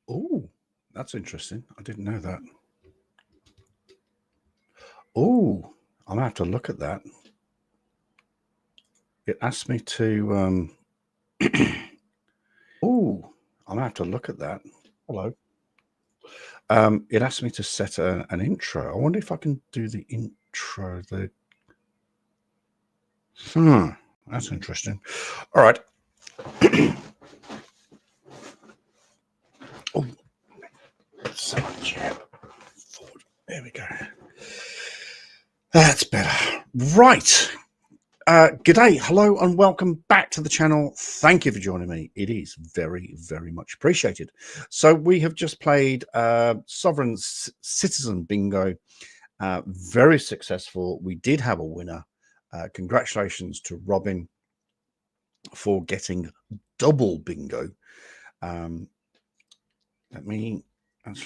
Oh, that's interesting. I didn't know that. Oh, I'm gonna have to look at that. It asked me to. Oh, I'm gonna have to look at that. Hello. It asked me to set an intro. I wonder if I can do the intro. That's interesting. All right. Oh, so much. Forward. There we go. That's better. Right. G'day, hello, and welcome back to the channel. Thank you for joining me. It is very, very much appreciated. So we have just played Sovereign Citizen Bingo. Very successful. We did have a winner. Congratulations to Robin for getting double bingo. Let me. Let's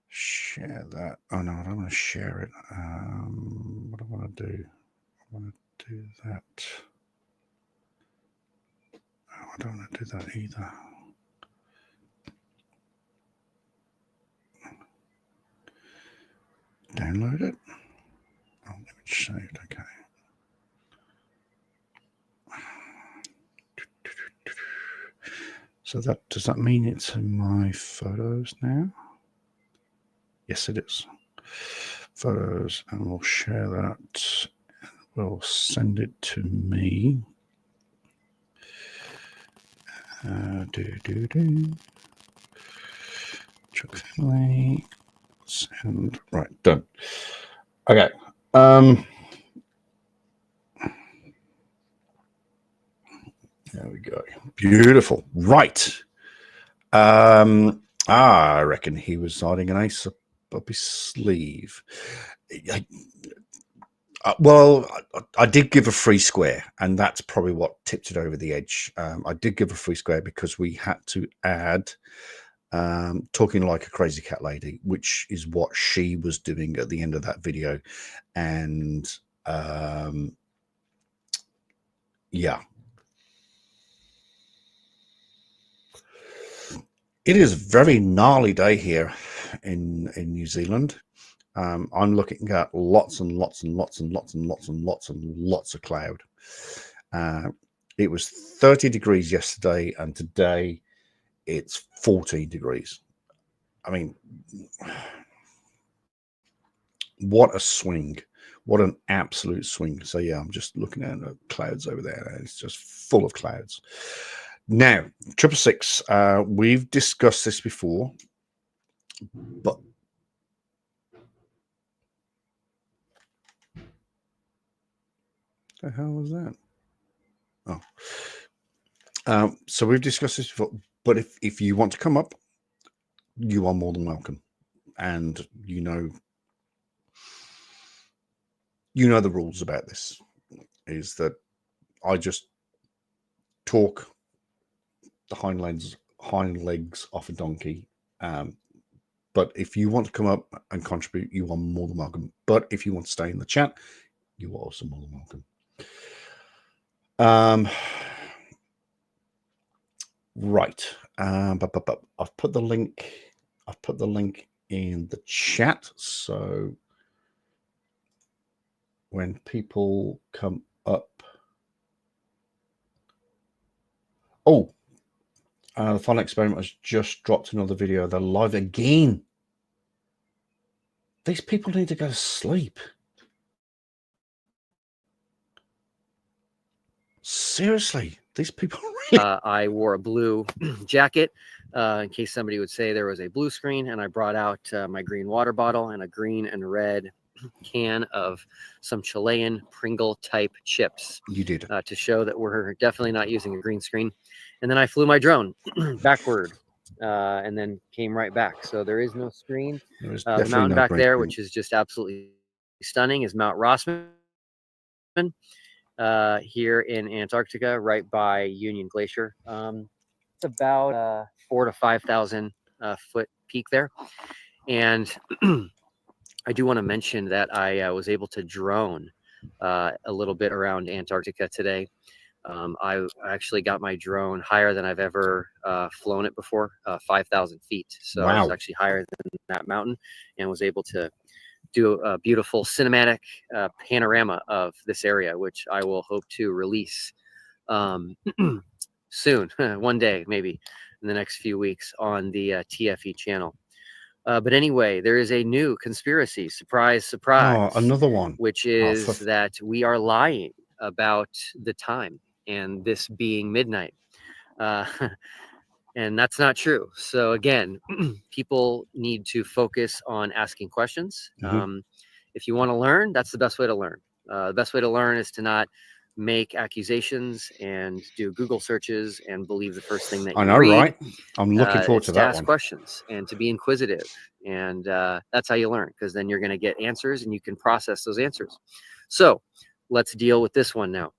share that. Oh no, I don't want to share it. What do I want to do? I want to do that. Oh, I don't want to do that either. Download it. Oh, image saved. Okay. So that does that mean it's in my photos now? Yes, it is. Photos, and we'll share that. We'll send it to me. Chuck Finley. Send. Right, done. Okay. There we go. Beautiful. Right. I reckon he was hiding an ace up his sleeve. Well, I did give a free square, and that's probably what tipped it over the edge. I did give a free square because we had to add Talking Like a Crazy Cat Lady, which is what she was doing at the end of that video. And yeah. It is a very gnarly day here in New Zealand. I'm looking at lots and lots and lots and lots and lots and lots and lots of cloud. It was 30 degrees yesterday, and today it's 14 degrees. I mean, what a swing. What an absolute swing. So yeah, I'm just looking at the clouds over there. It's just full of clouds. Now, 666, we've discussed this before, but the hell was that? Oh, so we've discussed this before, but if you want to come up, you are more than welcome. And you know the rules about this is that I just talk the hind legs off a donkey. But if you want to come up and contribute, you are more than welcome. But if you want to stay in the chat, you are also more than welcome. Right. But I've put the link. I've put the link in the chat. So when people come up, the Final Experiment has just dropped another video. They're live again. These people need to go to sleep. Seriously, these people. I wore a blue jacket in case somebody would say there was a blue screen, and I brought out my green water bottle and a green and red can of some Chilean Pringle type chips. You did. To show that we're definitely not using a green screen. And then I flew my drone backward and then came right back. So there is no screen. The mountain back there, which is just absolutely stunning, is Mount Rossman. Here in Antarctica, right by Union Glacier. about 4,000 to 5,000 foot peak there. And I do want to mention that I was able to drone a little bit around Antarctica today. I actually got my drone higher than I've ever flown it before, 5,000 feet. So wow. I was actually higher than that mountain and was able to do a beautiful cinematic panorama of this area, which I will hope to release soon, one day, maybe in the next few weeks on the TFE channel. But anyway, there is a new conspiracy, surprise, surprise. Oh, another one. Which is that we are lying about the time and this being midnight. And that's not true. So again, people need to focus on asking questions. If you want to learn, that's the best way to learn. The best way to learn is to not make accusations and do Google searches and believe the first thing that you read. Right? I'm looking forward to that. To ask questions and to be inquisitive, and that's how you learn, because then you're going to get answers and you can process those answers. So let's deal with this one now.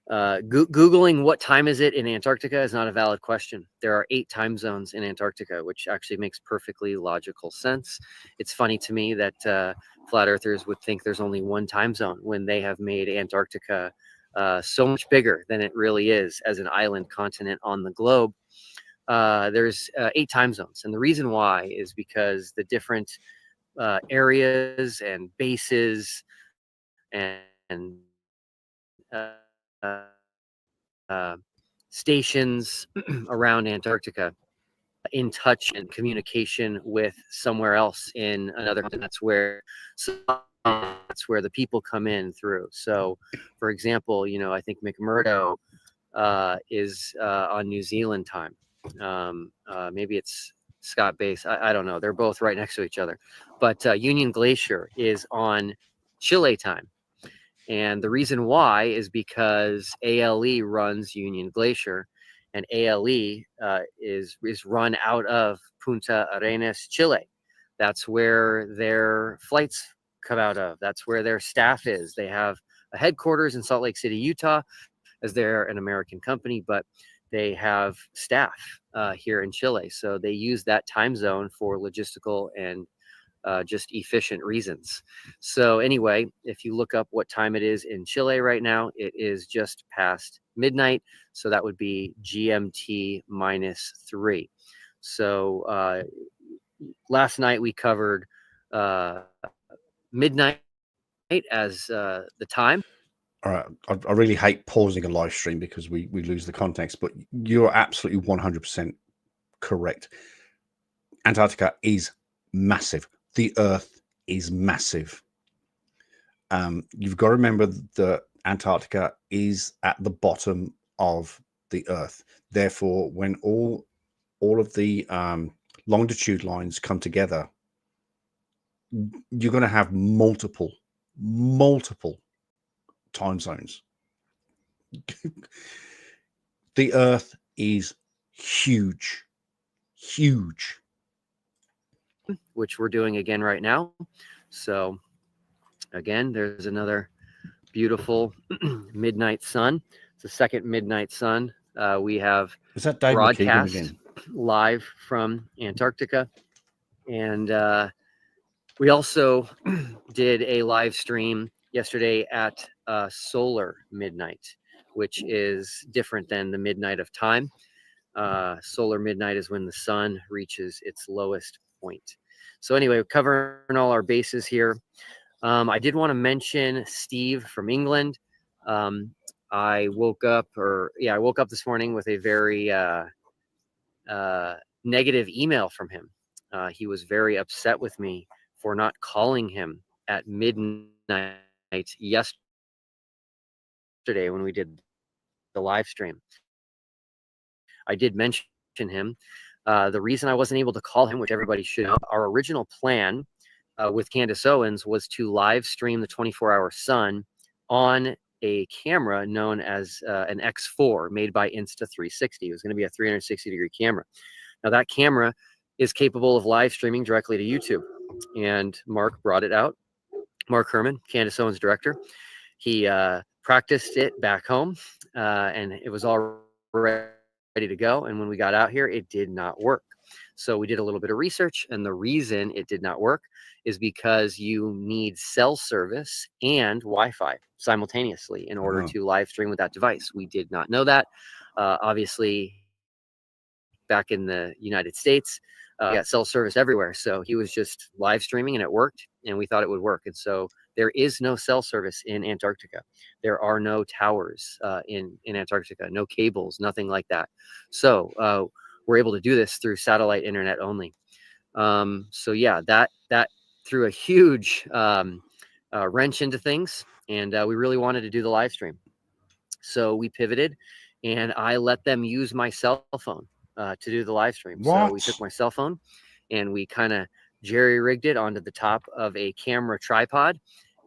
Googling what time is it in Antarctica is not a valid question. There are 8 time zones in Antarctica, which actually makes perfectly logical sense. It's funny to me that flat earthers would think there's only one time zone when they have made Antarctica so much bigger than it really is as an island continent on the globe. There's 8 time zones. And the reason why is because the different areas and bases and stations around Antarctica in touch and communication with somewhere else in another continent. That's where the people come in through. So, for example, I think McMurdo is on New Zealand time. Maybe it's Scott Base. I don't know. They're both right next to each other. But Union Glacier is on Chile time. And the reason why is because ALE runs Union Glacier, and ALE is run out of Punta Arenas, Chile. That's where their flights come out of. That's where their staff is. They have a headquarters in Salt Lake City, Utah, as they're an American company, but they have staff here in Chile. So they use that time zone for logistical and just efficient reasons. So anyway, if you look up what time it is in Chile right now, it is just past midnight. So that would be GMT -3. So last night we covered midnight as the time. All right. I really hate pausing a live stream because we lose the context, but you're absolutely 100% correct. Antarctica is massive. The Earth is massive. You've got to remember that Antarctica is at the bottom of the Earth. Therefore, when all of the longitude lines come together, you're going to have multiple time zones. The Earth is huge. Which we're doing again right now. So again, there's another beautiful midnight sun. It's the second midnight sun. We have is that Dave broadcast again? Live from Antarctica. And we also did a live stream yesterday at solar midnight, which is different than the midnight of time. Solar midnight is when the sun reaches its lowest point. So anyway, we're covering all our bases here. I did want to mention Steve from England. I woke up this morning with a very negative email from him. He was very upset with me for not calling him at midnight yesterday when we did the live stream. I did mention him. The reason I wasn't able to call him, which everybody should know, our original plan with Candace Owens was to live stream the 24-hour sun on a camera known as an X4 made by Insta360. It was going to be a 360-degree camera. Now that camera is capable of live streaming directly to YouTube. And Mark brought it out. Mark Herman, Candace Owens' director. He practiced it back home, and it was all ready to go. And when we got out here, it did not work. So we did a little bit of research, and the reason it did not work is because you need cell service and Wi-Fi simultaneously in order to live stream with that device. We did not know that. Obviously, back in the United States, got cell service everywhere. So he was just live streaming and it worked, and we thought it would work. And so there is no cell service in Antarctica. There are no towers in Antarctica, no cables, nothing like that. So we're able to do this through satellite internet only. So yeah, that threw a huge wrench into things, and we really wanted to do the live stream. So we pivoted, and I let them use my cell phone to do the live stream. What? So we took my cell phone and we kind of jerry-rigged it onto the top of a camera tripod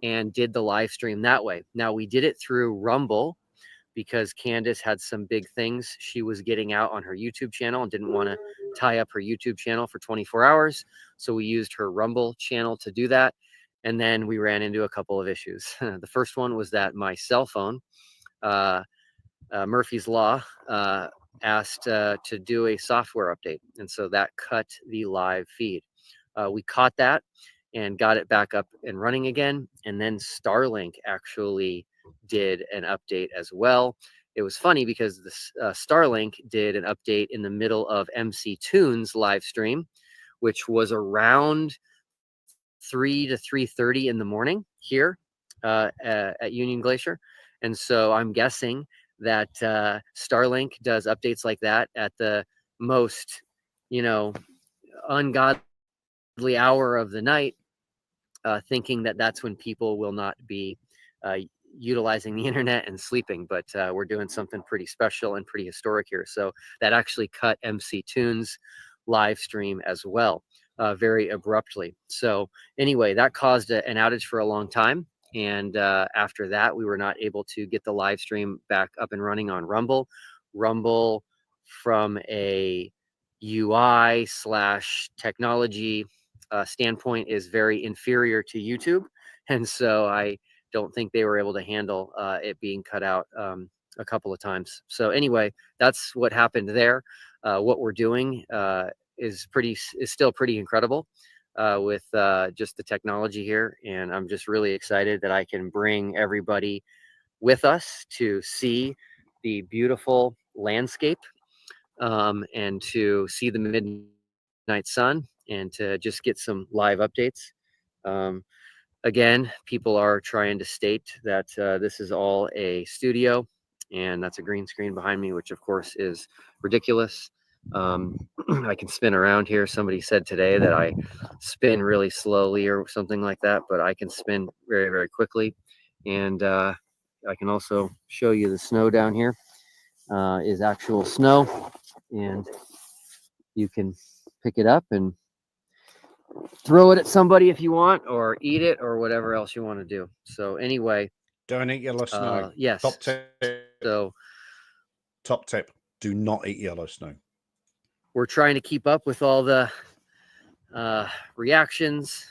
and did the live stream that way. Now, we did it through Rumble because Candace had some big things she was getting out on her YouTube channel and didn't want to tie up her YouTube channel for 24 hours. So we used her Rumble channel to do that. And then we ran into a couple of issues. The first one was that my cell phone, Murphy's Law, asked to do a software update. And so that cut the live feed. We caught that and got it back up and running again. And then Starlink actually did an update as well. It was funny because this Starlink did an update in the middle of MC Tunes live stream, which was around 3 to 3:30 in the morning here at Union Glacier. And so I'm guessing that Starlink does updates like that at the most, ungodly hour of the night, thinking that that's when people will not be utilizing the internet and sleeping. But we're doing something pretty special and pretty historic here. So that actually cut MC Tunes live stream as well, very abruptly. So anyway, that caused an outage for a long time. And after that, we were not able to get the live stream back up and running on Rumble. Rumble, from a UI/technology standpoint, is very inferior to YouTube. And so I don't think they were able to handle it being cut out a couple of times. So anyway, that's what happened there. What we're doing is still pretty incredible. With just the technology here. And I'm just really excited that I can bring everybody with us to see the beautiful landscape and to see the midnight sun and to just get some live updates. Again, people are trying to state that this is all a studio, and that's a green screen behind me, which of course is ridiculous. I can spin around here. Somebody said today that I spin really slowly or something like that, but I can spin very, very quickly. And I can also show you the snow down here is actual snow, and you can pick it up and throw it at somebody if you want, or eat it, or whatever else you want to do. So anyway, don't eat yellow snow. Yes. Top tip. So top tip: do not eat yellow snow. We're trying to keep up with all the reactions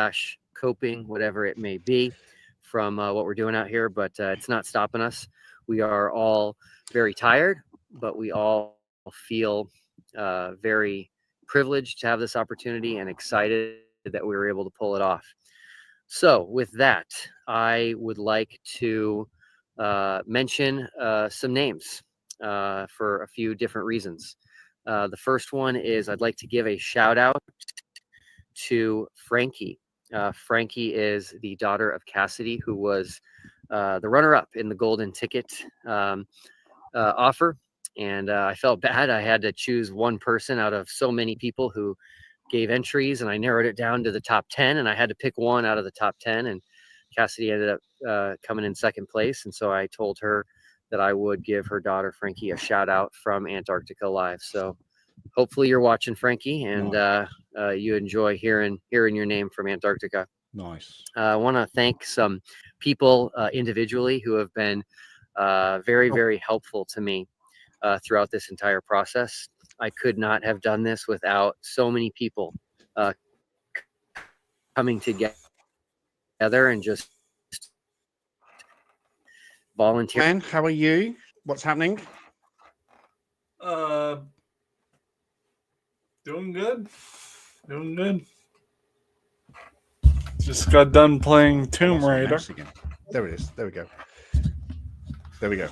/ coping, whatever it may be, from what we're doing out here, but it's not stopping us. We are all very tired, but we all feel very privileged to have this opportunity and excited that we were able to pull it off. So with that, I would like to mention some names for a few different reasons. The first one is I'd like to give a shout out to Frankie. Frankie is the daughter of Cassidy, who was the runner-up in the golden ticket offer. And I felt bad. I had to choose one person out of so many people who gave entries, and I narrowed it down to the top 10, and I had to pick one out of the top 10. And Cassidy ended up coming in second place. And so I told her that I would give her daughter Frankie a shout out from Antarctica Live. So hopefully you're watching, Frankie, and you enjoy hearing your name from Antarctica. Nice. I want to thank some people individually who have been very, very helpful to me throughout this entire process. I could not have done this without so many people coming together and just volunteering. Man, how are you? What's happening? Doing good. Just got done playing Tomb Raider. There it is. There we go. There we go.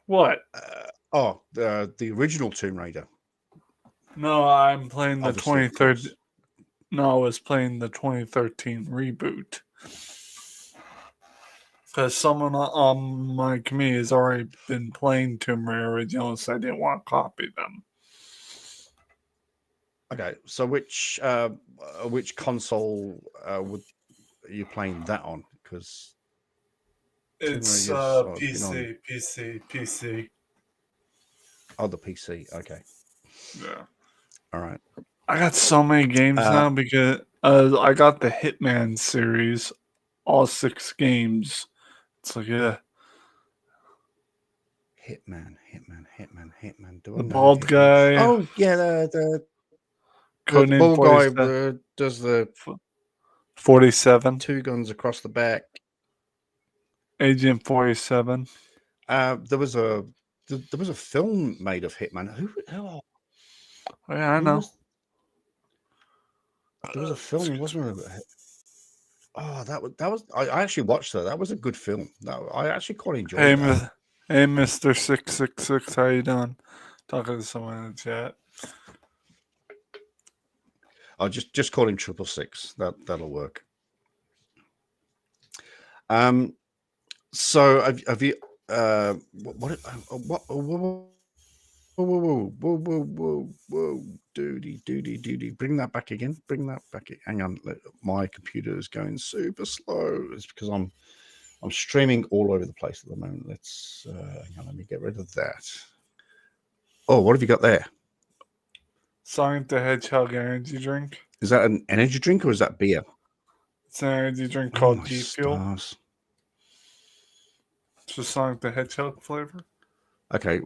What? The original Tomb Raider. No, I'm playing the Obviously, 23rd. No, I was playing the 2013 reboot. Because someone on my community has already been playing Tomb Raider originals, so I didn't want to copy them. Okay, so which console are you playing that on? Because it's PC. Oh, the PC. Okay. Yeah. All right. I got so many games now because I got the Hitman series, all 6 games. It's like, yeah. Hitman. The bald guy. Oh, yeah, the Codename bald guy does the 47. 2 guns across the back. Agent 47. There was a film made of Hitman. Who Yeah, I know. There was a film, wasn't there? Oh, that was. I actually watched that. That was a good film. I actually quite enjoyed that. Hey, Mr. 666, how you doing? Talking to someone in the chat. I'll just call him 666. That'll work. So have you whoa, duty. Bring that back again. Hang on, my computer is going super slow. It's because I'm streaming all over the place at the moment. Let's hang on, let me get rid of that. Oh, what have you got there? Sonic the Hedgehog energy drink. Is that an energy drink or is that beer? It's an energy drink called G Fuel. Stars. It's the Sonic the Hedgehog flavor. Okay.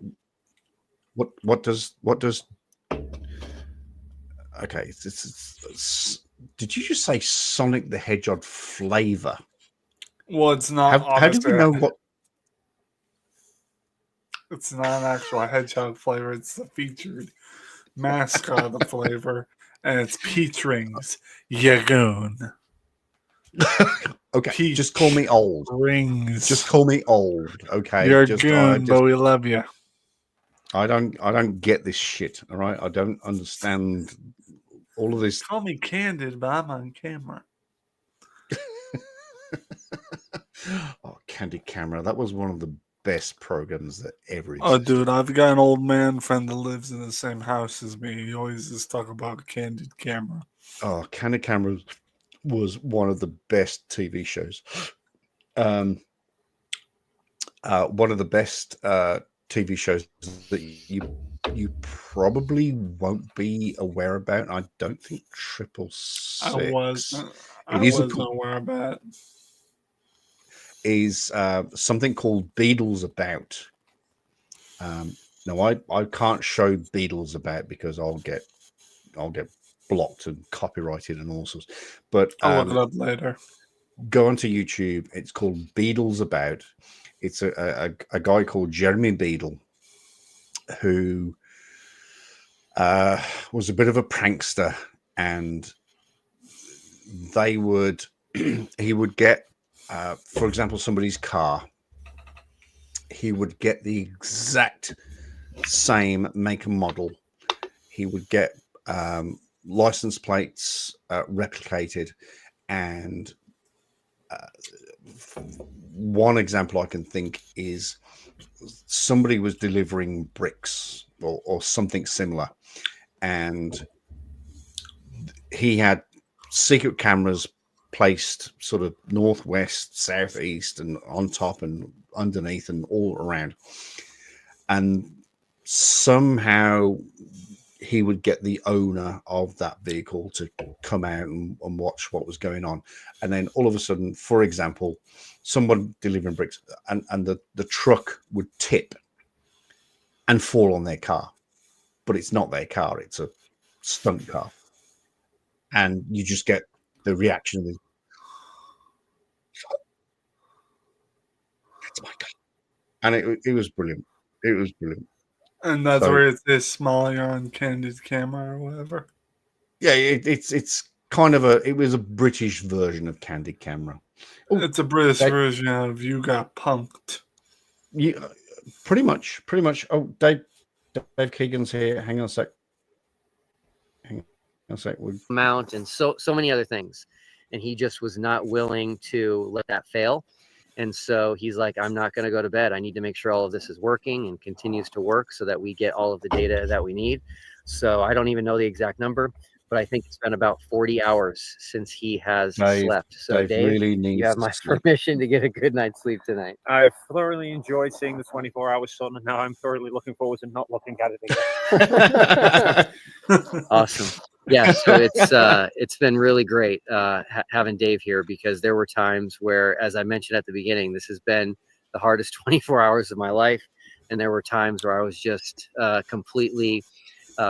What does okay, did you just say Sonic the Hedgehog flavor? Well, it's not. How do we know what? It's not an actual hedgehog flavor. It's the featured mascot of the flavor, and it's peach rings. Yagoon. Okay, peach just call me old. Rings. Just call me old. Okay, you're goon, but we love you. I don't get this shit. All right, I don't understand all of this. Call me candid, but I'm on camera. Oh, Candid Camera. That was one of the best programs that ever existed. Oh, dude, I've got an old man friend that lives in the same house as me. He always just talk about Candid Camera. Oh, Candid Camera was one of the best TV shows. One of the best TV shows that you probably won't be aware about. I don't think 666. I wasn't aware about. Is something called Beatles About. No, I can't show Beatles About because I'll get blocked and copyrighted and all sorts. But I'll look it up later. Go onto YouTube. It's called Beatles About. It's a guy called Jeremy Beadle who was a bit of a prankster, and he would get, for example, somebody's car. He would get the exact same make and model. He would get license plates replicated, and one example I can think is somebody was delivering bricks or something similar, and he had secret cameras placed sort of northwest, southeast, and on top and underneath and all around, and somehow he would get the owner of that vehicle to come out and watch what was going on. And then all of a sudden, for example, someone delivering bricks and the truck would tip and fall on their car, but it's not their car. It's a stunt car. And you just get the reaction of the, that's my and it was brilliant. It was brilliant. And that's where it says smiling on candid camera or whatever. Yeah, it's kind of it was a British version of Candid Camera. Ooh, it's a British version of You Got Punked. You pretty much. Oh, Dave Keegan's here. Hang on a sec. Mount and so many other things, and he just was not willing to let that fail. And so he's like, I'm not going to go to bed. I need to make sure all of this is working and continues to work so that we get all of the data that we need. So I don't even know the exact number, but I think it's been about 40 hours since he has slept. So Dave, really you have my permission to get a good night's sleep tonight. I've thoroughly enjoyed seeing the 24-hour sun, and now I'm thoroughly looking forward to not looking at it again. Awesome. Yeah, so it's been really great having Dave here, because there were times where, as I mentioned at the beginning, this has been the hardest 24 hours of my life, and there were times where I was just completely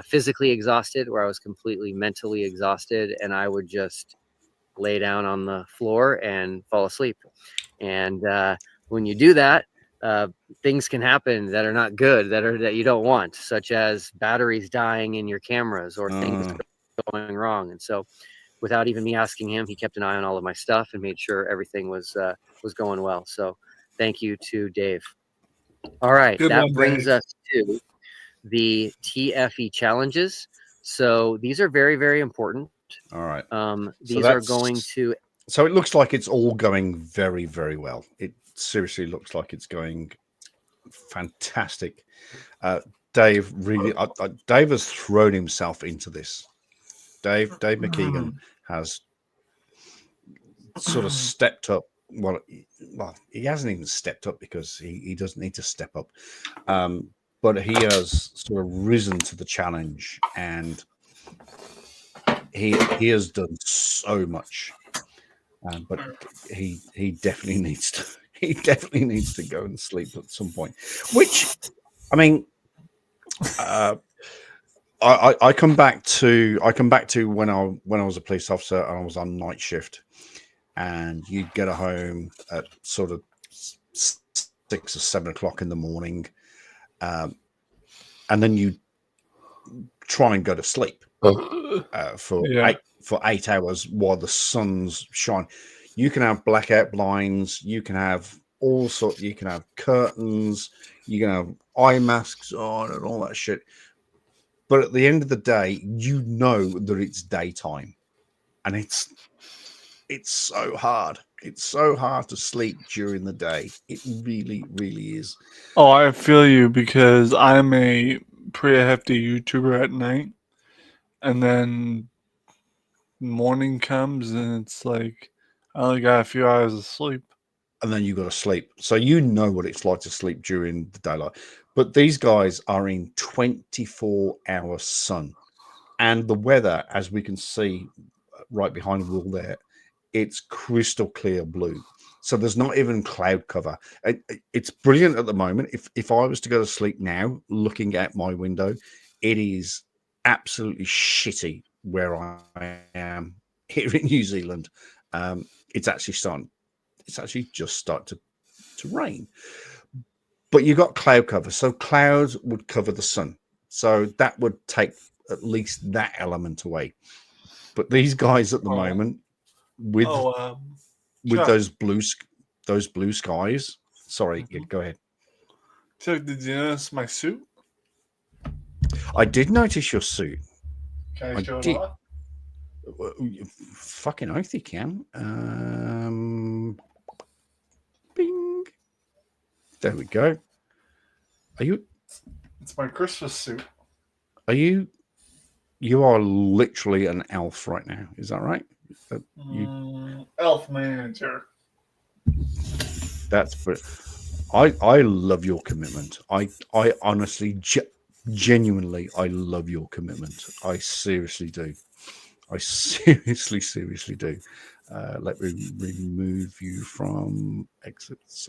physically exhausted, where I was completely mentally exhausted, and I would just lay down on the floor and fall asleep. And when you do that, things can happen that are not good, that you don't want, such as batteries dying in your cameras or things going wrong. And so without even me asking him, he kept an eye on all of my stuff and made sure everything was going well. So thank you to Dave. All right, that brings us to the TFE challenges. So these are very, very important. All right. These are going to. So it looks like it's all going very, very well. It seriously looks like it's going fantastic. Dave really, Dave has thrown himself into this. Dave McKeegan has sort of stepped up. Well, he hasn't even stepped up because he doesn't need to step up. But he has sort of risen to the challenge, and he has done so much. But he definitely needs to go and sleep at some point. Which, I mean, I come back to when I was a police officer and I was on night shift, and you'd get home at sort of 6 or 7 o'clock in the morning, and then you try and go to sleep for 8 hours while the sun's shine. You can have blackout blinds, you can have all sorts, you can have curtains, you can have eye masks on and all that shit. But at the end of the day, you know that it's daytime, and it's so hard. It's so hard to sleep during the day. It really, really is. Oh, I feel you, because I'm a pretty hefty YouTuber at night, and then morning comes and it's like I only got a few hours of sleep. And then you got to sleep. So you know what it's like to sleep during the daylight. But these guys are in 24-hour sun. And the weather, as we can see right behind the wall there, it's crystal clear blue. So there's not even cloud cover. It's brilliant at the moment. If I was to go to sleep now, looking out my window, it is absolutely shitty where I am here in New Zealand. It's actually just started to rain. But you got cloud cover. So clouds would cover the sun. So that would take at least that element away. But these guys at the moment, with those blue skies. Sorry, go ahead. So did you notice my suit? I did notice your suit. Can I show it off? Fucking oath you can. Bing. There we go. Are you? It's my Christmas suit. Are you? You are literally an elf right now. Is that right? Elf manager. That's but I love your commitment. I honestly, genuinely, I love your commitment. I seriously do. I seriously do. Let me remove you from exits.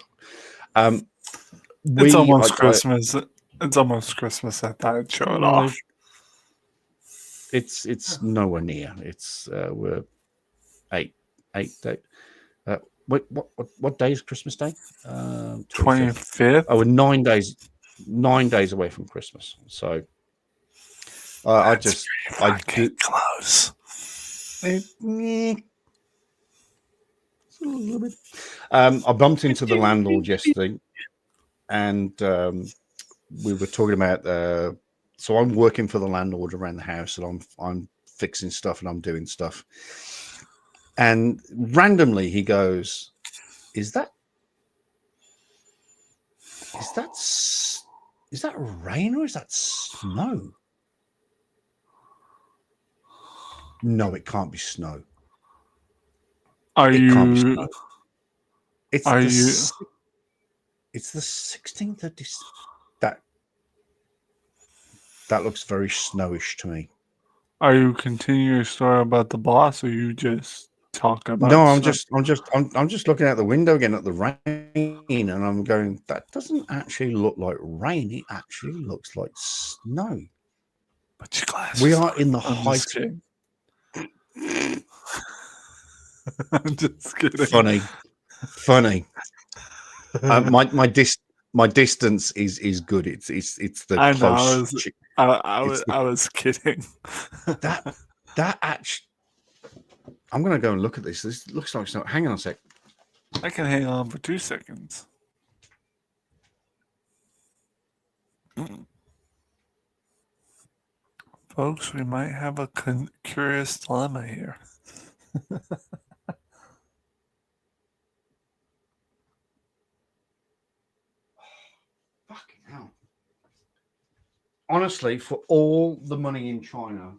It's almost Christmas. It's almost Christmas. I thought I'd show it off. It's nowhere near. It's we're eight. what day is Christmas Day? 25th. Oh, we're 9 days away from Christmas. So I do close. It's a little bit. I bumped into the landlord yesterday, and we were talking about. So I'm working for the landlord around the house, and I'm fixing stuff and I'm doing stuff. And randomly, he goes, "Is that rain or is that snow?" No, it can't be snow. It can't be snow. It's the 16th of December. That looks very snowish to me. Are you continuing your story about the boss, or you just talk about? No, I'm just looking out the window again at the rain, and I'm going, that doesn't actually look like rain. It actually looks like snow. But your glasses. We are in the height. I'm just kidding. Funny. My distance is good. It's the I close. I was kidding. that actually. I'm gonna go and look at this. This looks like snow. Hang on a sec. I can hang on for 2 seconds. Folks, we might have a curious dilemma here. Fucking hell. Honestly, for all the money in China,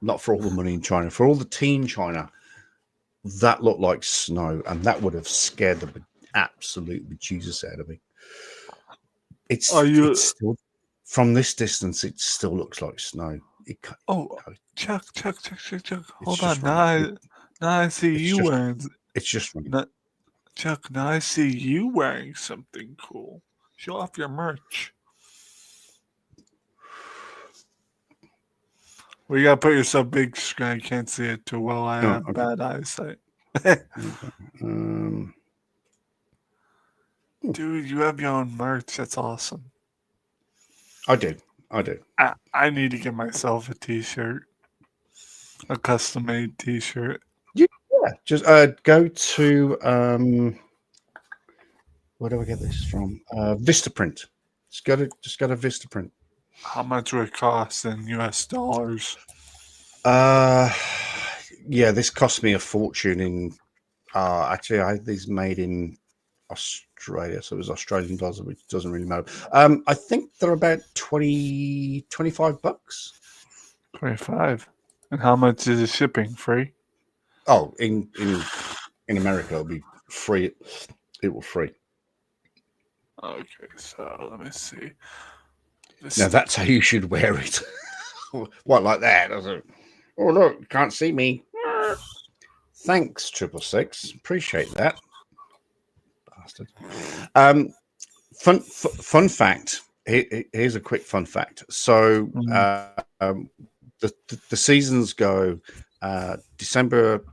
not for all the money in China, for all the teen China, that looked like snow, and that would have scared the absolute bejesus out of me. It's still, from this distance, it still looks like snow. Chuck. Hold on. Now I see you wearing. It's just Chuck, now I see you wearing something cool. Show off your merch. Well, you gotta put yourself big screen. I can't see it too well. I have bad eyesight. Dude, you have your own merch. That's awesome. I do. I need to get myself a t-shirt. A custom-made t-shirt. Yeah. Just go to where do I get this from? Vistaprint. Just go to Vistaprint. How much would it cost in US dollars? Yeah, this cost me a fortune in actually I had these made in Australia, so it was Australian dollars, which doesn't really matter. I think they're about $25. 25. And how much is the shipping? Free? Oh, in America it'll be free. It will free. Okay, so let me see. Now that's how you should wear it. What, like that? Oh look, can't see me. Thanks, 666. Appreciate that. Bastard. Fun fact. Here's a quick fun fact. So the seasons go December,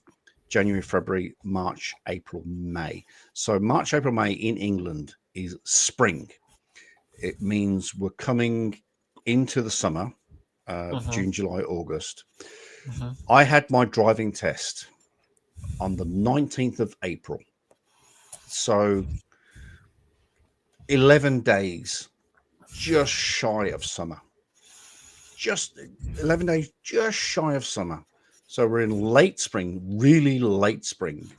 January, February, March, April, May. So March, April, May in England is spring. It means we're coming into the summer, June, July, August. I had my driving test on the 19th of April. So 11 days, just shy of summer. Just 11 days, just shy of summer. So we're in late spring, really late spring.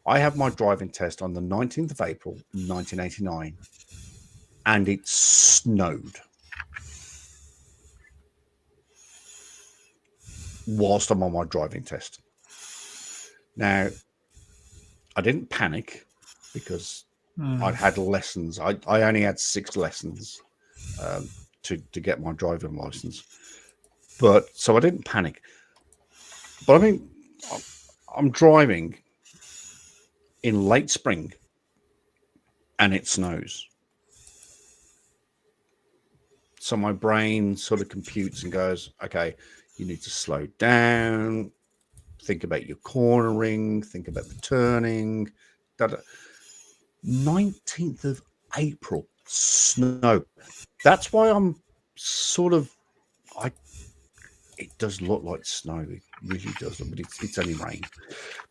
I have my driving test on the 19th of April, 1989. And it snowed whilst I'm on my driving test. Now, I didn't panic because I'd had lessons. I only had 6 lessons to get my driving license. But so I didn't panic. But I mean, I'm driving in late spring and it snows. So my brain sort of computes and goes, okay, you need to slow down, think about your cornering, think about the turning. 19th of April, snow. That's why I'm sort of, it does look like snow. It really does, but it's only rain.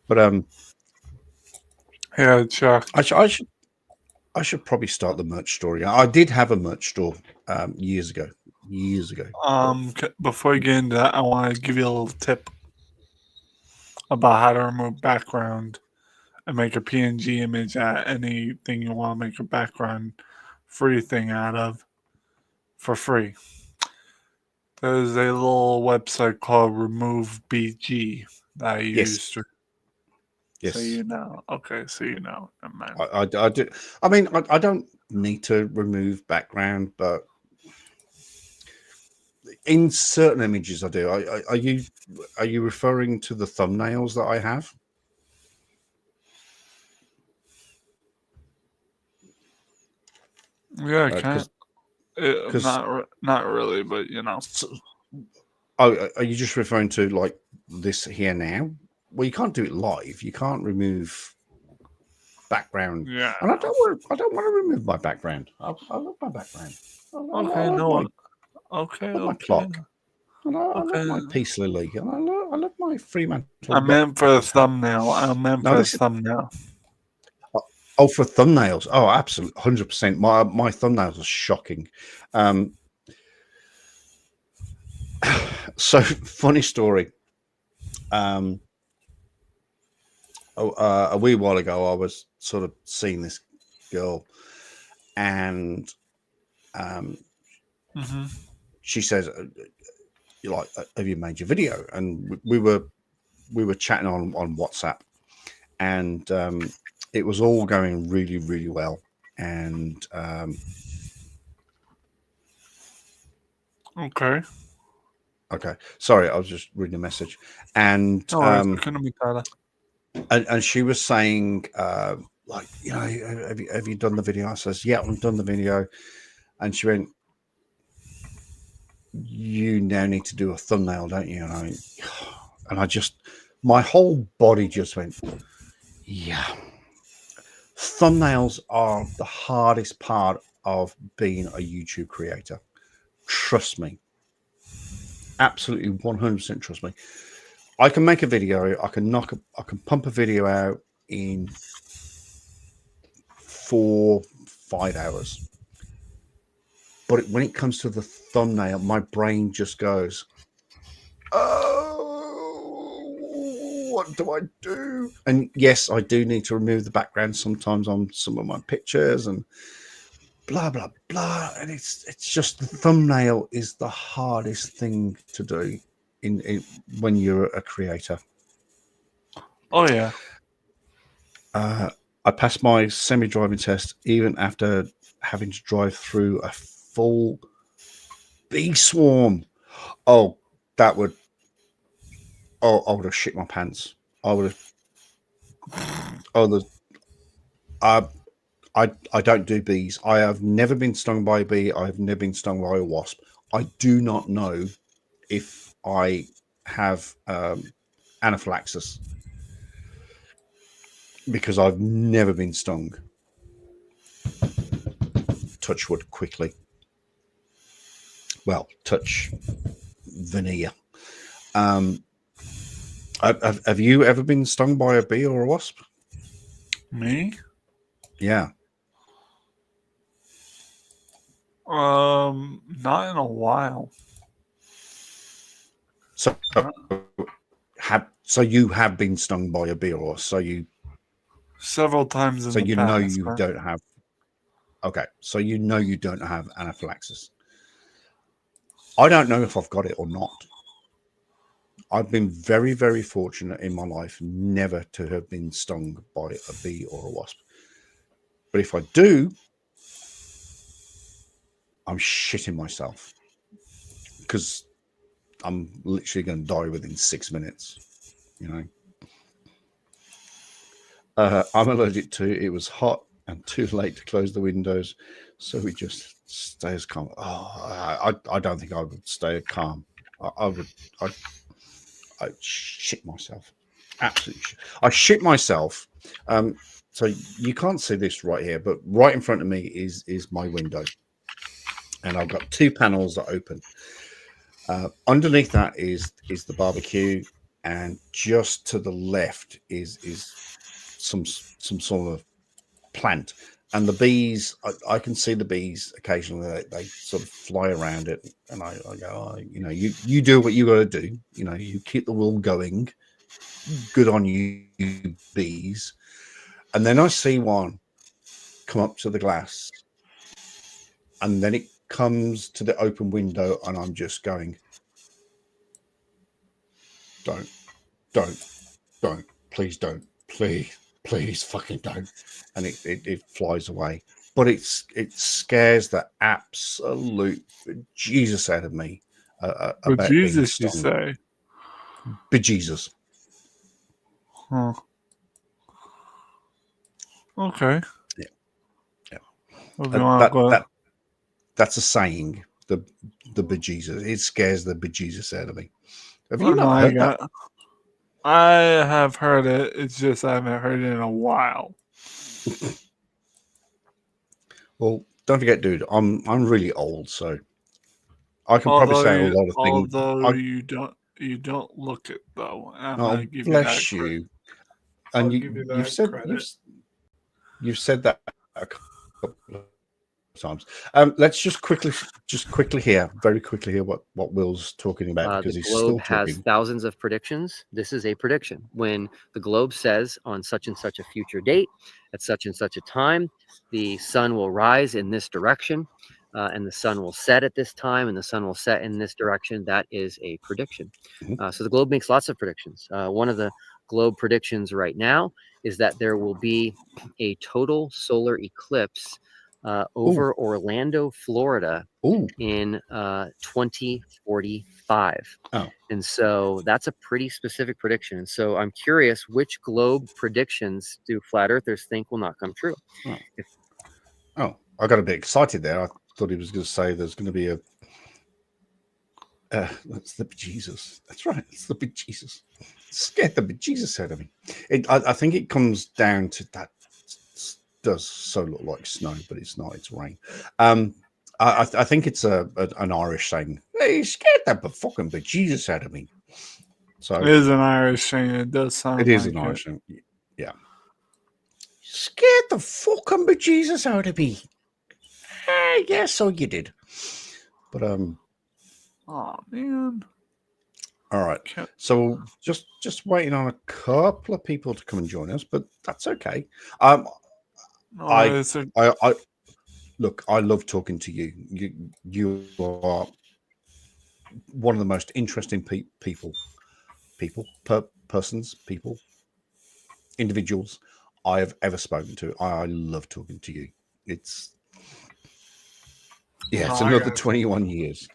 But Yeah, Chuck. I should probably start the merch store. I did have a merch store years ago. Before you get into that, I want to give you a little tip about how to remove background and make a PNG image at anything you want to make a background free thing out of for free. There's a little website called Remove BG that I use to. Yes. So you know. Okay, so you know. I do. I mean, I don't need to remove background, but in certain images I do. Are you referring to the thumbnails that I have? Yeah, kind of. Not really, but you know. Oh, are you just referring to like this here now? Well, you can't do it live. You can't remove background. Yeah. And I don't want to remove my background. I love my background. Okay, no. Okay. My clock. And I love my Peace Lily. And I love my Fremantle. I meant for a thumbnail. Thumbnail. Oh, for thumbnails. Oh, absolutely, 100%. My thumbnails are shocking. So funny story. A wee while ago, I was sort of seeing this girl, and she says, "You like? Have you made your video?" And we were chatting on WhatsApp, and it was all going really, really well. And okay. Sorry, I was just reading a message, and and she was saying, like, you know, have you done the video? I says, yeah, I've done the video, and she went, you now need to do a thumbnail, don't you? And I just, my whole body just went, yeah. Thumbnails are the hardest part of being a YouTube creator. Trust me. Absolutely 100% trust me. I can make a video. I can pump a video out in 4-5 hours. But when it comes to the thumbnail, my brain just goes, oh, what do I do? And yes, I do need to remove the background sometimes on some of my pictures and blah, blah, blah. And it's just the thumbnail is the hardest thing to do in when you're a creator. Oh, yeah. I passed my semi-driving test even after having to drive through a full bee swarm. Oh, that would... Oh, I would have shit my pants. I would have... Oh, I don't do bees. I have never been stung by a bee. I have never been stung by a wasp. I do not know if I have anaphylaxis because I've never been stung. Touch wood quickly. Well, touch veneer. Have you ever been stung by a bee or a wasp? Me? Yeah. Not in a while. So you have been stung by a bee or wasp? So you several times in the past. So you know you don't have. Okay, so you know you don't have anaphylaxis. I don't know if I've got it or not. I've been very, very fortunate in my life never to have been stung by a bee or a wasp. But if I do, I'm shitting myself because I'm literally going to die within 6 minutes. You know, I'm allergic to it. Was hot and too late to close the windows, so we just stay as calm. Oh, I don't think I would stay calm. I'd shit myself. Absolutely. I shit myself. So you can't see this right here, but right in front of me is my window, and I've got two panels that open. Underneath that is the barbecue, and just to the left is some sort of plant. And the bees, I can see the bees occasionally. They sort of fly around it, and I go, oh, you know, you do what you got to do. You know, you keep the wheel going. Good on you, bees. And then I see one come up to the glass, and then it comes to the open window, and I'm just going, don't, please don't, please fucking don't. And it flies away. But it scares the absolute Jesus out of me. But Jesus, you say? Bejesus. Huh. Okay. Yeah. Well, that's a saying. The bejesus. It scares the bejesus out of me. Have you no, not heard that? I have heard it. It's just I haven't heard it in a while. Well, don't forget, dude. I'm really old, so I can probably say a lot of things. Although you don't look it though. Oh, bless you. And you've said that a couple of times. Let's just quickly hear what Will's talking about, because the he's still globe has talking. thousands of predictions. This is a prediction. When the globe says on such and such a future date, at such and such a time, the sun will rise in this direction, and the sun will set at this time, and the sun will set in this direction. That is a prediction. So the globe makes lots of predictions. One of the globe predictions right now is that there will be a total solar eclipse over Orlando, Florida, in 2045. And so that's a pretty specific prediction. And so I'm curious, which globe predictions do flat earthers think will not come true? I got a bit excited there. I thought he was going to say there's going to be a that's the bejesus. That's right. It's the bejesus. Scared the bejesus out of me. I think it comes down to that. Does so look like snow, but it's not. It's rain. I think it's an Irish saying. Hey, scared the fucking bejesus out of me. So it is an Irish saying. It does sound. It is an Irish saying. Yeah. Scared the fucking bejesus out of me. Yeah, so you did. But oh man. All right. So just waiting on a couple of people to come and join us, but that's okay. Look, I love talking to you. You are one of the most interesting individuals I have ever spoken to. I love talking to you. It's another 21 years.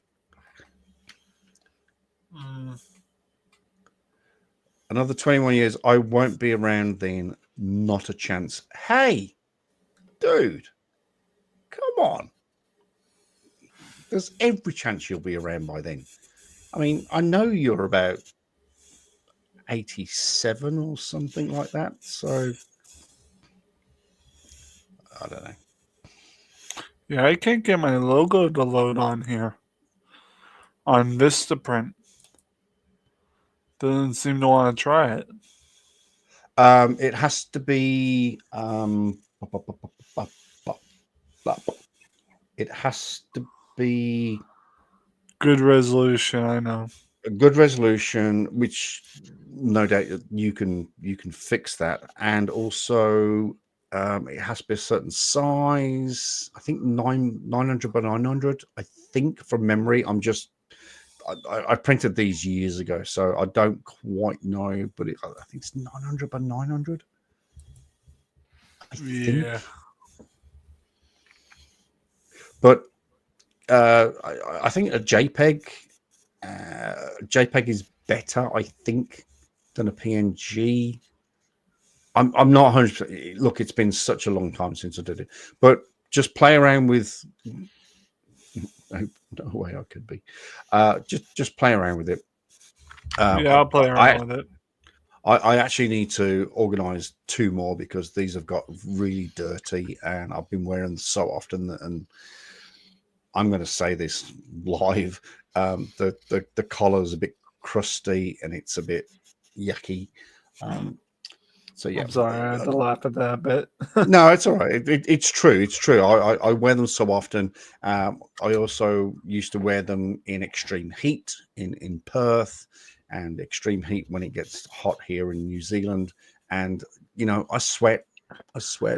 Another 21 years. I won't be around then. Not a chance. Hey, dude, come on. There's every chance you'll be around by then. I mean, I know you're about 87 or something like that. So I don't know. Yeah, I can't get my logo to load on here. On Vistaprint. Doesn't seem to want to try it. It has to be it has to be good resolution. I know a good resolution, which no doubt you can fix that, and also it has to be a certain size. I think 900 by 900. I think from memory. I printed these years ago, so I don't quite know, but I think it's 900 by 900. I think. But I think a JPEG is better, I think, than a PNG. I'm not 100%. Look, it's been such a long time since I did it, but just play around with. No way I could be. Just play around with it. I'll play around with it. I actually need to organize 2 more because these have got really dirty and I've been wearing them so often and I'm going to say this live. The collar's a bit crusty and it's a bit yucky. So yeah, I'm sorry, I had to laugh at that bit. no, it's all right. It's true. It's true. I wear them so often. I also used to wear them in extreme heat in Perth and extreme heat when it gets hot here in New Zealand. And you know, I sweat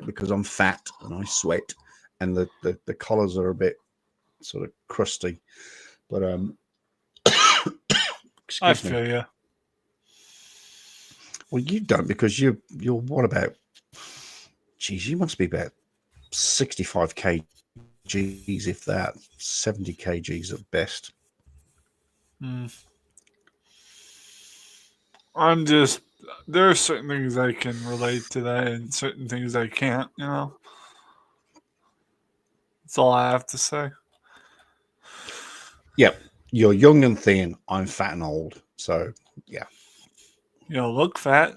because I'm fat and I sweat, and the collars are a bit sort of crusty. But I excuse me. feel you. Well, you don't because you're what about? Geez, you must be about 65 kgs, if that, 70 kgs at best. I'm just, there are certain things I can relate to that and certain things I can't, you know? That's all I have to say. Yep. You're young and thin. I'm fat and old. So, yeah. You don't look fat.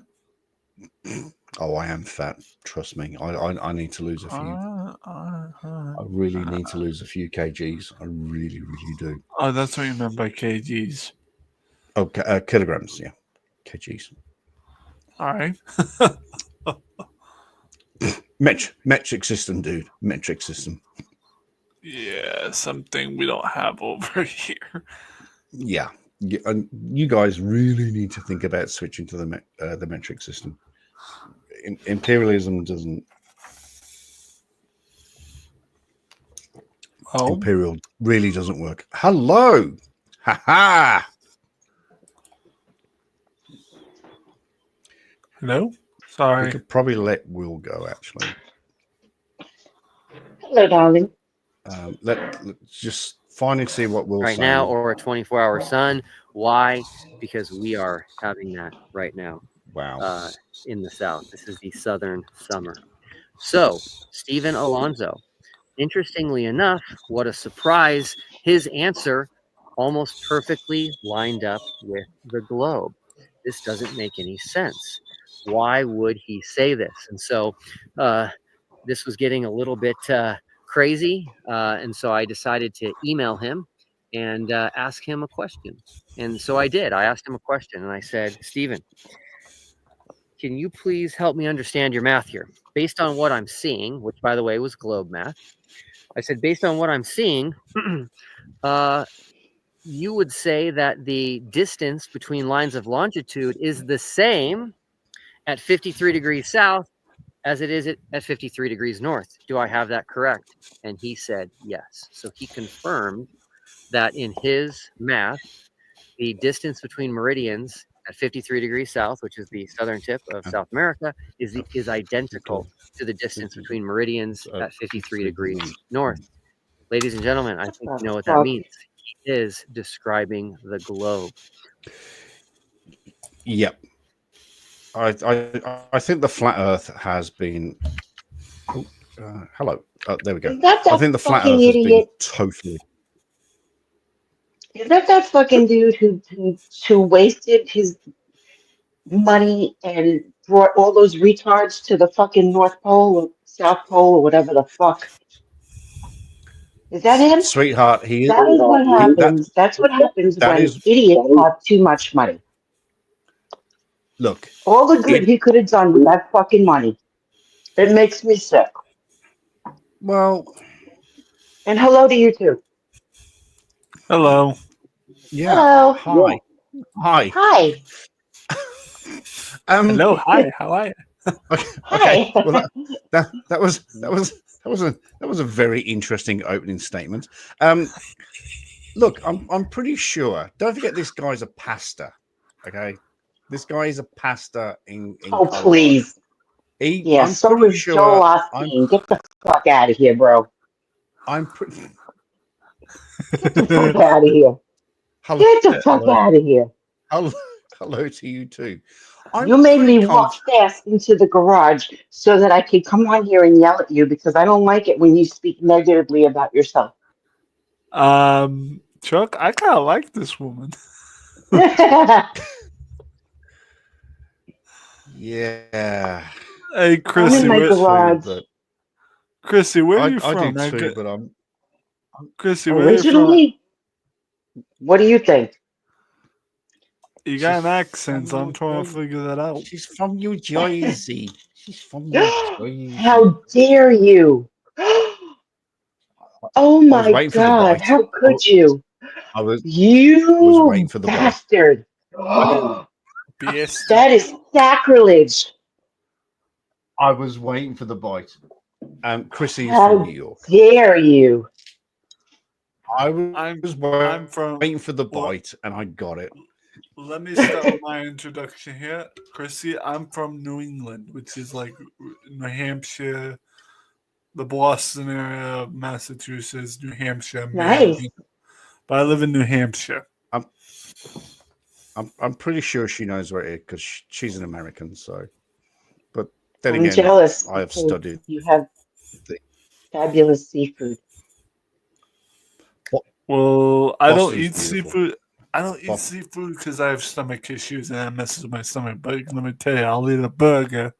Oh, I am fat. Trust me. I need to lose a few. I really need to lose a few kgs. I really, really do. Oh, that's what you meant by kgs. Oh, kilograms. Yeah. Kgs. All right. Metric system, dude. Metric system. Yeah, something we don't have over here. Yeah. And you guys really need to think about switching to the metric system. Imperialism doesn't. Oh, Imperial really doesn't work. Hello, ha ha. hello. We Sorry. could probably let Will go. Actually, Hello, darling. let's just finally see what Will's right saying. now, or a 24-hour sun. Why? Because we are having that right now Wow. in the South. This is the Southern summer. So, Stephen Alonso, interestingly enough, what a surprise, his answer almost perfectly lined up with the globe. This doesn't make any sense. Why would he say this? And so this was getting a little bit crazy. And so I decided to email him and ask him a question. And so I did. I asked him a question and I said, Stephen, can you please help me understand your math here? Based on what I'm seeing, which by the way was globe math, I said, based on what I'm seeing, you would say that the distance between lines of longitude is the same at 53 degrees south as it is at 53 degrees north. Do I have that correct? And he said yes. So he confirmed that in his math, the distance between meridians at 53 degrees south, which is the southern tip of South America, is identical to the distance between meridians at 53 degrees north. Ladies and gentlemen, I think you know what that means. He is describing the globe. Yep. I think the flat Earth has been. Hello. There we go. Is that I think the flat fucking Earth has been idiot? totally. Is that fucking dude who wasted his money and brought all those retards to the fucking North Pole or South Pole or whatever the fuck? Is that him? Sweetheart, he That is what happens. That's what happens that when is- idiots have too much money. look. All the good he could have done with that fucking money. It makes me sick. Well, And hello to you too. Hello. yeah. Hello. Hi. Hi. Hello. Hi. How are you? Okay. Hi. Well, that was a very interesting opening statement. Look, I'm pretty sure. Don't forget, this guy's a pastor. Okay, this guy is a pastor in Oh, Colorado. please. Yeah, I'm so pretty is Joel Osteen. Get the fuck out of here, bro. I'm pretty. Get the fuck out of here. Get the fuck out of here. Hello to you too. You made me walk fast into the garage so that I could come on here and yell at you because I don't like it when you speak negatively about yourself. Chuck, I kind of like this woman. Yeah. Hey, I'm Chrissy, in my where, garage. But Chrissy, where are you I from? do too, but I'm Chrissy, where are you from? Originally, what do you think? You got an She's accent, so from I'm trying to New figure that out. She's from New Jersey. She's from New Jersey. How dare you? Oh I was my waiting for the God, bite. how could you? I was waiting You for the bite. bastard. BS. That is sacrilege. I was waiting for the bite. Chrissy's from New How York. dare you? I I'm was from. waiting for the Well, bite, and I got it. let me start with my introduction here, Chrissy. I'm from New England, which is like New Hampshire, the Boston area, Massachusetts, New Hampshire, Nice. Maine. But I live in New Hampshire. I'm pretty sure she knows where it is because she's an American. So, but then I'm again, jealous I have because studied. you have fabulous seafood. Well, I don't Boston's eat beautiful. seafood. I don't eat Boston. seafood because I have stomach issues and that messes with my stomach. But let me tell you, I'll eat a burger.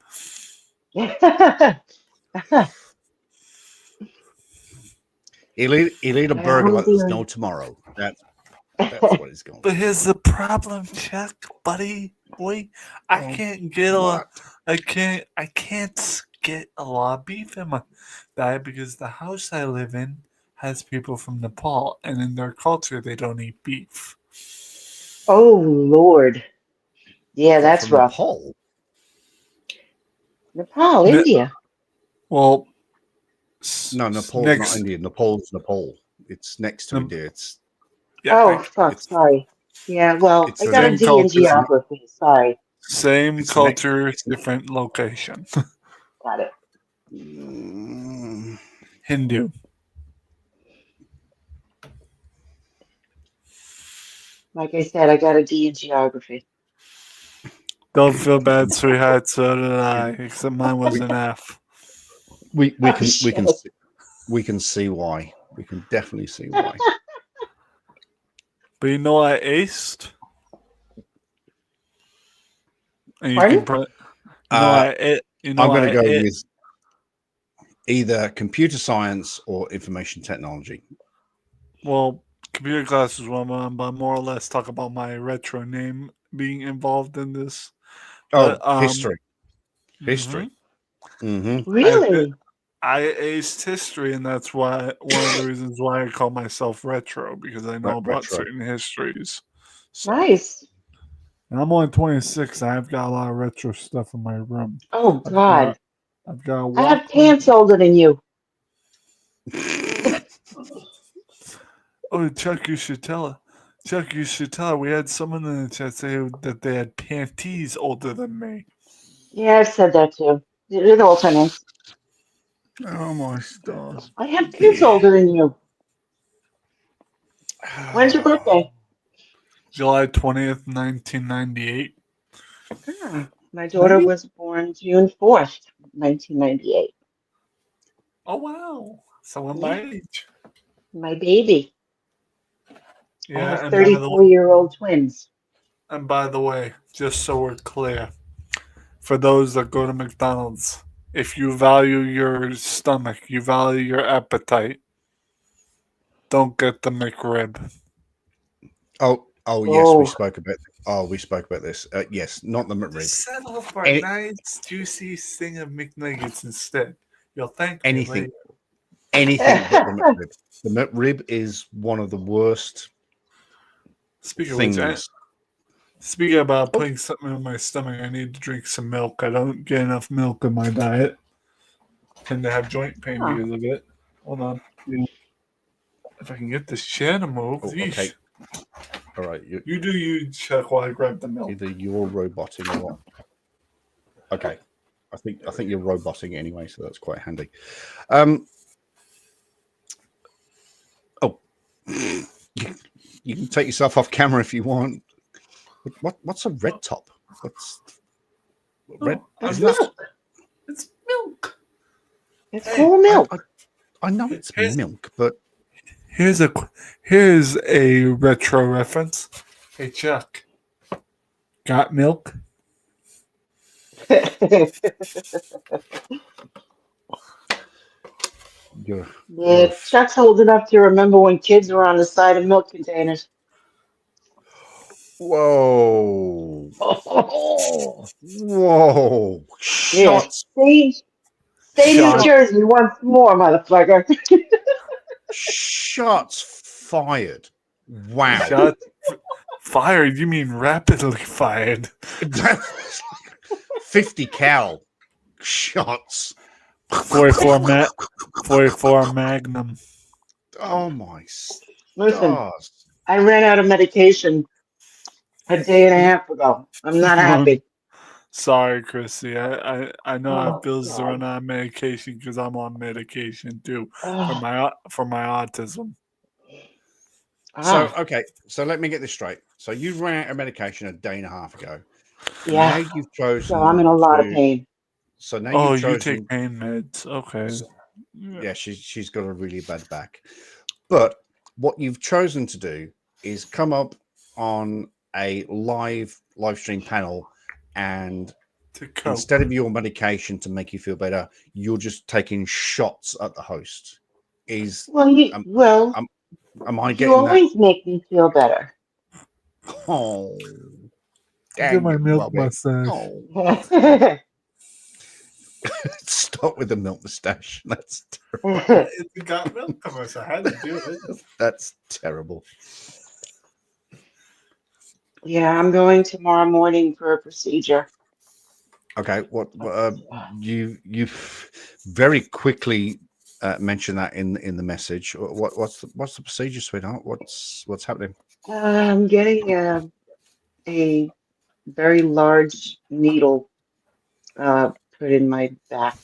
He'll eat a burger like there's no tomorrow. That's what he's going. But here's the problem, Chuck, buddy, boy. I can't get a lot. I can't get a lot of beef in my diet because the house I live in has people from Nepal, and in their culture, they don't eat beef. Oh Lord. Yeah, that's from rough. Nepal. Nepal, Ne- India. Well, No, Nepal's next, not India. Nepal's Nepal. It's next to India. It's yeah, Oh fuck, sorry. Yeah, well, it's I got a same D in culture, geography. Sorry. same It's culture, next- different location. Got it. Mm, Hindu. Like I said, I got a D in geography. Don't feel bad, sweetheart. So did I, except mine was an F. we Oh, can shit. we can see why. We can definitely see why. But you know I aced. And you Pardon? can put. You know I'm going I to go ate. with either computer science or information technology. Well, computer class is one of them, but more or less talk about my retro name being involved in this. Oh, But, history. History. Mm-hmm. Really? I aced history, and that's why one of the reasons why I call myself retro, because I know about Retro. certain histories. So, Nice. and I'm only 26, and I've got a lot of retro stuff in my room. Oh God. I've got a I have Walkman. pants older than you. Oh, Chuck, you should tell her. Chuck, you should tell her. We had someone in the chat say that they had panties older than me. Yeah, I've said that too. It alternates. Oh my stars. I have pants older than you. When's your birthday? July 20th, 1998. My daughter was born June 4th, 1998. Oh, wow. Someone Yeah. my age. My baby. I Yeah, have 34-year-old twins. and by the way, just so we're clear, for those that go to McDonald's, if you value your stomach, you value your appetite, don't get the McRib. Oh, yes, we spoke about this. Yes, not the Just McRib. settle for Any- a nice, juicy thing of McNuggets instead. You'll thank me Anything. later. Anything but the McRib. The McRib is one of the worst things. Speaking about putting something in my stomach, I need to drink some milk. I don't get enough milk in my diet. Tend to have joint pain because of it. Hold on. If I can get this chair to move. Oh, okay. All right. You do you, Chuck, while I grab the milk. Either you're roboting or what? Okay. I think you're roboting anyway, so that's quite handy. You can take yourself off camera if you want. What's a red top? What's red? That's Isn't that- milk. It's milk. It's whole milk. I know it's milk, but Here's a retro reference. Hey Chuck, got milk? You're, Yeah, Chuck's old enough to remember when kids were on the side of milk containers. whoa. Oh, Whoa. yeah. Shots. Stay New Shot. Jersey once more, motherfucker. Shots fired. Wow. Shot fired. You mean rapidly fired? 50 cal shots. 44 Magnum. Oh my Listen, stars. I ran out of medication a day and a half ago. I'm not happy. Sorry, Chrissy. I know I Oh, bills to God. run out of medication because I'm on medication too Oh, for my autism. So, ah, okay. So let me get this straight. So you ran out of medication a day and a half ago. yeah. Now you've chosen So I'm in a lot of to. pain. So now Oh, you've you chosen. take pain meds. Okay. So- yeah, she's got a really bad back. But what you've chosen to do is come up on a live stream panel, and To cope. instead of your medication to make you feel better, you're just taking shots at the host. Is Well, am I you getting that? always make me feel better. Oh, Look at dang my it, milk Robbie. mustache. Oh, Well, stop with the milk mustache. That's It's a got milk commercial. I had to do it. that's terrible. yeah, I'm going tomorrow morning for a procedure. Okay, what you very quickly mentioned that in the message. What's the procedure, sweetheart? What's happening? I'm getting a very large needle put in my back.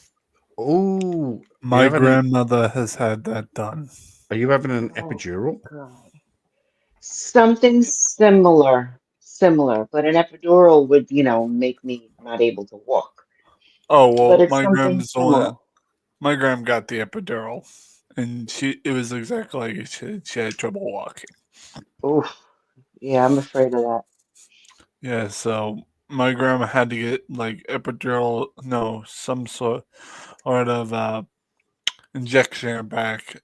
Oh, My grandmother has had that done. are you having an Oh, epidural? God. Something similar, but an epidural would, make me not able to walk. Oh But well, it's my something grandma's the one. similar. My grandma got the epidural, and it was exactly like she had trouble walking. Oof. Yeah, I'm afraid of that. Yeah, so my grandma had to get like epidural, no, some sort of injection in her back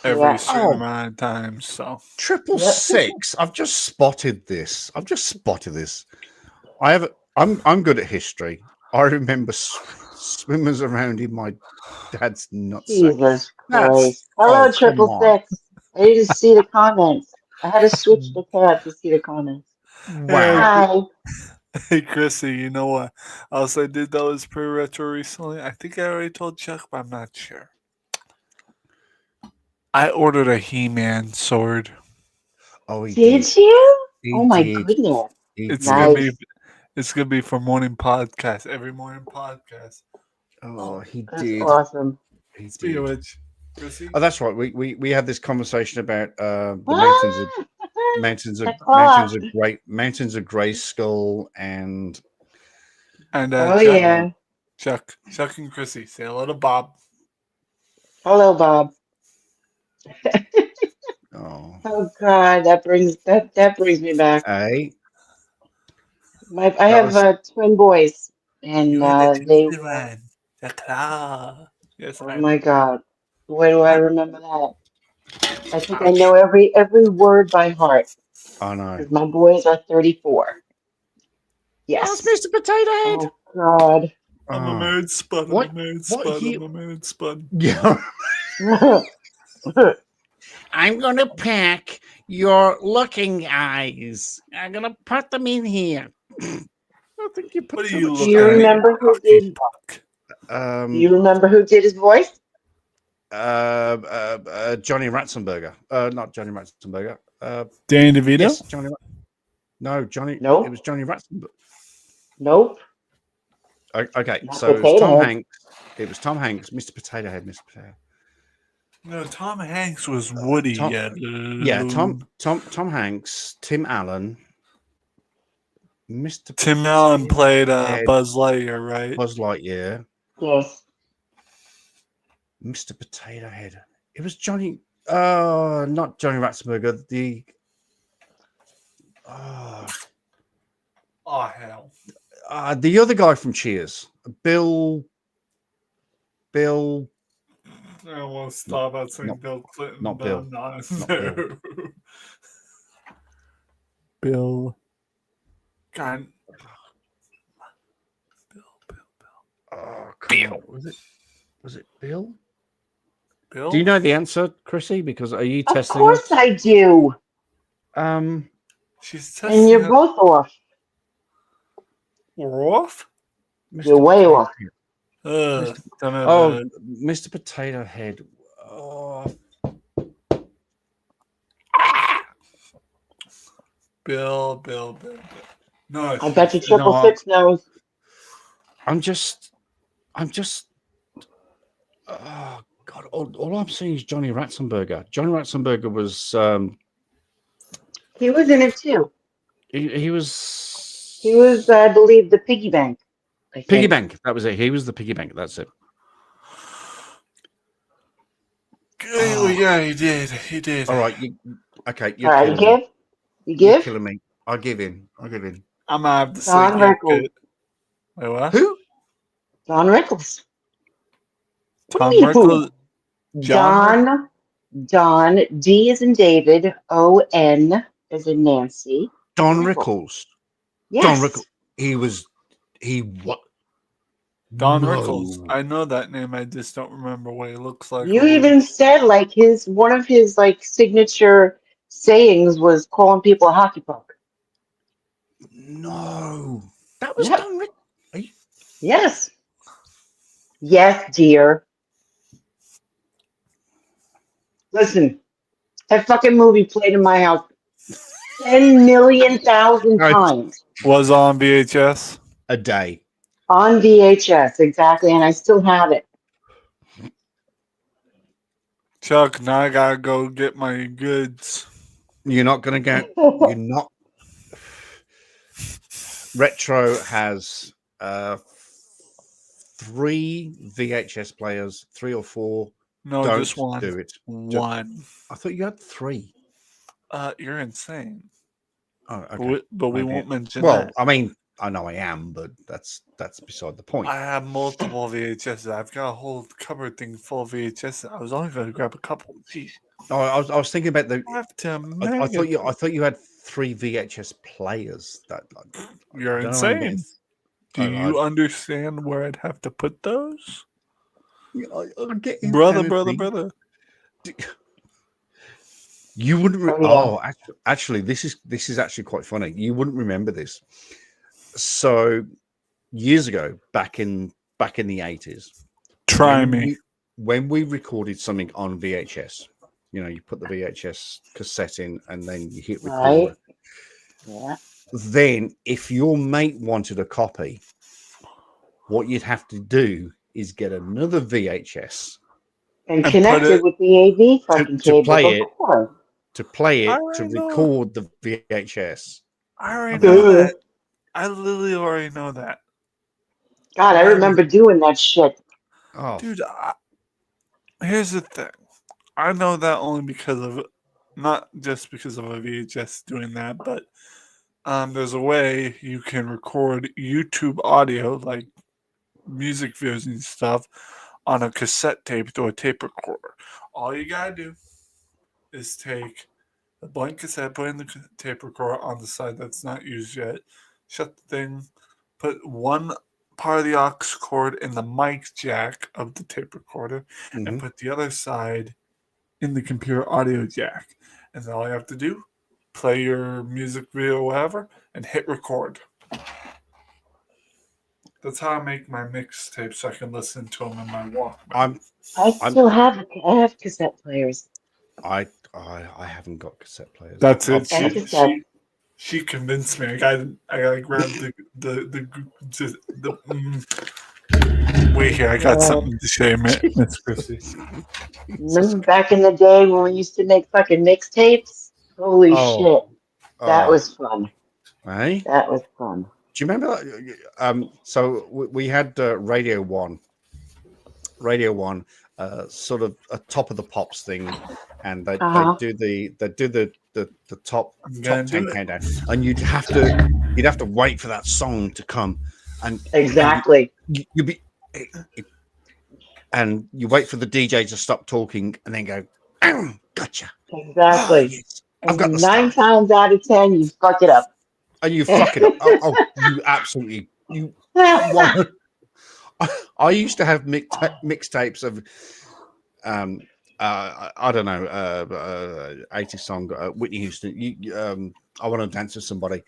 every Yeah. certain Oh, amount of time. So 666. I've just spotted this. I'm good at history. I remember swimmers around in my dad's nutsack. Jesus That's Christ. Hello, come on. 666. I didn't see the comments. I had to switch the tab to see the comments. Wow. Hi. hey Chrissy, you know what else I did that was pretty retro recently? I think I already told Chuck, but I'm not sure. I ordered a He-Man sword. Oh, he Did did. you? He Oh my did. goodness. He It's did. gonna be Nice. it's gonna be for morning podcast. Every morning podcast. Oh, he That's did. awesome. He Speaking of did. which, Chrissy, Oh, that's right. We had this conversation about the Ah, mountains the clock. mountains of Grayskull and and Oh, Chuck, yeah. Chuck and Chrissy, say hello to Bob. Hello, Bob. oh, Oh God, that brings me back. hey, I that have was twin boys, and You are the they chosen one, the claw. Yes, oh I my know. God, where do I remember that? I think I ouch. know every word by heart I know. because my boys are 34. That's Yes. Mr. Potato Head. Oh God. I'm a Oh, married spud. I'm what? a married What spud. he? I'm a married spud. Yeah. I'm gonna pack your looking eyes. I'm gonna put them in here. I think you put What are too you much Do looking you stuff at? in. remember who Coffee did? puck. Do you remember who did his voice? Johnny Ratzenberger. Not Johnny Ratzenberger. Danny DeVito? Yes, Johnny. No, Johnny. Nope. It was Johnny Ratzenberger. Nope. Okay, Not so it was Potato Tom Head. Hanks. It was Tom Hanks, Mr. Potato Head, Mr. Potato. No, Tom Hanks was Woody. Tom Hanks, Tim Allen, Mr. Tim Allen Potato played Head, Buzz Lightyear, right? Buzz Lightyear, Yes. Mr. Potato Head. It was Johnny. Not Johnny Ratzenberger. The Oh hell! the other guy from Cheers, Bill. I won't stop at saying not- Bill Clinton. not but Bill. I'm not. Not Bill. Bill. God. Oh, Bill. Was it Bill? Bill? Do you know the answer, Chrissy? Because are you Of testing course us? I do. She's And testing you're us. both off. We're off? You're way off. Son of Oh, a- Mr. Potato Head. Oh, Bill. No, I bet you she's- Triple Six knows. I'm just. Oh God! All I'm seeing is Johnny Ratzenberger. Johnny Ratzenberger was. He was in it too. He was. He was, I believe, the piggy bank. I think. Piggy Bank. That was it. He was the Piggy Bank. That's it. Oh, yeah, he did. All right. Okay. All You're right, you killing me. give? You You're give? killing me. I'll give in. I'm gonna have to say Don you're Rickles. good. Wait, what? Who? Don Rickles. Tom What do you Rickles? John Don, D as in David, O-N as in Nancy. Don Rickles. Rickles. Yes. Don Rickles. He what? Don No. Rickles. I know that name. I just don't remember what he looks like. You or what- even said like one of his like signature sayings was calling people a hockey puck. No. That was Yep. Don Rickles. Yes. Yes, dear. Listen, that fucking movie played in my house 10,000,000 Right. times was on VHS. A day. on VHS, exactly, and I still have it. Chuck, now I gotta go get my goods. You're not going to get. You're not. Retro has 3 VHS players, 3 or 4. No, Don't just one. do it. One. I thought you had 3. You're insane. Oh, But okay. we Maybe. won't mention Well, that. I mean, I know I am, but that's beside the point. I have multiple VHS. I've got a whole cupboard thing full of VHS. I was only going to grab a couple. Jeez. No, I was thinking about the. I have to. I thought you had 3 VHS players. That You're I don't know insane. Do I- you understand where I'd have to put those? I get Brother. You wouldn't. Oh, yeah. Actually, this is actually quite funny. You wouldn't remember this. So years ago, back in the 80s, Try me. when we recorded something on VHS, you put the VHS cassette in and then you hit record. Right. Yeah. Then, if your mate wanted a copy, what you'd have to do is get another VHS And And connect put it it- with the AV fucking to cable. play it. before. to play it I to already know. record the VHS. I already Duh. know that. I literally already know that. God, I remember doing that shit. Oh, Dude, here's the thing. I know that only because of, not just because of a VHS doing that, but there's a way you can record YouTube audio, like music videos and stuff, on a cassette tape through a tape recorder. All you gotta do is take a blank cassette, put in the tape recorder on the side that's not used yet, shut the thing, put one part of the aux cord in the mic jack of the tape recorder, mhm. and put the other side in the computer audio jack. And then all you have to do, play your music video or whatever, and hit record. That's how I make my mixtapes so I can listen to them in my Walkman. I still have cassette players. I haven't got cassette players. That's I've- it. Thank you, sir. She convinced me. I gotta grab Wait here, I got something to say, Miss Chrissy. Remember back in the day when we used to make fucking mixtapes? Holy Oh. shit. That Oh, was fun. eh? That was fun. Do you remember that? So we had Radio 1. Radio 1, sort of a top of the pops thing, and they do the top I'm gonna 10 do it. countdown, and you'd have to wait for that song to come, and Exactly. you be, and you wait for the DJ to stop talking, and then go, "Oh, gotcha." Oh, Exactly. yes. I've got the And stuff. 9 times out of 10, you fuck it up. And you fuck it up. Oh, you absolutely you. One. I used to have mixtapes of I don't know 80s song Whitney Houston. I want to dance with somebody,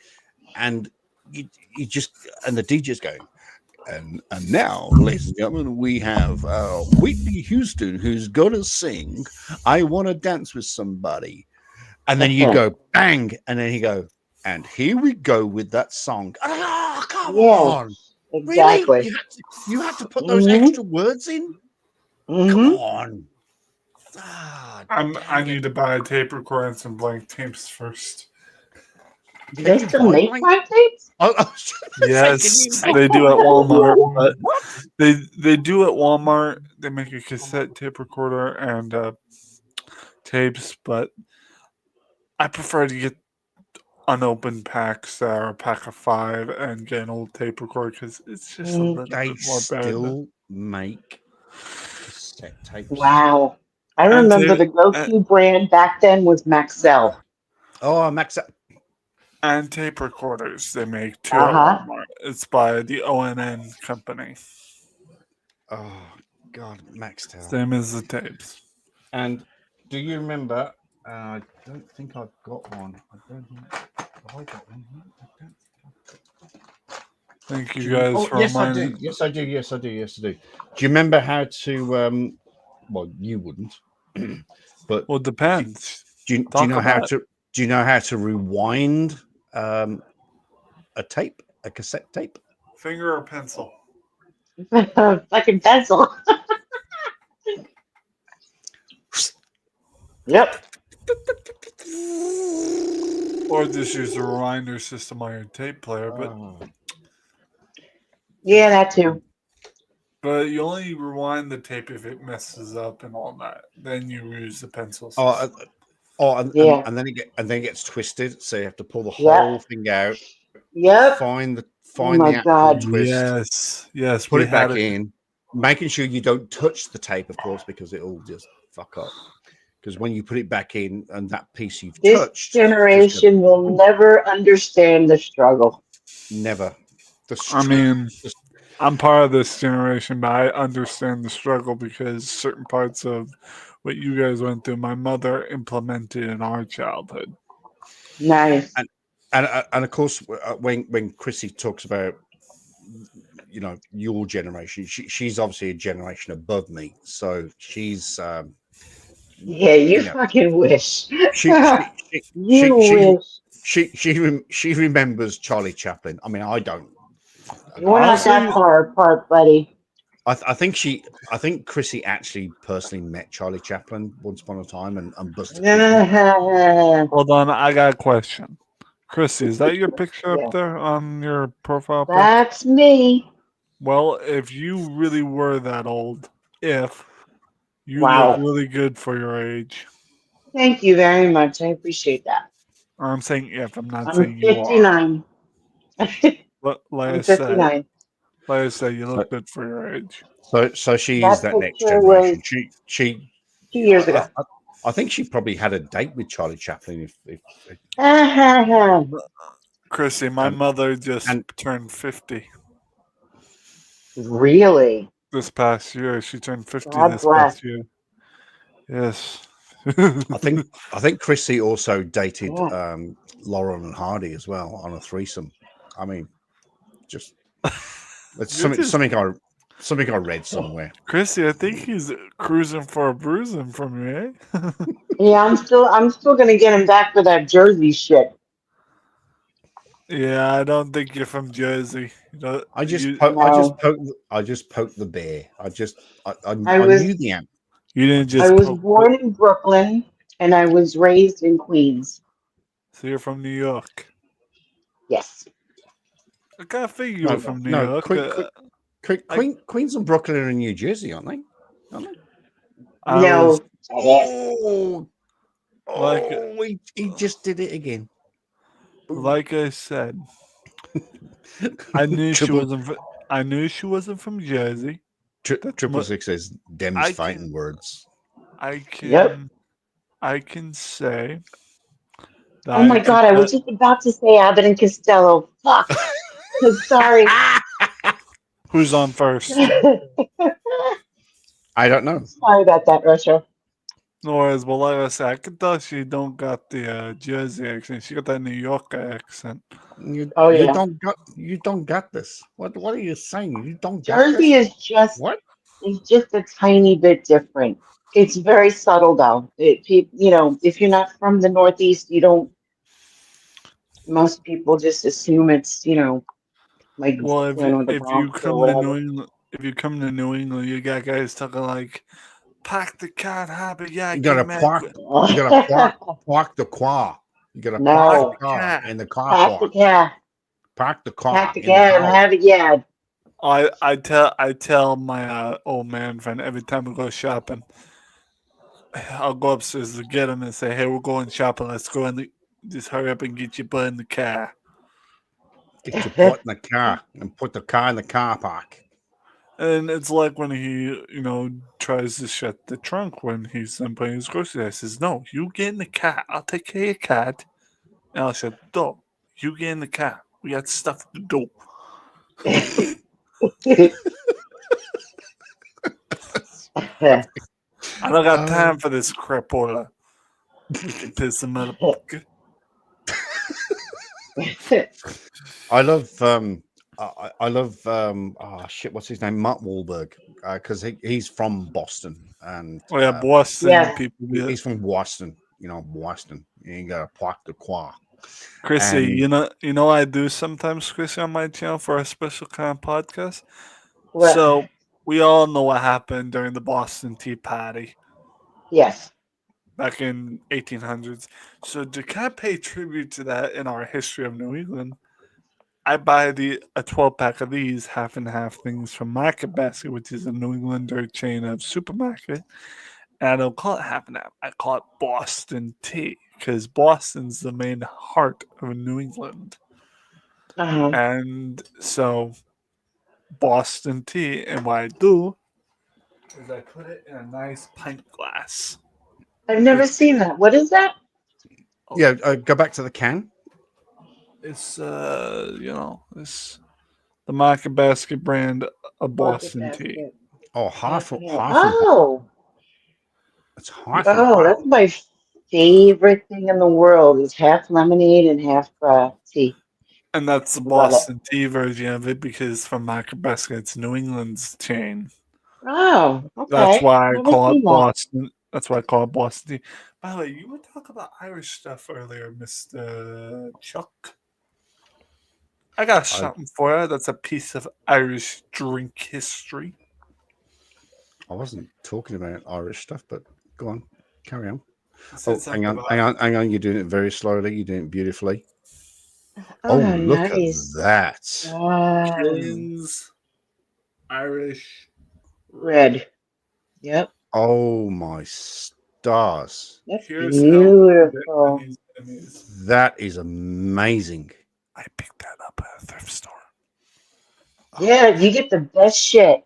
and you just and the DJ's going. And now, ladies and gentlemen, we have Whitney Houston who's gonna sing "I Want to Dance with Somebody," and then you go bang, and then you go, and here we go with that song. Oh, come on! Exactly. Really? You had to put those extra words in? Come on! I need to buy a tape recorder and some blank tapes first. Do they still make blank tapes? Yes, they do at Walmart. But they do at Walmart. They make a cassette tape recorder and tapes, but I prefer to get unopened packs that are a pack of 5 and get an old tape recorder because it's just a little bit more better. They still make cassette tapes. Wow. I remember the go-to brand back then was Maxell. Oh, Maxell. And tape recorders they make too at Walmart. It's by the ONN company. Oh, God, Maxell. Same as the tapes. And do you remember? I don't think I've got one. I don't think have I got one. Thank you guys for reminding. Yes, I do. Yes, I do. Yes, I do. Do you remember how to? Well, you wouldn't, but well, it depends. Do you know how to? Do you know how to rewind a tape, a cassette tape? Finger or pencil? Fucking pencil. Yep. Or just use a rewinder system on your tape player, but yeah, that too. But you only rewind the tape if it messes up and all that. Then you use the pencil system. And then it gets twisted, so you have to pull the whole thing out. Yep. Find the actual twist. Yes. Put it back in, making sure you don't touch the tape, of course, because it'll just fuck up. Because when you put it back in and that piece you've touched, this generation will never understand the struggle. Never. I'm part of this generation, but I understand the struggle because certain parts of what you guys went through, my mother implemented in our childhood. Nice. And of course, when Chrissy talks about, you know, your generation, she's obviously a generation above me, so she's. Yeah, you fucking wish. She remembers Charlie Chaplin. I mean, I don't. You're not that far apart, buddy. I think Chrissy actually personally met Charlie Chaplin once upon a time and busted. Hold on, I got a question. Chrissy, is that your picture up there on your profile picture? That's me. Well, if you really were that old, you look really good for your age. Thank you very much. I appreciate that. I'm saying if, I'm not I'm saying 59. you are. I'm 59. Like I said, you look good for your age. So she is that next generation. She 2 years ago. I think she probably had a date with Charlie Chaplin. Chrissy, my mother just turned 50. Really? This past year, she turned 50 past year. Yes. I think Chrissy also dated Laurel and Hardy as well on a threesome. I mean, just it's something I read somewhere. Chrissy, I think he's cruising for a bruising from you, eh? Yeah, I'm still gonna get him back for that Jersey shit. Yeah, I don't think you're from Jersey. I just poked the bear. I knew the answer. You didn't just. I was born in Brooklyn and I was raised in Queens. So you're from New York? Yes. I can't figure you were from New York. Queens and Brooklyn are in New Jersey, aren't they? No. He just did it again. Like I said, I knew she Triple- wasn't. I knew she wasn't from Jersey. Triple Six says Dem's I fighting can- words. I can. Yep. I can say. That Oh my God, I was just about to say Abbott and Costello. Fuck. Sorry. Who's on first? I don't know. Sorry about that, Russia. No worries. Well, like I said, I can tell she don't got the Jersey accent. She got that New Yorker accent. You, Oh, you yeah. don't got this. What are you saying? You don't got Jersey this? is just What? a tiny bit different. It's very subtle, though. If you're not from the Northeast, you don't. Most people just assume it's, like Well, the if you Bronx or come to whatever. New England, you got guys talking like, "Pack the cat, happy yeah." You gotta park. You gotta park the car. You gotta No. park the car in the car Pack the park. cat. Park the car Pack the in the cat and car. have it, yeah. I tell my old man friend every time we go shopping, I'll go upstairs to get him and say, "Hey, we're going shopping. Let's go in just hurry up and get your butt in the car." Get your butt in the car and put the car in the car park. And it's like when he, tries to shut the trunk when he's done putting his groceries. I says, "No, you get in the car. I'll take care of your cat, and I'll shut the door. You get in the car. We got stuff to do." I don't got time for this crapola. Piss the motherfucker. I love I love what's his name? Mark Wahlberg, because he's from Boston and Oh yeah, Boston Yeah. people. he's from Boston. Boston. You gotta park the car. Chrissy, And- you know I do sometimes, Chrissy, on my channel for a special kind of podcast. Well, So we all know what happened during the Boston Tea Party yes. back in 1800s. So to kind of pay tribute to that in our history of New England, I buy a 12-pack of these half and half things from Market Basket, which is a New Englander chain of supermarket. And I don't call it half and half. I call it Boston tea because Boston's the main heart of New England. Uh-huh. And so Boston tea, and what I do is I put it in a nice pint glass. I've never seen that. What is that? yeah, go back to the can. It's it's the Market Basket brand of Boston Market tea. basket. Oh, half. Oh, It's half. oh, that's my favorite thing in the world is half lemonade and half tea. And that's the Love it. Boston tea version of it because from Market Basket, it's New England's chain. Oh, okay. That's why I Never call seen it that. Boston. That's why I call it Boston tea. By the way, you were talking about Irish stuff earlier, Mr. Chuck. I got something for you. That's a piece of Irish drink history. I wasn't talking about Irish stuff, but go on, carry on. It Oh, said hang on, something hang about- on, hang on. You're doing it very slowly. You're doing it beautifully. Oh, Look nice. at that. Killian's Irish. Red. Yep. Oh my stars. That's Here's how beautiful. That is amazing. I picked that up at a thrift store. Yeah, you get the best shit.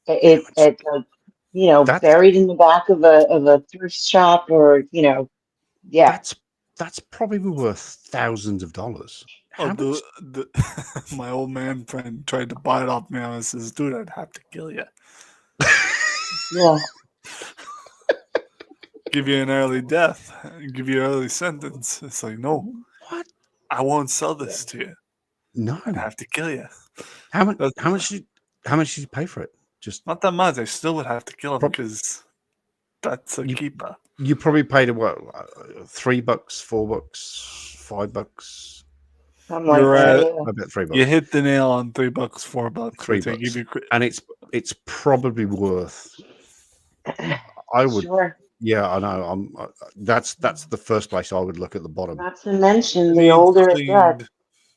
It's That's- buried in the back of a thrift shop or yeah. That's probably worth thousands of dollars. How Oh, much- my old man friend tried to buy it off me. I says, "Dude, I'd have to kill you. Yeah. Give you an early death. Give you an early sentence." It's like, no, What? I won't sell this to you. No. I'd have to kill you. How much? That's- How much did you pay for it? Just Not that much. I still would have to kill him Prob- because that's a keeper. you probably paid what? $3, $4, $5. I'm like, You're at- yeah. I bet $3. You hit the nail on $3, $4. $3. which I give you And it's probably worth. I would. Sure. Yeah, I know. That's the first place I would look at the bottom. Not to mention It the needs older it cleaned. gets.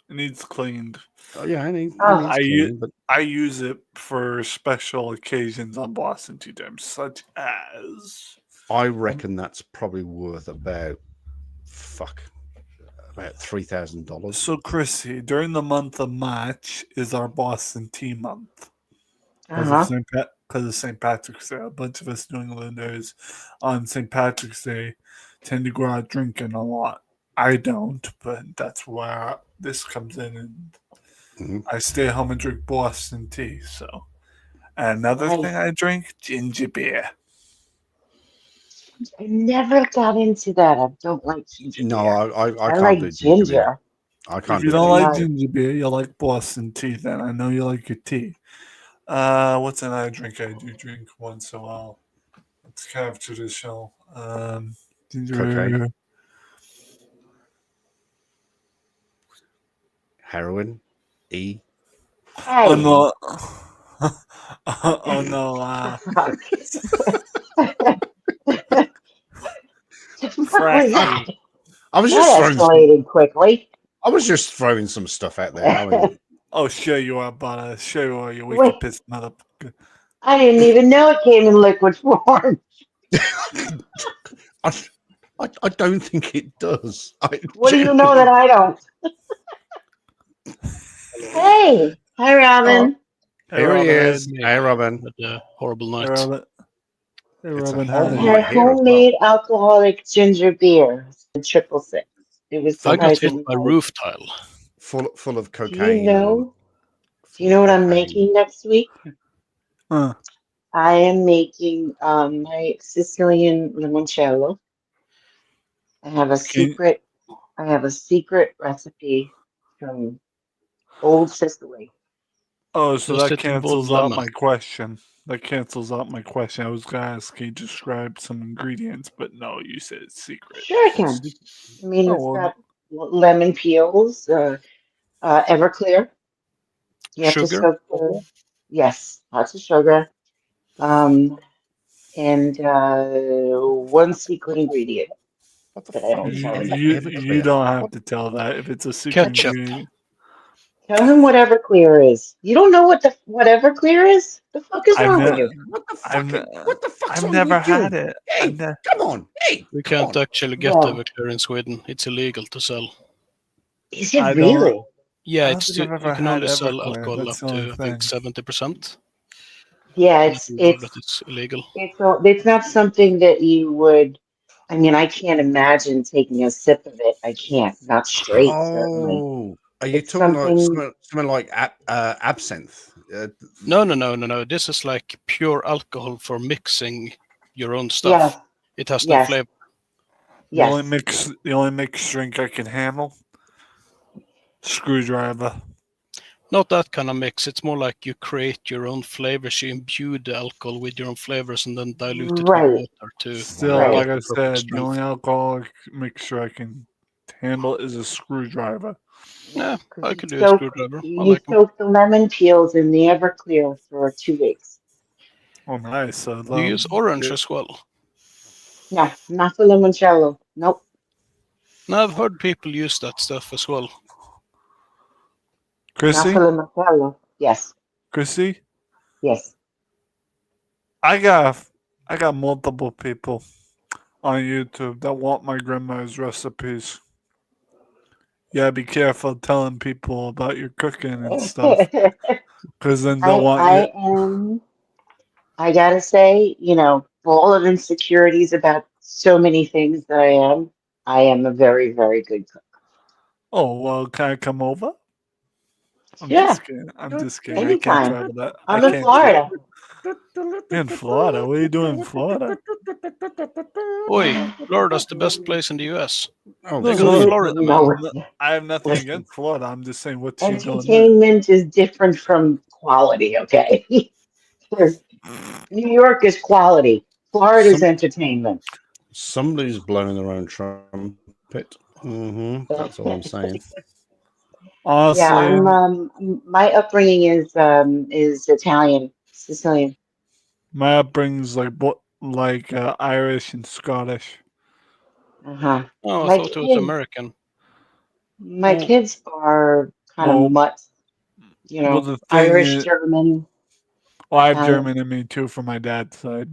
It needs cleaned. Oh, yeah, it needs Oh. cleaning, but I use it for special occasions on Boston Tea Time, such as I reckon that's probably worth about about $3,000. So, Chrissy, during the month of March is our Boston Tea Month because of St. Patrick's Day. A bunch of us New Englanders on St. Patrick's Day tend to go out drinking a lot. I don't, but that's where this comes in, and I stay home and drink Boston tea. So, another thing I drink, ginger beer. I never got into that. I don't like ginger No, beer. I I can't like do ginger beer. I can't If you do don't ginger like beer. ginger beer, you like Boston tea. Then I know you like your tea. What's another drink I do drink once in a while? It's kind of traditional. Ginger Cocaine. Heroin. Hey. Oh no! Oh no! I was that just throwing. Escalated quickly. I was just throwing some stuff out there. I mean, oh, sure you are, but sure you are. You wicked piss motherfucker. I didn't even know it came in liquid form. I don't think it does. What do you know that I don't? Hey, hi, Robin. Here he is. Hey, Robin. Horrible night. Hey, Robin. Hey, It's a Robin. horrible I night had here as homemade alcoholic ginger beer, 666. It was I got hit surprisingly by nice. roof tile. Full of Do cocaine. you know what I'm making next week? Huh. I am making my Sicilian limoncello. I have a secret recipe from old Sicily. Oh, so Does that it cancels involve out lemon? my question. That cancels out my question. I was going to ask you to describe some ingredients, but no, you said it's secret. Sure, I can. I mean, Oh, it's well, got lemon peels, Everclear. You have to Sugar? soak yes, lots of sugar. And one secret ingredient What the that I fuck don't is tell anybody. you don't have to tell that if it's a secret Ketchup. ingredient. Tell him what Everclear is. You don't know what Everclear is? The fuck is wrong with you? What the fuck's I've wrong never with you? had it. Hey, come on. Hey, We come can't on. actually get Yeah. Everclear in Sweden. It's illegal to sell. Is it I really? don't. Yeah, I it's don't think too, I've you ever can had only sell Everclear. alcohol That's up the only to I think thing. 70%. Yeah, But it's illegal. it's not something that you would. I mean, I can't imagine taking a sip of it. I can't, not straight, certainly. Oh, are you It's talking like something. something like absinthe? No. This is like pure alcohol for mixing your own stuff. Yes, It has no yes, flavor. The only yes. mixed drink I can handle, screwdriver. Not that kind of mix. It's more like you create your own flavors. You imbue the alcohol with your own flavors and then dilute it Right. with water to Still, Right. like I perfect said, the strength. only alcoholic mixture I can handle is a screwdriver. Yeah, I You could do a screwdriver. I like them. soak the lemon peels in the Everclear for 2 weeks. Oh, nice. Do you use orange as well? No, not for limoncello. Nope. No, I've heard people use that stuff as well. Not Chrissy? for limoncello. Yes. Chrissy? Yes. I got multiple people on YouTube that want my grandma's recipes. Yeah, be careful telling people about your cooking and stuff, because then they'll want you. I gotta say, full of insecurities about so many things that I am a very, very good cook. Oh, well, can I come over? I'm Yeah, just kidding. I'm just kidding. I can't anytime. travel that. I'm in Florida. In Florida? What are you doing in Florida? Boy, Florida's the best place in the US. Oh, They so- got Florida, man. No, I have nothing listen. against Florida. I'm just saying, what's she doing there? Entertainment is different from quality, okay? New York is quality. Florida's entertainment. Somebody's blowing their own trumpet. That's all I'm saying. Honestly, Yeah, my upbringing is Italian, Sicilian. my upbringing's like Irish and Scottish. Uh-huh. Oh, I My thought it was kids, American. my Well- kids are kind of Well- mutts, Well, the thing Irish, is, German. well, I have Italian. German in me too from my dad's side.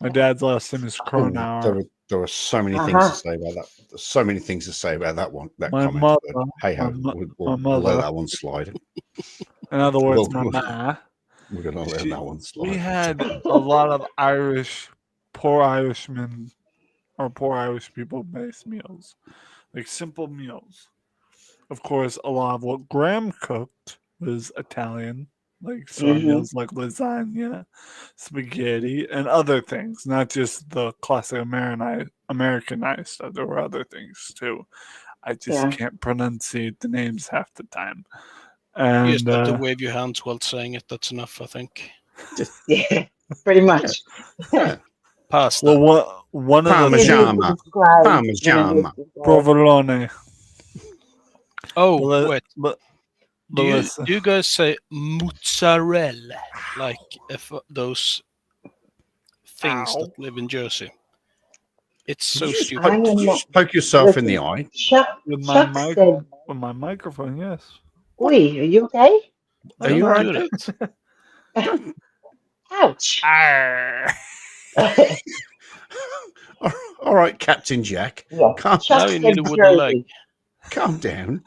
My dad's last name is Kronauer. There are so many things to say about that. There's so many things to say about that one. That My comment. mother- But hey ho, my we'll mother- let that one slide. In other words, Well, my ma. We're gonna let She- that one slide. We had a lot of poor Irishmen, or poor Irish people based meals, like simple meals. Of course, a lot of what Graham cooked was Italian, like some meals like lasagna, spaghetti, and other things, not just the classic Americanized stuff. There were other things too. I just can't pronunciate the names half the time. And You just have to wave your hands while saying it. That's enough, I think. Yeah, pretty much. Pasta. well, one of the Parmigiana. provolone. Oh, Well, wait. but Do you guys say mozzarella like if those things that live in Jersey? It's so stupid. Did you just poke yourself in the eye? Chuck said, with my microphone, yes. "Oi, are you okay? Are you Don't right? do that. Ouch." All right, Captain Jack. Yeah. Calm, Chuck Now you said need a wooden leg. Jersey. calm down.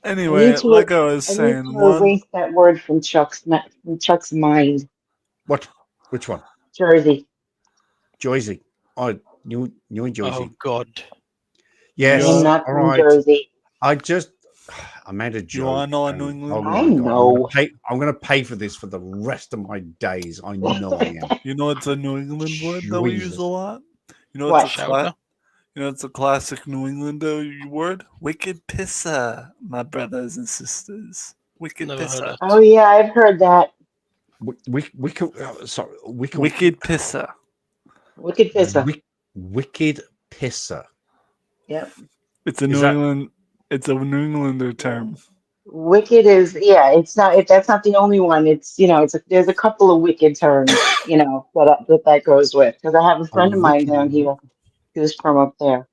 Anyway, like I was I need saying, to erase that word from Chuck's mind. What? Which one? Jersey. Jersey. Oh, New Jersey. Oh God. Yes. I'm not all from right. Jersey. I made a joke. You wanna know a and- New England oh word? my I God, know. I'm gonna pay for this for the rest of my days. I know I am. you know it's a New England word that we use Jesus. a lot? You know What? it's Chowder? it's a classic New England word? Wicked pisser, my brothers and sisters. Wicked Never heard pisser. that. Oh yeah, I've heard that. We could. Sorry. Wicked pisser. Wicked pisser. Wicked pisser. Yep. It's a Is New that- England. It's a New Englander term. Wicked is it's not that's not the only one. It's there's a couple of wicked terms, that goes with. Because I have a friend of mine down here who's from up there.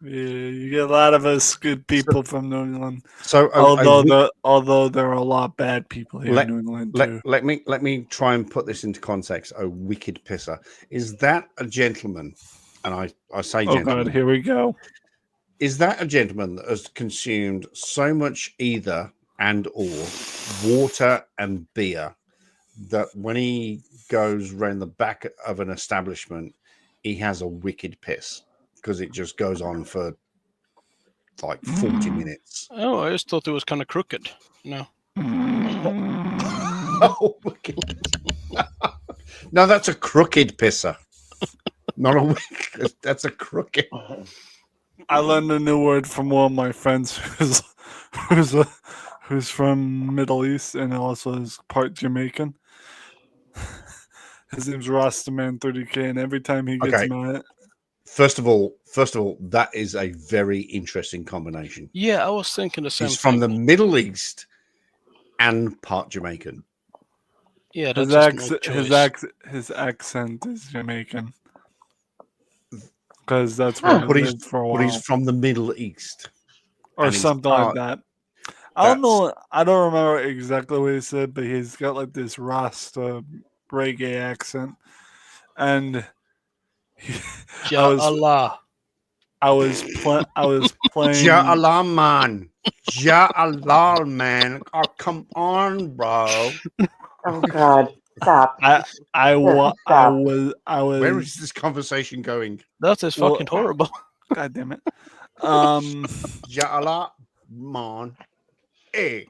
Yeah, you get a lot of us good people from New England. So, although there are a lot of bad people here in New England too. let me try and put this into context. A wicked pisser, is that a gentleman? And I say Oh gentleman. God, here we go. Is that a gentleman that has consumed so much either and or water and beer that when he goes round the back of an establishment, he has a wicked piss because it just goes on for like 40 minutes? Oh, I just thought it was kind of crooked. No. Oh, wicked. No, that's a crooked pisser. Not a wicked. That's a crooked. I learned a new word from one of my friends who's from Middle East and also is part Jamaican. His name's Rastaman30K, and every time he gets mad, First of all, that is a very interesting combination. Yeah, I was thinking the same He's from thing. the Middle East and part Jamaican. Yeah, that's his accent is Jamaican because that's where he lived for a while. But he's from the Middle East or something like that. I don't know. I don't remember exactly what he said, but he's got like this Rasta reggae accent, and I was playing. Ja Allah, man. Ja Allah, man. Oh, come on, bro. Oh God, stop! I was. Where is this conversation going? That is fucking horrible. God damn it. Ja Allah, man. Hey,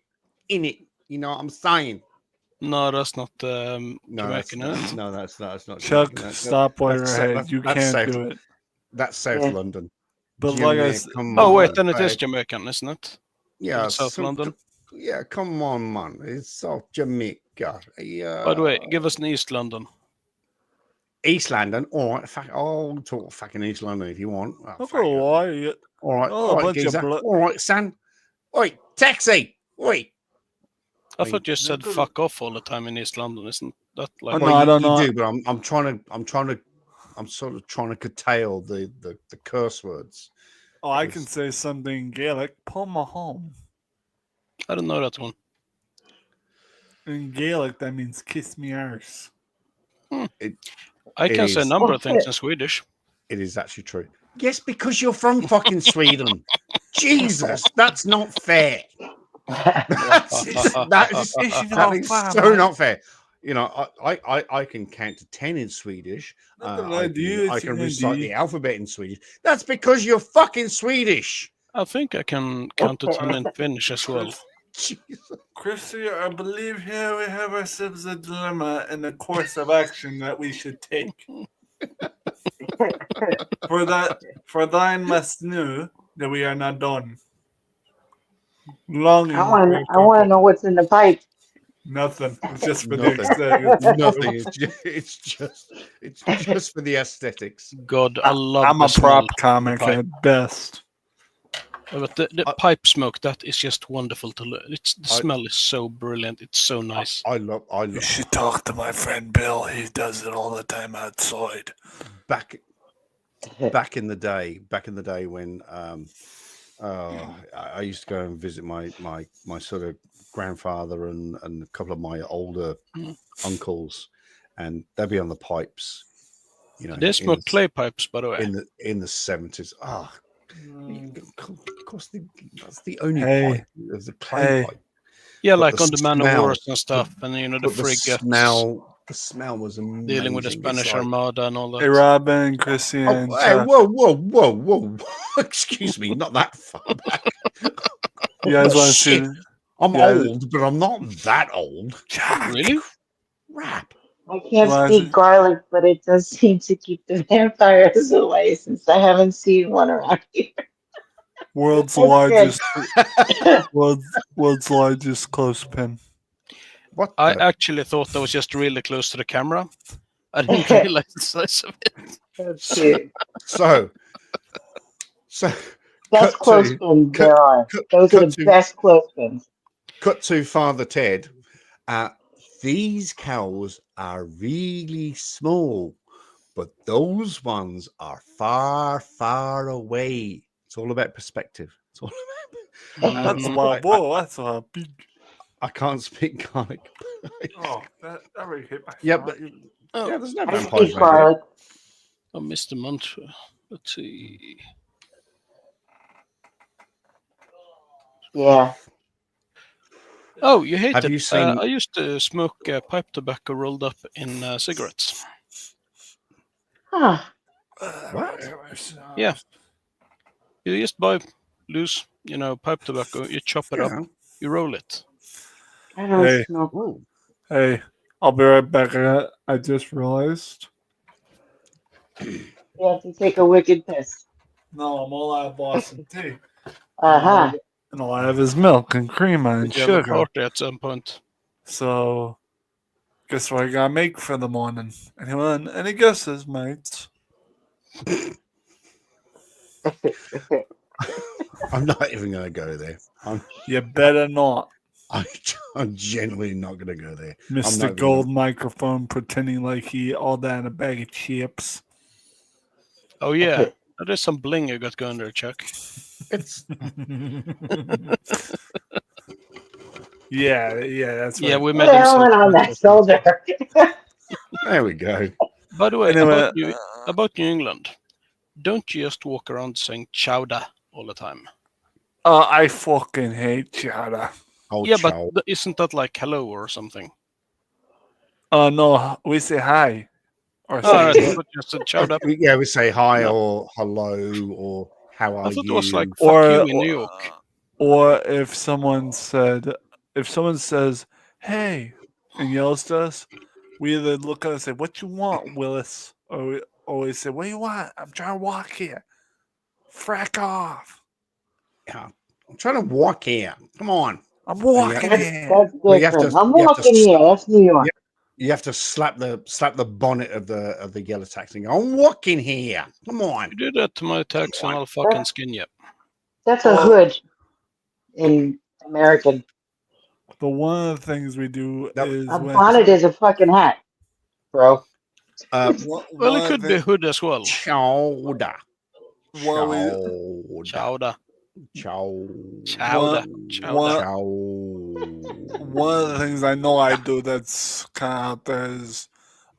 in it. You know what I'm saying? No, that's not Jamaican. No, that's not. Chuck, Jamaican. stop while you're ahead. You can't do it. That's South London. But like I said, then it is Jamaican, isn't it? Yeah, South London. Yeah, come on, man. It's South Jamaica. Yeah. By the way, give us an East London. East London. All right. I'll talk fucking East London if you want. All right. All right, geezer. All right, son. Oi, taxi. Oi. I thought you said fuck off all the time in East London, isn't that like? No, I don't know. You do, but I'm sort of trying to curtail the curse words. Oh, I can say something in Gaelic. Pull my home. I don't know that one. In Gaelic, that means kiss me arse. I can say a number of things in Swedish. It is actually true. Yes, because you're from fucking Sweden. Jesus, that's not fair. That is so not fair. You know, I can count to 10 in Swedish. I can recite the alphabet in Swedish. That's because you're fucking Swedish. I think I can count to 10 in Finnish as well. Chrissy, I believe here we have ourselves a dilemma and a course of action that we should take. For thine must know that we are not done. Longing. I want to know what's in the pipe. Nothing. It's just for Nothing. the aesthetics. Nothing. It's just for the aesthetics. God, I love I'm the a prop smell. comic at best. But the pipe smoke, that is just wonderful to look. The smell is so brilliant. It's so nice. I love. You should talk to my friend Bill. He does it all the time outside. Back in the day when I used to go and visit my sort of grandfather and a couple of my older uncles, and they'd be on the pipes. You know, They smoke clay pipes, by the way. in the 70s. Of course, that's the only pipe. There's a clay pipe. Yeah, But like the on the Man of smell- Wars and stuff, and you know the But frigates the smell was amazing. dealing with the It's Spanish like- Armada and all that. Hey, Robin, Chrissy, Oh, and hey, whoa! Excuse me, not that far back. you guys want to Shit. see? I'm Yeah. old, but I'm not that old. Really? Crap. I can't Why is speak it- garlic, but it does seem to keep the vampires away since I haven't seen one around here. World's Okay. largest, world's largest clothespin. What? I the- actually thought that was just really close to the camera. I didn't realize the size of it. That's cute. So Best Cut to- clothespins cut- there are. cut- Those are cut the to- best clothespins. cut to Father Ted. These cows are really small, but those ones are far, far away. It's all about perspective. It's all about. That's a lot. Whoa, that's a lot big. I can't speak garlic. Oh, that really hit my. Yeah, throat. but yeah, there's no I vampires. speak around garlic. I missed the mantra. Let's see. Yeah. Oh, you hate Have it. you seen- I used to smoke pipe tobacco rolled up in cigarettes. Huh. What? Yeah. You just buy loose, pipe tobacco. You chop it up. Yeah. You roll it. I don't Hey. smoke. Oh, Hey, I'll be right back. I just realized. You have to take a wicked piss. No, I'm all out of Boston tea. Uh-huh. And all I have is milk and cream and Did you have a sugar. party at some point? So, guess what I gotta make for the morning? Anyone? Any guesses, mates? I'm not even going to go there. You better not. I'm genuinely not going to go there. Mr. not Gold Microphone pretending like he all that in a bag of chips. Oh, yeah. There's some bling you got going there, Chuck. It's Yeah, that's Yeah, right. we Put made the him helmet on that shoulder. there we go. By the way, Anyway, about New England, don't you just walk around saying chowder all the time? I fucking hate chowder. Oh, Yeah, chow. but isn't that like hello or something? No, we say hi. Or Oh, I say thought you said chowder. Yeah, we say hi No. or hello or how are I thought you? it was like fuck Or- you in New York. Or if someone says, hey, and yells to us, we either look at it and say, what you want, Willis? Or we always say, what do you want? I'm trying to walk here. Frack off. Yeah, I'm trying to walk here. Come on. I'm walking That's, here. that's Well, you have different. to- I'm you have to walking here. That's New York. You have to slap the bonnet of the yellow taxi and go, I'm walking here. Come on. You do that to my tax and I'll fucking skin you. That's a hood in American. But one of the things we do That- is A when bonnet is a fucking hat, bro. Well, it could be hood as well. Chowder. Well, Chowder. Chow. Chowder. What- Chow. one of the things I know I do that's kind of out there is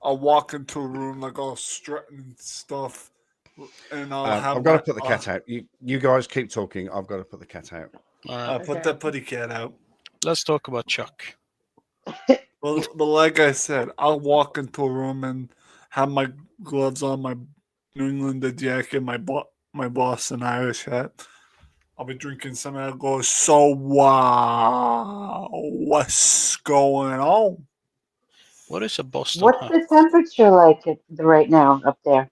I'll walk into a room like all strutting and stuff, And I'll have I've got to put the cat out. You guys keep talking. I've got to put the cat out. All right. I'll put the putty cat out. Let's talk about Chuck. Well, but like I said, I'll walk into a room and have my gloves on, my New Englander jacket, my Boston Irish hat. I'll be drinking some alcohol. So, wow, what's going on? What is a Boston What's hat? the temperature like right now up there?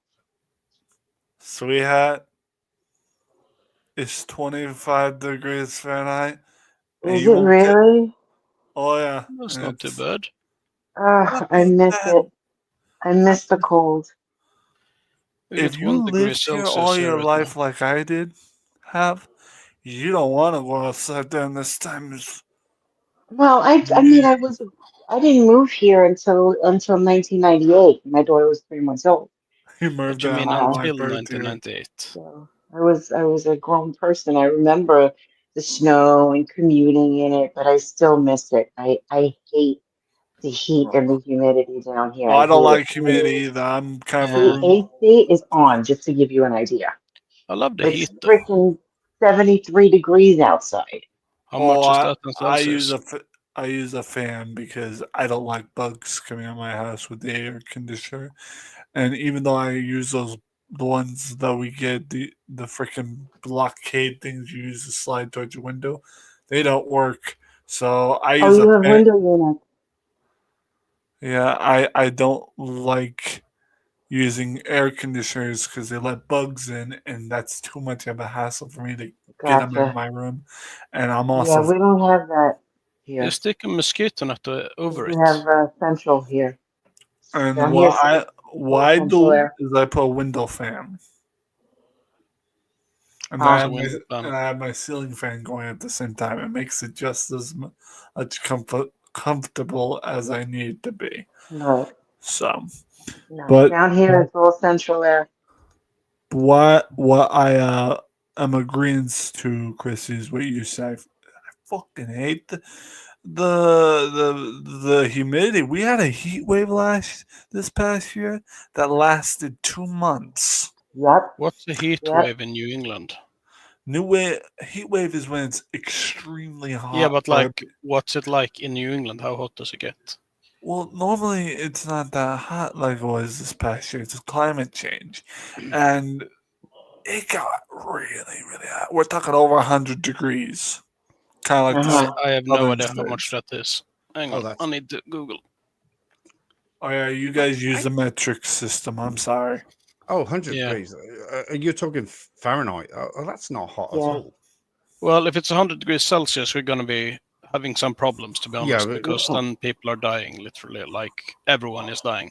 Sweetheart, it's 25 degrees Fahrenheit. and Is you it won't get- really? Oh, yeah. That's and not too it's bad. Ugh, I miss it. I miss the cold. We If get you 1 degree lived here Celsius all here your at life home. like I did have, you don't want to go outside during this time. Well, I mean, I didn't move here until 1998. My daughter was 3 months old. You What moved you out mean on my until birthday. 1998? So I was a grown person. I remember the snow and commuting in it, but I still miss it. I hate the heat and the humidity down here. Oh, I don't hate like it. humidity either. I'm kind of a The room. AC is on, just to give you an idea. I love the It's heat though. freaking 73 degrees outside. How much is that in I Celsius? use a fan because I don't like bugs coming out my house with the air conditioner. And even though I use the ones that we get, the freaking blockade things you use to slide towards your window, they don't work. So I Oh, use you a have fan. window units. Yeah, I don't like using air conditioners because they let bugs in, and that's too much of a hassle for me to get them in Gotcha. my room. And I'm Yeah, also we don't have that You here. stick a mosquito net over We it. have Central here. and Down here, what I Central do Air. is I put a window fan, and Ah. I have my ceiling fan going at the same time. It makes it just as much comfortable as I need to be. Right. So, No, but down here it's all Central Air. what I am agreeing to, Chris, is what you say. I fucking hate the humidity. We had a heat wave this past year that lasted 2 months. Yep. What's a heat Yep. wave in New England? Heat wave is when it's extremely hot. Yeah, but like, what's it like in New England? How hot does it get? Well, normally it's not that hot like it was this past year. It's climate change, and it got really, really hot. We're talking over 100 degrees, kind of like Uh-huh. I have no southern idea how states. much that is. Hang Oh, on, that's- I need to Google. Oh yeah, you guys use the metric system. I'm sorry. Oh, 100 Yeah. degrees. You're talking Fahrenheit. Oh, that's not hot at Yeah. all. Well, if it's 100 degrees Celsius, we're going to be having some problems, to be honest, but- because then people are dying, literally. Like, everyone is dying.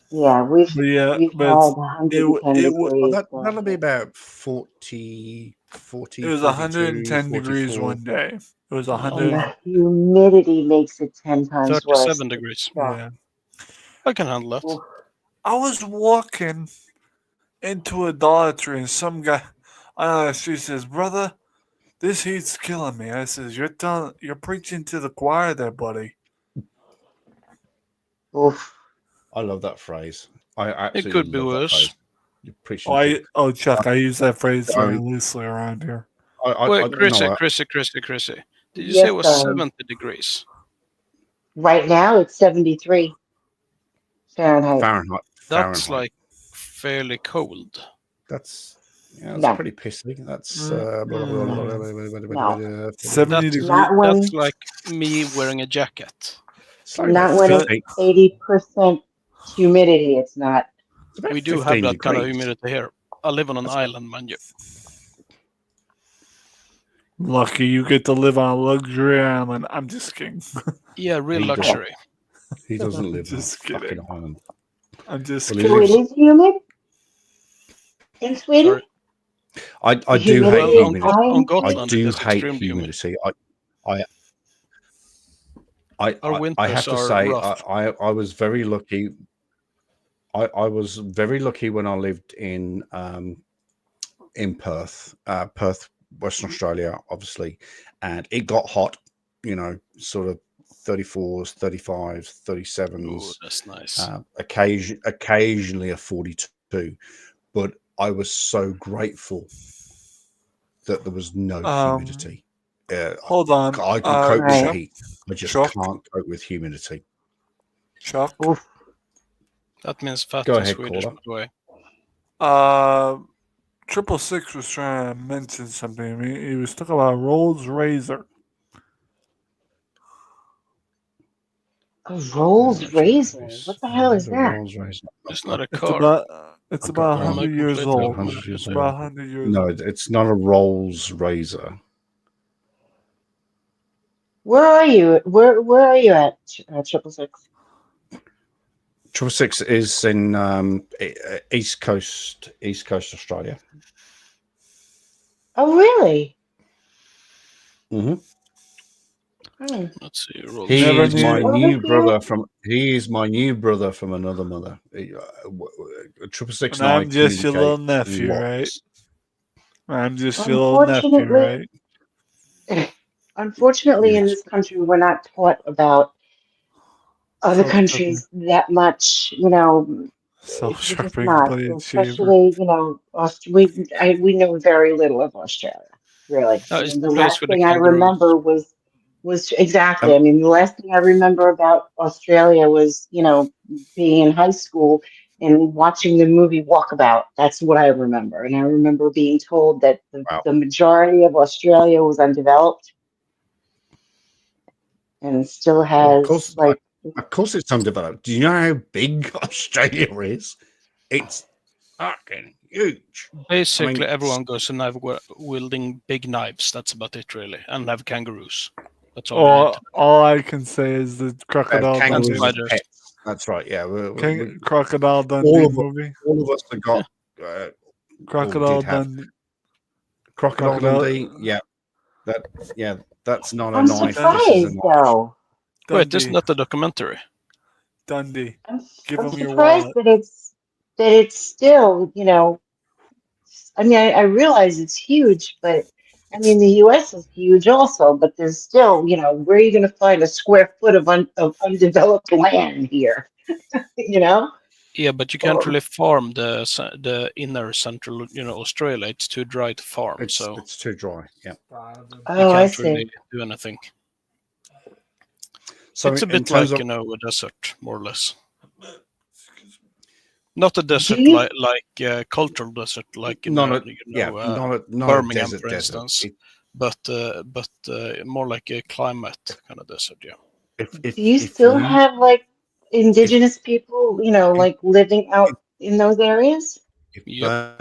Yeah, we've But yeah, had but 110 it would- degrees. That'll be about 40, it was 110 degrees 44. one day. It was And 100. the humidity makes it 10 times worse. 37 degrees. Yeah. I can handle that. Oof. I was walking into a Dollar Tree and some guy on the street says, "Brother, this heat's killing me." I says, "You're preaching to the choir there, buddy." Oof. I love that phrase. I absolutely could be love that worse. phrase. You're preaching to- Chuck, I use that phrase very Sorry. loosely around here. Wait, Chrissy. Did you say Yes, it was darling. 70 degrees? Right now it's 73 Fahrenheit. Fahrenheit. That's Fahrenheit. like fairly cold. That's No. pretty pissy. That's No. 70 degrees. Not when, That's like me wearing a jacket. not when it's 80% humidity. It's not. We do have that kind of humidity here. I live on an island, mind you. Lucky you get to live on a luxury island. I'm just kidding. Yeah, real He does. luxury. He doesn't live on a Just fucking kidding. island. I'm just Well, he So kidding. it is humid in Sweden? Sorry. I The do hate humidity is humidity. high On in Gotland, I it do is hate extremely humid. humidity. Our I winters have to are say rough. I was very lucky. I was very lucky when I lived in Perth, Western Australia, obviously, and it got hot. You know, sort of 34s, 35s, 37s. Oh, that's nice. Occasionally a 42, but I was so grateful that there was no humidity. Hold on. I can cope with Right. the heat. I just Chuck? can't cope with humidity. Chuck. Oof. That means fat Go in ahead, Swedish, caller. by the way. 666 was trying to mention something. I mean, he was talking about Rolls Razor. A Rolls Razor. What the hell is The that? Rolls Royce. It's not a It's car. about I've about got one. 100 years Completely old. 100 years It's old. about 100 years No, old. it's not a Rolls Razor. Where are you? Where are you at? 666. 666 is in East Coast Australia. Oh, really? Mm-hmm. Hmm. Let's see. Rolls He Never is Royce. knew- my Over new here? brother from. He is my new brother from another mother. 666 And and I I'm just your little communicate nephew, right? lots. I'm just your little nephew, right? Unfortunately, in Yes. this country, we're not taught about other So- countries that much. You know, we're just Self-sharpening not. blade shaver. Especially, you know, we know very little of Australia, really. Oh, I it's mean, the the place last with the thing I kangaroos. remember was exactly. Um, I mean, the last thing I remember about Australia was, you know, being in high school and watching the movie Walkabout. That's what I remember. And I remember being told that Wow. the majority of Australia was undeveloped and still Well, has like, of course, it's undeveloped. Do you know how big Australia is? It's fucking huge. Basically, I mean, everyone goes to knife wielding big knives. That's about it, really. And have kangaroos. That's all you need to know. All I can say is the Crocodile kangaroos Dundee, as spiders. pets. That's right. Yeah, Crocodile all Dundee of us, movie. all of us have got. Crocodile did have Dundee. Crocodile Crocodile- Dundee. Yeah, that's not a I'm knife. This is a surprised knife. though. Wait, Dundee. isn't that the documentary? Dundee. Give I'm them your surprised wallet. that it's still, you know, I mean, I realize it's huge, but I mean, the U.S. is huge also, but there's still, you know, where are you going to find a square foot of undeveloped land here? You know? Yeah, but you can't really farm the inner central, Australia. It's too dry to farm, so It's too dry. Yeah. you Oh, I can't see. really do anything. So It's a in bit terms like of a desert, more or less. Not a desert you- like cultural desert, like not a Birmingham, desert for desert. instance. But more like a climate kind of desert, yeah. If Do you if still you have like indigenous people, you know, if- like living out in those areas? if Yep.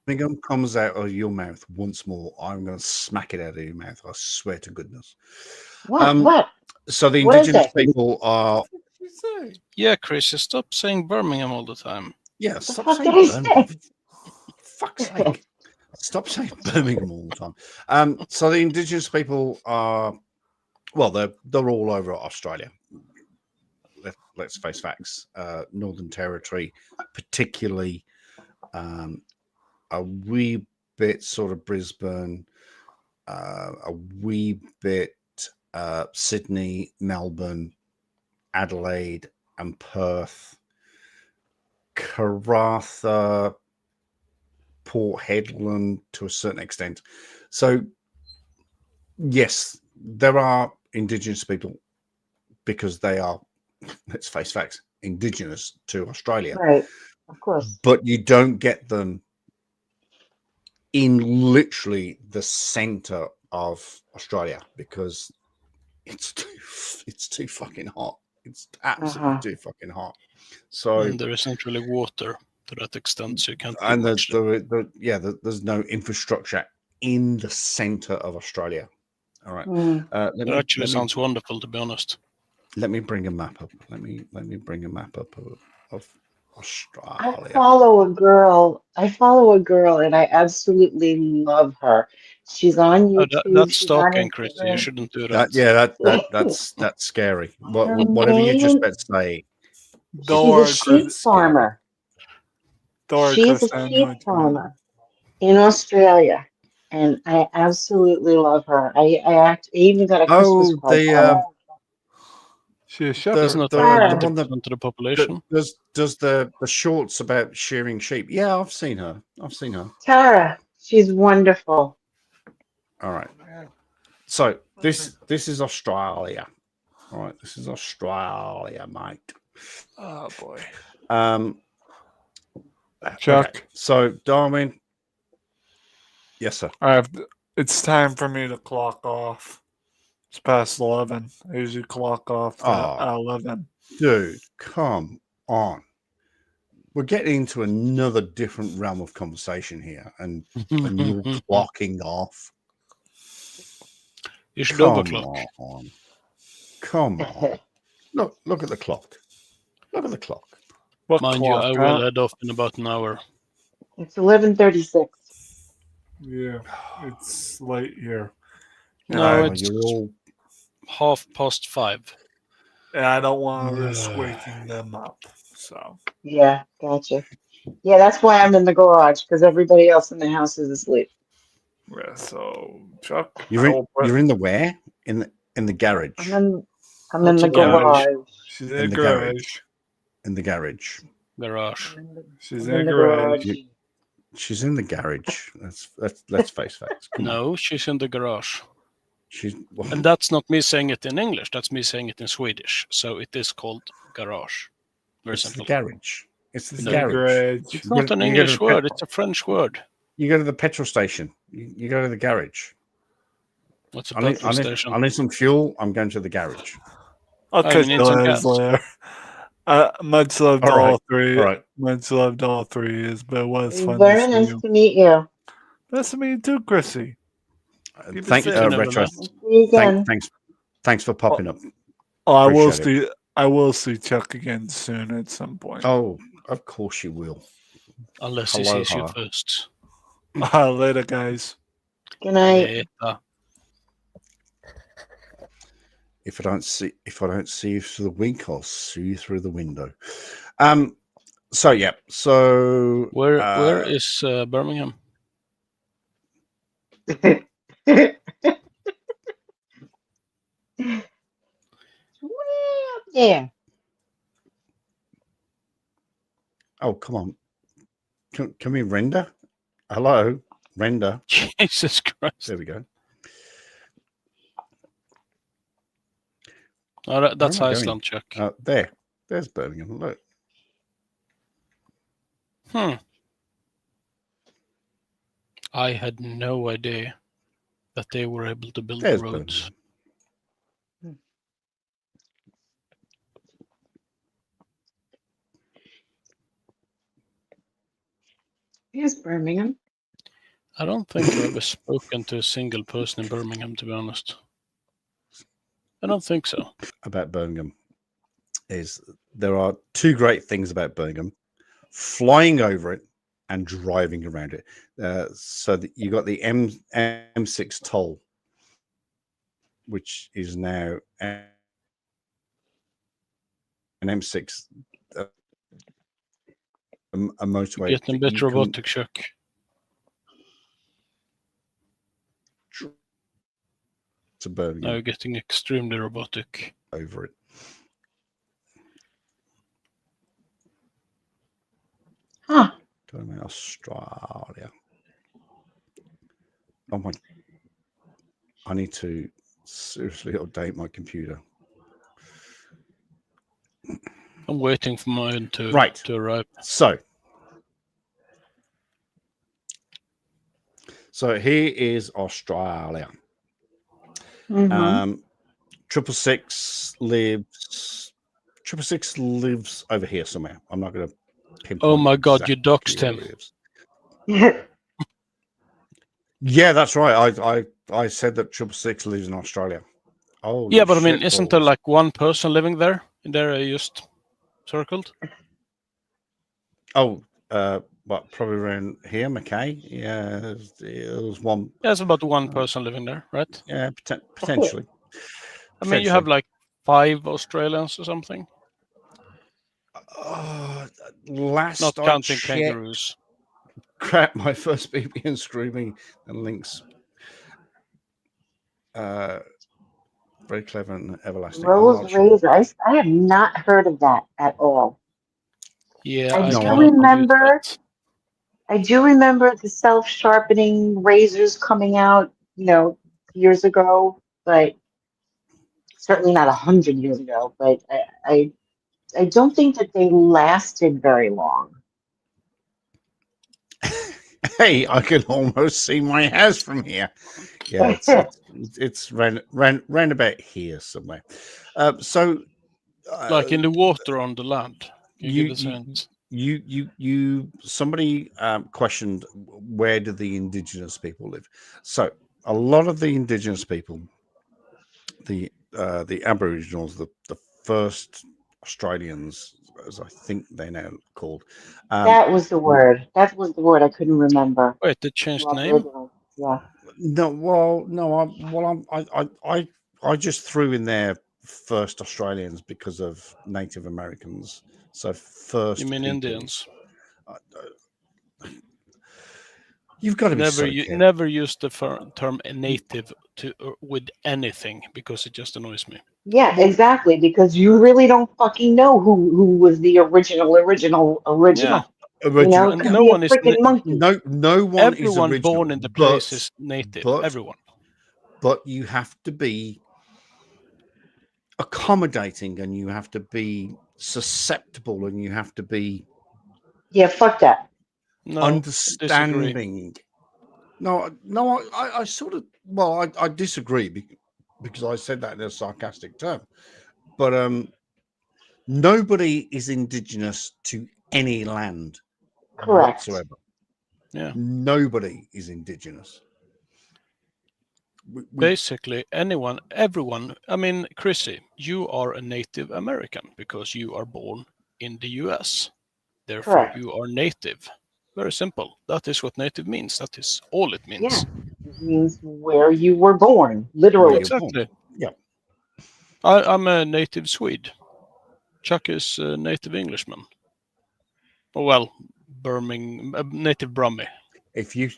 Birmingham comes out of your mouth once more, I'm going to smack it out of your mouth. I swear to goodness. What? What? So the What is indigenous that? people are Yeah, Chris, you stop saying Birmingham all the time. yeah. The Stop fuck saying did I Birmingham. say? For fuck's sake. Stop saying Birmingham all the time. So the indigenous people are they're all over Australia. Let's face facts. Northern Territory, particularly a wee bit sort of Brisbane, a wee bit Sydney, Melbourne, Adelaide, and Perth, Karratha, Port Hedland to a certain extent. So, yes, there are indigenous people because they are, let's face facts, indigenous to Australia. Right. Of course. But you don't get them in literally the center of Australia because it's too fucking hot. It's absolutely too fucking hot. So And there isn't really water to that extent, so you can't do and much. there's no infrastructure in the center of Australia. All right. It actually sounds wonderful, to be honest. Let me bring a map up. Let me bring a map up of Australia. I follow a girl and I absolutely love her. She's on YouTube. That's She's on stalking, Chris. You Instagram. shouldn't do that. That's scary. Her Whatever you just name- about to say. Don't She's worry, a sheep Chris. farmer. Don't worry, She's Chris. a I know sheep what you mean. farmer in Australia, and I absolutely love her. I even got a Christmas card. She a shepherd. Isn't it the like one 90% of the population? does the shorts about shearing sheep. Yeah, I've seen her. Tara, she's wonderful. All right. So this is Australia. All right, this is Australia, mate. Oh boy. Okay. Chuck. So Darwin. Yes, sir. It's time for me to clock off. It's past 11. I usually clock off at 11. Dude, come on. We're getting into another different realm of conversation here, and you're clocking off. You should Come overclock. on. Come on. Look at the clock. Look at the clock. What Mind you, clock, I will head off in about an hour. It's 11:36. Yeah, it's late here. No, Oh, it's you're all 5:30. Yeah, I don't want to risk waking them up. So Yeah, gotcha. Yeah, that's why I'm in the garage, because everybody else in the house is asleep. yeah, so Chuck, you're in the where? In the garage. I'm in What's the a garage? garage. She's in in the the garage. garage. In the garage. Garage. She's I'm in in the the garage. garage. She's in the garage. Let's face facts. Come on. No, she's in the garage. She's And that's not me saying it in English. That's me saying it in Swedish. So it is called garage. Very it's the simple. garage. It's the She's in garage. the garage. It's You not go- an you go to English the word. It's a French word. You go to the petrol station. You go to the garage. What's a I petrol station? I need some fuel. I'm going to the garage. I'll Oh, catch you you need some guys gas. later. Much loved All right. all three. All right. Much loved all three. It's been was fun Very to see nice you. to meet you. Nice to meet you too, Chrissy. Keep it Thank safe. Retro. See you again. Thanks for popping up. Oh, I will Appreciate see. I will see Chuck again soon at some point. Oh, of course you will. Unless he Hello, sees you huh? first. Later, guys. Good night. Later. If I don't see you through the wink, I'll see you through the window. So yeah. So Where is Birmingham? Way up there. Oh, come on. Can we render? Hello, render. Jesus Christ. There we go. Oh, that's Where am I Iceland, Chuck. There's Birmingham. Look. I had no idea that they were able to build There's roads. Birmingham. Here's Birmingham. I don't think I've ever spoken to a single person in Birmingham, to be honest. I don't think so. About Birmingham is there are two great things about Birmingham: flying over it and driving around it. So that you got the M6 toll, which is now an M6, a motorway. Getting a that bit you can robotic, Chuck. to Birmingham Now you're getting extremely robotic. over it. Huh. Going to Australia. Oh my! I need to seriously update my computer. I'm waiting for mine to arrive. So here is Australia. 666 lives over here somewhere. I'm not going to pinpoint. Oh my God, you doxed him. Yeah, that's right. I said that 666 lives in Australia. Oh yeah, but I mean, isn't there like one person living there? There, just circled. Oh, what? Probably around here, Mackay. Yeah, it was one. Yeah, it's about one person living there, right? Yeah, potentially. I mean, you have like 5 Australians or something. Last Not I counting checked, kangaroos. Crap, my first BB and screaming and links. very clever and everlasting. I'm Rose not sure. razor. I have not heard of that at all. Yeah, I I do cannot use remember. that. I do remember the self-sharpening razors coming out, years ago, but certainly not 100 years ago. But I don't think that they lasted very long. Hey, I can almost see my house from here. Yeah, it's round about here somewhere. So Like in the water on the land. Can you give us a hint? Somebody questioned where do the indigenous people live. So a lot of the indigenous people, the Aboriginals, the first Australians, as I think they're now called. That was the word. That was the word I couldn't remember. Wait, they changed The name? Aboriginal. Yeah. I just threw in there first Australians because of Native Americans. So first, You mean people. Indians? You've got to be never use the term native with anything because it just annoys me. Yeah, exactly. Because you really don't fucking know who was the original. Yeah. Original. And Could no be one a is freaking monkey. No one is everyone original. born in the place is native. Everyone. But you have to be accommodating, and you have to be susceptible, and you have to be Fuck that. No, understanding. disagree. No, I sort of, well, I disagree because I said that in a sarcastic term. But nobody is indigenous to any land Correct. whatsoever. Yeah. Nobody is indigenous. Basically, everyone. I mean, Chrissy, you are a Native American because you are born in the US. Therefore, Correct. you are native. Very simple. That is what native means. That is all it means. Yeah. It means where you were born, literally. Exactly. Yeah. I'm a native Swede. Chuck is a native Englishman. Oh, well, native Brummie. If you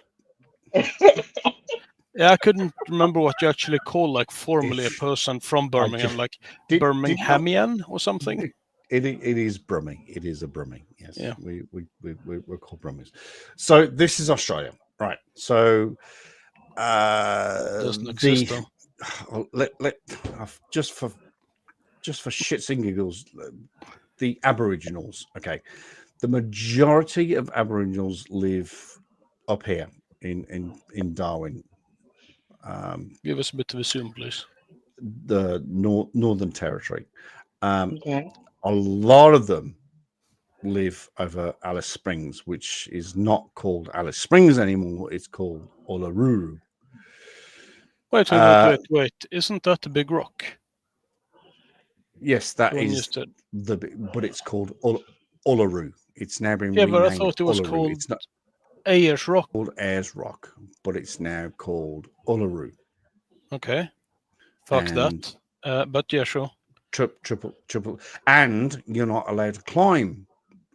Yeah, I couldn't remember what you actually call like formally a person from Birmingham, like Birminghamian or something. It is Brummie. It is a Brummie. Yes. Yeah. We're called Brummies. So this is Australia, right? So doesn't exist though. Just for shits and giggles, the Aboriginals. Okay, the majority of Aboriginals live up here in Darwin. Give us a bit of a zoom, please. The Northern Territory. Okay. A lot of them live over Alice Springs, which is not called Alice Springs anymore. It's called Uluru. Wait. Isn't that the big rock? Yes, that is but it's called Uluru. It's now been renamed. Yeah, but I thought it was Uluru. called It's not Ayers Rock. called Ayers Rock, but it's now called Uluru. Okay. Fuck that. But yeah, sure. Triple. And you're not allowed to climb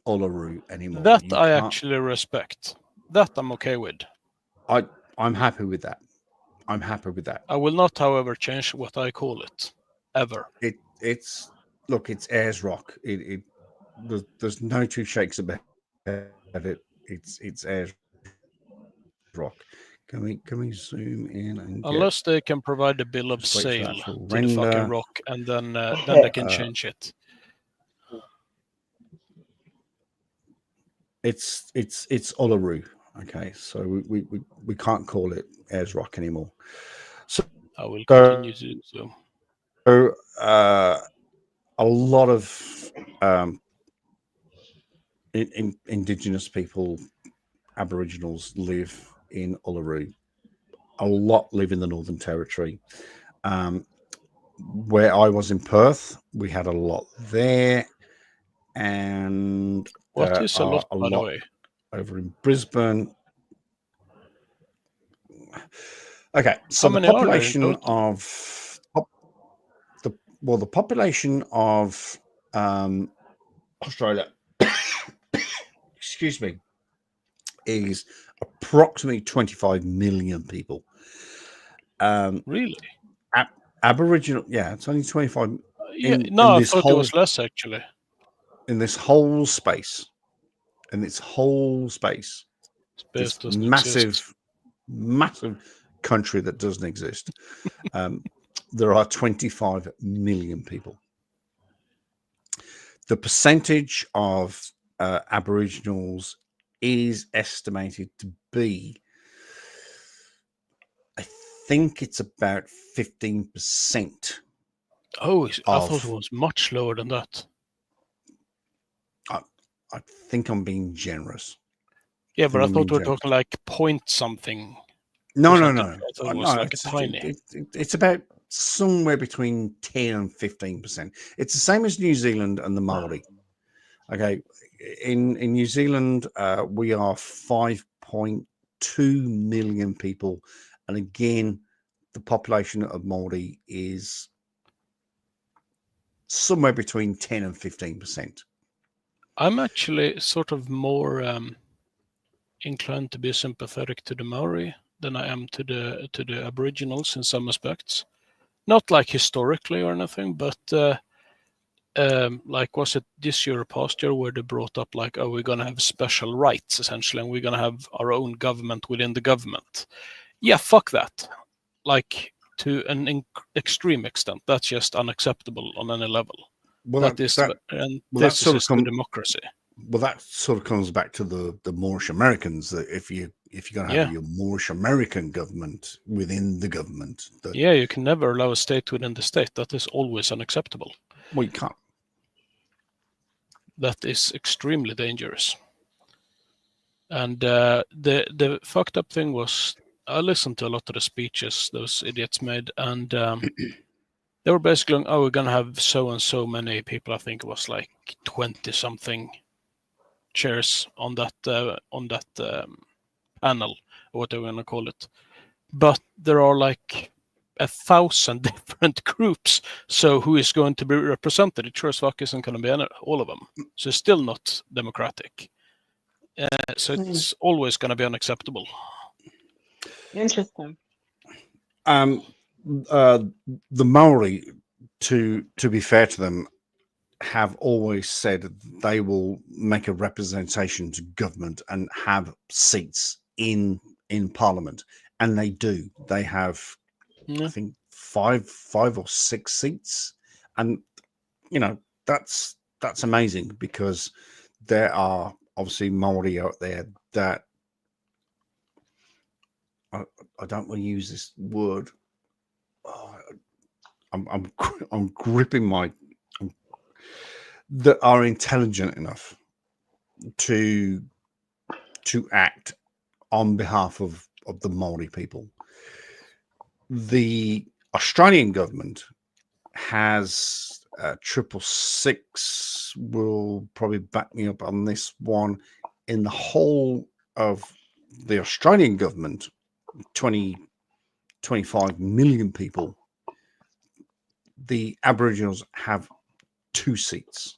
Uluru anymore. That I actually respect. That I'm okay with. I'm happy with that. I will not, however, change what I call it. Ever. It's Ayers Rock. There's no two shakes about it. It's Ayers Rock. Can we zoom in and unless they can provide a bill of sale to the fucking rock, and then they can change it. It's Uluru. Okay, so we can't call it Ayers Rock anymore. So I will continue to do so. So a lot of indigenous people, Aboriginals, live in Uluru. A lot live in the Northern Territory. Where I was in Perth, we had a lot there, and what is a lot, by the way? Over in Brisbane. Okay, so the population of the population of Australia, excuse me, is approximately 25 million people. Really? Aboriginal, yeah, it's only 25 Yeah, in no, I this thought it whole was less actually. in this whole space. In this whole space, Space this doesn't exist. massive country that doesn't exist. There are 25 million people. The percentage of Aboriginals is estimated to be, I think it's about 15%. Oh, I thought it was much lower than that. I think I'm being generous. Yeah, but I thought we were talking like point something. No. I thought it was like a tiny. It's about somewhere between 10 and 15%. It's the same as New Zealand and the Maori. Okay, in New Zealand, we are 5.2 million people, and again, the population of Maori is somewhere between 10 and 15%. I'm actually sort of more inclined to be sympathetic to the Maori than I am to the Aboriginals in some aspects. Not like historically or anything, but like, was it this year or past year where they brought up like, oh, we're gonna have special rights essentially, and we're gonna have our own government within the government. Yeah, fuck that. Like, to an extreme extent, that's just unacceptable on any level. Well, this sort is the democracy. Well, that sort of comes back to the Moorish Americans. That if you're going to have your Moorish American government within the government, you can never allow a state within the state. That is always unacceptable. Well, you can't. That is extremely dangerous. And the fucked up thing was, I listened to a lot of the speeches those idiots made, and they were basically going, oh, we're going to have so and so many people. I think it was like 20 something chairs on that panel, or what they're going to call it. But there are like 1,000 different groups. So who is going to be represented? It sure as fuck isn't going to be all of them. So it's still not democratic. So it's always going to be unacceptable. Interesting. The Maori, to be fair to them, have always said they will make a representation to government and have seats in Parliament, and they do. They have, I think, five or six seats, and that's amazing, because there are obviously Maori out there that I don't want to use this word. I'm gripping my that are intelligent enough to act on behalf of the Maori people. The Australian government has 666 will probably back me up on this one. In the whole of the Australian government, 25 million people, the Aboriginals have 2 seats.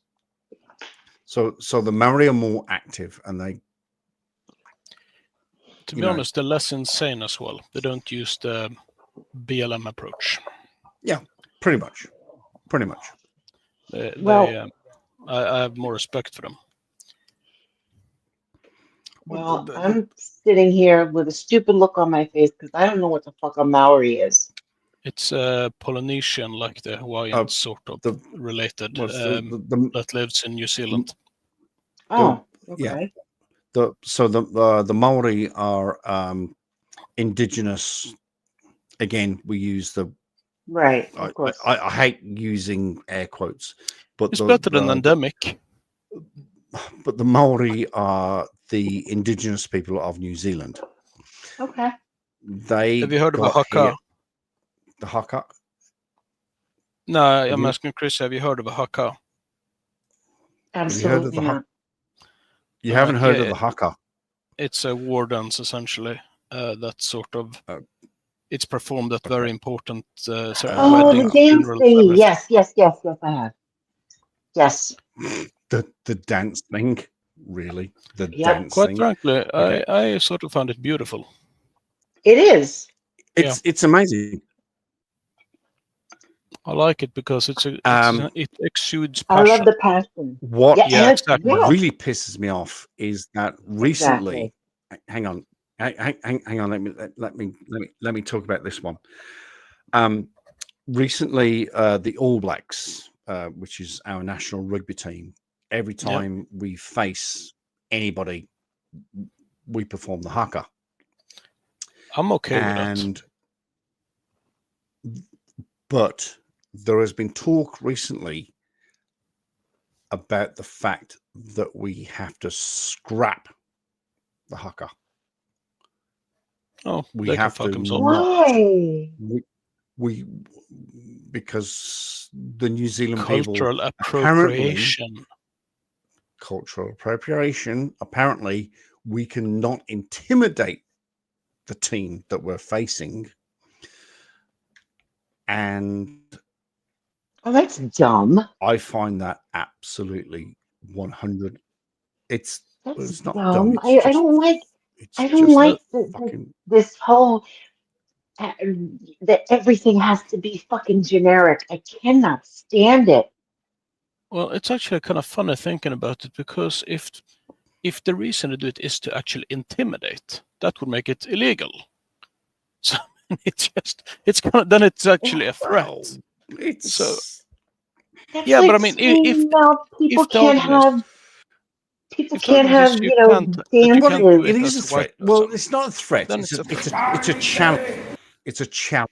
So the Maori are more active, and they, to be honest, they're less insane as well. They don't use the BLM approach. Yeah, pretty much. I have more respect for them. Well, I'm sitting here with a stupid look on my face because I don't know what the fuck a Maori is. It's Polynesian, like the Hawaiian, sort of related, that lives in New Zealand. Oh, okay. Yeah. The Maori are indigenous. Again, we use the right. Of course. I hate using air quotes, but it's better than endemic. But the Maori are the indigenous people of New Zealand. Okay. Have you heard of a haka? The haka? No, I'm asking Chris. Have you heard of a haka? Absolutely not. You haven't heard of the haka? It's a war dance, essentially. That's sort of. It's performed at very important weddings. The dance thing. Yes, I have. Yes. The dance thing, really? Dance quite thing? frankly, okay. I sort of found it beautiful. It is. It's amazing. I like it because it exudes I passion. love the passion. What Yeah, exactly. yes. really pisses me off is that recently. Hang on, hang on. Let me talk about this one. Recently, the All Blacks, which is our national rugby team, every time we face anybody, we perform the haka. I'm okay with that. But there has been talk recently about the fact that we have to scrap the haka. Oh, We they have can fuck to themselves. Why? we because the New Zealand Cultural people appropriation. Cultural appropriation. Apparently, we cannot intimidate the team that we're facing, and Oh, that's dumb. I find that absolutely 100. It's not dumb. dumb. It's I don't like. It's I don't just like fucking. this whole that everything has to be fucking generic. I cannot stand it. Well, it's actually kind of funny thinking about it, because if the reason to do it is to actually intimidate, that would make it illegal. So it's kind of, then it's actually a threat. Well, it's So That's yeah, like but I mean, if now people if the can't argument have is, people if the can't argument is have you you know can't, that you well, can't do dances. it it is a as a white threat. Well, person, it's not a threat. then It's it's a challenge. It's a challenge.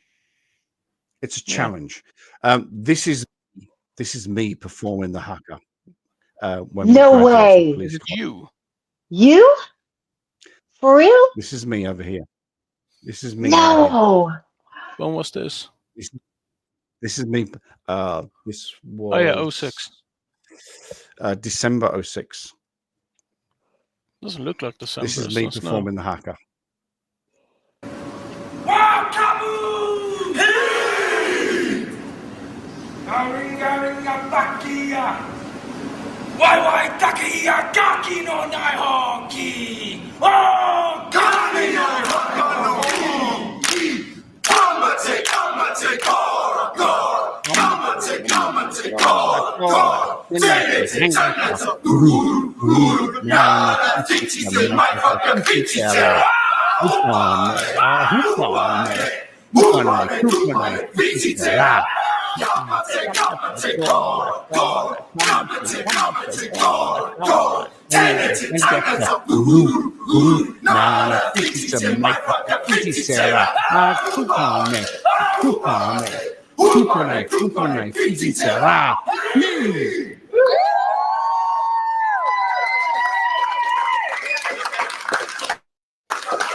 It's a challenge. This is me performing the haka. When No we graduate way. from police Is it college. You? For real? This is me over here. This is me. Over here. No. when was this? This is me. This was. Oh yeah, 06. December 06. Doesn't look like December. This is me performing the haka.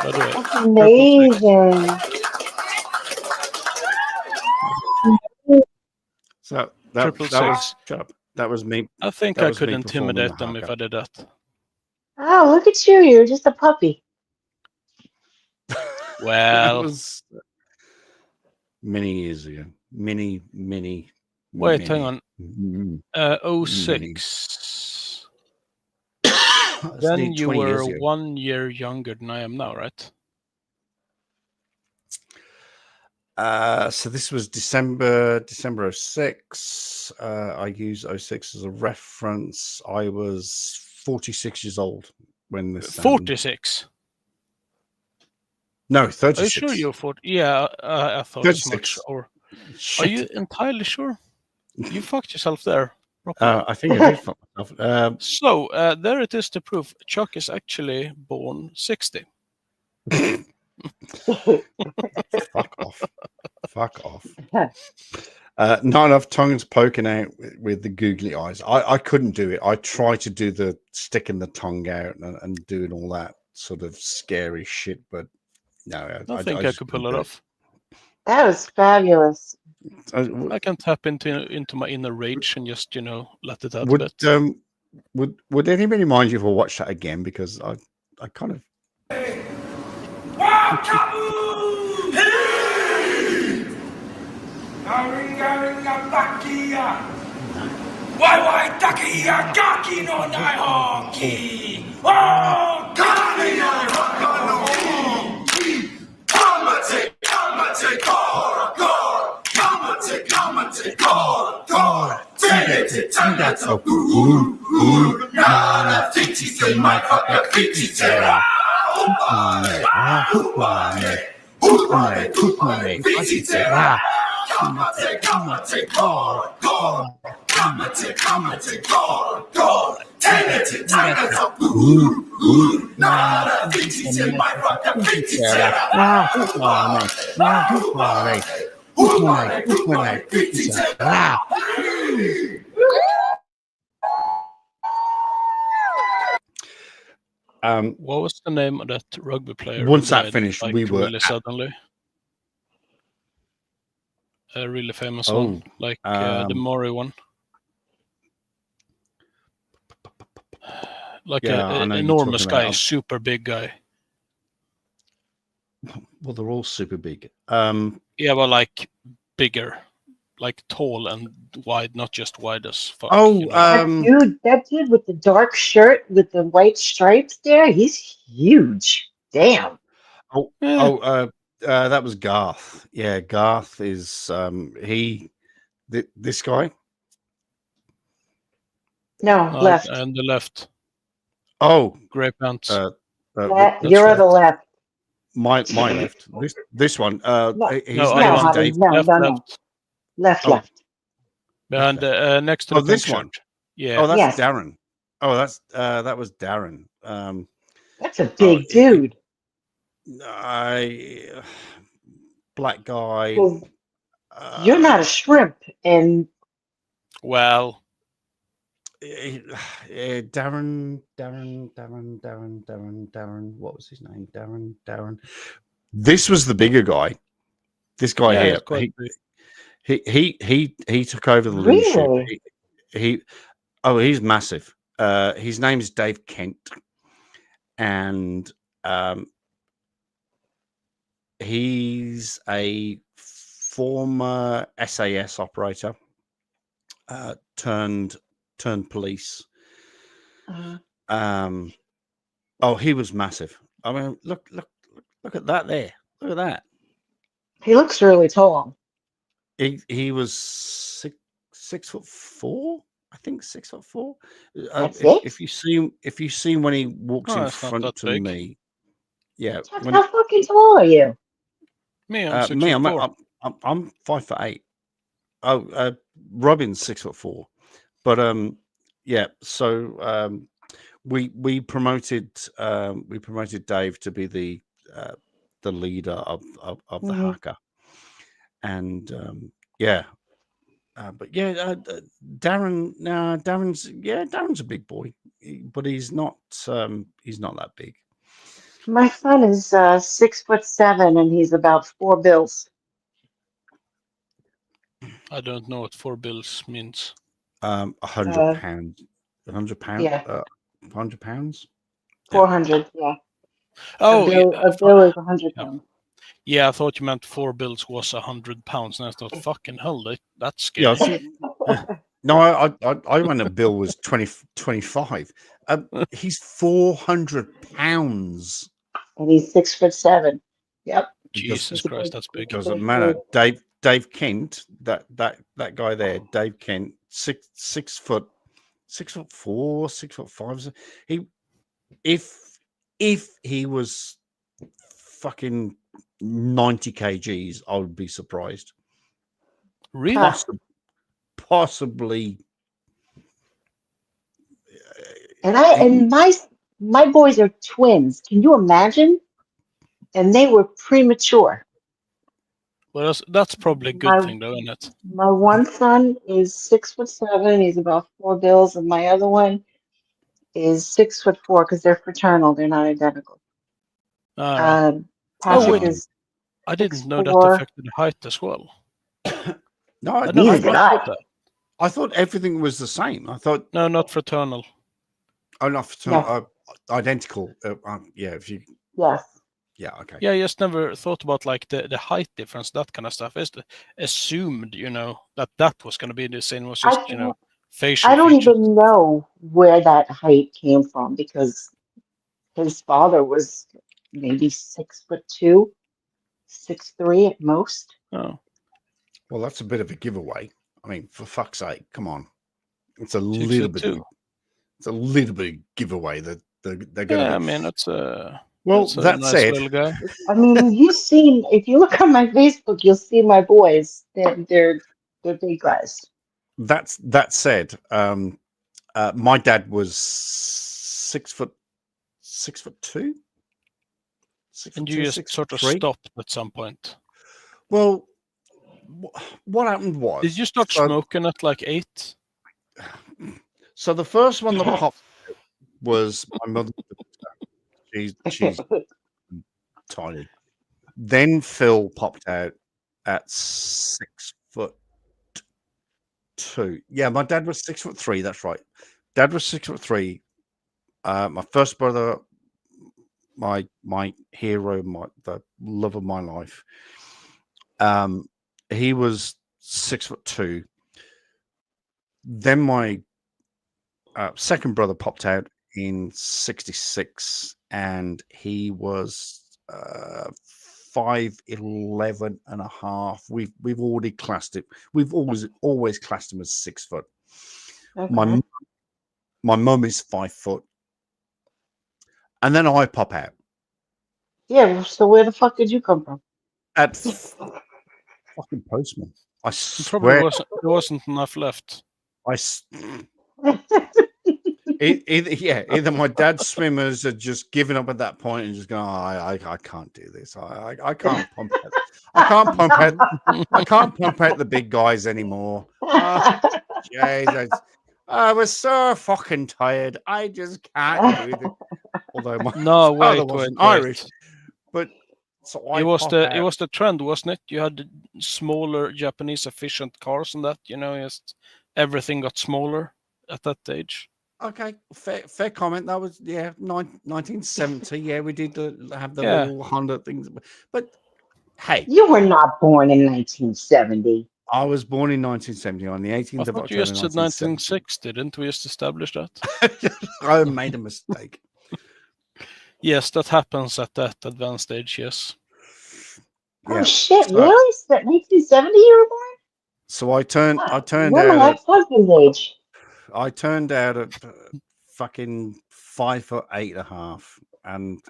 That's amazing. So that was shut up. That was me. I think that I was could me performing the intimidate them if haka. I did that. Oh, look at you. You're just a puppy. That Well, was many years ago. Many. wait, hang on. Mm, 06. that's Then nearly you 20 years were ago. 1 year younger than I am now, right? So this was December 06. I use 06 as a reference. I was 46 years old when this 46. No, Are you 36. sure you're 40? Yeah, I thought as much. 36. Or Shit. are you entirely sure? You fucked yourself there. properly. I think I did fuck myself. So there it is, the proof. Chuck is actually born 60. Fuck off. Fuck off. Not enough tongues poking out with the googly eyes. I couldn't do it. I tried to do the sticking the tongue out and doing all that sort of scary shit, but no, I think I could pull it off. That was fabulous. I can tap into my inner rage and just, let it out a bit. Would anybody mind you if I watch that again? Because I kind of. What was the name of that rugby player? Once who that died, finished, like, we were really suddenly. A really famous Oh, one, like the Maury one. Like Yeah, I an know you're enormous talking about. guy, super big guy. Well, they're all super big. Yeah, well, like bigger, like tall and wide, not just wide as fuck. Oh, you know? That dude with the dark shirt with the white stripes there, he's huge. Damn. That was Garth. Yeah, Garth is this guy. No, left. And the left, Oh, grey pants. You're on the left. my left. This one. His No, name is honey, Dave. no, left, no, no. left. Left, Oh. left. And next to the this pink one. shirt. Yeah. Oh, that's Yes. Darren. Oh, that was Darren. That's a big dude. Black guy. Well, you're not a shrimp, and Well, Darren. What was his name? Darren. This was the bigger guy. This guy yeah, here. it's quite big. He took over the Really? leadership. He's massive. His name is Dave Kent, and he's a former SAS operator turned police. He was massive. I mean, look at that there. Look at that. he looks really tall. He was 6'4", I think 6'4". If you see him when he walks in that's not front that to big. me, yeah. How fucking tall are you? Me, I'm 6'4". I'm 5'8". Oh, Robin's 6'4". But yeah. So we promoted Dave to be the leader of the haka, and yeah. But yeah, Darren's a big boy, but he's not that big. My son is 6'7", and he's about 4 bills. I don't know what 4 bills means. 100 pounds. 100 pounds. Yeah. 100 pounds. 400. Yeah. Oh, a bill is 100 pounds. Yeah, I thought you meant 4 bills was 100 pounds, and I thought, fucking hell, that's scary. Yeah, no, I when a bill was 25. He's 400 pounds. And he's 6'7". Yep. Jesus Christ, that's big. Doesn't matter. Dave Kent, that guy there, Dave Kent, 6'4", 6'5". If he was fucking 90 kgs, I would be surprised. Really? Possibly. And my boys are twins. Can you imagine? And they were premature. Well, that's probably a good thing, though, isn't it? My one son is 6'7". He's about 4 bills, and my other one is 6'4" because they're fraternal. They're not identical. All right. Patrick wait. is. I didn't know 6'4". that affected height as well. No, I Neither did I. I thought everything was the same. I thought no, not fraternal. Oh, not fraternal. Identical. Yeah. If you. Yes. Yeah. Okay. Yeah, I just never thought about like the height difference, that kind of stuff. I just assumed, that was going to be the same. It was just, facial. I don't features. even know where that height came from because his father was maybe 6'2", 6'3" at most. Oh. Well, that's a bit of a giveaway. I mean, for fuck's sake, come on. It's a little bit. Too. It's a little bit of giveaway that they're going to. Yeah, I mean, it's a. Well, it's a that nice said, little guy. I mean, if you look on my Facebook, you'll see my boys. They're big guys. that said, my dad was 6'2". And you just sort of 6'3". stopped at some point. Well, what happened was. Did you start smoking at like 8? So the first one that popped was my mother. She's tiny. Then Phil popped out at 6'2". Yeah, my dad was 6'3". That's right. Dad was 6'3". My first brother, my hero, the love of my life. He was 6'2". Then my second brother popped out in 66, and he was 5'11" and a half. We've already classed it. We've always classed him as 6 foot. Okay. My mum is 5 foot, and then I pop out. Yeah. So where the fuck did you come from? At fucking postman. I Probably swear. there wasn't enough left. Either my dad's swimmers had just given up at that point and just going, I can't do this. I can't pump out. I can't pump out the big guys anymore. Jesus. I was so fucking tired. I just can't do this. Although my father wasn't Irish, but so it was the trend, wasn't it? You had smaller Japanese efficient cars and that, just everything got smaller at that age. Okay, fair comment. That was 1970. Yeah, we did have the little Honda things, but hey, you were not born in 1970. I was born in 1970 on the 18th of October. You just said 1960, didn't we just establish that? I made a mistake. Yes, that happens at that advanced age. Yes. Oh shit! Really? 1970 you were born? So I turned What out. husband's age? I turned out at fucking 5'8.5", and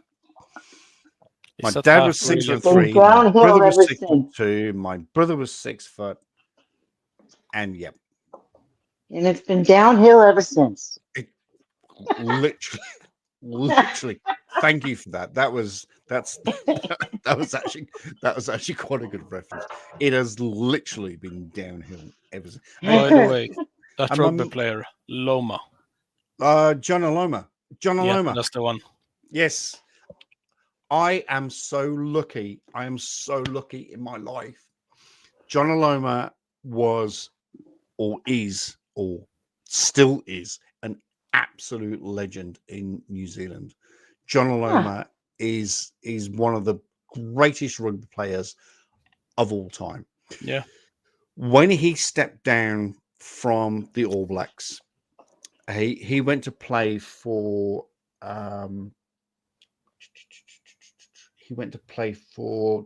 my dad was 6'3". My brother was 6'2". My brother was 6 foot, and yep. And it's been downhill ever since. Literally. Thank you for that. That was actually quite a good reference. It has literally been downhill ever since. By the way, that rugby player, Loma. John Aloma. Yeah, that's the one. Yes. I am so lucky. I am so lucky in my life. John Aloma was, or is, or still is, an absolute legend in New Zealand. John Aloma is one of the greatest rugby players of all time. Yeah. When he stepped down from the All Blacks, he went to play for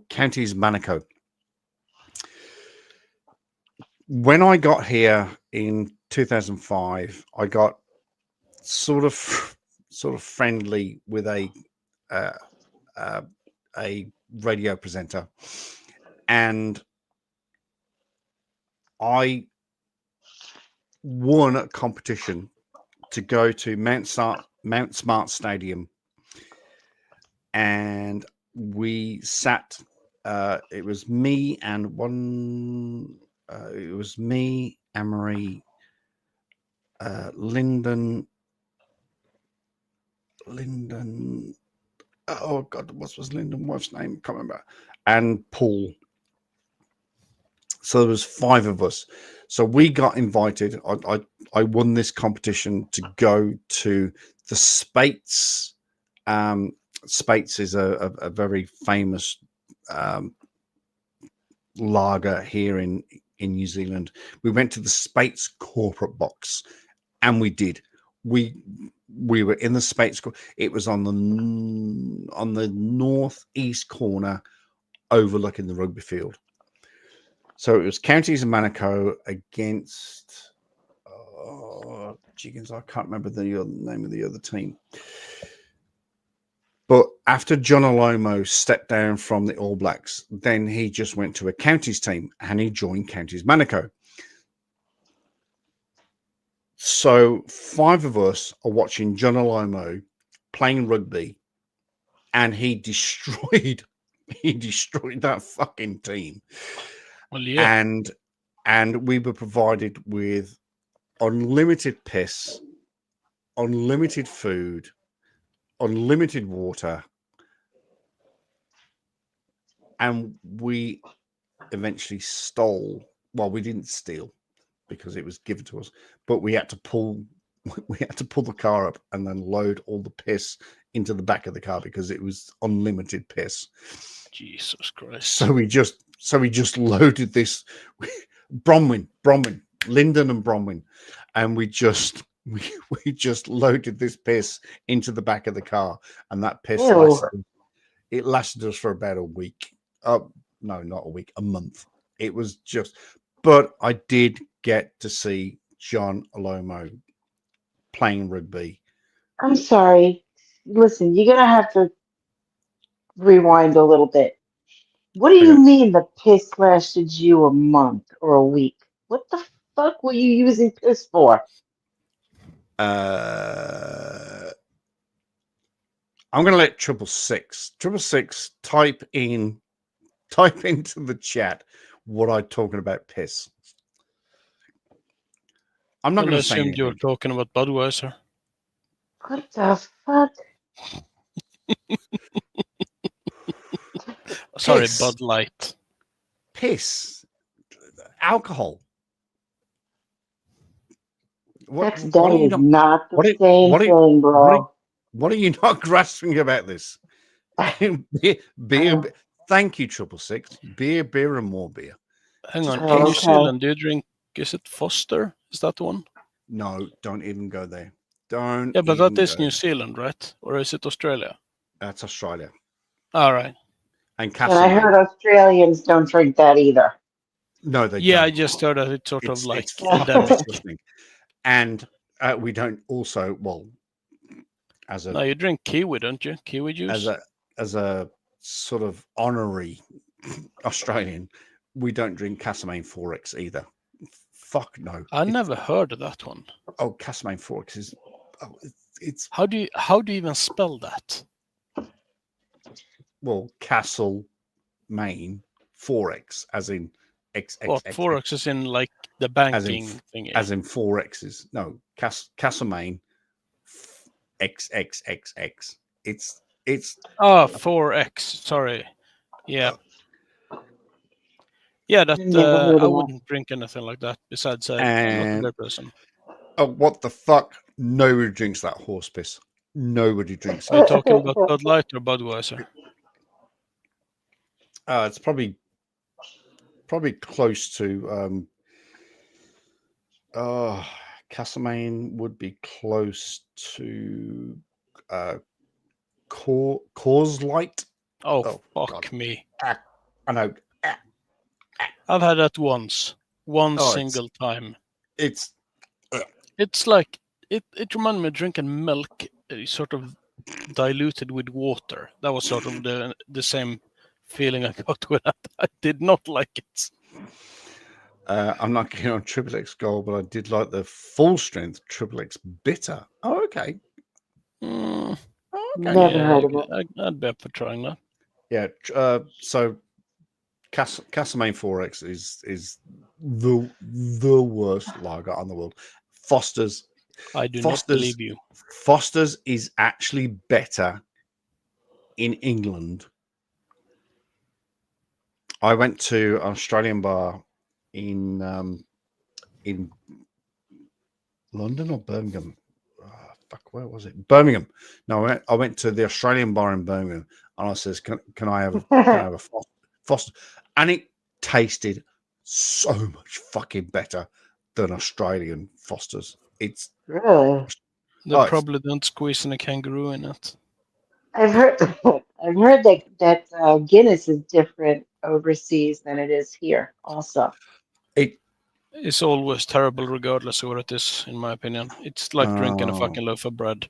Counties Manukau. When I got here in 2005, I got sort of friendly with a radio presenter, and I won a competition to go to Mount Smart Stadium, and we sat. It was me and Anne-Marie, Lyndon. Oh God, what was Lyndon wife's name? Can't remember. And Paul. So there was 5 of us. So we got invited. I won this competition to go to the Speight's. Speight's is a very famous lager here in New Zealand. We went to the Speight's corporate box, and we did. We were in the Speight's. It was on the northeast corner, overlooking the rugby field. So it was Counties and Manukau against Jiggins. I can't remember the name of the other team. But after John Alomo stepped down from the All Blacks, then he just went to a counties team and he joined Counties Monaco. So 5 of us are watching John Alomo playing rugby, and he destroyed that fucking team. Well, yeah. And we were provided with unlimited piss, unlimited food, unlimited water, and we eventually stole. Well, we didn't steal because it was given to us, but we had to pull the car up and then load all the piss into the back of the car because it was unlimited piss. Jesus Christ. So we just loaded this Bromwich, Linden and Bromwich, and we just loaded this piss into the back of the car, and that piss lasted us for about a week. No, not a week, a month. It was just, but I did get to see John Alomo playing rugby. I'm sorry. Listen, you're gonna have to rewind a little bit. What do you mean the piss lasted you a month or a week? What the fuck were you using piss for? I'm going to let 666 type into the chat what I'm talking about piss. I'm not going to say assume you were talking about Budweiser. What the fuck? Sorry, Piss. Bud Light. Piss. Alcohol. That is not the same thing, bro. What are you not grasping about this? Beer. Thank you, 666. Beer, and more beer. Hang on. In New Zealand, do you drink? Is it Foster? Is that the one? No, don't even go there. Don't. Yeah, but that is New Zealand, right? Or is it Australia? That's Australia. All right. And I heard Australians don't drink that either. No, they don't. Yeah, I just heard that it's sort of like disgusting. And we don't also, well, as a... No, you drink kiwi, don't you? Kiwi juice? As a sort of honorary Australian, we don't drink Castlemaine 4X either. Fuck no. I never heard of that one. Oh, Castlemaine 4X is... Oh, it's... How do you even spell that? Well, Castle Main 4X, as in XXX. What, 4X is in like the banking thing? As in 4X's. No, Castlemaine XXXX. It's... Oh, 4X. Sorry. Yeah. Yeah, that I wouldn't drink anything like that. Besides, I'm not a beer person. Oh, what the fuck? Nobody drinks that horse piss. Nobody drinks it. Are you talking about Bud Light or Budweiser? It's probably close to Castlemaine would be close to Coors Light. Oh fuck God. Me. I know. I've had that once. One single time. It's like it reminded me of drinking milk sort of diluted with water. That was sort of the same feeling I got with that. I did not like it. I'm not keen on XXX Gold, but I did like the full strength XXX Bitter. Oh, okay. Okay. Never heard of it. I'd be up for trying that. Yeah. So Castlemaine 4X is the worst lager on the world. Foster's. I do not believe you. Foster's is actually better in England. I went to an Australian bar in London or Birmingham. Where was it? Birmingham. No, I went to the Australian bar in Birmingham, and I says, "Can I have a Foster?" And it tasted so much fucking better than Australian Fosters. It's really. They probably don't squeeze in a kangaroo in it. I've heard that Guinness is different overseas than it is here. Also, is always terrible, regardless of what it is. In my opinion, it's like drinking a Oh. fucking loaf of bread.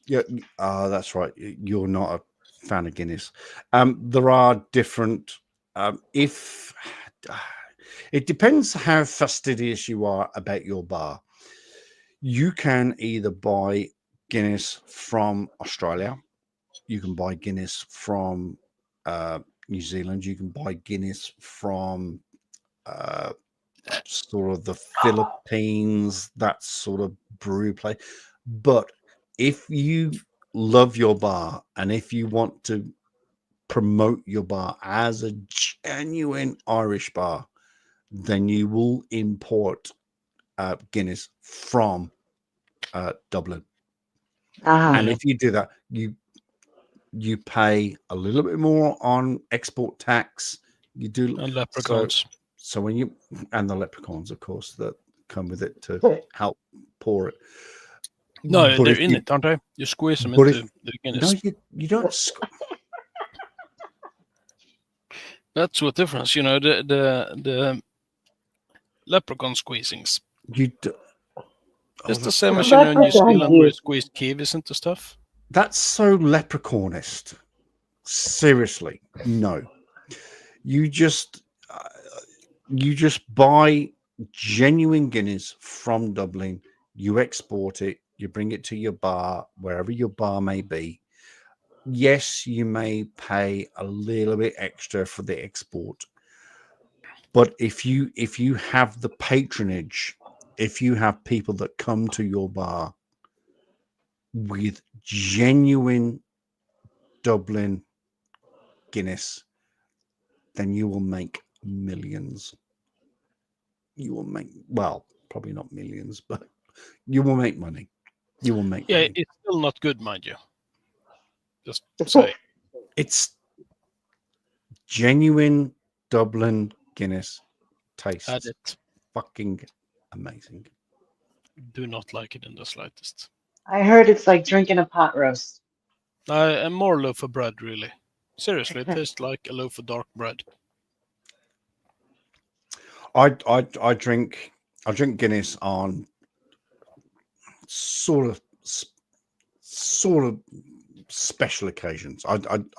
Yeah, that's right. You're not a fan of Guinness. There are different. If it depends how fastidious you are about your bar, you can either buy Guinness from Australia, you can buy Guinness from New Zealand, you can buy Guinness from sort of the Philippines, that sort of brew place. But if you love your bar and if you want to promote your bar as a genuine Irish bar, then you will import Guinness from Dublin. And if you do that, you pay a little bit more on export tax. You do And leprechauns. So when you and the leprechauns, of course, that come with it to help pour it. No, But they're if in you- it, aren't they? You squeeze them but into the No, Guinness. you don't. That's what difference, you know. The leprechaun squeezings. You do, It's the that's- same as you know in New Leprechaun Zealand where you juice. squeeze kiwis into stuff. That's so leprechaunist. Seriously, no. You just buy genuine Guinness from Dublin. You export it. You bring it to your bar, wherever your bar may be. Yes, you may pay a little bit extra for the export, but if you have the patronage, if you have people that come to your bar with genuine Dublin Guinness, then you will make millions. You will make, well, probably not millions, but you will make money. You will make Yeah, money. it's still not good, mind you. Just say. It's genuine Dublin Guinness tastes Add it. fucking amazing. Do not like it in the slightest. I heard it's like drinking a pot roast. And more loaf of bread, really. Seriously, it tastes like a loaf of dark bread. I drink Guinness on sort of special occasions. I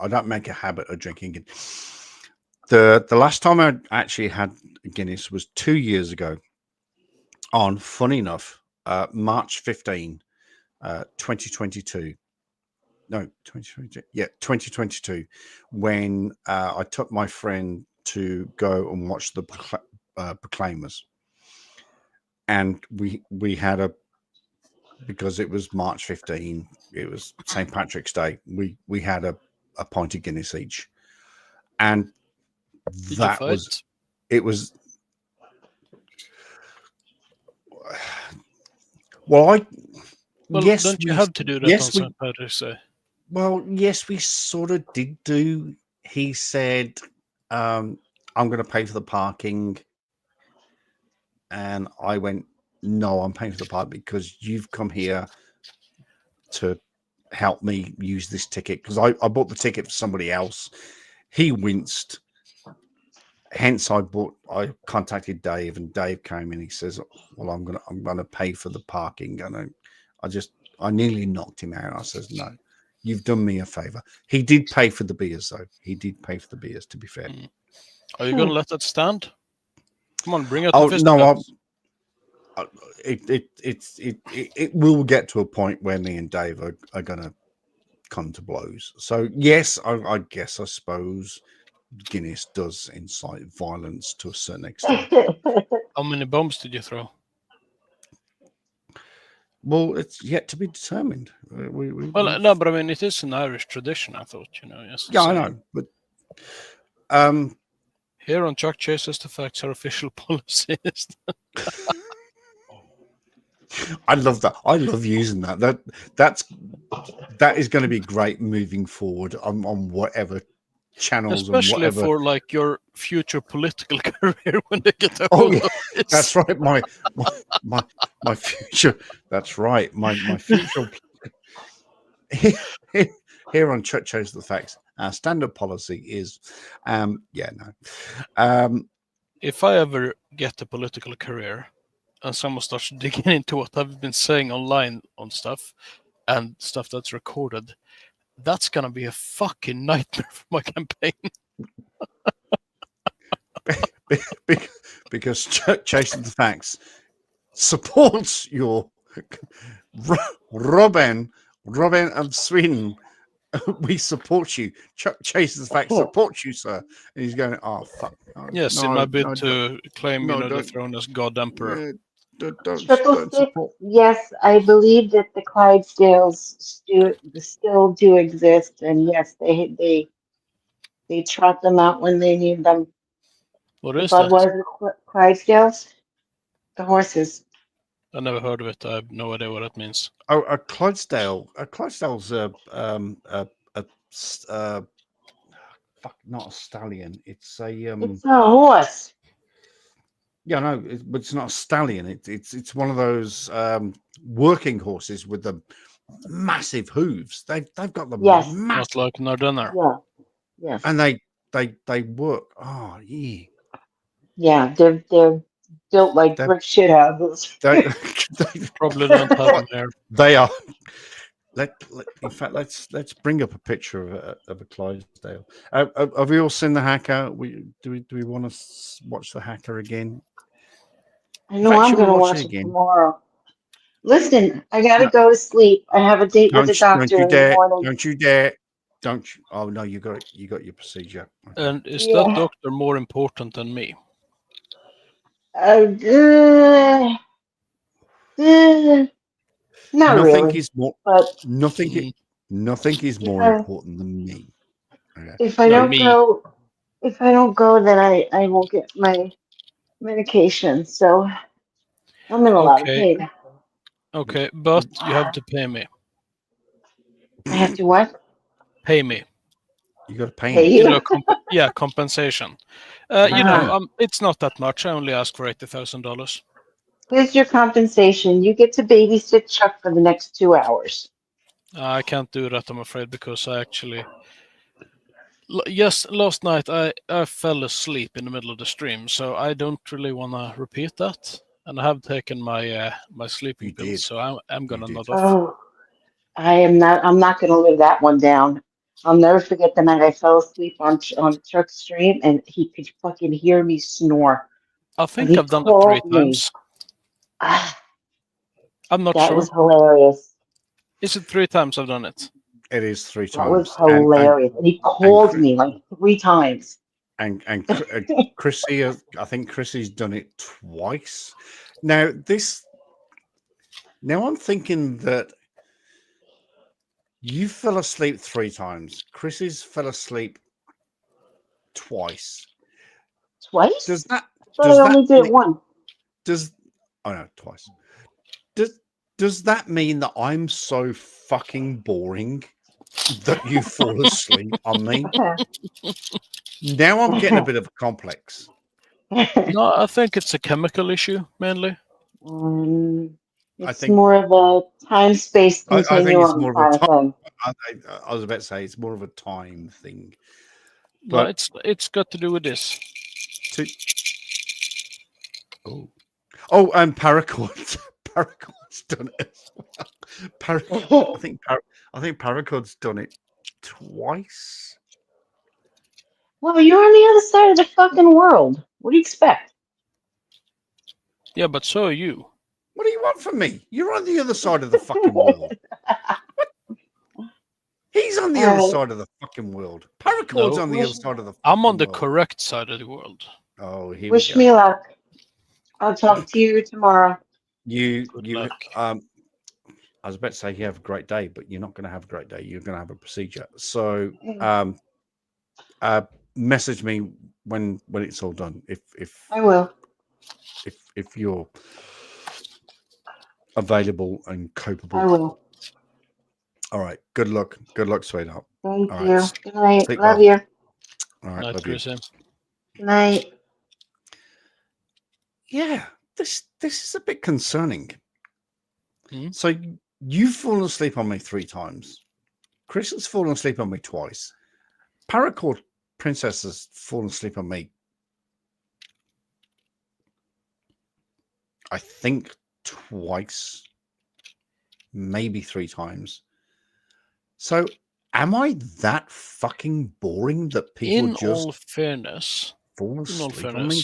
don't make a habit of drinking it. The last time I actually had Guinness was 2 years ago on, funny enough, March 15, 2022. No, 2022. Yeah, 2022, when I took my friend to go and watch the Proclaimers. And we had because it was March 15, it was St. Patrick's Day, we had a pint of Guinness each. And Did that you was, fight? it was, well, yes, don't you have to do that yes, on St. Patrick's Day? Well, yes, we sort of did do. He said, I'm going to pay for the parking. And I went, no, I'm paying for the park because you've come here to help me use this ticket. Because I bought the ticket for somebody else. He winced. Hence, I contacted Dave, and Dave came in. He says, well, I'm gonna pay for the parking. And I nearly knocked him out. I says, no. You've done me a favor. He did pay for the beers, though. He did pay for the beers, to be fair. Are you going to let that stand? Come on, bring out Oh the no! fisticuffs. It will get to a point where me and Dave are going to come to blows. So yes, I guess I suppose Guinness does incite violence to a certain extent. How many bombs did you throw? Well, it's yet to be determined. Well, no, but I mean, it is an Irish tradition, I thought, you know. Yes, yeah, I so know, but here on Chuck Chases the Facts, our official policy is I love that. I love using that. That is going to be great moving forward on whatever channels, especially and whatever. for like your future political career when they get a Oh, hold yeah, of this. That's right. My future. That's right. My future. Here on Chuck Chose the Facts, our standard policy is, if I ever get a political career and someone starts digging into what I've been saying online on stuff and stuff that's recorded, that's gonna be a fucking nightmare for my campaign. Because Chasing the Facts supports your Robin of Sweden. We support you. Chasing the Facts supports you, sir. And he's going, oh fuck. No, Yes, no, in my bid no, to claim, no, the don't- throne as God Emperor. Triple don't Six, support. yes, I believe that the Clydesdales still do exist, and yes, they trot them out when they need them. What The is that? Budweiser Clydesdales, the horses. I never heard of it. I have no idea what that means. Oh, a Clydesdale. A Clydesdale's fuck, not a stallion. It's a It's a horse. Yeah, no, but it's not a stallion. It's one of those working horses with the massive hooves. They've got the Yes. massive, Not like Nardunner. Yeah. Yes. and they work. Oh yeah, Yeah, they're built like They're- brick shit houses. they, Probably don't have them here. they are. In fact, let's bring up a picture of a Clydesdale. Have we all seen the Hacker? Do we want to watch the Hacker again? I know fact, I'm should we gonna watch watch it it again? tomorrow. Listen, I gotta No. go to sleep. I have a date with the Don't doctor you in the dare! morning. Don't you dare! Don't you? Oh no, you got your procedure. Okay. And is Yeah. that doctor more important than me? Not Nothing really, is more. but Nothing. Mm. Nothing is more I- important than me. Okay. if I No, don't me. go, then I won't get my medication. So I'm in a lot of Okay. pain. Okay, but you have to pay me. I have to what? Pay me. You got to pay Pay me. you? Yeah, compensation. It's not that much. I only ask for $80,000. Here's your compensation. You get to babysit Chuck for the next 2 hours. I can't do that, I'm afraid, because I actually. Yes, last night I fell asleep in the middle of the stream, so I don't really want to repeat that. And I have taken my my sleeping You pills, did. so I'm gonna did. nod off. Oh, I'm not gonna live that one down. I'll never forget the night I fell asleep on Chuck's stream and he could fucking hear me snore. I think he I've done it 3 called me. times. Ah, I'm not that sure. was hilarious. Is it 3 times I've done it? It is 3 That was times. hilarious. And he called me like 3 times. And Chrissy, I think Chrissy's done it twice. Now I'm thinking that you fell asleep 3 times. Chrissy's fell asleep twice. Twice? Does that? I only did it once. Twice. Does that mean that I'm so fucking boring that you fall asleep on me? Now I'm getting a bit of a complex. No, I think it's a chemical issue mainly. It's think- more of a time-space I think continuum it's more of a kind of thing. I was about to say it's more of a time thing. No, But it's got to do with this. and Paracord's done it as well. I think Paracord's done it twice. Well, you're on the other side of the fucking world. What do you expect? Yeah, but so are you. What do you want from me? You're on the other side of the fucking world. He's on the other side of the fucking world. Paracord's on the other side of the I'm on the world. correct side of the world. Oh, here Wish we go. me luck. I'll talk to you tomorrow. You Good luck. I was about to say you have a great day, but you're not going to have a great day. You're going to have a procedure. So message me when it's all done. If I will. if you're available and capable. I will. All right. Good luck. Good luck, sweetheart. Thank All you. right. Good night. Sleep Love well. you. All right. Night, Love you. Chrissy. Good night. Yeah, this is a bit concerning. Hmm? So you've fallen asleep on me 3 times. Chris has fallen asleep on me twice. Paracord Princess has fallen asleep on me I think twice, maybe 3 times. So am I that fucking boring that people In just all fairness, fall asleep on me?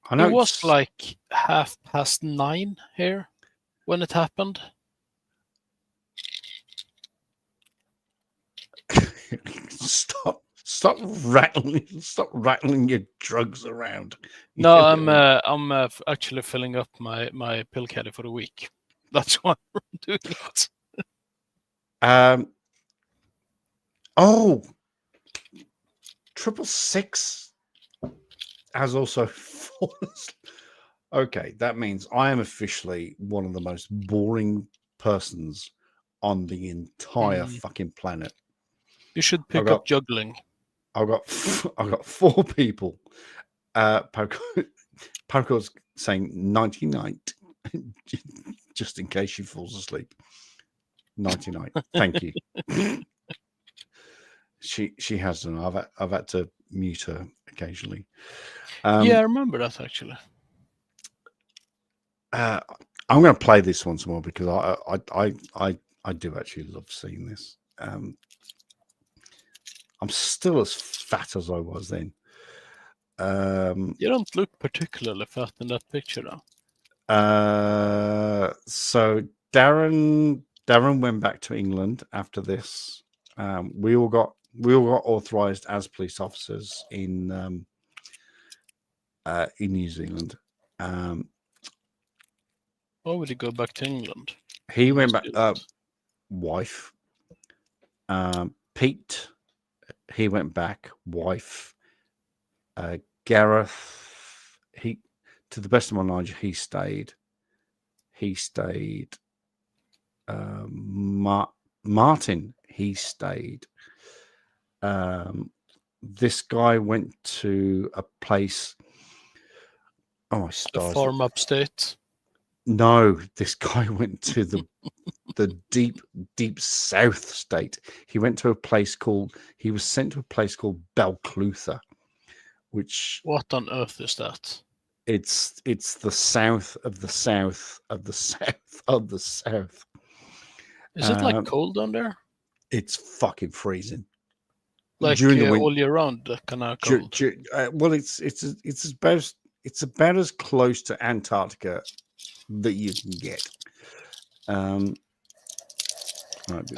I it know was it's like 9:30 here when it happened. stop rattling your drugs around. No, I'm actually filling up my pill caddy for the week. That's why I'm doing it. Oh, 666 has also fallen asleep. Okay, that means I am officially one of the most boring persons on the entire fucking planet. You should pick up juggling. I've got 4 people. Parkour's saying 99, just in case she falls asleep. 99. Thank you. She has done. I've had to mute her occasionally. Yeah, I remember that actually. I'm going to play this once more because I do actually love seeing this. I'm still as fat as I was then. You don't look particularly fat in that picture, though. So Darren went back to England after this. We all got authorized as police officers in New Zealand. Why would he go back to England? He went back. Wife. Pete. He went back. Wife. Gareth. To the best of my knowledge, he stayed. Martin. He stayed. This guy went to a place. Oh, my stars! A farm upstate. No, this guy went to the deep south state. He went to a place called. He was sent to a place called Balclutha, which. What on earth is that? It's the south of the south of the south of the south. Is it like cold down there? It's fucking freezing. Like during the all year round, kind of cold. Well, it's about as close to Antarctica that you can get. I've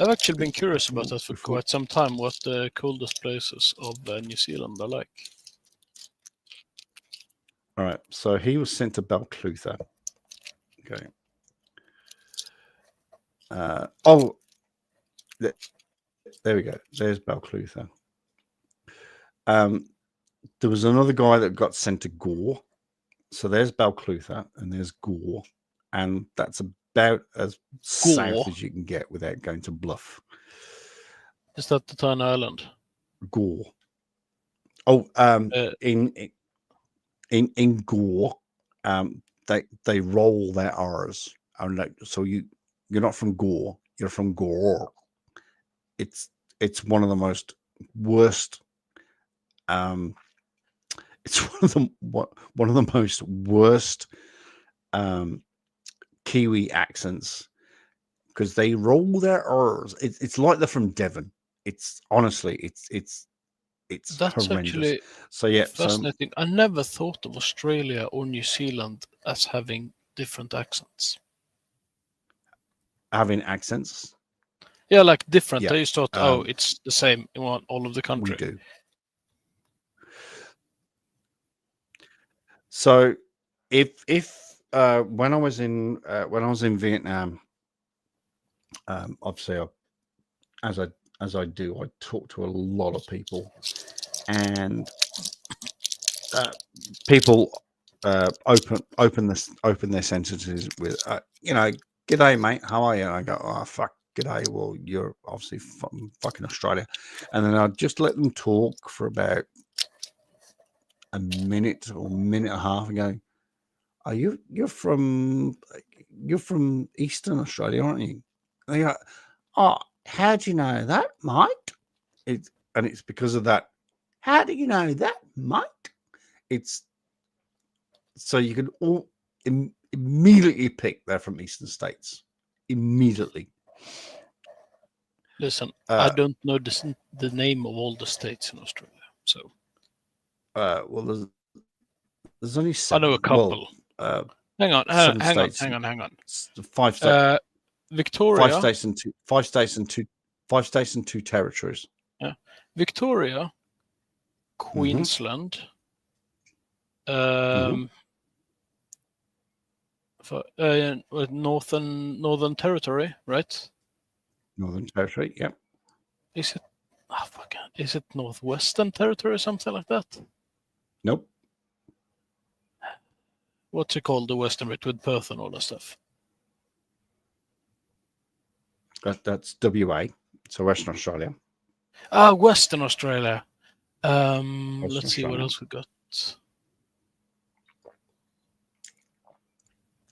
actually been curious about that for quite some time. What the coldest places of New Zealand are like. All right, so he was sent to Balclutha. Okay. There we go. There's Balclutha. There was another guy that got sent to Gore. So there's Balclutha and there's Gore, and that's about as south as you can get without going to Bluff. Is that the tiny island? Gore. Oh, in Gore, they roll their R's. So you're not from Gore, you're from Gore. It's one of the most worst. It's one of the most worst Kiwi accents because they roll their R's. It's like they're from Devon. It's honestly, it's that's horrendous. Actually so yeah, fascinating. I never thought of Australia or New Zealand as having different accents. Having accents? Yeah, like different. Yeah. I just thought, it's the same in all of the country. We do. So, if when I was in Vietnam, obviously, as I do, I talk to a lot of people, and people open their sentences with, "G'day, mate. How are you?" And I go, "Oh, fuck, g'day. Well, you're obviously from fucking Australia," and then I'd just let them talk for about a minute or minute and a half and go, "Are you're from Eastern Australia, aren't you?" And they go, "Oh, how do you know that, mate?" It's because of that. How do you know that, mate? It's so you can all immediately picked they're from eastern states. Immediately. Listen, I don't know the name of all the states in Australia, so. Well, there's only I seven. know a couple. Well, hang on. 5 states. Victoria. 5 states and 2 territories. Yeah. Victoria, Queensland, Northern Territory, right? Northern Territory, yep. Is it? Oh, fuck. Is it Northwestern Territory or something like that? Nope. What's it called? The Western bit with Perth and all that stuff. That's WA, so Western Australia. Western Australia. Let's see what else we got.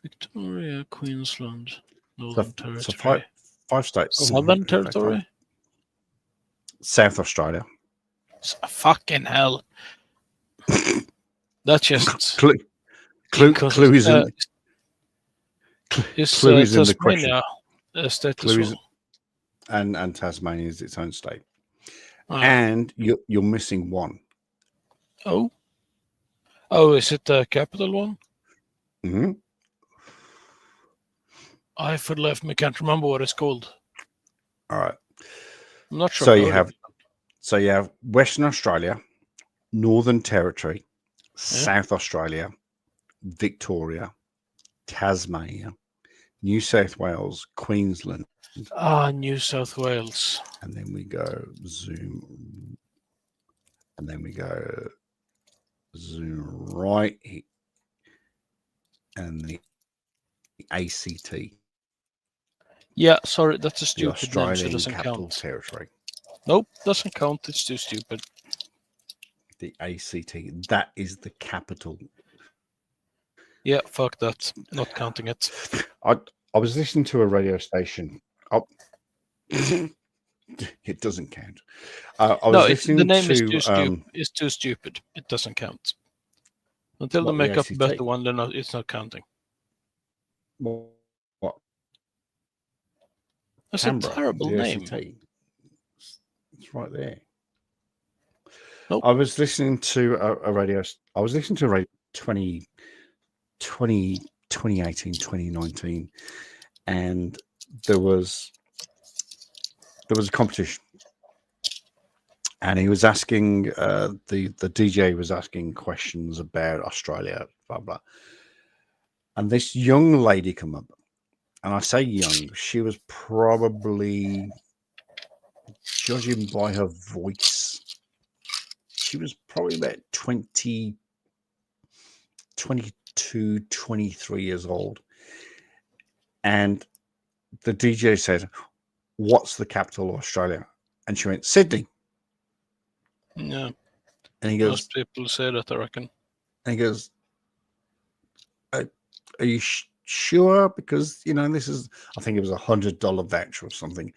Victoria, Queensland, Northern Territory. So 5 states. Southern Territory? South Australia. Fucking hell. That's just... Clue is in the question. State as well. And Tasmania is its own state. Oh. And you're missing one. Oh, is it the capital one? Mm-hmm. I for the life of me can't remember what it's called. All right. I'm not sure. So you have Western Australia, Northern Territory, South Australia, Victoria, Tasmania, New South Wales, Queensland. New South Wales. And then we go zoom. And then we go zoom right here. And the ACT. Yeah, sorry, that's a The stupid name, so Australian it doesn't Capital count. Territory. Nope, doesn't count. It's too stupid. The ACT. That is the capital. Yeah, fuck that. Not counting it. I was listening to a radio station. It doesn't count. The name is too stupid. It's too stupid. It doesn't count. Until they make up a better one, then it's not counting. What? That's Canberra, a terrible name. ACT. It's right there. Nope. I was listening to a radio. I was listening to a radio 2018, 2019, and there was a competition, and he was asking the DJ was asking questions about Australia, blah blah, and this young lady come up, and I say young, she was probably, judging by her voice, she was probably about 22, 23 years old. And the DJ said, "What's the capital of Australia?" And she went, "Sydney." Yeah. And he goes, Most people say that, I reckon. And he goes, "Are you sure? Because, this is, I think it was $100 voucher or something."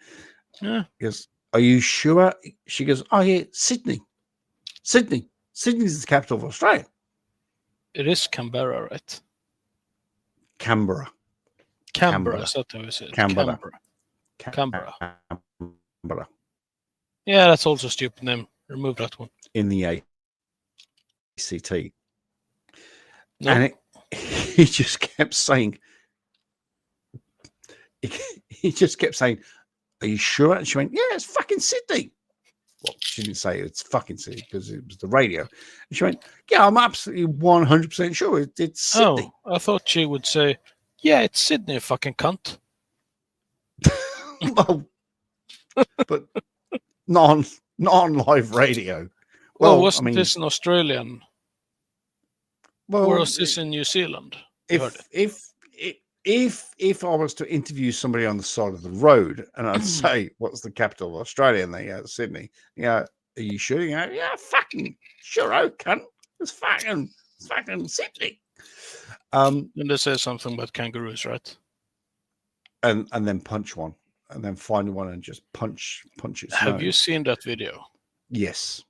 Yeah. He goes, "Are you sure?" She goes, "Oh yeah, Sydney. Sydney is the capital of Australia." It is Canberra, right? Canberra. Is that how you say it? Canberra. Yeah, that's also a stupid name. Remove that one. In the ACT. No. And he just kept saying, "Are you sure?" And she went, "Yeah, it's fucking Sydney." Well, she didn't say it's fucking Sydney because it was the radio. And she went, "Yeah, I'm absolutely 100% sure it's Sydney." Oh, I thought she would say, "Yeah, it's Sydney, fucking cunt." Well, but not on live radio. Well, wasn't this an Australian? Well, or was this in New Zealand? If I was to interview somebody on the side of the road and I'd say, "What's the capital of Australia?" and they go, "Sydney." "Are you sure?" You go, "Yeah, fucking sure, cunt. It's fucking Sydney." And they say something about kangaroos, right? And then punch one, and then find one and just punch it. Have you seen that video? Yes.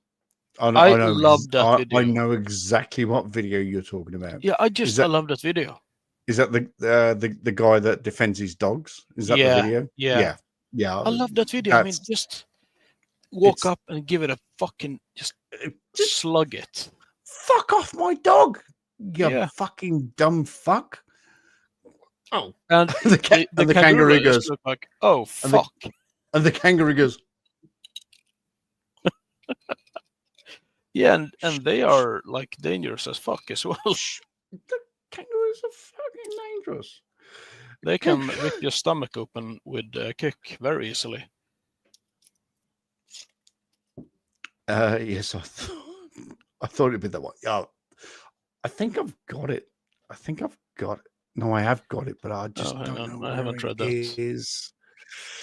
I love that video. I know exactly what video you're talking about. Yeah, I love that video. Is that the guy that defends his dogs? Is that Yeah, the video? yeah. Yeah. I love that video. I mean, That's- just walk it's- up and give it a fucking just slug it. Fuck off my dog, you Yeah. fucking dumb fuck. Oh, And the kangaroo just goes, look like, oh And the- fuck. and the kangaroo goes, Yeah, and they are like dangerous as fuck as well. the kangaroos are fucking dangerous. They can rip your stomach open with a kick very easily. Yes, I thought it'd be that one. Yeah, I think I've got it. No, I have got it, but I just hang don't on, know I where haven't read it that. is.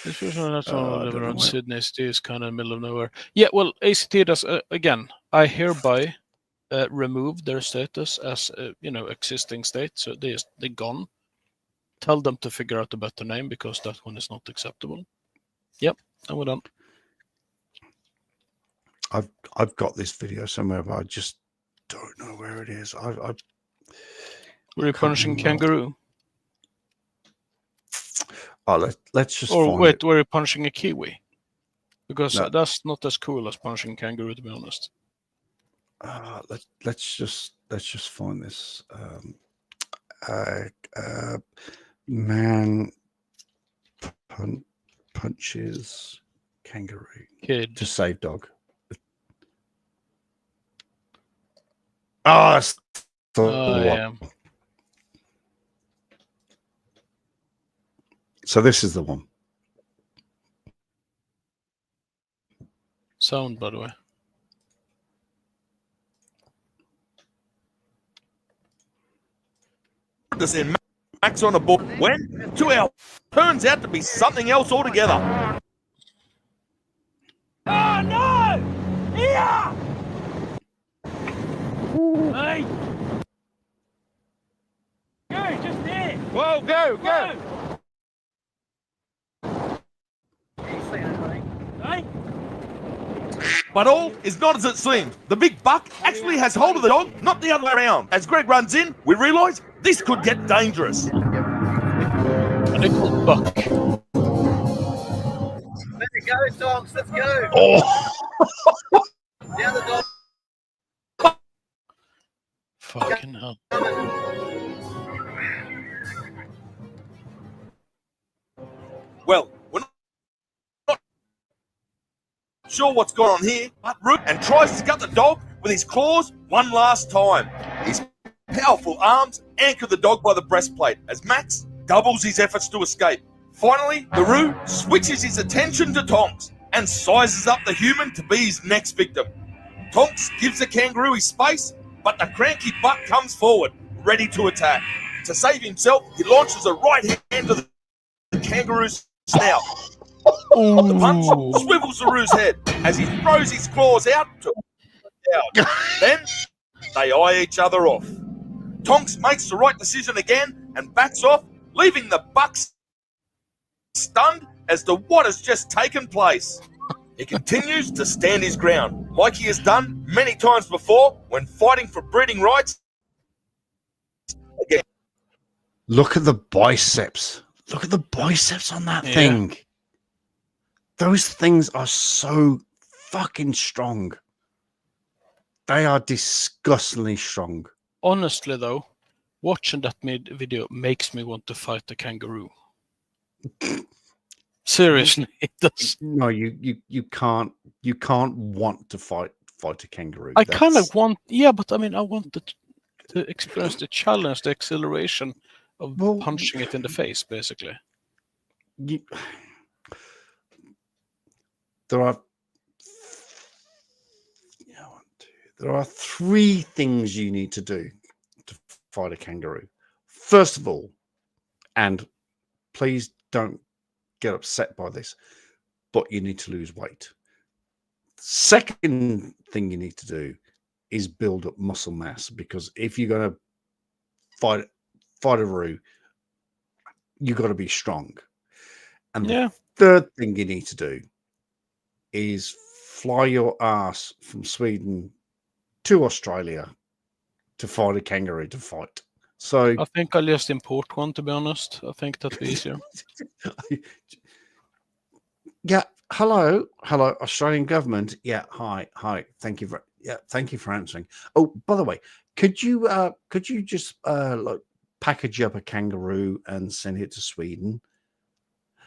This was that's I all don't living know around where- Sydney. City is kind of in the middle of nowhere. Yeah, well, ACT does again. I hereby remove their status as existing state, so they're gone. Tell them to figure out a better name because that one is not acceptable. Yep, and we're done. I've got this video somewhere, but I just don't know where it is. Were you punishing remember. kangaroo? Oh, let's just Or find wait, it. were you punching a kiwi? Because No. that's not as cool as punching kangaroo, to be honest. Let's just find this. Man punches kangaroo. Kid. Just save dog. Oh, that's the one. Yeah. So this is the one. Sound, by the way. This in Max on a book when to our turns out to be something else altogether. Oh no! Here! Hey! Go, just there! Whoa, go, go! Hey? But all is not as it seems. The big buck actually has hold of the dog, not the other way around. As Greg runs in, we realise this could get dangerous. A nickel buck. let's go, dogs. Let's go. Oh, Down the dog. Fucking hell. Well, we're not sure what's going on here, but Root and tries to gut the dog with his claws one last time. His powerful arms anchor the dog by the breastplate as Max doubles his efforts to escape. Finally, the Roo switches his attention to Tonks and sizes up the human to be his next victim. Tonks gives the kangaroo his space, but the cranky buck comes forward, ready to attack. To save himself, he launches a right hand to the kangaroo's snout. The punch swivels the Roo's head as he throws his claws out to out. Then they eye each other off. Tonks makes the right decision again and backs off, leaving the buck stunned as to what has just taken place. He continues to stand his ground, like he has done many times before when fighting for breeding rights. Again. look at the biceps. Look at the biceps on that Yeah. thing. Those things are so fucking strong. They are disgustingly strong. Honestly, though, watching that video makes me want to fight the kangaroo. Seriously, it does. No, you can't want to fight a kangaroo. I kind of That's- want, yeah, but I mean, I want to experience the challenge, the exhilaration of Well, punching it in the face, basically. you, there are there are three things you need to do to fight a kangaroo. First of all, and please don't get upset by this, but you need to lose weight. Second thing you need to do is build up muscle mass, because if you're going to fight a roo, you got to be strong. And Yeah. the third thing you need to do is fly your ass from Sweden to Australia to fight a kangaroo to fight. So I think I'll just import one, to be honest. I think that'd be easier. yeah, hello, Australian government. Yeah, hi. Thank you for answering. Oh, by the way, could you just like package up a kangaroo and send it to Sweden?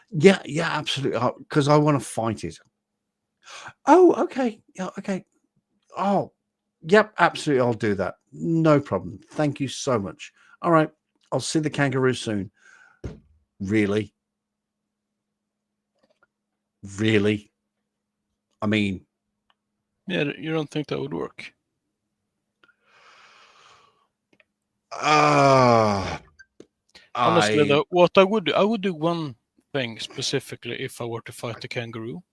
Yeah, absolutely. Because I want to fight it. Oh, okay. Yeah, okay. Oh, yep, absolutely. I'll do that. No problem. Thank you so much. All right. I'll see the kangaroo soon. Really? Really? I mean, Yeah, you don't think that would work? Honestly, though, what I would do one thing specifically if I were to fight the kangaroo,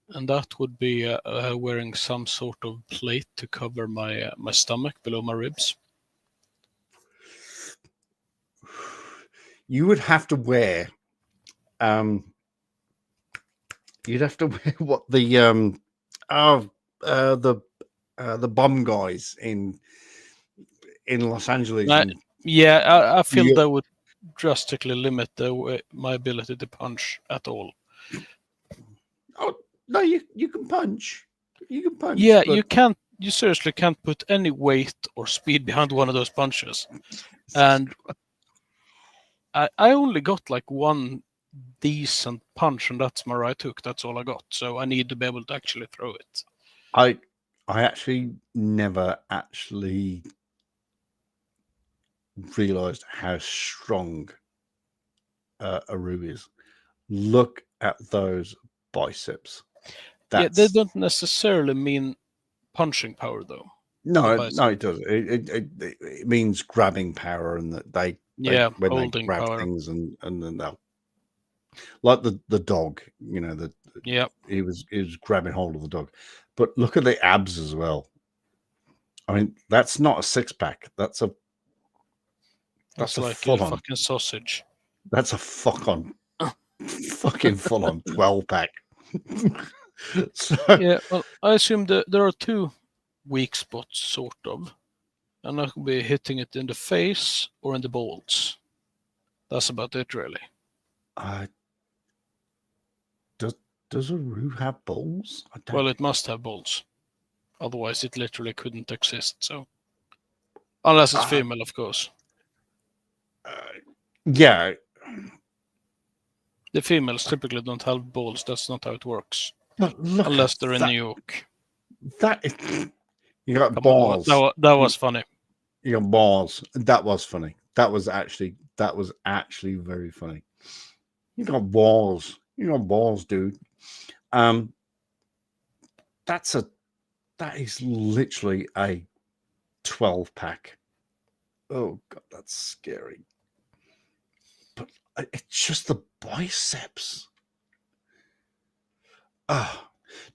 and that would be wearing some sort of plate to cover my my stomach below my ribs. You would have to wear you'd have to wear what the bomb guys in Los Angeles. Yeah, I feel that would drastically limit my ability to punch at all. Oh no, you can punch. You can punch. Yeah, but you can't. You seriously can't put any weight or speed behind one of those punches. And I only got like one decent punch, and that's my right hook. That's all I got. So I need to be able to actually throw it. I actually never actually realized how strong Aru is. Look at those biceps. Yeah, they don't necessarily mean punching power, though. No, it does. It means grabbing power, and that they when they grab power. things, and then they'll, like the dog. You know, he was grabbing hold of the dog. But look at the abs as well. I mean, that's not a six pack. That's like a fucking sausage. That's a fucking full on 12 pack. So, yeah, well, I assume that there are two weak spots, sort of, and I could be hitting it in the face or in the balls. That's about it, really. Does Aru have balls? Well, it must have balls. Otherwise, it literally couldn't exist. So, unless it's female, of course. Yeah. The females typically don't have balls. That's not how it works. Unless they're in New York. You got balls. That was funny. You got balls. That was funny. That was actually very funny. You got balls. You got balls, dude. That is literally a 12 pack. Oh god, that's scary. But it's just the biceps.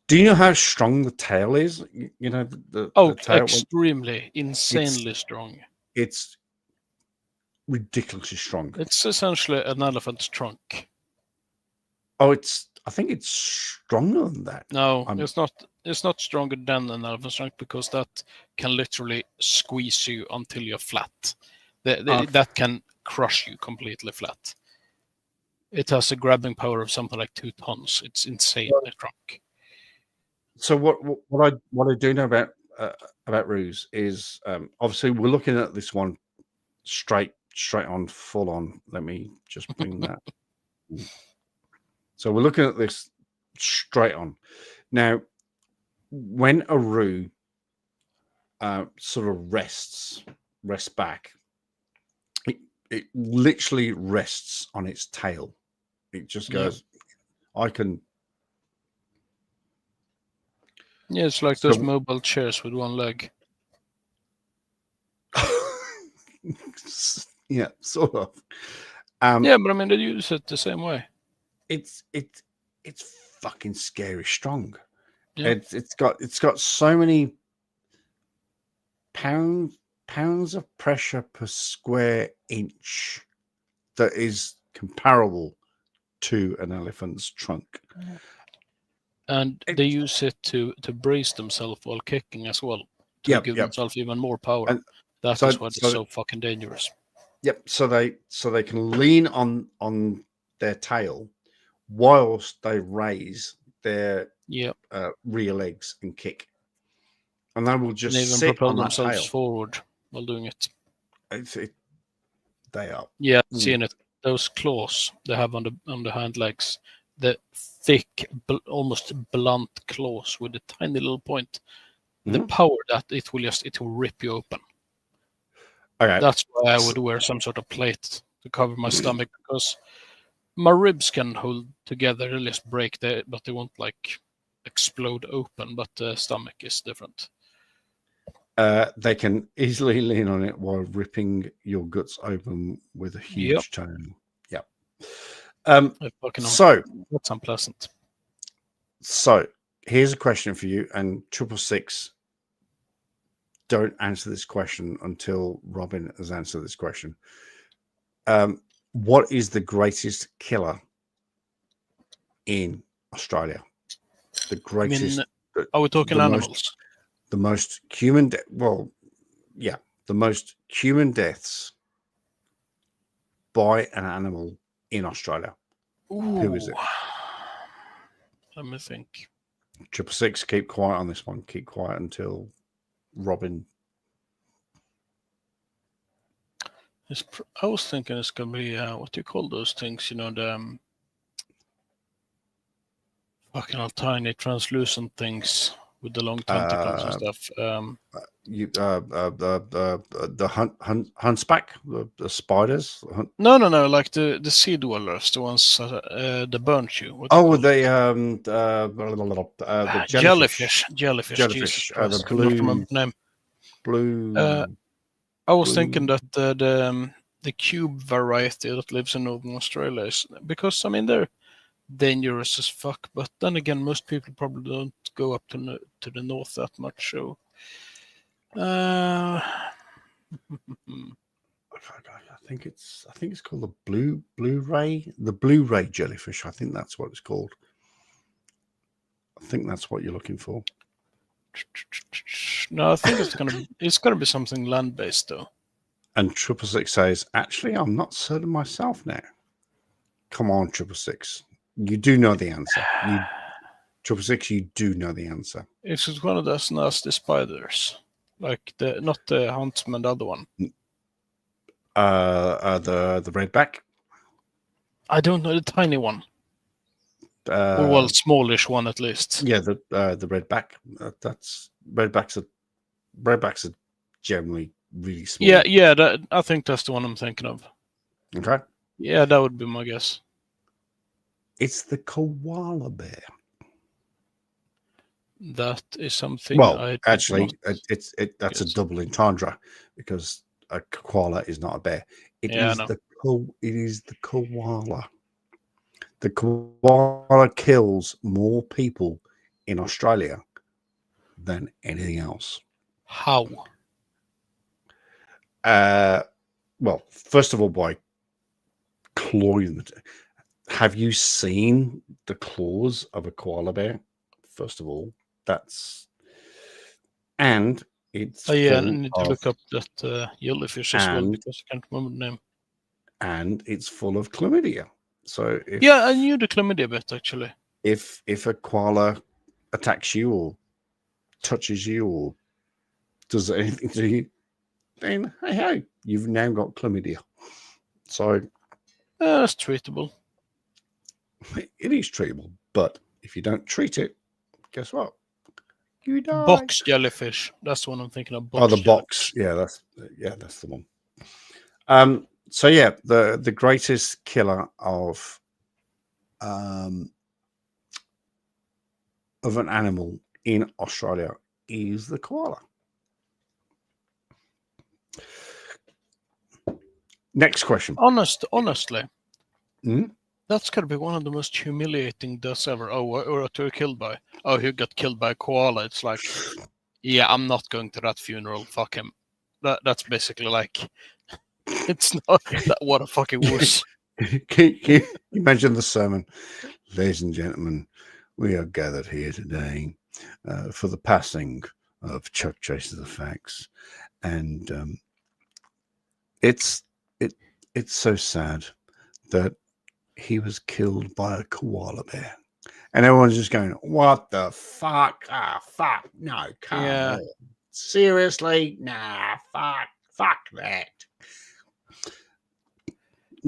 Do you know how strong the tail is? You know the tail, extremely, insanely strong. It's ridiculously strong. It's essentially an elephant's trunk. Oh, I think it's stronger than that. No, it's not. It's not stronger than an elephant's trunk because that can literally squeeze you until you're flat. That can crush you completely flat. It has a grabbing power of something like 2 tons. It's insane. The trunk. So what I do know about Ruse is obviously we're looking at this one straight on, full on. Let me just bring that. So we're looking at this straight on. Now, when Aru sort of rests back, it literally rests on its tail. It just goes, I can. Yeah, it's like those mobile chairs with one leg. Yeah, sort of. Yeah, but I mean, they use it the same way. It's fucking scary strong. Yeah. It's got so many pounds of pressure per square inch that is comparable to an elephant's trunk. And they use it to brace themselves while kicking as well, to give themselves even more power. And that is why it's so fucking dangerous. Yep. So they can lean on their tail whilst they raise their Yep. rear legs and kick, and they will just And even sit propel on that themselves tail. forward while doing it. They are. Yeah, seeing it. Those claws they have on the hind legs, the thick, almost blunt claws with a tiny little point. The power that it will rip you open. Okay. That's why I would wear some sort of plate to cover my stomach, because my ribs can hold together, at least break, but they won't like explode open. But the stomach is different. They can easily lean on it while ripping your guts open with a huge tongue. Yep. So that's unpleasant. So here's a question for you, and 666. Don't answer this question until Robin has answered this question. What is the greatest killer in Australia? The greatest. Are we talking animals? The most human. The most human deaths by an animal in Australia. Ooh. Who is it? Let me think. 666. Keep quiet on this one. Keep quiet until Robin. I was thinking it's gonna be what do you call those things? You know, the fucking tiny translucent things with the long tentacles and stuff. The hunchback, the spiders. No, like the sea dwellers, the ones that burnt you. The jellyfish. Jellyfish. The blue. Name. Blue. I was thinking that the cube variety that lives in Northern Australia is, because I mean they're dangerous as fuck, but then again most people probably don't go up to the north that much. So I think it's called the Blu-ray jellyfish. I think that's what it's called. I think that's what you're looking for. No, I think it's gonna be something land-based though. And 666 says, actually, I'm not certain myself now. Come on, 666. You do know the answer. 666, you do know the answer. Is it one of those nasty spiders? Like not the huntsman, the other one. The redback. I don't know, the tiny one. Smallish one at least. Yeah, the redback. Redbacks are generally really small. Yeah. I think that's the one I'm thinking of. Okay. Yeah, that would be my guess. It's the koala bear. That is something. Well, actually, that's a double entendre, because a koala is not a bear. It is the koala. The koala kills more people in Australia than anything else. How? Well, first of all, by clawing them. Have you seen the claws of a koala bear? First of all, and it's. I need to look up that jellyfish as well, because I can't remember the name. And it's full of chlamydia. So I knew the chlamydia bit actually. If a koala attacks you or touches you or does anything to you, then hey, you've now got chlamydia. So it's treatable. It is treatable, but if you don't treat it, guess what? You die. Box jellyfish. That's the one I'm thinking of. The box. Yeah, that's the one. So yeah, the greatest killer of an animal in Australia is the koala. Next question. Honestly, that's got to be one of the most humiliating deaths ever. Oh, what were killed by? Oh, he got killed by a koala. It's like, yeah, I'm not going to that funeral. Fuck him. That's basically like, it's not that what a fucking wuss. Can you imagine the sermon? Ladies and gentlemen, we are gathered here today for the passing of Chuck Chaser the Facts. And it's It's so sad that he was killed by a koala bear, and everyone's just going, "What the fuck? Ah, fuck! No, come on, seriously? Nah, fuck that."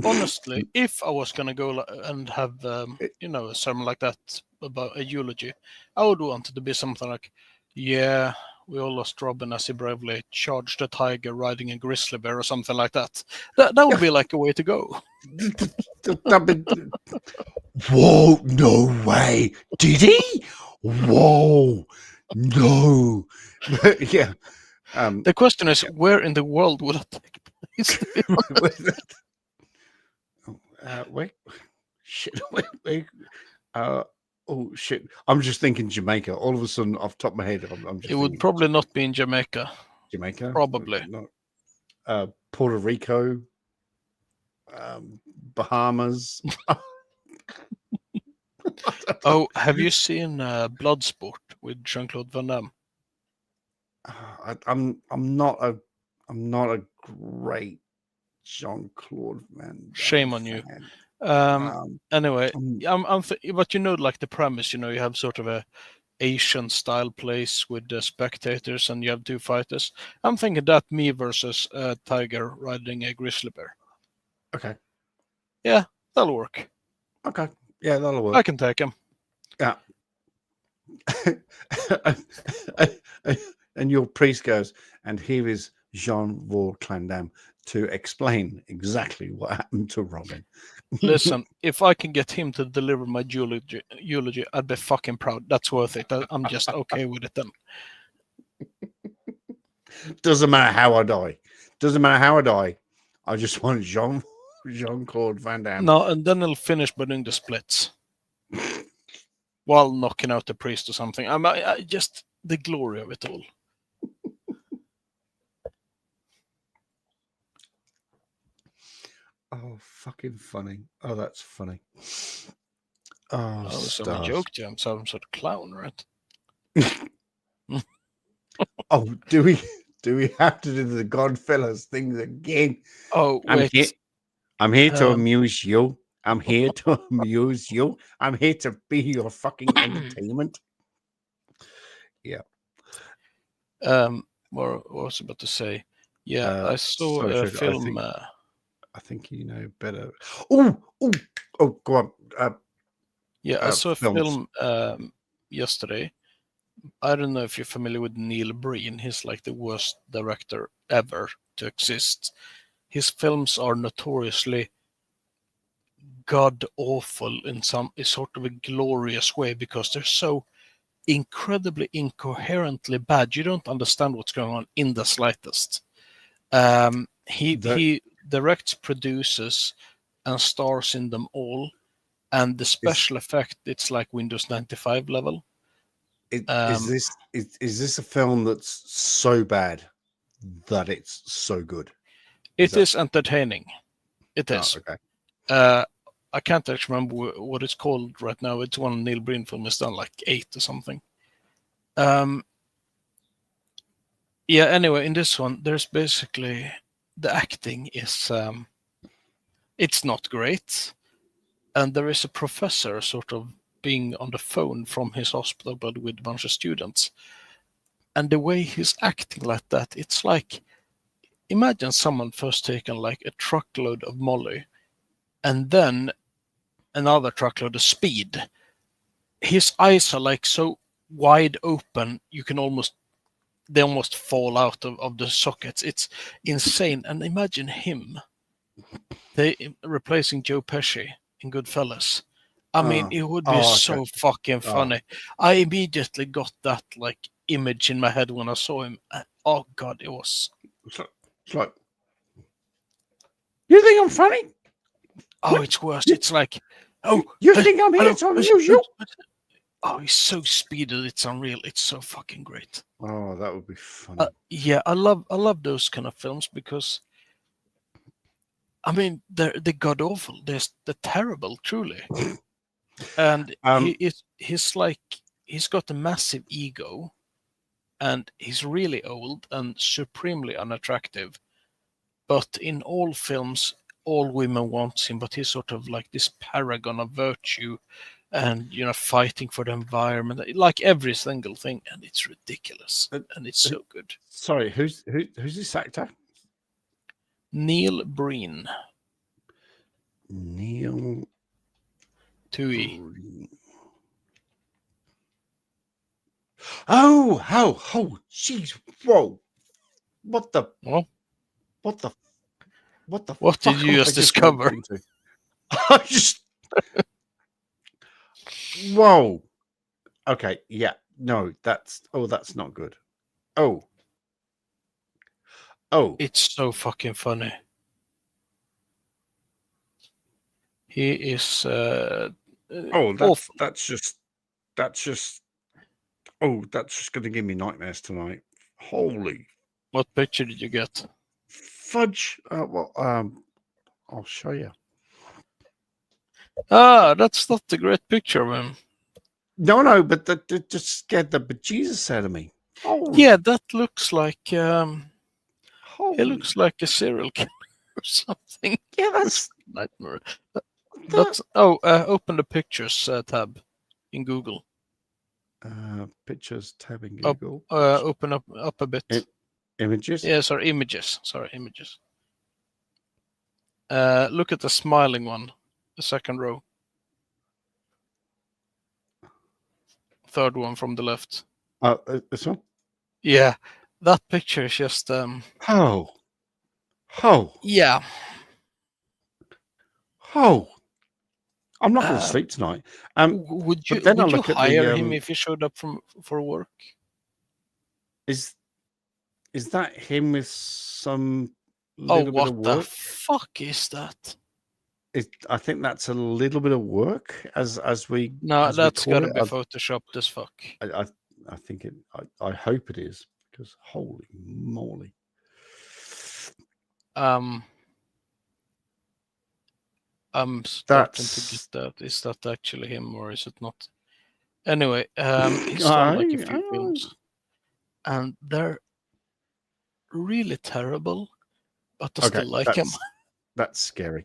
Honestly, if I was gonna go and have a sermon like that about a eulogy, I would want it to be something like, "Yeah, we all lost Robin as he bravely charged a tiger riding a grizzly bear," or something like that. That would be like a way to go. Whoa! No way! Did he? Whoa! No! Yeah. The question is, where in the world would that take place? Wait, shit, wait. Oh shit! I'm just thinking Jamaica. All of a sudden, off the top of my head, I'm just. It would probably not be in Jamaica. Jamaica, probably. Not, Puerto Rico, Bahamas. Oh, have you seen Bloodsport with Jean-Claude Van Damme? I'm not a great Jean-Claude Van Damme Shame on you. fan. Anyway, but like the premise, you have sort of a Asian style place with the spectators, and you have two fighters. I'm thinking that me versus a tiger riding a grizzly bear. Okay. Yeah, that'll work. Okay. Yeah, that'll work. I can take him. Yeah. And your priest goes, and here is Jean-Claude Van Damme to explain exactly what happened to Robin. Listen, if I can get him to deliver my eulogy, I'd be fucking proud. That's worth it. I'm just okay with it then. Doesn't matter how I die. I just want Jean-Claude Van Damme. No, and then he'll finish by doing the splits while knocking out the priest or something. I just the glory of it all. Oh, fucking funny. Oh, that's funny. Oh, someone joked you. I'm some sort of clown, right? Oh, do we have to do the Godfellas things again? Oh, wait. I'm here to amuse you. I'm here to amuse you. I'm here to be your fucking entertainment. Yeah. What was I about to say? Yeah, I saw a film. I think you know better. Oh, go on. I saw a film yesterday. I don't know if you're familiar with Neil Breen. He's like the worst director ever to exist. His films are notoriously god awful in some sort of a glorious way because they're so incredibly incoherently bad. You don't understand what's going on in the slightest. He directs, produces, and stars in them all, and the special effect, it's like Windows 95 level. Is this a film that's so bad that it's so good? It is entertaining. It is. Oh, okay. I can't actually remember what it's called right now. It's one Neil Breen film. It's done like 8 or something. Anyway, in this one, there's basically the acting is it's not great, and there is a professor sort of being on the phone from his hospital bed with a bunch of students, and the way he's acting like that, it's like, imagine someone first taken like a truckload of Molly and then another truckload of speed. His eyes are like so wide open, they almost fall out of the sockets. It's insane. And imagine him, they replacing Joe Pesci in Goodfellas. I mean, it would be so fucking funny. I immediately got that like image in my head when I saw him. Oh God, it was. It's like, you think I'm funny? Oh, it's worse. It's like, you think I'm here to amuse you? Oh, he's so speedy. It's unreal. It's so fucking great. Oh, that would be funny. I love those kind of films because, I mean, they're god awful. They're terrible, truly. And he's got a massive ego, and he's really old and supremely unattractive. but in all films, all women want him, but he's sort of like this paragon of virtue and, fighting for the environment, like every single thing. And it's ridiculous. And it's so good. Sorry, who's this actor? Neil Breen. Neil Tui. Breen. Oh, jeez, whoa! What the? What? What the? What the? What did fuck you am I just discover? walked into? I just. Whoa. Okay. Yeah. No. That's not good. Oh. It's so fucking funny. He is awful. That's just. Oh, that's just going to give me nightmares tonight. Holy What picture did you get? fudge! I'll show you. That's not a great picture of him. No, but that just scared the bejesus out of me. Yeah, that looks like Holy. it looks like a serial killer or something. Yeah, that's Nightmare. That's open the pictures tab in Google. Pictures tab in Up, Google. open up a bit. Images. Yeah, sorry, images. Look at the smiling one, the second row. Third one from the left. This one. Yeah, that picture is just Oh. yeah. I'm not going to sleep tonight. Would you then I look at the, hire him if he showed up for work? Is that him with some little bit of What the work? fuck is that? I think that's a little bit of work as we. No, as we that's call gotta it. be photoshopped as fuck. I think it. I hope it is, because holy moly. I'm starting to get that. Is that actually him or is it not? Anyway, he's done like a few films, and they're really terrible, but I still like him. That's scary.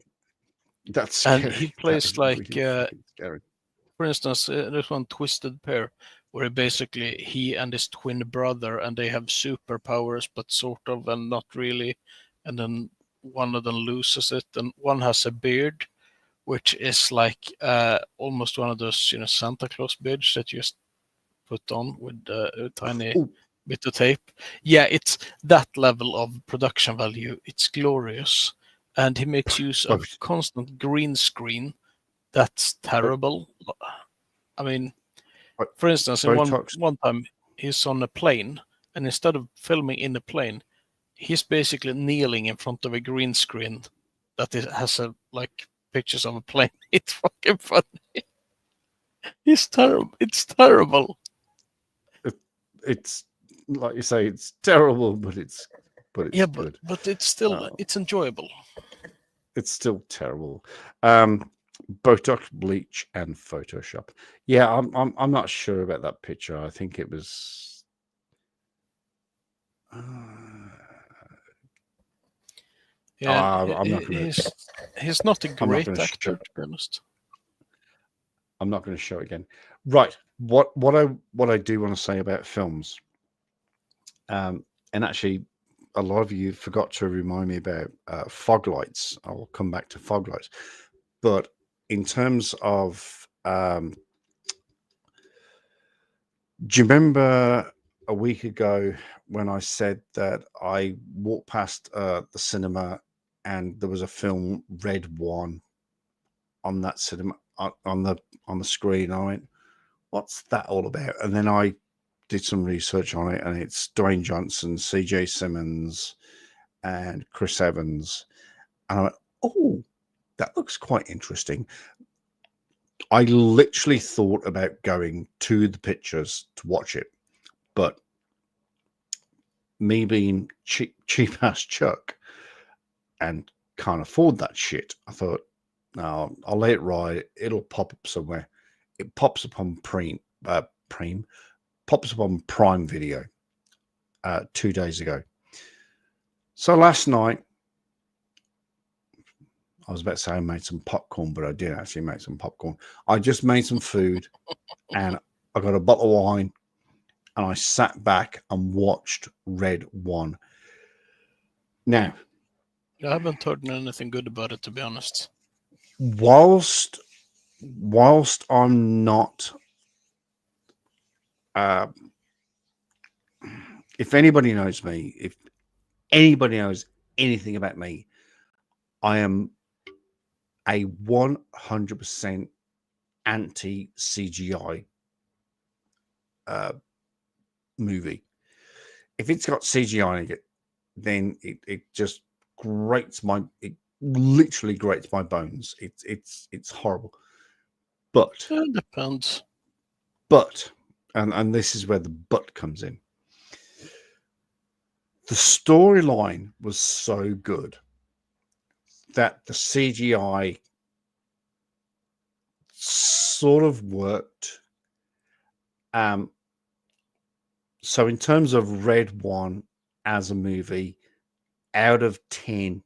That's scary. And he plays like, really scary. For instance, there's one Twisted Pair where he and his twin brother, and they have superpowers, but sort of and not really. And then one of them loses it, and one has a beard, which is like almost one of those, Santa Claus beards that you just put on with a tiny bit of tape. Yeah, it's that level of production value. It's glorious. And he makes use of constant green screen. That's terrible. I mean, for instance, in one time he's on a plane, and instead of filming in the plane, he's basically kneeling in front of a green screen that has pictures of a plane. It's fucking funny. It's terrible. It's terrible. It's like you say, it's terrible, but it's good. But it's still it's enjoyable. It's still terrible. Botox, bleach, and Photoshop. Yeah, I'm not sure about that picture. I think it was. I'm not gonna, he's not a great actor, to be honest. I'm not going to show it again. Right. What I do want to say about films, and actually, a lot of you forgot to remind me about fog lights. I will come back to fog lights, but in terms of, do you remember a week ago when I said that I walked past the cinema and there was a film Red One on that cinema on the screen? I went, what's that all about? And then I did some research on it, and it's Dwayne Johnson, CJ Simmons, and Chris Evans. And I went, oh, that looks quite interesting. I literally thought about going to the pictures to watch it, but me being cheap ass Chuck and can't afford that shit, I thought, no, I'll let it ride. It'll pop up somewhere. It pops up on pops up on Prime Video 2 days ago. So last night I was about to say I made some popcorn, but I didn't actually make some popcorn. I just made some food, and I got a bottle of wine, and I sat back and watched Red One. Now, I haven't heard anything good about it, to be honest. whilst I'm not, if anybody knows me, if anybody knows anything about me, I am a 100% anti CGI movie. If it's got CGI in it, then it just literally grates my bones. It's horrible. But It depends. And this is where the but comes in. The storyline was so good that the CGI sort of worked. So in terms of Red One as a movie, out of 10,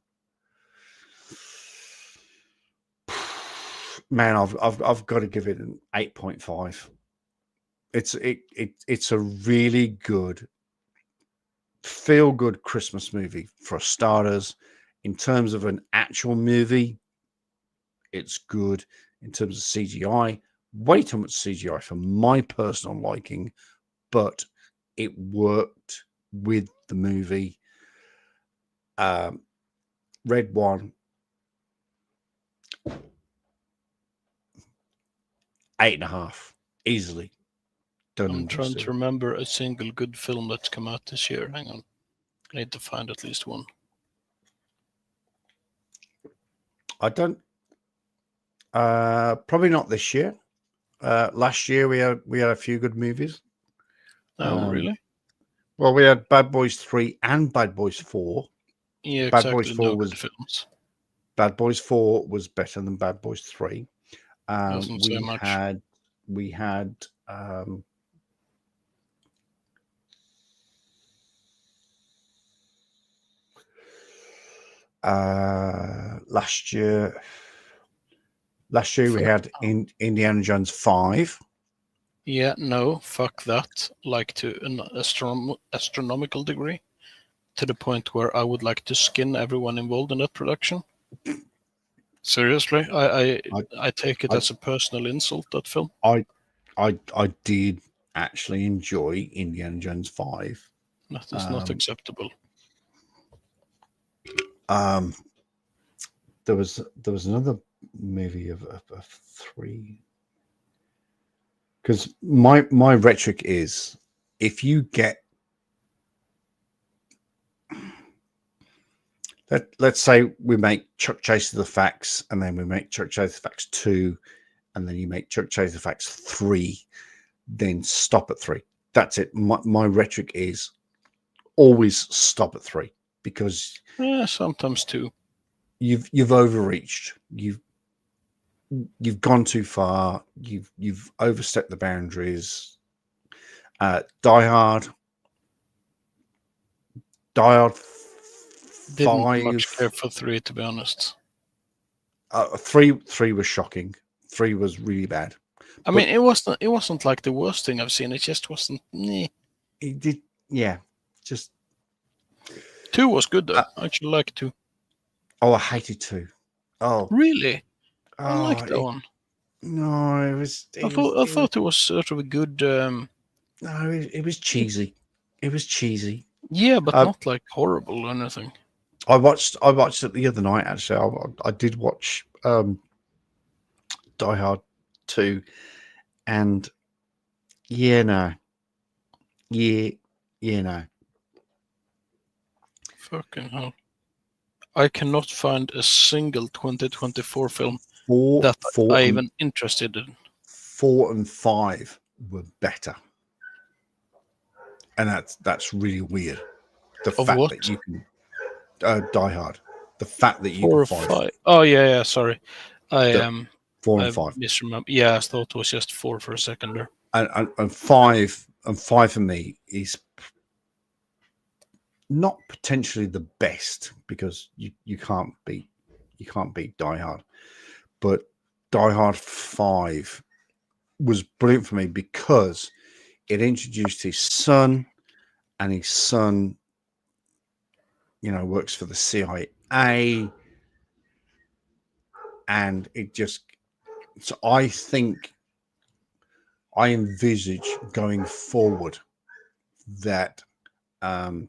man, I've got to give it an 8.5. It's a really good, feel good Christmas movie for starters. In terms of an actual movie, it's good. In terms of CGI, way too much CGI for my personal liking, but it worked with the movie. Red One, 8.5, easily. I'm trying to remember a single good film that's come out this year. Hang on. I need to find at least one. I don't. Probably not this year. Last year we had a few good movies. Oh, really? Well, we had Bad Boys 3 and Bad Boys 4. Yeah, Bad exactly. Boys 4 no was good films. Bad Boys 4 was better than Bad Boys 3. Doesn't say much. We had last year we had Indiana Jones 5. Yeah, no, fuck that. Like to an astronomical degree, to the point where I would like to skin everyone involved in that production. Seriously, I take it as a personal insult, that film. I did actually enjoy Indiana Jones 5. That is not acceptable. There was another movie of 3. Because my rhetoric is, if you get, let's say we make Chuck Chase of the Facts, and then we make Chuck Chase of the Facts 2, and then you make Chuck Chase of the Facts 3, then stop at 3. That's it. My rhetoric is always stop at 3, because Sometimes 2. You've overreached. You've gone too far. You've overstepped the boundaries. Die Hard. Didn't 5. much care for 3, to be honest. 3 was shocking. 3 was really bad. I mean, it wasn't like the worst thing I've seen. It just wasn't. It did, yeah. Just 2 was good though. I actually liked 2. Oh, I hated 2. Oh, really? I liked that one. No, it was. I thought it was sort of a good. No, it was cheesy. It was cheesy. Yeah, but not like horrible or anything. I watched it the other night. Actually, I did watch Die Hard 2, and no. Fucking hell! I cannot find a single 2024 film that I'm even interested in. 4 and 5 were better, and that's really weird. The Of fact what? that you can Die Hard, the fact that you 4 or can 5. Oh yeah. Sorry, 4 and I 5. misremember. Yeah, I thought it was just 4 for a second there. And 5 for me is not potentially the best, because you can't beat You can't beat Die Hard. But Die Hard 5 was brilliant for me because it introduced his son, and his son, works for the CIA, and it just. So I think I envisage going forward that the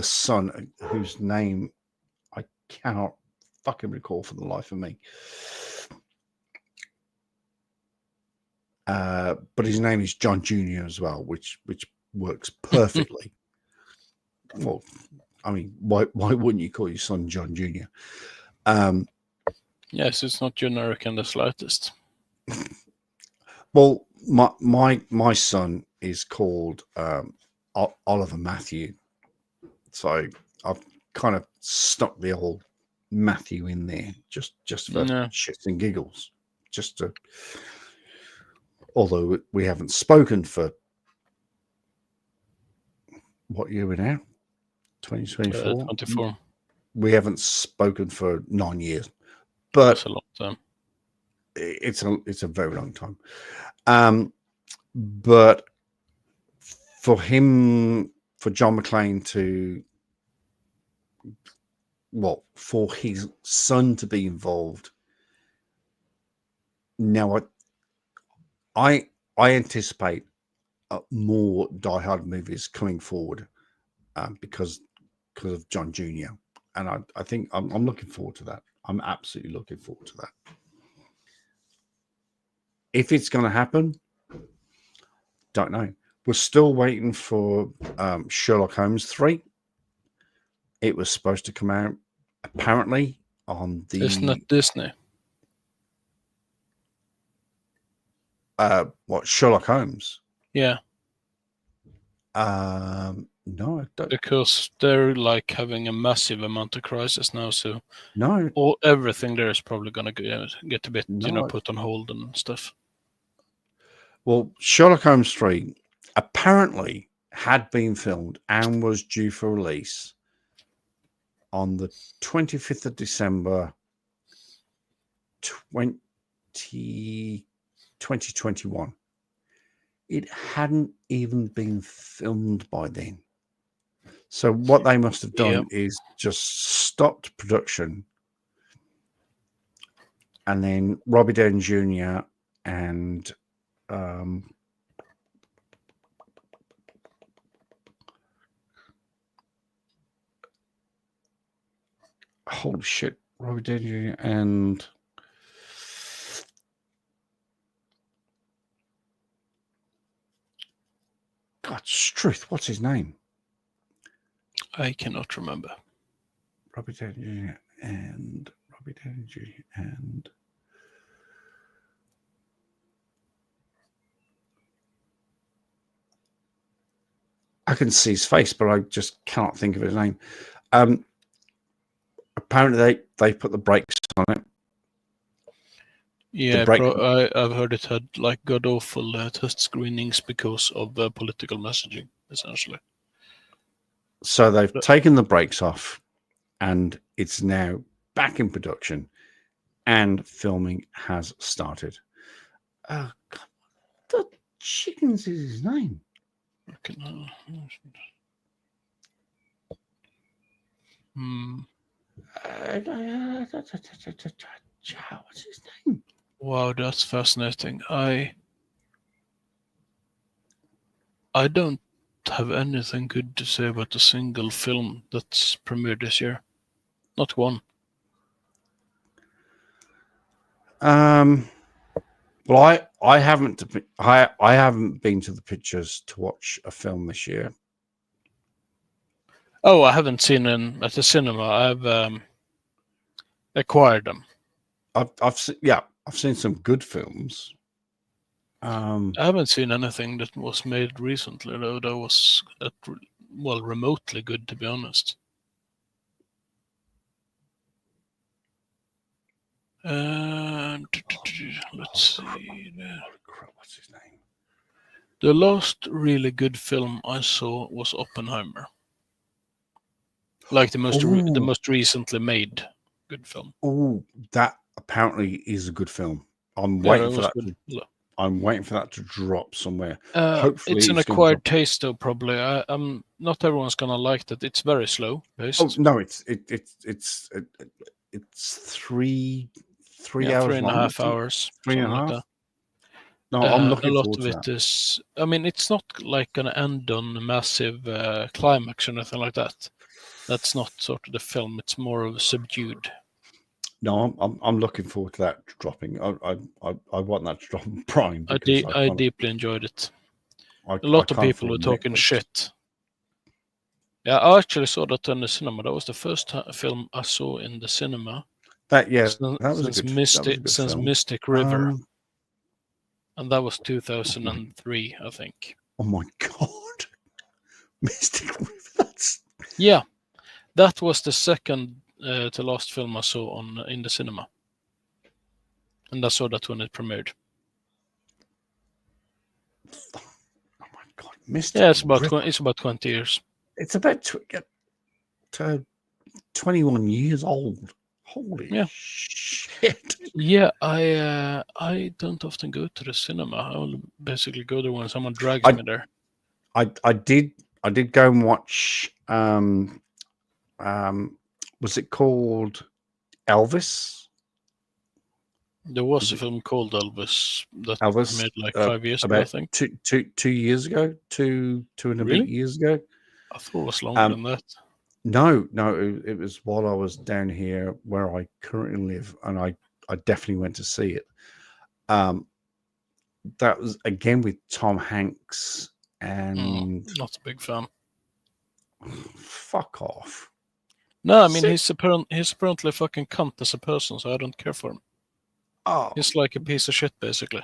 son, whose name I cannot fucking recall for the life of me, but his name is John Jr. as well, which works perfectly. Well, I mean, why wouldn't you call your son John Jr.? Yes, it's not generic in the slightest. Well, my son is called Oliver Matthew, so I've kind of stuck the old Matthew in there just for shits and giggles, just to. Although we haven't spoken for what year we're now, 2024. 24. We haven't spoken for 9 years, but That's a long time. It's a very long time. But for John McClane to, for his son to be involved. Now, I anticipate more Die Hard movies coming forward because of John Jr. And I think I'm looking forward to that. I'm absolutely looking forward to that. If it's going to happen, don't know. We're still waiting for Sherlock Holmes 3. It was supposed to come out apparently on the. It's not Disney. What, Sherlock Holmes? Yeah. No, I don't. Because they're like having a massive amount of crisis now, so No, everything there is probably going to get a bit, No. put on hold and stuff. Well, Sherlock Holmes 3 apparently had been filmed and was due for release on the 25th of December 2021. It hadn't even been filmed by then. So what they must have done is just stopped production, and then Robbie Downey Jr. and holy shit, Robbie Downey Jr. and God, Struth, what's his name? I cannot remember. Robbie Downey Jr. and I can see his face, but I just cannot think of his name. Apparently, they put the brakes on it. Yeah, I've heard it had like god awful test screenings because of political messaging, essentially. So they've taken the brakes off, and it's now back in production, and filming has started. God, the chickens is his name. What's his name? Wow, that's fascinating. I don't have anything good to say about a single film that's premiered this year. Not one. Well, I haven't been to the pictures to watch a film this year. Oh, I haven't seen them at the cinema. I've acquired them. I've seen some good films. I haven't seen anything that was made recently, though. That was remotely good, to be honest. Let's see. What's his name? The last really good film I saw was Oppenheimer. Like the most recently made. good film. Oh, that apparently is a good film. I'm Yeah, waiting that for was that. good. I'm waiting for that to drop somewhere. Hopefully, It's an it's gonna acquired drop. taste, though. Probably, not everyone's gonna like that. It's very slow paced. Oh no, it's 3 hours long. 3.5 hours, Three and a something like half. that. No, I'm A looking lot forward of to it that. is. I mean, it's not like gonna end on a massive climax or anything like that. That's not sort of the film. It's more of a subdued. No, I'm looking forward to that dropping. I want that to drop on Prime I because deeply enjoyed it. A A lot of people were talking shit. Yeah, I actually saw that in the cinema. That was the first film I saw in the cinema That since was a good film. Mystic River, and that was 2003, I think. Oh my god, Mystic River. That's Yeah, that was the second to last film I saw in the cinema, and I saw that when it premiered. oh my god, Mystic. Yeah, it's about River. it's about 20 years. It's about 21 years old. Holy shit! Yeah, I don't often go to the cinema. I only basically go there when someone drags me there. I did go and watch. Was it called Elvis? There was a film called Elvis that Elvis made like 5 years ago, I about think. 2 years ago, two and a bit years ago. I thought it was longer than that. No, it was while I was down here where I currently live, and I definitely went to see it. That was again with Tom Hanks and Not a big fan. fuck off. No, I mean he's apparently a fucking cunt as a person, so I don't care for him. Oh, He's like a piece of shit, basically.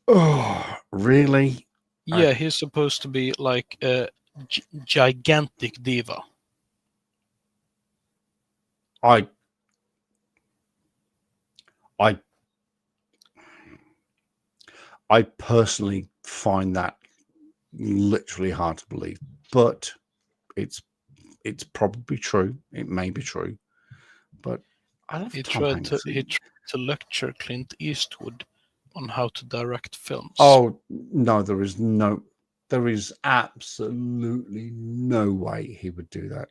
oh, really? Yeah, he's supposed to be like a gigantic diva. I personally find that literally hard to believe, but it's probably true. It may be true, but I love He Tom tried Hanks. to lecture Clint Eastwood on how to direct films. Oh no, there is absolutely no way he would do that.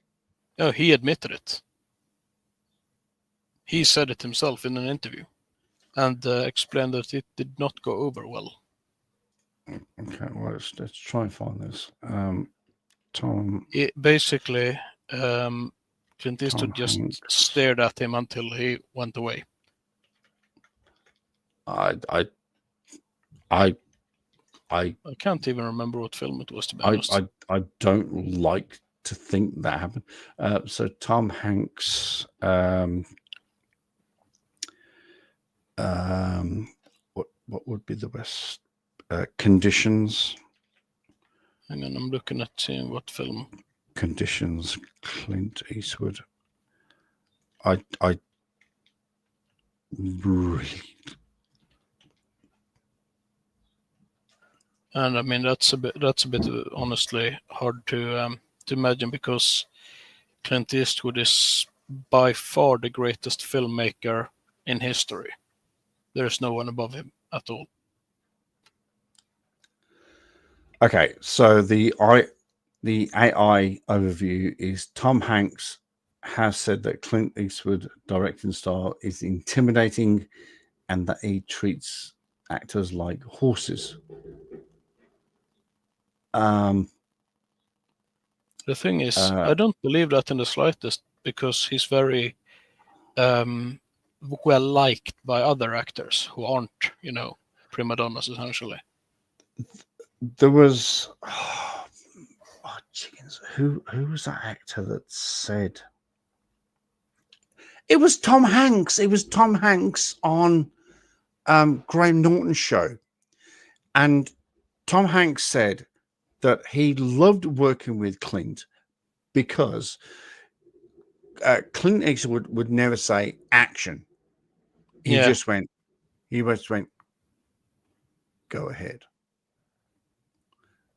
Oh, he admitted it. He said it himself in an interview, and explained that it did not go over well. Okay, well let's try and find this. Tom. Basically, Clint Eastwood just stared at him until he went away. I can't even remember what film it was, to be honest. I don't like to think that happened. So Tom Hanks, what would be the best conditions? Hang on, I'm looking at seeing what film. Conditions, Clint Eastwood. I really. And I mean that's a bit honestly hard to imagine, because Clint Eastwood is by far the greatest filmmaker in history. There's no one above him at all. Okay, so the AI overview is Tom Hanks has said that Clint Eastwood directing style is intimidating and that he treats actors like horses. The thing is, I don't believe that in the slightest, because he's very well liked by other actors who aren't, prima donnas, essentially. There was chickens. Who was that actor that said it was Tom Hanks? It was Tom Hanks on Graham Norton's show, and Tom Hanks said that he loved working with Clint because Clint Eastwood would never say action. He just went, go ahead.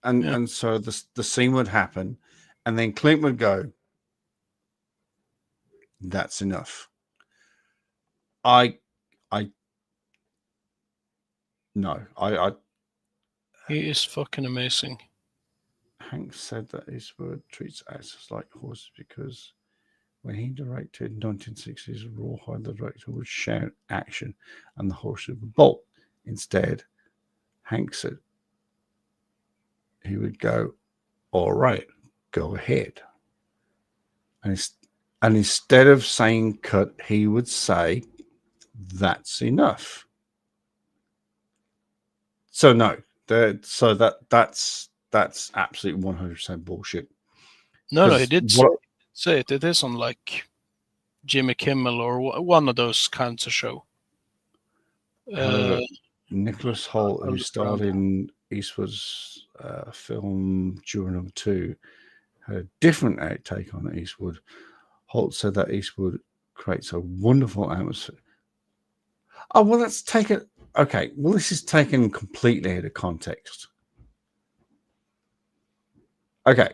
And so the scene would happen, and then Clint would go, That's enough. I He is fucking amazing. Hank said that Eastwood treats actors like horses because when he directed 1960s Rawhide, the director would shout action and the horses would bolt. Instead, Hank said he would go, all right, go ahead. And instead of saying cut, he would say, that's enough. So no, that's absolutely 100% bullshit. No, he did say it. It is on like Jimmy Kimmel or one of those kinds of show. Nicholas Hoult, who starred in Eastwood's film Juror Number 2, had a different take on Eastwood. Hoult said that Eastwood creates a wonderful atmosphere. Oh, well, that's taken. Okay, well, this is taken completely out of context. Okay.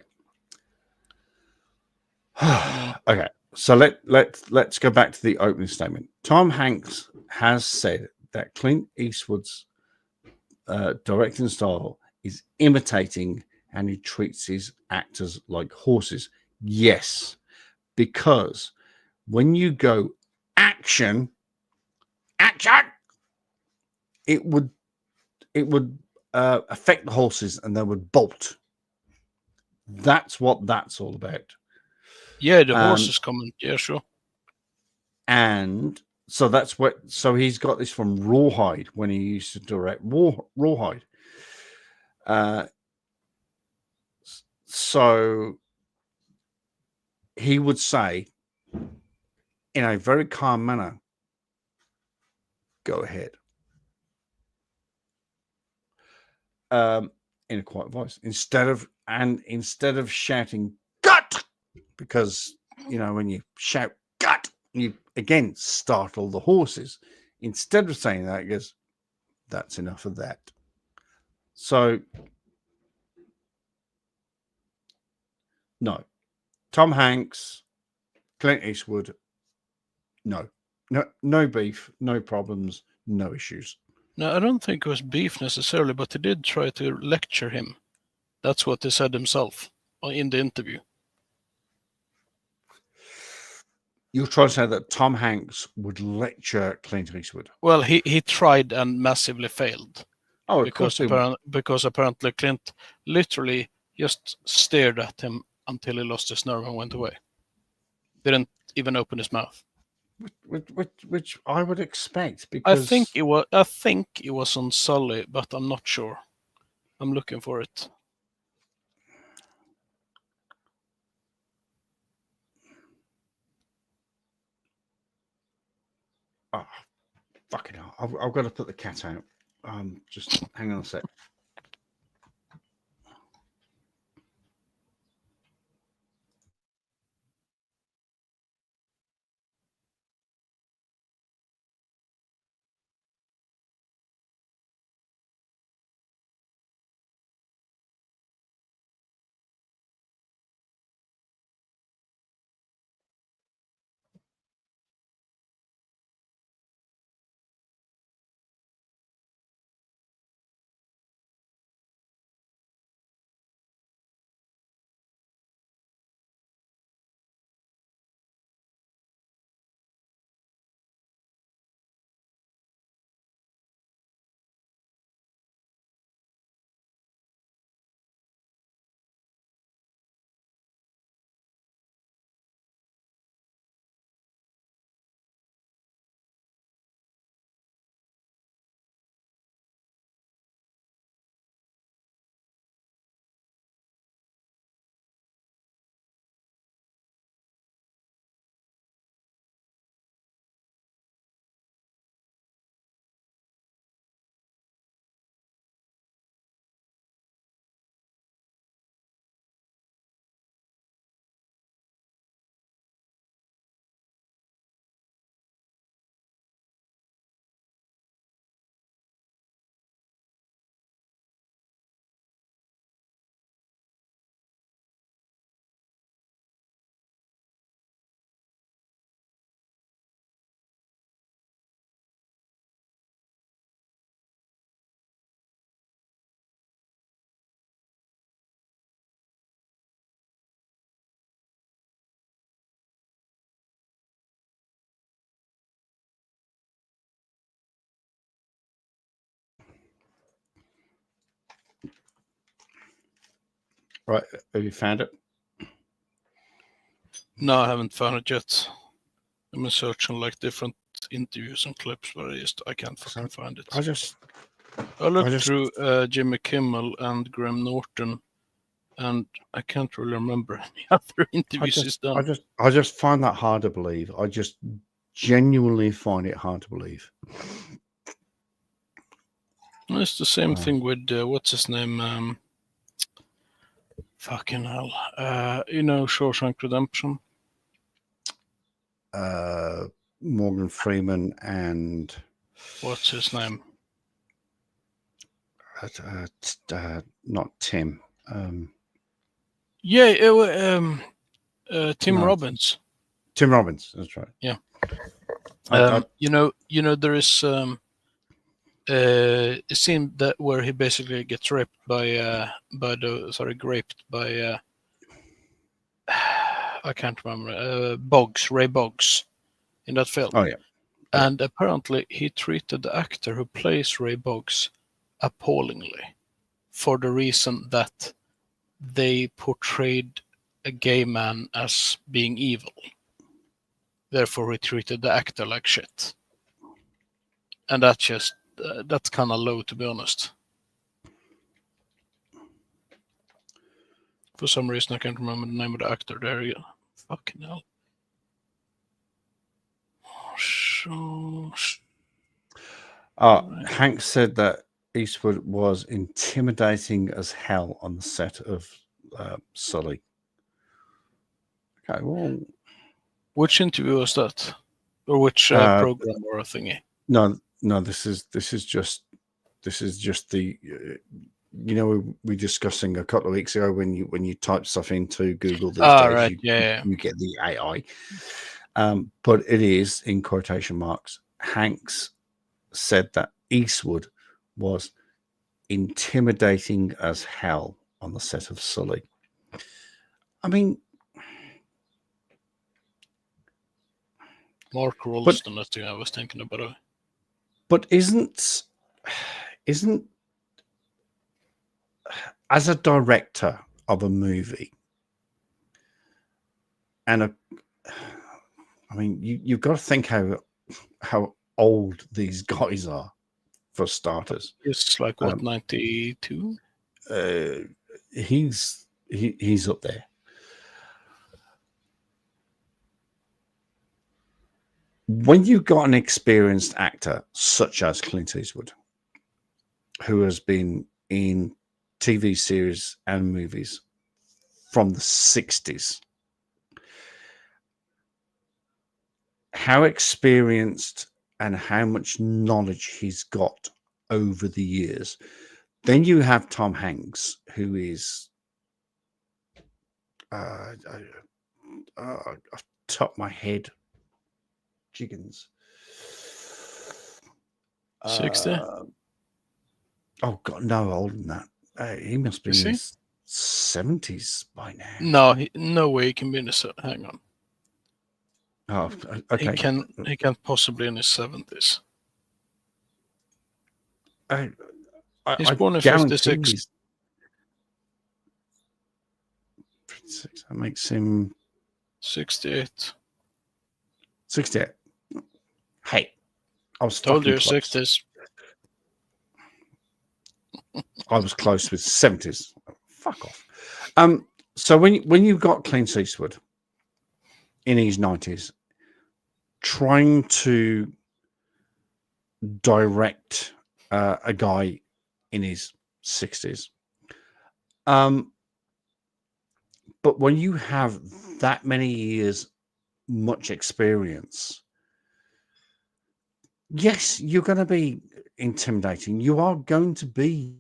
Okay, so let's go back to the opening statement. Tom Hanks has said that Clint Eastwood's directing style is imitating and he treats his actors like horses. Yes, because when you go action, it would affect the horses and they would bolt. That's what that's all about. Yeah, the horses coming. Yeah, sure. And so that's what. So he's got this from Rawhide when he used to direct Rawhide. So he would say, in a very calm manner, "Go ahead." In a quiet voice, instead of shouting "gut," because when you shout "gut," you again startle the horses. Instead of saying that, he goes, "That's enough of that." So no, Tom Hanks, Clint Eastwood, no beef, no problems, no issues. No, I don't think it was beef necessarily, but he did try to lecture him. That's what he said himself in the interview. You're trying to say that Tom Hanks would lecture Clint Eastwood? Well, he tried and massively failed. Oh, because apparently Clint literally just stared at him until he lost his nerve and went away. Didn't even open his mouth. Which I would expect, because I think it was on Sully, but I'm not sure. I'm looking for it. Oh, fucking hell. I've got to put the cat out. Just hang on a sec. Right, have you found it? No, I haven't found it yet. I'm searching like different interviews and clips, but I can't fucking find it. I just I looked through Jimmy Kimmel and Graham Norton, and I can't really remember any other interviews he's done. I just find that hard to believe. I just genuinely find it hard to believe. It's the same thing with what's his name? Fucking hell. Shawshank Redemption. Morgan Freeman and What's his name? not Tim. Tim Robbins. Tim Robbins. That's right. Yeah. There is a scene that where he basically gets raped graped by I can't remember Ray Boggs in that film. Oh yeah. And apparently he treated the actor who plays Ray Boggs appallingly for the reason that they portrayed a gay man as being evil. Therefore, he treated the actor like shit. And that's kind of low, to be honest. For some reason, I can't remember the name of the actor there. Yeah. Fucking hell. Hank said that Eastwood was intimidating as hell on the set of Sully. Okay, well, which interview was that, or which program or thingy? No. This is just the. We discussing a couple of weeks ago when you type stuff into Google these days, right. You get the AI. But it is in quotation marks. Hanks said that Eastwood was intimidating as hell on the set of Sully. I mean, Mark Rolston, that's the I was thinking about. But isn't as a director of a movie and you've got to think how old these guys are, for starters. It's like 92? He's up there. When you've got an experienced actor such as Clint Eastwood, who has been in TV series and movies from the 60s, how experienced and how much knowledge he's got over the years. Then you have Tom Hanks, who is off the top of my head, chickens. 60? Oh God, no, older than that. He must be in his 70s by now. No, no way he can be in his. Hang on. Oh, okay. He can't possibly in his 70s. He's born in 56. That makes him 68. 68. Hey, I was told you close. 60s. I was close with 70s. Fuck off. So when you've got Clint Eastwood in his 90s trying to direct a guy in his 60s, but when you have that many years, much experience, yes, you're going to be intimidating. You are going to be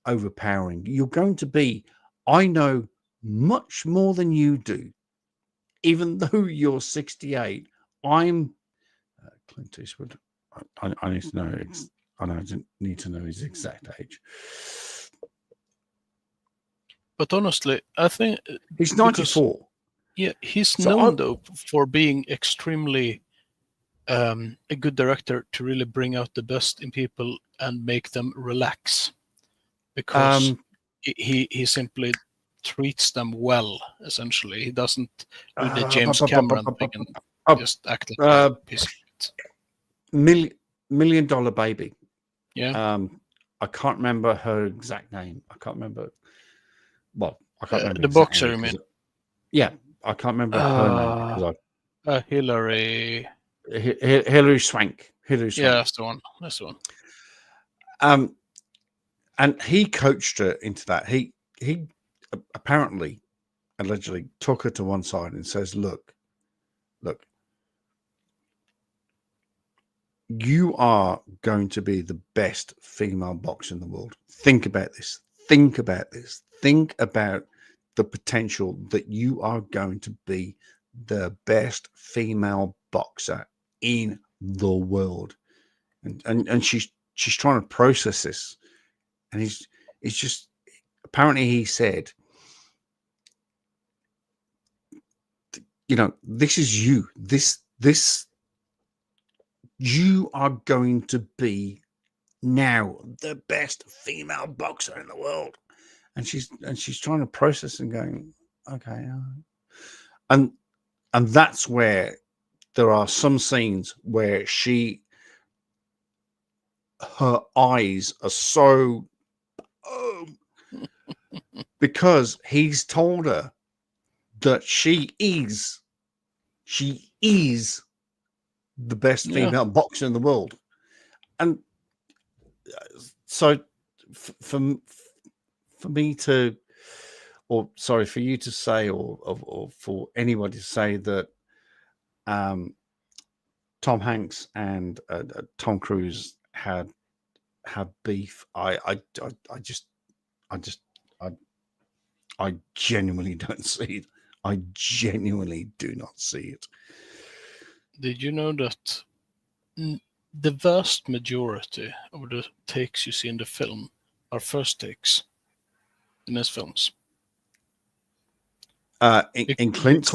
overpowering. You're going to be, I know much more than you do, even though you're 68. I'm Clint Eastwood. I need to know. I need to know his exact age. But honestly, I think he's 94. Yeah, he's known though for being extremely a good director to really bring out the best in people and make them relax. Because he simply treats them well. Essentially, he doesn't do the James Cameron thing and just act like a piece of shit. Million Dollar Baby. Yeah. I can't remember her exact name. I can't remember. Well, I can't remember the boxer. You mean? Yeah, I can't remember her name because Hillary. Hillary Swank. Hillary Swank. Yeah, that's the one. That's the one. And he coached her into that. He apparently, allegedly, took her to one side and says, "Look, you are going to be the best female boxer in the world. Think about this. Think about this. Think about the potential that you are going to be the best female boxer in the world." And she's trying to process this. And it's just, apparently he said, this is you. This you are going to be now the best female boxer in the world. And she's trying to process and going, okay. And that's where there are some scenes where her eyes are so, because he's told her that she is the best female boxer in the world. And so for me to, or sorry, for you to say, or for anybody to say that Tom Hanks and Tom Cruise had beef, I genuinely don't see it. I genuinely do not see it. Did you know that the vast majority of the takes you see in the film are first takes in his films? In Clint's,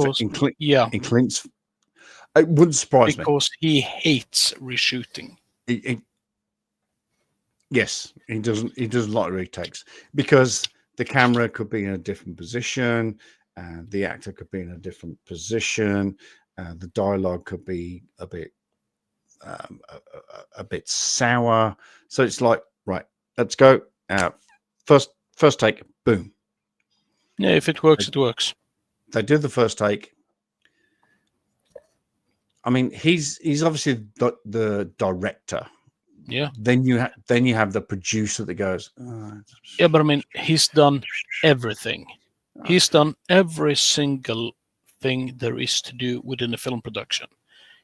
it wouldn't surprise me because he hates reshooting. Yes, he doesn't like retakes because the camera could be in a different position, and the actor could be in a different position. The dialogue could be a bit sour. So it's like, right, let's go. First take, boom. Yeah, if it works, it works. They do the first take. I mean, he's obviously the director. Yeah. Then you have the producer that goes. Yeah, but I mean, he's done everything. He's done every single thing there is to do within a film production.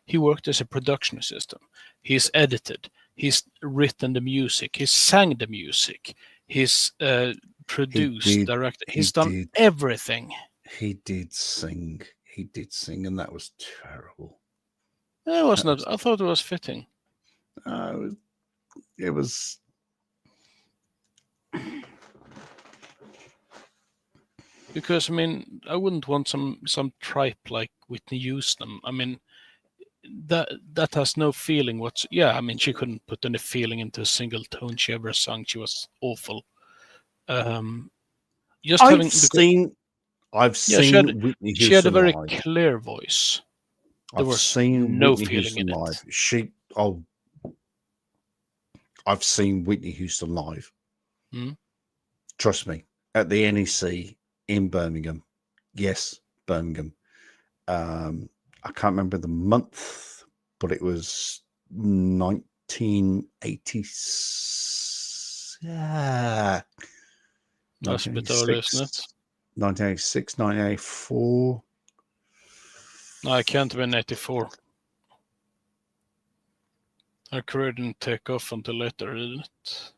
He worked as a production assistant. He's edited. He's written the music. He's sang the music. He's produced, directed. He's done everything. He did sing. And that was terrible. It wasn't. I thought it was fitting. It was. Because I mean, I wouldn't want some tripe like Whitney Houston. I mean, that has no feeling. I mean, she couldn't put any feeling into a single tone she ever sung. She was awful. I've seen Whitney Houston. She had a very live. clear voice. I've seen no Whitney Houston live. I've seen Whitney Houston live. Trust me, at the NEC in Birmingham. Yes, Birmingham. I can't remember the month, but it was 1986. Yeah. That's a bit early, isn't it? 1986, 1984. No, I can't have been 84. Her career didn't take off until later, didn't it?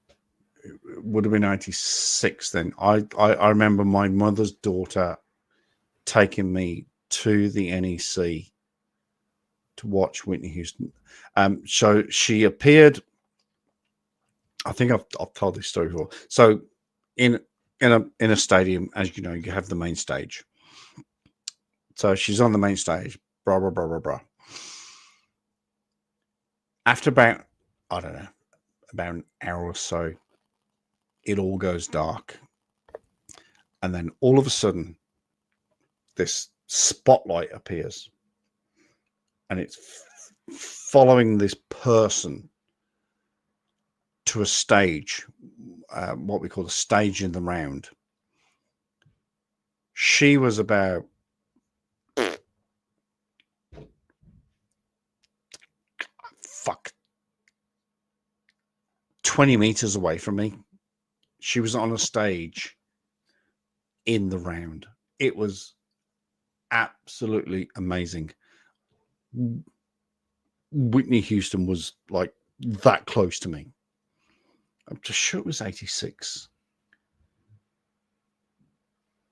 It would have been 96 then. I remember my mother's daughter taking me to the NEC to watch Whitney Houston. So she appeared. I think I've told this story before. So in a stadium, as you know, you have the main stage. So she's on the main stage, blah, blah, blah, blah, blah. After about, I don't know, about an hour or so, it all goes dark. And then all of a sudden, this spotlight appears, and it's following this person to a stage, what we call the stage in the round. She was about 20 meters away from me. She was on a stage in the round. It was absolutely amazing. Whitney Houston was like that close to me. I'm just sure it was 86.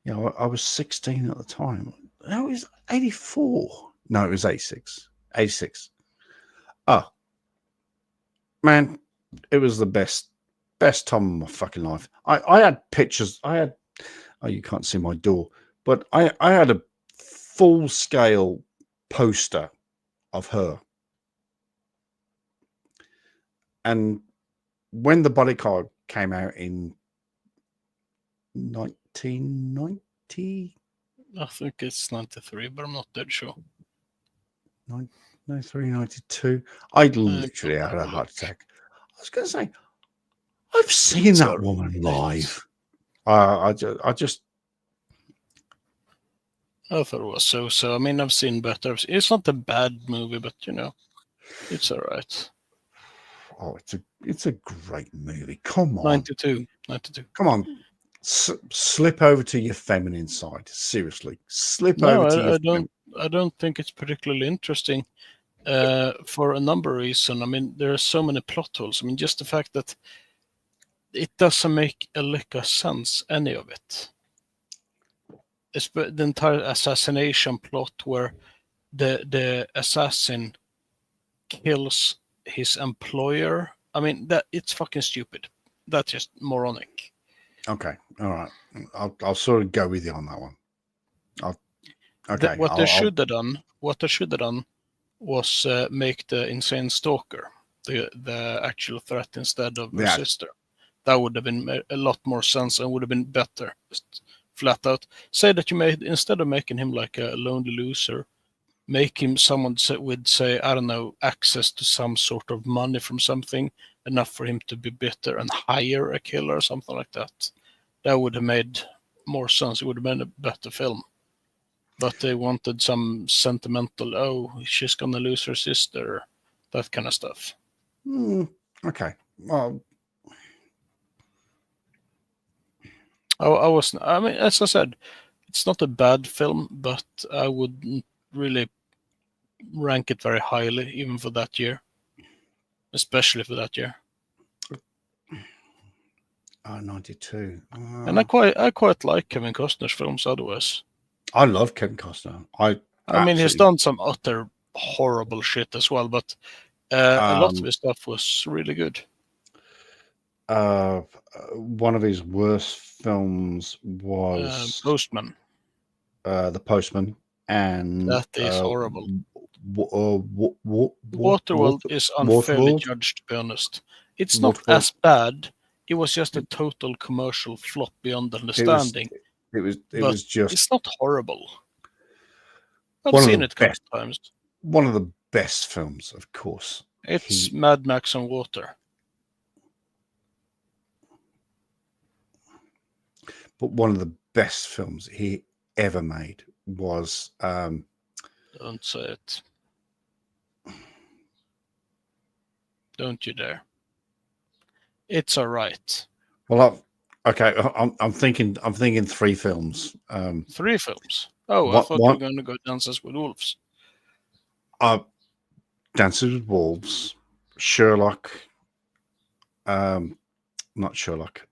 You know, I was 16 at the time. No, it was 84. No, it was 86. 86. Oh, man, it was the best time of my fucking life. I had pictures. Oh, you can't see my door, but I had a full scale poster of her. And when the bodyguard came out in 1990, I think it's 93, but I'm not dead sure. 93, 92, I literally had a heart attack. I was going to say, I've seen that woman live. I just. I thought it was so. I mean, I've seen better. It's not a bad movie, but you know, it's all right. Oh, it's a great movie. Come on. 92. Come on. Slip over to your feminine side. Seriously. Slip over to your I don't think it's particularly interesting for a number of reasons. I mean, there are so many plot holes. I mean, just the fact that it doesn't make a lick of sense, any of it. It's the entire assassination plot where the assassin kills his employer. I mean, that it's fucking stupid. That's just moronic. Okay, all right. I'll sort of go with you on that one. Okay. What they should have done was make the insane stalker the actual threat instead of her sister. That would have been a lot more sense and would have been better. Just flat out say that you made, instead of making him like a lonely loser, make him someone with, say, I don't know, access to some sort of money from something, enough for him to be bitter and hire a killer or something like that. That would have made more sense. It would have been a better film. But they wanted some sentimental, oh, she's gonna lose her sister, that kind of stuff. Okay. Well, I mean, as I said, it's not a bad film, but I wouldn't really rank it very highly, even for that year. Especially for that year. 92. And I quite like Kevin Costner's films otherwise. I love Kevin Costner. I mean, he's done some utter horrible shit as well, but a lot of his stuff was really good. One of his worst films was Postman. The Postman, and that is horrible. Waterworld is unfairly judged, to be honest. It's not as bad. It was just a total commercial flop beyond understanding. It was just. It's not horrible. I've seen it a couple of times. One of the best films, of course. It's Mad Max on water. But one of the best films he ever made was. Don't say it. Don't you dare. It's all right. Well, I'm thinking 3 films. 3 films. Oh, I thought you were going to go Dances with Wolves. Dances with Wolves, Sherlock. Not Sherlock.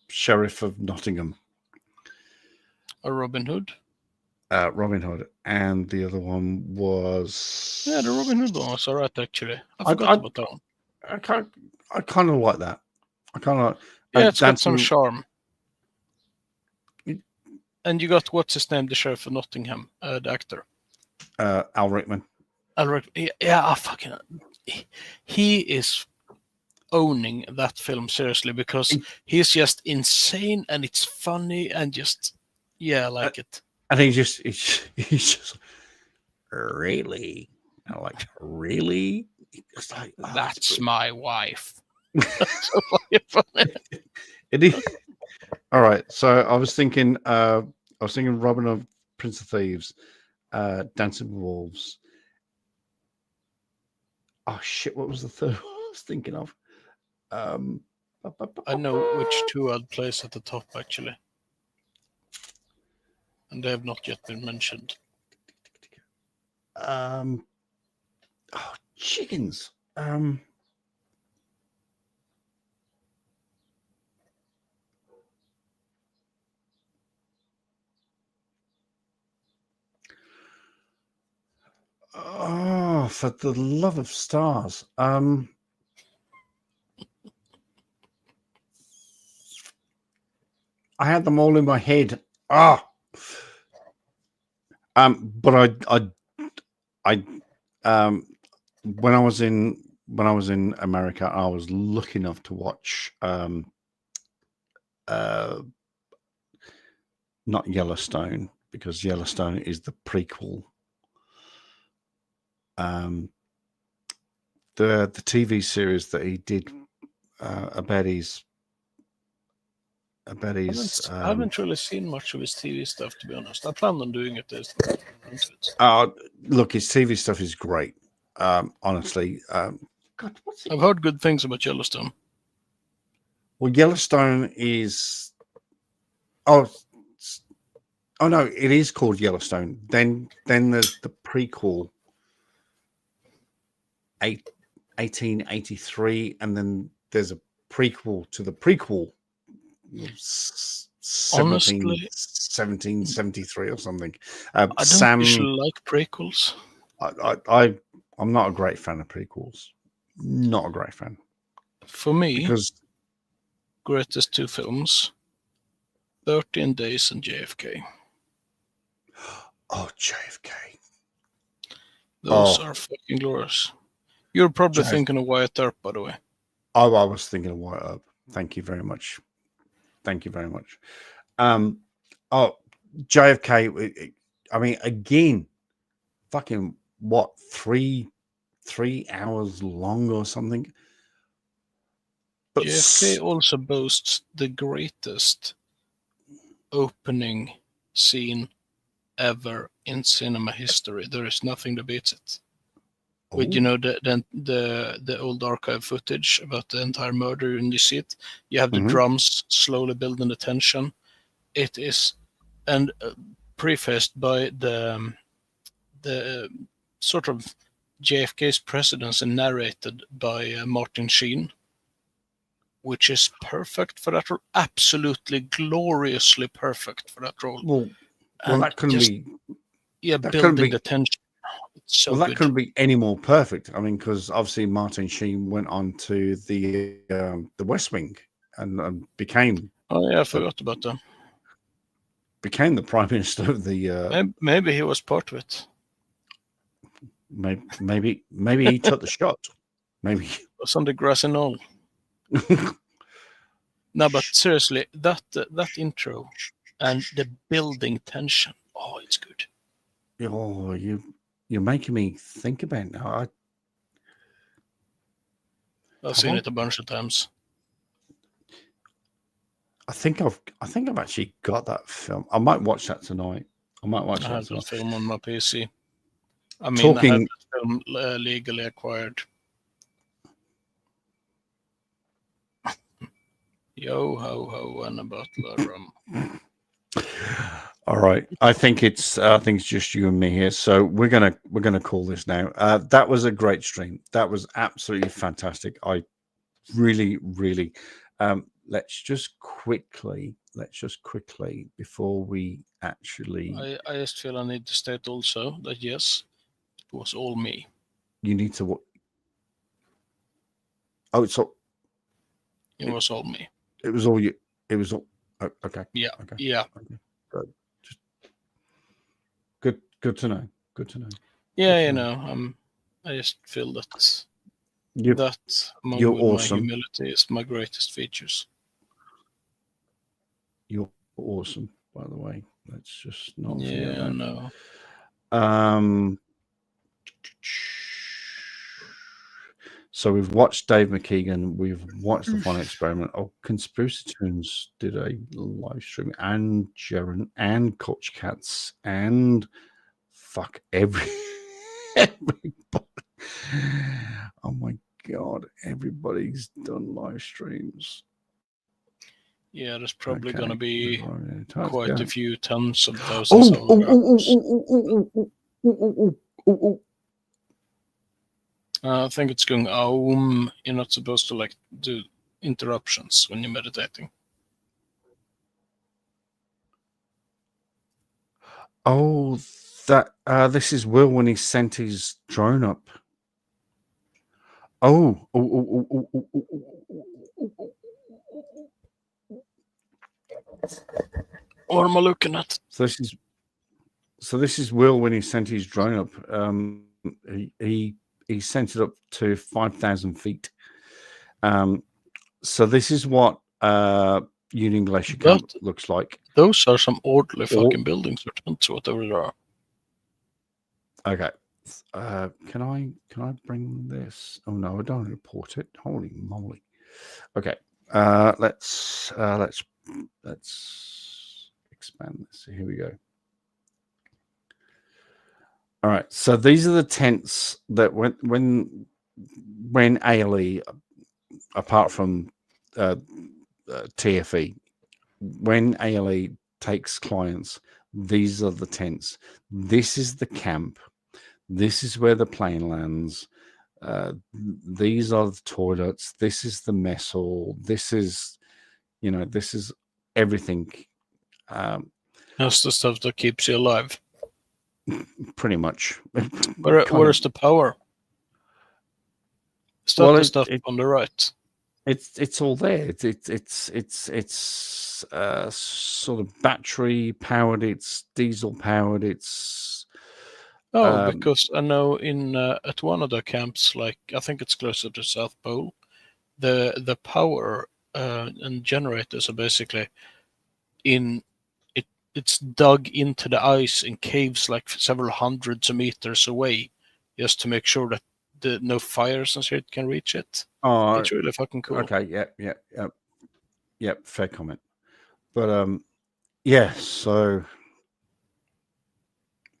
Sheriff of Nottingham. Robin Hood. Robin Hood, and the other one was. Yeah, the Robin Hood one was all right, actually. I forgot about that one. I kind of like that. I kind of. Yeah, it's got some charm. And you got, what's his name, the Sheriff of Nottingham, the actor? Al Rickman. Yeah, I fucking. He is owning that film seriously because he's just insane and it's funny and just I like it. And he's just really, I'm like, really? It's like, oh, That's my wife. That's so funny. It is. All right. So I was thinking Robin of Prince of Thieves, Dancing with Wolves. Oh shit! What was the third one I was thinking of? I know which two I'd place at the top actually, and they have not yet been mentioned. Oh, chickens. Oh, for the love of stars. I had them all in my head. But I when I was in America, I was lucky enough to watch not Yellowstone, because Yellowstone is the prequel. The TV series that he did about his. I haven't really seen much of his TV stuff, to be honest. I plan on doing it. Look, his TV stuff is great. Honestly, God, I've heard good things about Yellowstone. Well, Yellowstone is. Oh no, it is called Yellowstone. Then there's the prequel, 1883, and then there's a prequel to the prequel, 1773 or something. I don't usually like prequels. I'm not a great fan of prequels. Not a great fan. For me, because greatest two films, 13 Days and JFK. Oh, JFK. Those are fucking glorious. You're probably thinking of Wyatt Earp, by the way. Oh, I was thinking of Wyatt Earp. Thank you very much. JFK. I mean, again, fucking what, 3 hours long or something. But JFK also boasts the greatest opening scene ever in cinema history. There is nothing that beats it. With the old archive footage about the entire murder, and you see it. You have the drums slowly building the tension. It is, and prefaced by the sort of JFK's presidency narrated by Martin Sheen, which is perfect for that role. Absolutely gloriously perfect for that role. Well, that couldn't be. Yeah, building the tension. So that couldn't be any more perfect. I mean, because obviously Martin Sheen went on to the West Wing and became. Oh yeah, I forgot about that. Became the Prime Minister of the. Maybe he was part of it. Maybe he took the shot. Maybe it was on the grassy knoll. No, but seriously, that intro and the building tension. Oh, it's good. Oh, you're making me think about it now. I've seen it a bunch of times. I think I've actually got that film. I might watch that tonight. I have that film on my PC. I mean, I have that film legally acquired. Yo ho ho and a bottle of rum. All right, I think it's just you and me here, so we're gonna call this now. That was a great stream. That was absolutely fantastic. I really let's just quickly before we actually. I just feel I need to state also that yes, it was all me. You need to. Oh, it's all. It was all me. It was all you. It was all. Oh, okay. Yeah. Okay. Yeah. Okay. Good. Good to know. Good to know. Yeah, you know, I just feel that That, among you're with awesome. my humility, is my greatest features. You're awesome, by the way. Let's just not forget Yeah, that. no. So we've watched Dave McKeegan. We've watched the Final Experiment. Oh, Conspiracy Tunes did a live stream, and Jaren and Coach Cats and fuck everybody. Oh my god, everybody's done live streams. Yeah, there's probably Okay. going to be Quite quite a few tens of thousands of hours. I think it's going You're not supposed to like do interruptions when you're meditating. Oh, that this is Will when he sent his drone up. What am I looking at? So this is Will when he sent his drone up. He sent it up to 5,000 feet. So this is what Union Glacier Camp looks like. Those are some orderly fucking buildings or tents, whatever they are. Okay. Can I bring this? Oh no, I don't report it. Holy moly. Okay. Let's expand this. Here we go. All right. So these are the tents that when ALE, apart from TFE, when ALE takes clients, these are the tents. This is the camp. This is where the plane lands. These are the toilets. This is the mess hall. This is, this is everything. That's the stuff that keeps you alive. Pretty much. Where's the power? Is that the stuff on the right? It's all there. It's sort of battery powered. It's diesel powered. It's because I know in at one of the camps, like I think it's closer to South Pole, the power and generators are basically it's dug into the ice in caves like several hundreds of meters away, just to make sure that no fires and shit can reach it. Oh, it's really fucking cool. Okay, yep. Fair comment. But yeah. So,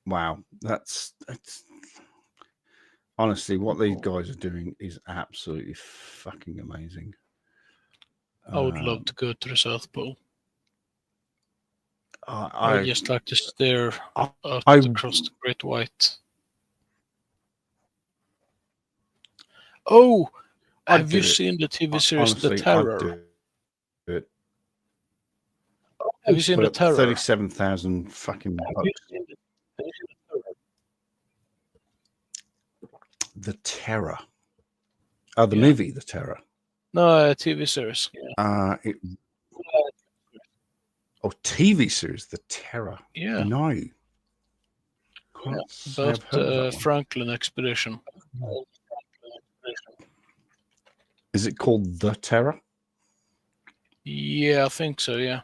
wow, that's honestly what these guys are doing is absolutely fucking amazing. I would love to go to the South Pole. I just like to stare out across the Great White. Oh, have you seen the TV series The Terror? Have you seen The Terror? 37,000 fucking. The Terror. Oh, the movie, The Terror. No, a TV series. TV series, The Terror. Yeah. No. About Franklin Expedition. Is it called The Terror? Yeah, I think so, yeah.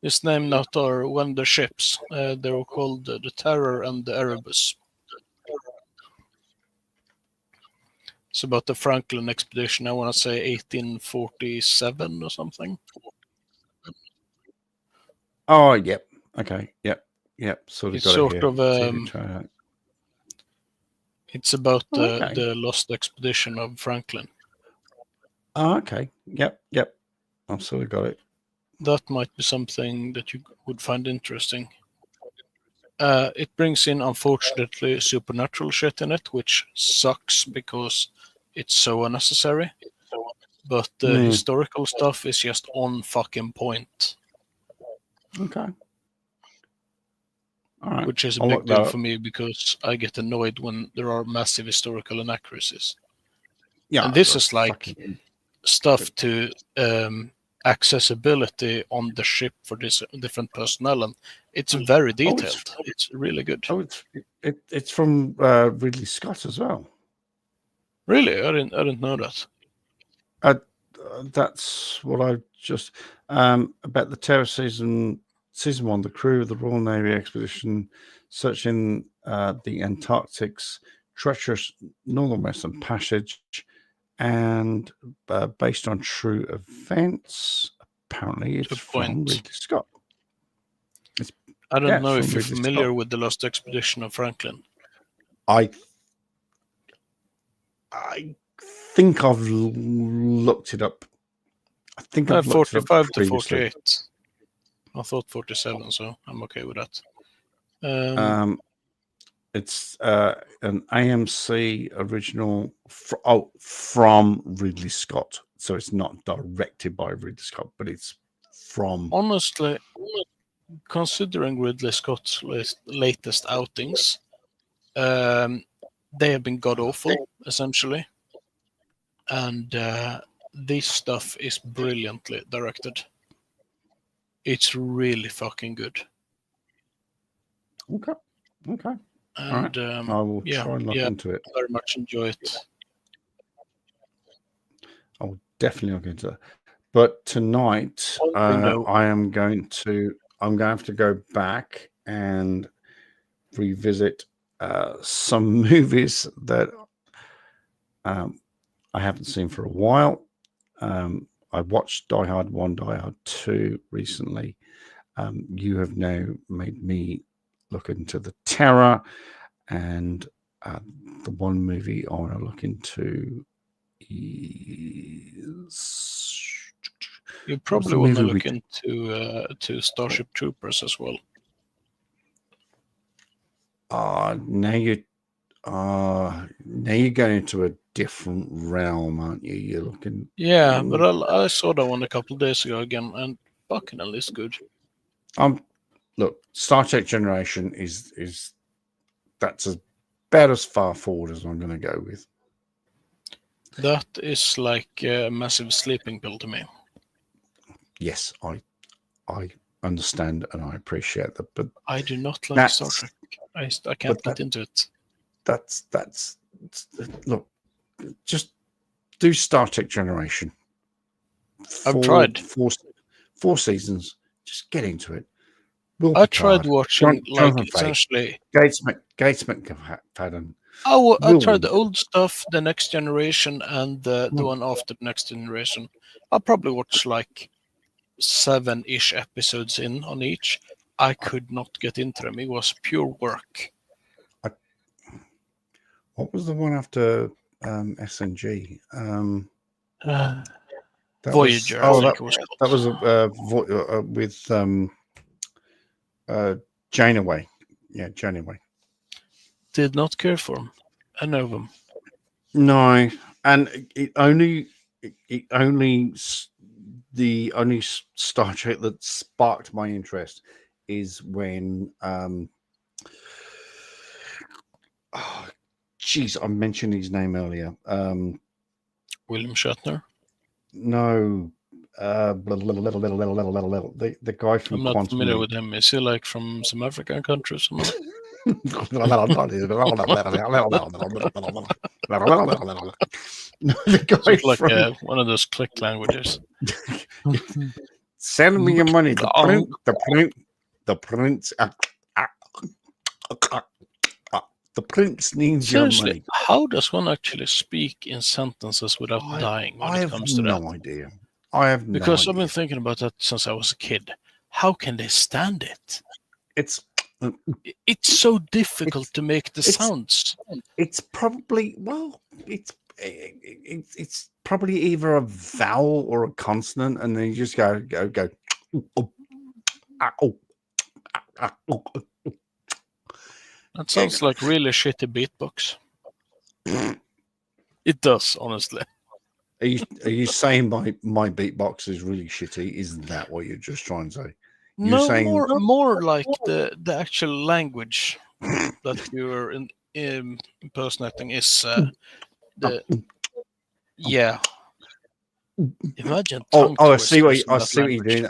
It's named after one of the ships. They were called the Terror and the Erebus. It's about the Franklin Expedition, I want to say 1847 or something. Oh, yep. Okay, yep. It's sort of it's about the lost expedition of Franklin. Oh, okay. Yep. I've sort of got it. That might be something that you would find interesting. It brings in, unfortunately, supernatural shit in it, which sucks because it's so unnecessary. But the historical stuff is just on fucking point. Okay. All right. Which is a big deal for me because I get annoyed when there are massive historical inaccuracies. Yeah. And this is like stuff to accessibility on the ship for this different personnel, and it's very detailed. It's really good. It's from Ridley Scott as well. Really, I didn't know that. That's what I just about the Terror season 1. The crew of the Royal Navy expedition searching the Antarctic's treacherous northern western passage, and based on true events. Apparently, it's from Ridley Scott. I don't know if you're familiar with the Lost Expedition of Franklin. I think I've looked it up. I think I've looked 45 it up to 48. I thought 47, so I'm okay with that. It's an AMC original from Ridley Scott. So it's not directed by Ridley Scott, but it's from... Honestly, considering Ridley Scott's latest outings, they have been god-awful, essentially. And this stuff is brilliantly directed. It's really fucking good. Okay. And right. I will try and look into it. Very much enjoy it. I will definitely look into it. But tonight, I'm going to have to go back and revisit some movies that I haven't seen for a while. I watched Die Hard 1, Die Hard 2 recently. You have now made me look into The Terror, and the one movie I want to look into is... You probably want to look into Starship Troopers as well. Now you're going into a different realm, aren't you? You're looking. Yeah, but I saw that one a couple of days ago again, and fucking hell, it's good. Look, Star Trek Generation is that's about as far forward as I'm going to go with. That is like a massive sleeping pill to me. Yes, I understand and I appreciate that, but I do not like Star Trek. I can't get into it. That's look, just do Star Trek Generation. I've tried 4 seasons. Just get into it. I tried watching essentially Gates McFadden. I tried the old stuff, the Next Generation, and the one after the Next Generation. I probably watched like 7-ish episodes in on each. I could not get into them. It was pure work. What was the one after SNG? Voyager. That was with Janeway. Yeah, Janeway. Did not care for them. I know them. No, and the only Star Trek that sparked my interest is when I mentioned his name earlier. William Shatner. No, the guy from I'm not Quantum familiar Leap. with him. Is he like from some African countries or not? The guy like from... one of those click languages. Send me your money. The prince needs Seriously, your money. how does one actually speak in sentences without dying when it comes to that? Idea. I have no because idea. I've been thinking about that since I was a kid. How can they stand it? It's so difficult to make the sounds. It's probably it's probably either a vowel or a consonant, and then you just go. That sounds like really shitty beatbox. It does, honestly. Are you saying my beatbox is really shitty? Is that what you're just trying to say? You're saying more like the actual language that you're impersonating is yeah. Imagine. I see what you're doing.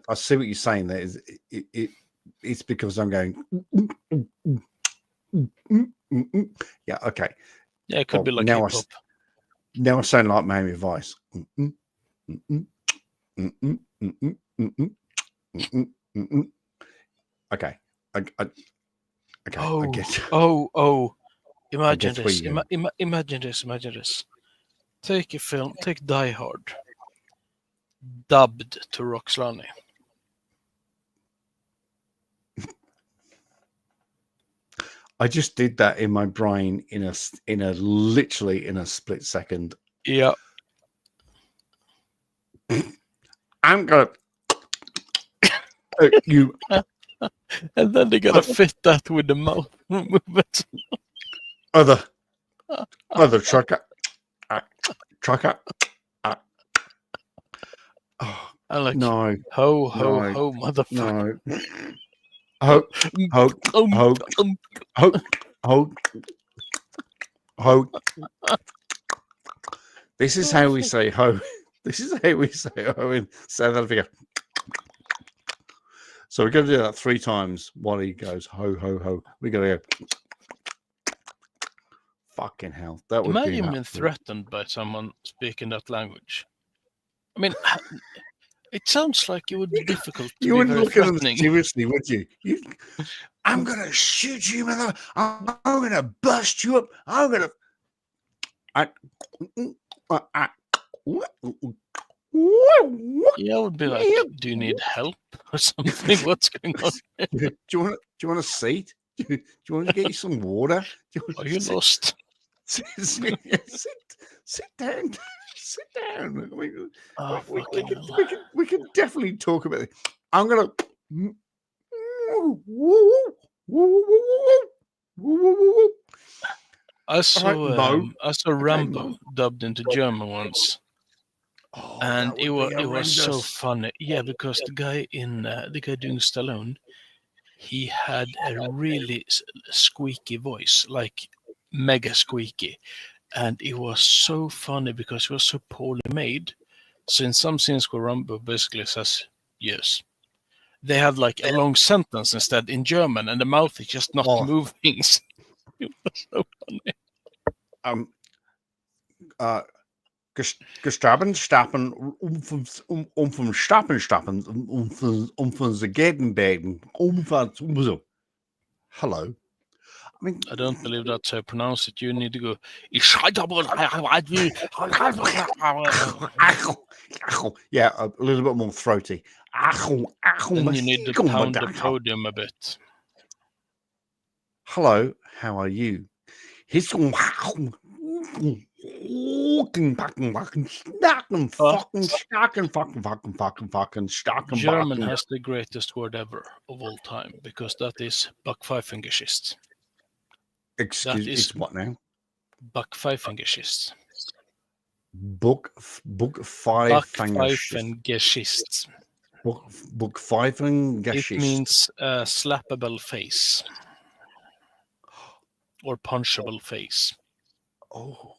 I see what you're saying. There is it's because I'm going. Yeah. Okay. Yeah, it could be like now hip-hop. Now I sound like Miami Vice. Okay. Okay. I get you. Imagine where this. you're going. Imagine this. Take a film, take Die Hard, dubbed to Roxlani. I just did that in my brain in a literally in a split second. Yeah. I'm gonna you And then they gotta fit that with the mouth movement. other trucker. Oh, I like no, ho, no, motherfucker. no. Ho, ho. This is how we say ho. This is how we say ho in South Africa. So we're going to do that 3 times while he goes ho, ho, ho. We're going to go. Fucking hell. That would Imagine be being threatened by someone speaking that language. I mean, it sounds like it would be difficult to you be wouldn't very look at them threatening. seriously, would you? I'm going to shoot you, mother. I'm going to bust you up. I'm going to. Yeah, I would be like, do you need help or something? What's going on? Do you want a seat? Do you want to get you some water? Are you lost? Sit down. Sit down. We can definitely talk about it. I'm gonna. I saw Rambo Mo. dubbed into German once, and it was so funny. Yeah, because the guy doing Stallone, he had a really squeaky voice, like mega squeaky, and it was so funny because it was so poorly made. So in some scenes where Rambo basically says yes, they have like a long sentence instead in German, and the mouth is just not moving. It was so funny. Gestraben, stappen, vom Stappen, vom Gegenbegen, so. Hello. I mean, I don't believe that's how I pronounce it. You need to go. Yeah, a little bit more throaty. Then you need to pound the podium a bit. Hello, how are you? German has the greatest word ever of all time because that is Backpfeifengeschichte. Excuse what now? Backpfeifengeschichte. Backpfeifengeschichte. It means slappable face or punchable face. Oh,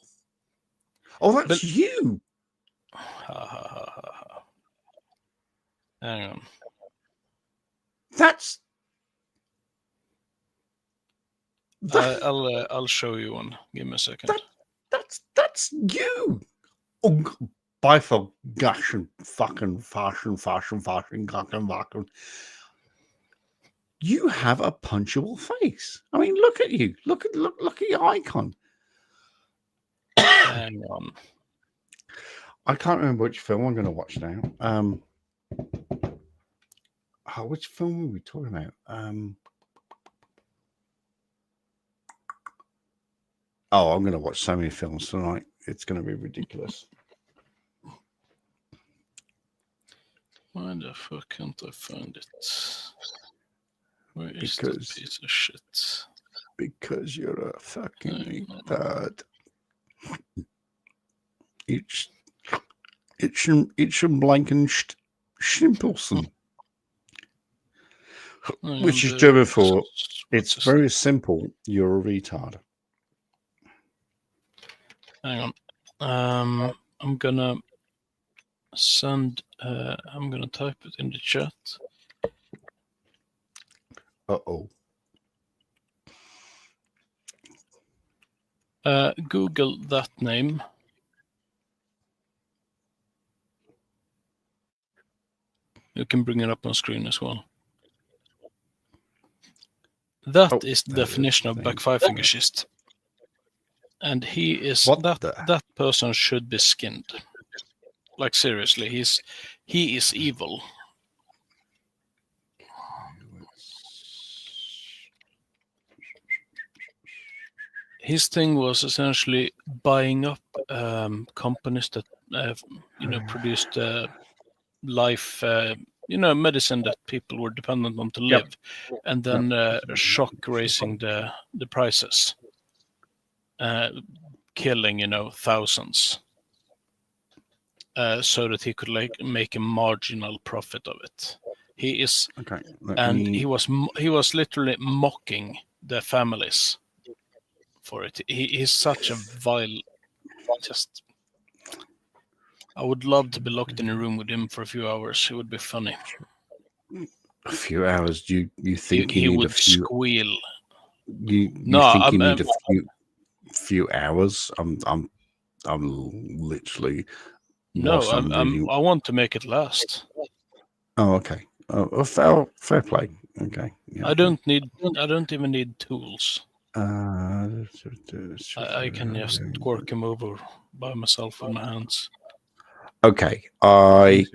that's you. Hang on. That's. I'll show you one. Give me a second. That's you. Bifurcation, fucking fashion. You have a punchable face. I mean, look at you. Look at your icon. Hang on. I can't remember which film I'm going to watch now. Which film were we talking about? I'm going to watch so many films tonight. It's going to be ridiculous. Why the fuck can't I find it? Where is that piece of shit? Because you're a fucking retard. It's a Blanken Schimpelson. Which is German for it's very simple, you're a retard. Hang on. I'm gonna send I'm gonna type it in the chat. Google that name You can bring it up on screen as well. That is the definition of Black Five Finger Schist. And he is that person should be skinned. Like seriously, he is evil. His thing was essentially buying up companies that produced life, medicine that people were dependent on to live, and then shock raising the prices, killing thousands, so that he could make a marginal profit of it. He is, he was literally mocking the families for it. He's such a vile. I would love to be locked in a room with him for a few hours. It would be funny. A few hours? Do you think he would squeal? You think you need a few hours? I'm literally. No, I want to make it last. Oh, okay. Fair play. Okay. Yeah. I don't even need tools. I can just work him over by myself with my hands. Okay, okay,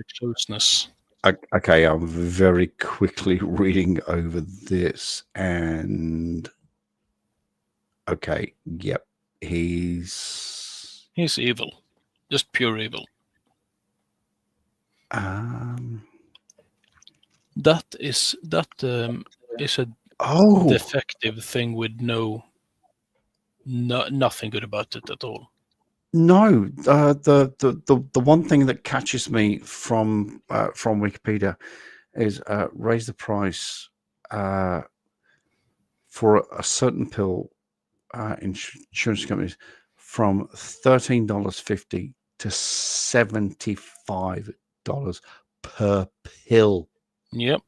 I'm very quickly reading over this, and okay, yep, he's evil, just pure evil. That is a defective thing with nothing good about it at all. No, the one thing that catches me from Wikipedia is raise the price for a certain pill insurance companies from $13.50 to $75 per pill. Yep.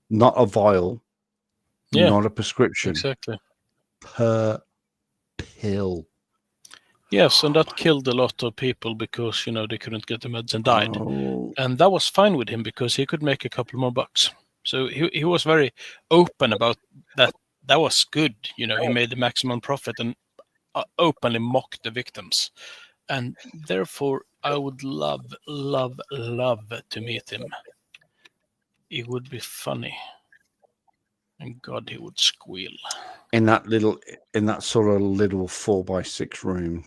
Not a vial. Yeah. Not a prescription. Exactly. Per pill. Yes, and that killed a lot of people because they couldn't get the meds and died. Oh. And that was fine with him because he could make a couple more bucks. So he was very open about that. That was good. He made the maximum profit and openly mocked the victims. And therefore, I would love to meet him. It would be funny. And God, he would squeal. In that sort of little 4x6 room,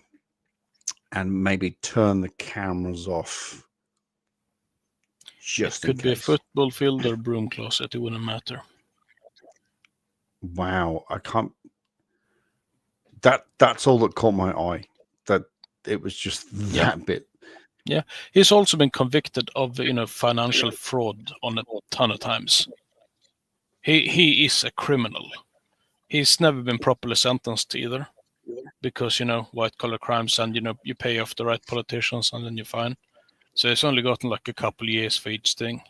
and maybe turn the cameras off. It could be a football field or broom closet. It wouldn't matter. Wow, I can't. That's all that caught my eye. That it was just that bit. Yeah, he's also been convicted of financial fraud on a ton of times. He is a criminal. He's never been properly sentenced either, because white collar crimes, and you pay off the right politicians and then you're fine. So he's only gotten like a couple years for each thing.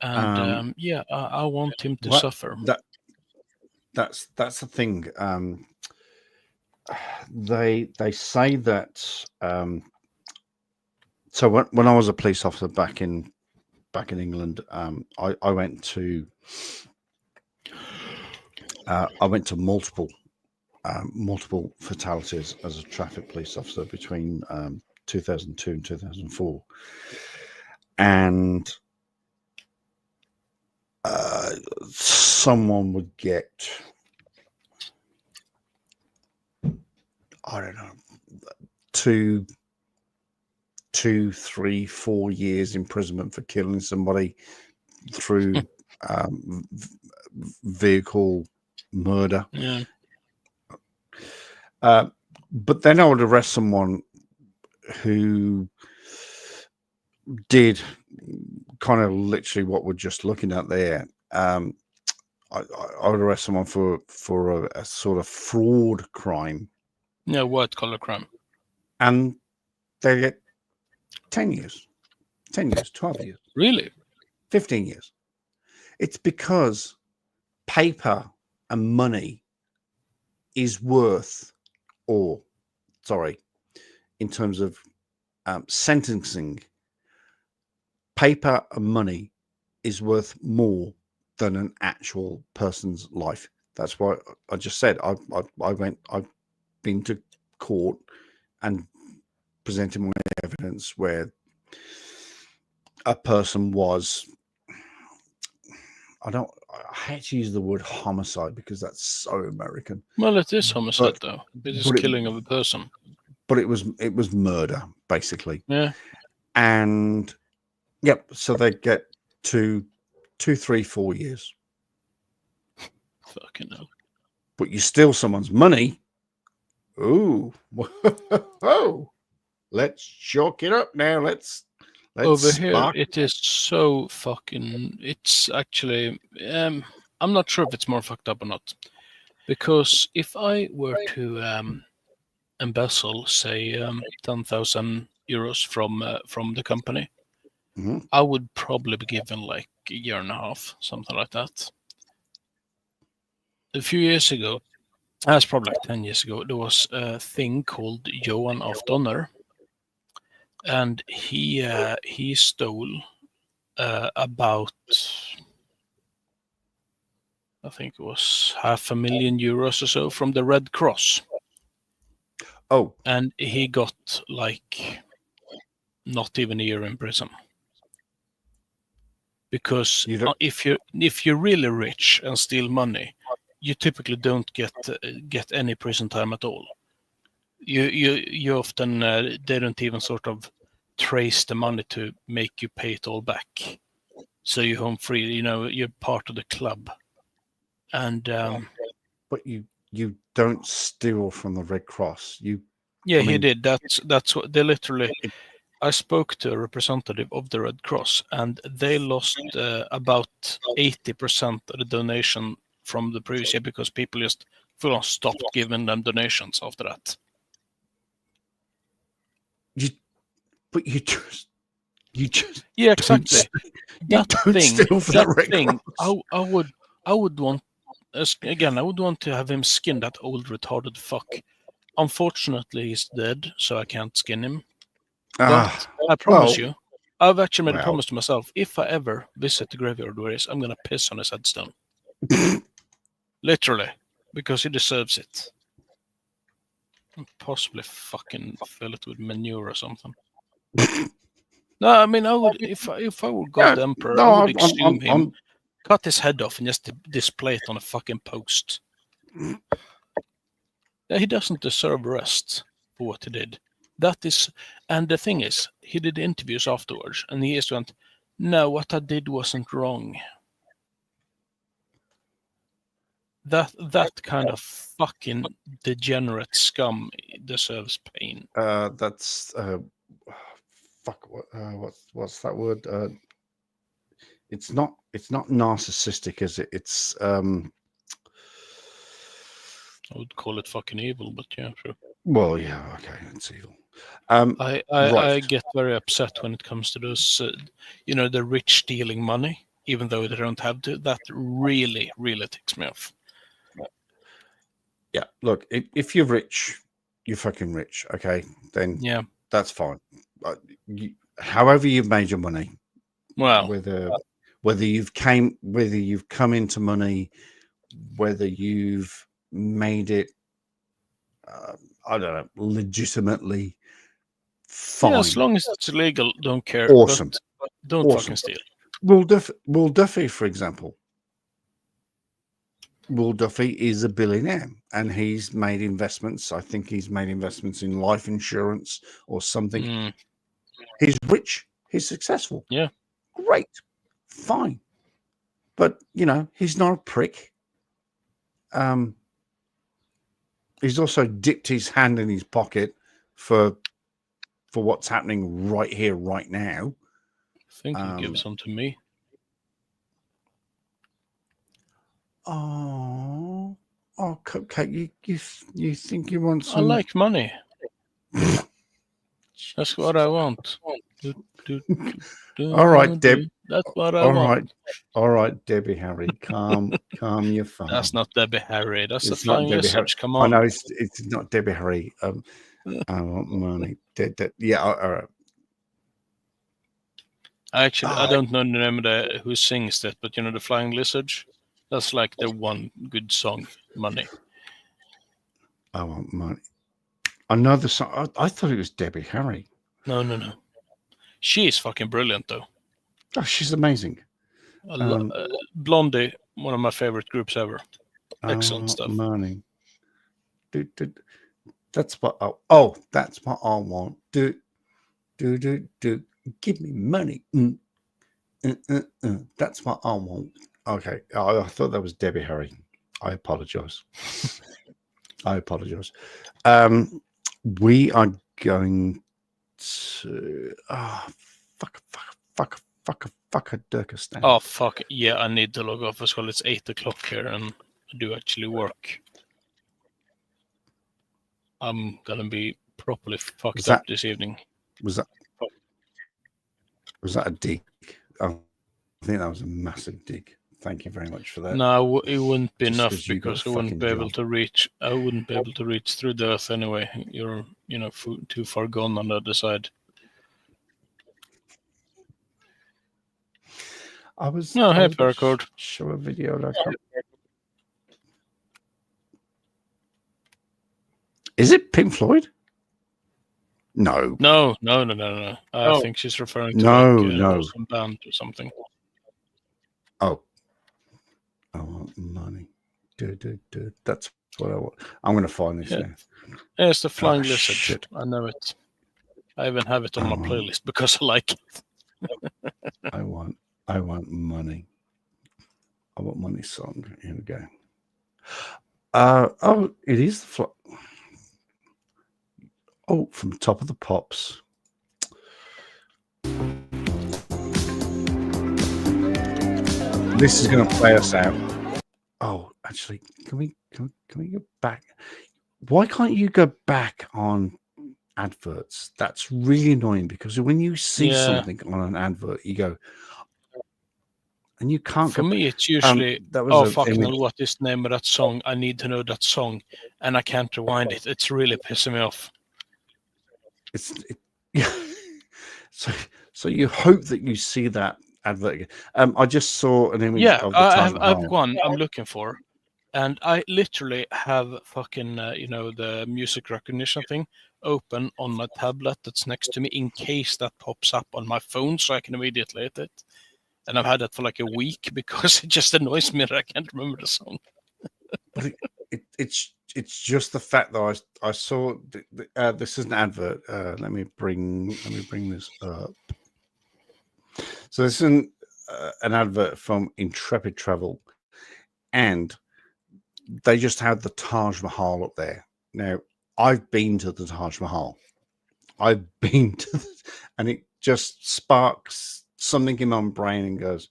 And I want him to suffer. That's the thing. They say that. So when I was a police officer back in England, I went to multiple fatalities as a traffic police officer between 2002 and 2004, and someone would get, I don't know, 2, 3, 4 years imprisonment for killing somebody through vehicle murder. Yeah. But then I would arrest someone who did kind of literally what we're just looking at there. I would arrest someone for a sort of fraud crime. Yeah, white collar crime. And they get 10 years, 12 years. Really? 15 years. It's because paper and money is worth, in terms of sentencing, paper and money is worth more than an actual person's life. That's why I just said I've been to court and presented my evidence where a person was, I hate to use the word homicide because that's so American. Well, it is homicide, though. It is killing of a person. But it was murder, basically. Yeah. And yep, so they get 2, 3, 4 years. Fucking hell. But you steal someone's money. Ooh. Oh. Let's chalk it up now. Let's over spark. here, it is so fucking. It's actually. I'm not sure if it's more fucked up or not, because if I were to embezzle, say, 10,000 euros from the company, I would probably be given like a year and a half, something like that. A few years ago, that's probably like 10 years ago, there was a thing called Johan af Donner. And he stole about, I think it was 500,000 euros or so from the Red Cross. Oh. And he got like not even a year in prison. Because if you're really rich and steal money, you typically don't get any prison time at all. You often they don't even sort of trace the money to make you pay it all back, so you're home free. You're part of the club, and but you don't steal from the Red Cross. He did. That's what they literally. I spoke to a representative of the Red Cross, and they lost about 80% of the donation from the previous year because people just full on stopped giving them donations after that. You just yeah, exactly. That thing. I would want again. I would want to have him skin that old retarded fuck. Unfortunately, he's dead, so I can't skin him. But I promise you, I've actually made a promise to myself: if I ever visit the graveyard where he is, I'm gonna piss on his headstone. Literally, because he deserves it. And possibly fucking fill it with manure or something. No, I mean, I would if I were God Emperor, I would exhume him, cut his head off, and just display it on a fucking post. He doesn't deserve rest for what he did. That is, and the thing is, he did interviews afterwards, and he just went, "No, what I did wasn't wrong." That kind of fucking degenerate scum deserves pain. That's fuck. What's that word? It's not narcissistic, is it? It's I would call it fucking evil, but yeah, sure. Well, yeah, okay, it's evil. I get very upset when it comes to those, the rich stealing money, even though they don't have to. That really, really ticks me off. Yeah, look, if you're rich, you're fucking rich, okay? Then that's fine. However you've made your money, well, whether you've come into money, whether you've made it, I don't know, legitimately fine. Yeah, as long as it's legal, don't care. Awesome. But don't fucking steal. Will Duffy, for example. Will Duffy is a billionaire and he's made investments. I think he's made investments in life insurance or something. He's rich. He's successful. Yeah. Great. Fine. But, he's not a prick. He's also dipped his hand in his pocket for what's happening right here, right now. I think he gives some to me. Oh, Cupcake, you think you want some? I like money. That's what I want. All right, Deb. That's what I want. All right, Debbie Harry, calm your phone. That's not Debbie Harry. That's the flying message. Come on. I know it's not Debbie Harry. I want money. Yeah, all right. Actually, I don't know the name of who sings that, but the Flying Lizards. That's like the one good song, Money. I Want Money. Another song. I thought it was Debbie Harry. No. She is fucking brilliant, though. Oh, she's amazing. Blondie, one of my favorite groups ever. Excellent stuff. Money. That's what. That's what I want. Do. Give me money. That's what I want. Okay. I thought that was Debbie Harry. I apologize. We are going to. Fuck a Durkistan. Oh, fuck. Yeah, I need to log off as well. It's 8 o'clock here and I do actually work. I'm going to be properly fucked up this evening. Was that a dig? Oh, I think that was a massive dig. Thank you very much for that. No, it wouldn't be Just enough 'cause you because got I wouldn't fucking be able job. to reach. I wouldn't be able to reach through the earth anyway. You're, too far gone on the other side. I was. No, hey, Paracord. Show a video. Is it Pink Floyd? No. No. I think she's referring to some band or something. Oh. I want money. That's what I want. I'm going to find this now. Yeah, it's the Flying Lizard. Shit. I know it. I even have it on my playlist because I like it. I want money. I want money song. Here we go. It is the from Top of the Pops. This is going to play us out. Oh, actually, can we go back? Why can't you go back on adverts? That's really annoying because when you see something on an advert, you go, and you can't. For me, it's usually what is the name of that song? I need to know that song, and I can't rewind it. It's really pissing me off. So you hope that you see that advert. I just saw an image. Yeah, of the I've one I'm looking for, and I literally have fucking the music recognition thing open on my tablet that's next to me in case that pops up on my phone, so I can immediately hit it. And I've had that for like a week because it just annoys me that I can't remember the song. But it's just the fact that I saw this is an advert. Let me bring this up. So this is an advert from Intrepid Travel, and they just had the Taj Mahal up there. Now I've been to the Taj Mahal. And it just sparks something in my brain and goes,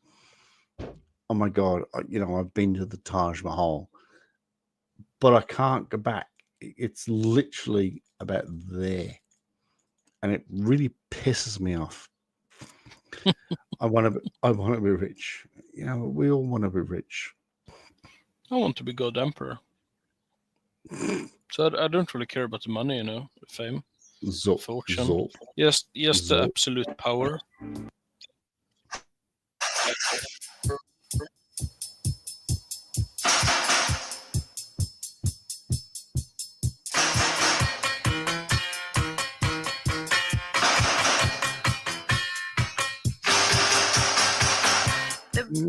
"Oh my God, I've been to the Taj Mahal." But I can't go back. It's literally about there. And it really pisses me off. I want to be rich. We all want to be rich. I want to be God Emperor. So I don't really care about the money, the fame, fortune. Yes, the absolute power.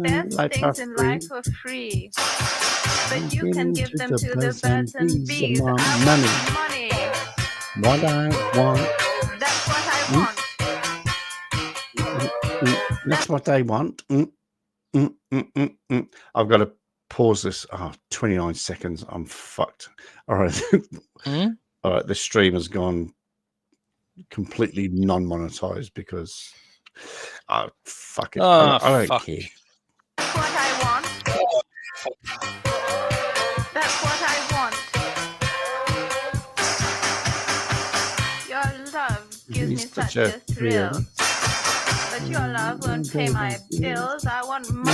Best things in life are free, but you can give them to the birds and bees. I want money. What I want. That's what I want. That's what I want. I've got to pause this. 29 seconds. I'm fucked. All right. All right. The stream has gone completely non-monetized because fuck it. I don't care. That's what I want. That's what I want. Your love gives me such a thrill. But your love won't pay my bills. I want money.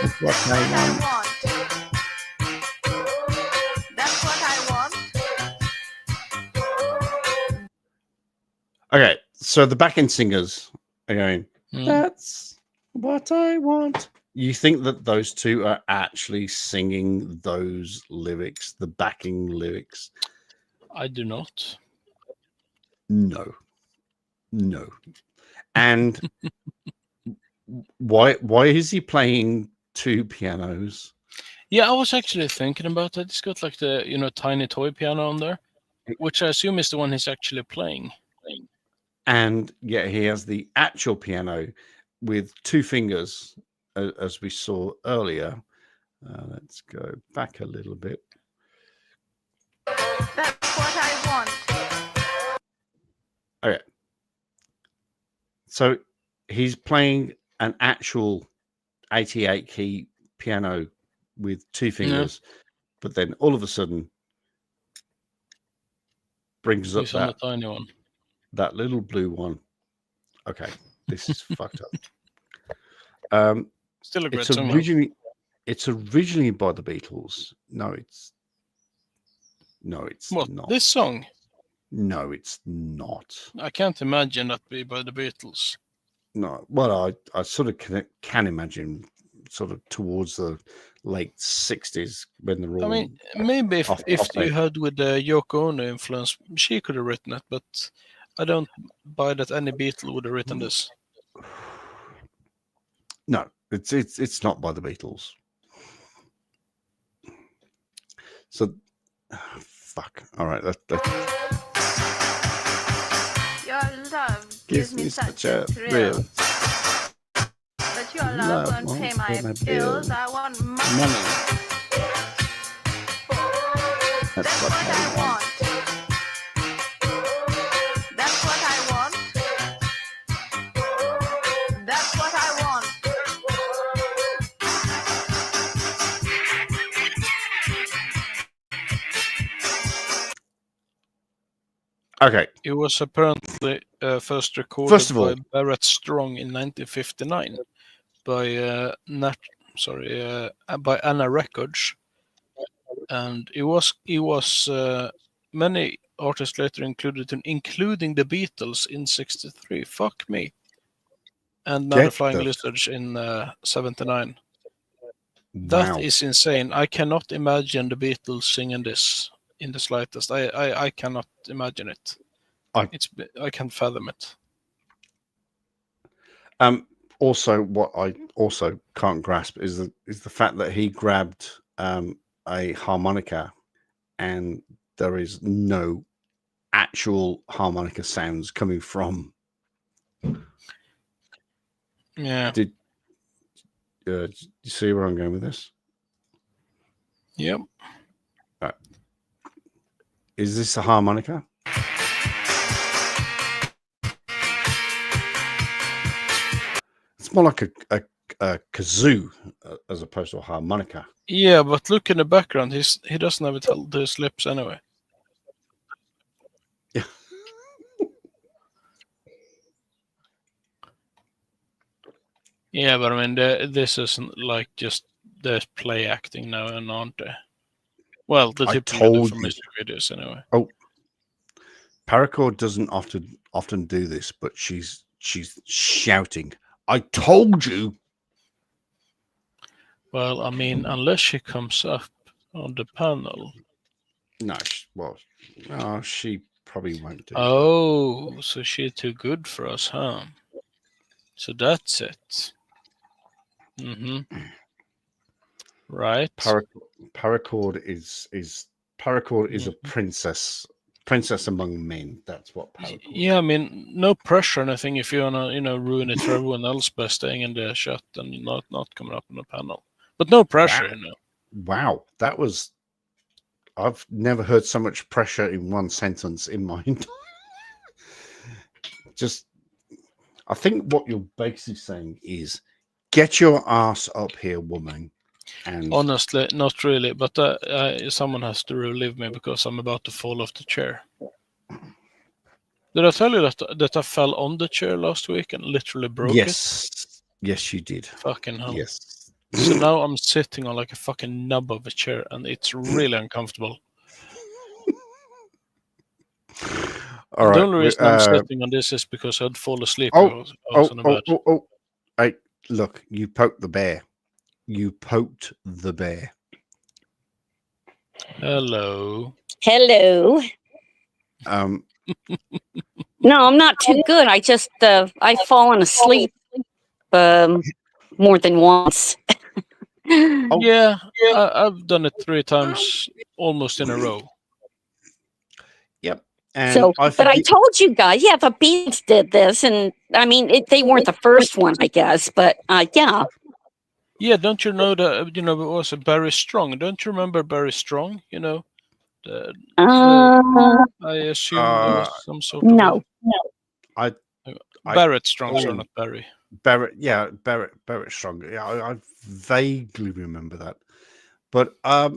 That's what I want. That's what I want. Okay, So the backing singers are going, that's what I want. You think that those two are actually singing those lyrics, the backing lyrics? I do not. No. And why is he playing two pianos? Yeah, I was actually thinking about that. It's got like the tiny toy piano on there, which I assume is the one he's actually playing. And yet he has the actual piano with two fingers, as we saw earlier. Let's go back a little bit. That's what I want. Okay. So he's playing an actual 88 key piano with two fingers, but then all of a sudden brings up He's on the tiny one. That little blue one. Okay, this is fucked up. Still a great song. It's originally by the Beatles. No, it's what, not. This song? No, it's not. I can't imagine that be by the Beatles. No, well, I sort of can imagine sort of towards the late 60s when they're all. I mean, maybe if you had with the Yoko Ono influence, she could have written it, but I don't buy that any Beatle would have written this. No, it's not by the Beatles. So, fuck. All right, Your love gives me such a thrill. But your love won't pay my bills. I want money. That's what I want. That's what I want. That's what I want. Okay. It was apparently first recorded by Barrett Strong in 1959 by by Anna Records, and it was many artists later included, including the Beatles in '63. Fuck me. And now the Flying Lizards in '79. That is insane. I cannot imagine the Beatles singing this in the slightest. I cannot imagine it. I can't fathom it. Also, what I also can't grasp is the fact that he grabbed a harmonica, and there is no actual harmonica sounds coming from. Yeah. Did you see where I'm going with this? Yep. Right. Is this a harmonica? It's more like a kazoo as opposed to a harmonica. Yeah, but look in the background. He doesn't have it held to his lips anyway. Yeah. Yeah, but I mean, this isn't like just the play acting now, and aren't they? Well, the typical from music videos anyway. Oh, Paracord doesn't often do this, but she's shouting, "I told you!" Well, I mean, unless she comes up on the panel. No, she probably won't do. Oh, so she's too good for us, huh? So that's it. Mm-hmm. Right. Paracord is a princess among men. That's what Paracord. Yeah, I mean, no pressure or anything if you wanna, ruin it for everyone else by staying in the shot and not coming up on the panel. But no pressure, Wow, that was. I've never heard so much pressure in one sentence in my entire. I think what you're basically saying is, get your ass up here, woman. And honestly, not really. But someone has to relieve me because I'm about to fall off the chair. Did I tell you that I fell on the chair last week and literally broke it? Yes, you did. Fucking hell. Yes. So now I'm sitting on like a fucking nub of a chair, and it's really uncomfortable. All right. The only reason I'm sitting on this is because I'd fall asleep. Oh, on the bed. Hey, look, you poked the bear. You poked the bear. Hello. Hello. No, I'm not too good. I just I've fallen asleep more than once. Yeah, I've done it 3 times almost in a row. Yep. And So, but I told you guys, yeah, the Beatles did this, and I mean, they weren't the first one, I guess, but yeah. Yeah, don't you know that? It was Barry Strong. Don't you remember Barry Strong? I assume there was some sort of no. Barrett Strong, sorry, not Barry. Barrett Strong. Yeah, I vaguely remember that, but I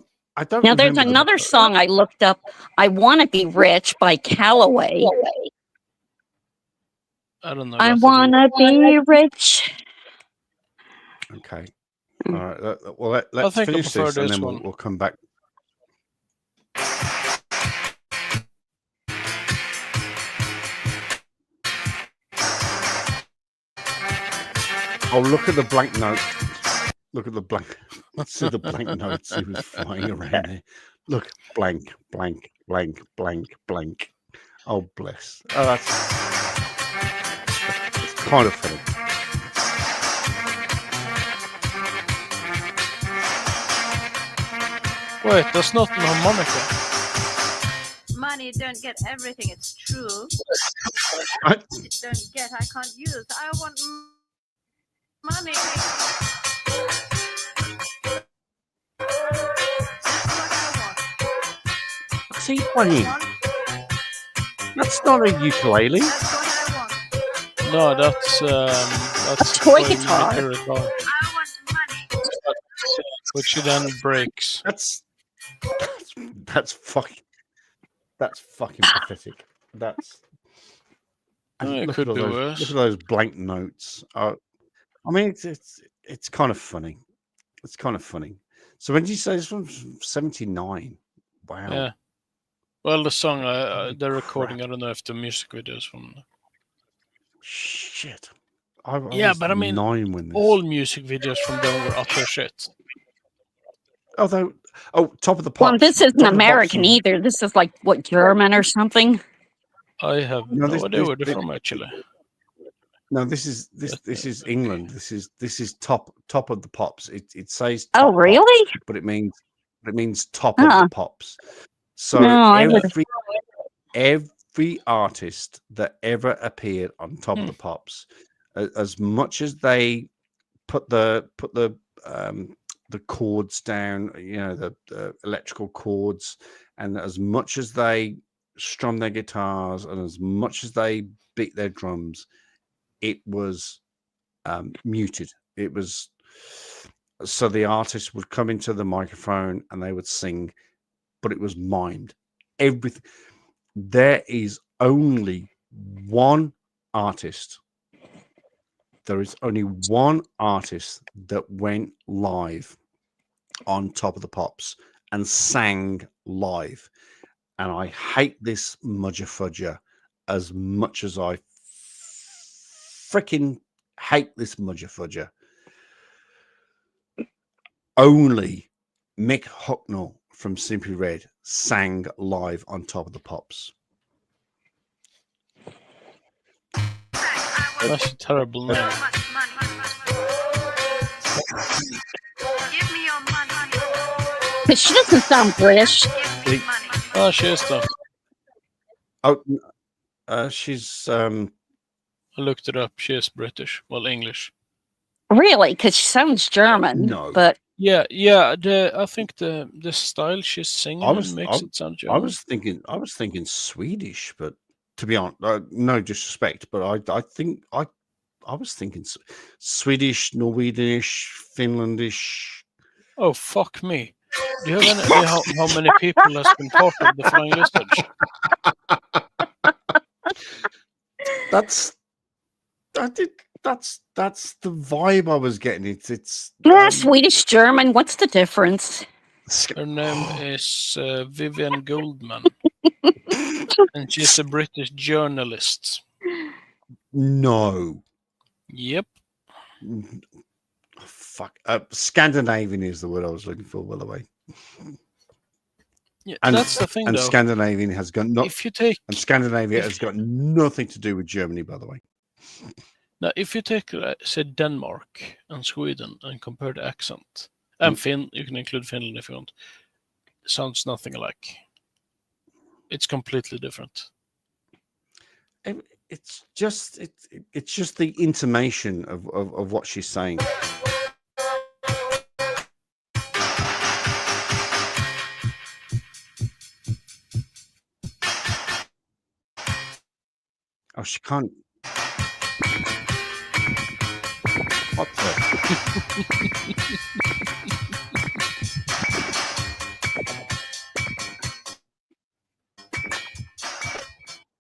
don't. Now there's another song I looked up. "I Want to Be Rich" by Calloway. I don't know. I want to be rich. Okay. All right. Well, let's finish this, and then we'll come back. Oh, look at the blank note. Look at the blank. See the blank notes he was flying around there. Look, blank, blank, blank, blank, blank. Oh, bless. Oh, that's kind of funny. Wait, that's not an harmonica. Money don't get everything, it's true. I Don't get, I can't use. I want money. What's he playing? That's not a ukulele. That's what I want. No, that's A toy playing guitar. guitar. I want money. Which he then breaks. That's fucking pathetic. That's. Oh, it look could at be those, worse. Look at those blank notes. I mean, it's kind of funny. It's kind of funny. So when did you say it's from 79? Wow. Yeah. Well, the song, the recording, I don't know if the music video is from. Shit. Yeah, was but I mean, 9 when this. all music videos from them were utter shit. Although, Top of the Pops. Well, this isn't Top of the Pops American and- either. This is like what, German or something. I have No, no idea where they're from actually. No, this is England. This is top of the Pops. It says Oh, top really? Pops, but it means top of the Pops. So No, I would've- every artist that ever appeared on Top of the Pops, as much as they put the chords down, the electrical chords, and as much as they strum their guitars and as much as they beat their drums, it was muted. It was so the artist would come into the microphone and they would sing, but it was mimed. Everything. There is only one artist. There is only one artist that went live on Top of the Pops and sang live. And I hate this mudger fudger as much as I freaking hate this mudger fudger. Only Mick Hucknall from Simply Red sang live on Top of the Pops. That's a terrible name. Give me your money. But she doesn't sound British. Give me money. Oh, she is though. She's I looked it up. She is British. Well, English. Really? Because she sounds German. No. But Yeah. I think the style she's singing makes it sound German. I was thinking Swedish, but to be honest, no disrespect, but I think I was thinking Swedish, Norwegianish, Finlandish. Oh, fuck me. Do you have any idea how many people has been part of the Flying Lizards? That's the vibe I was getting. It's Swedish, German. What's the difference? Her name is Vivian Goldman. And she's a British journalist. No. Yep. Fuck. Scandinavian is the word I was looking for, by the way. Yeah, And that's the thing, and though. Scandinavian has got If you take and Scandinavia has got nothing to do with Germany, by the way. now, if you take say Denmark and Sweden and compare the accent, and you can include Finland if you want. Sounds nothing alike. It's completely different. It's just the intimation of what she's saying. Oh, she can't. What the?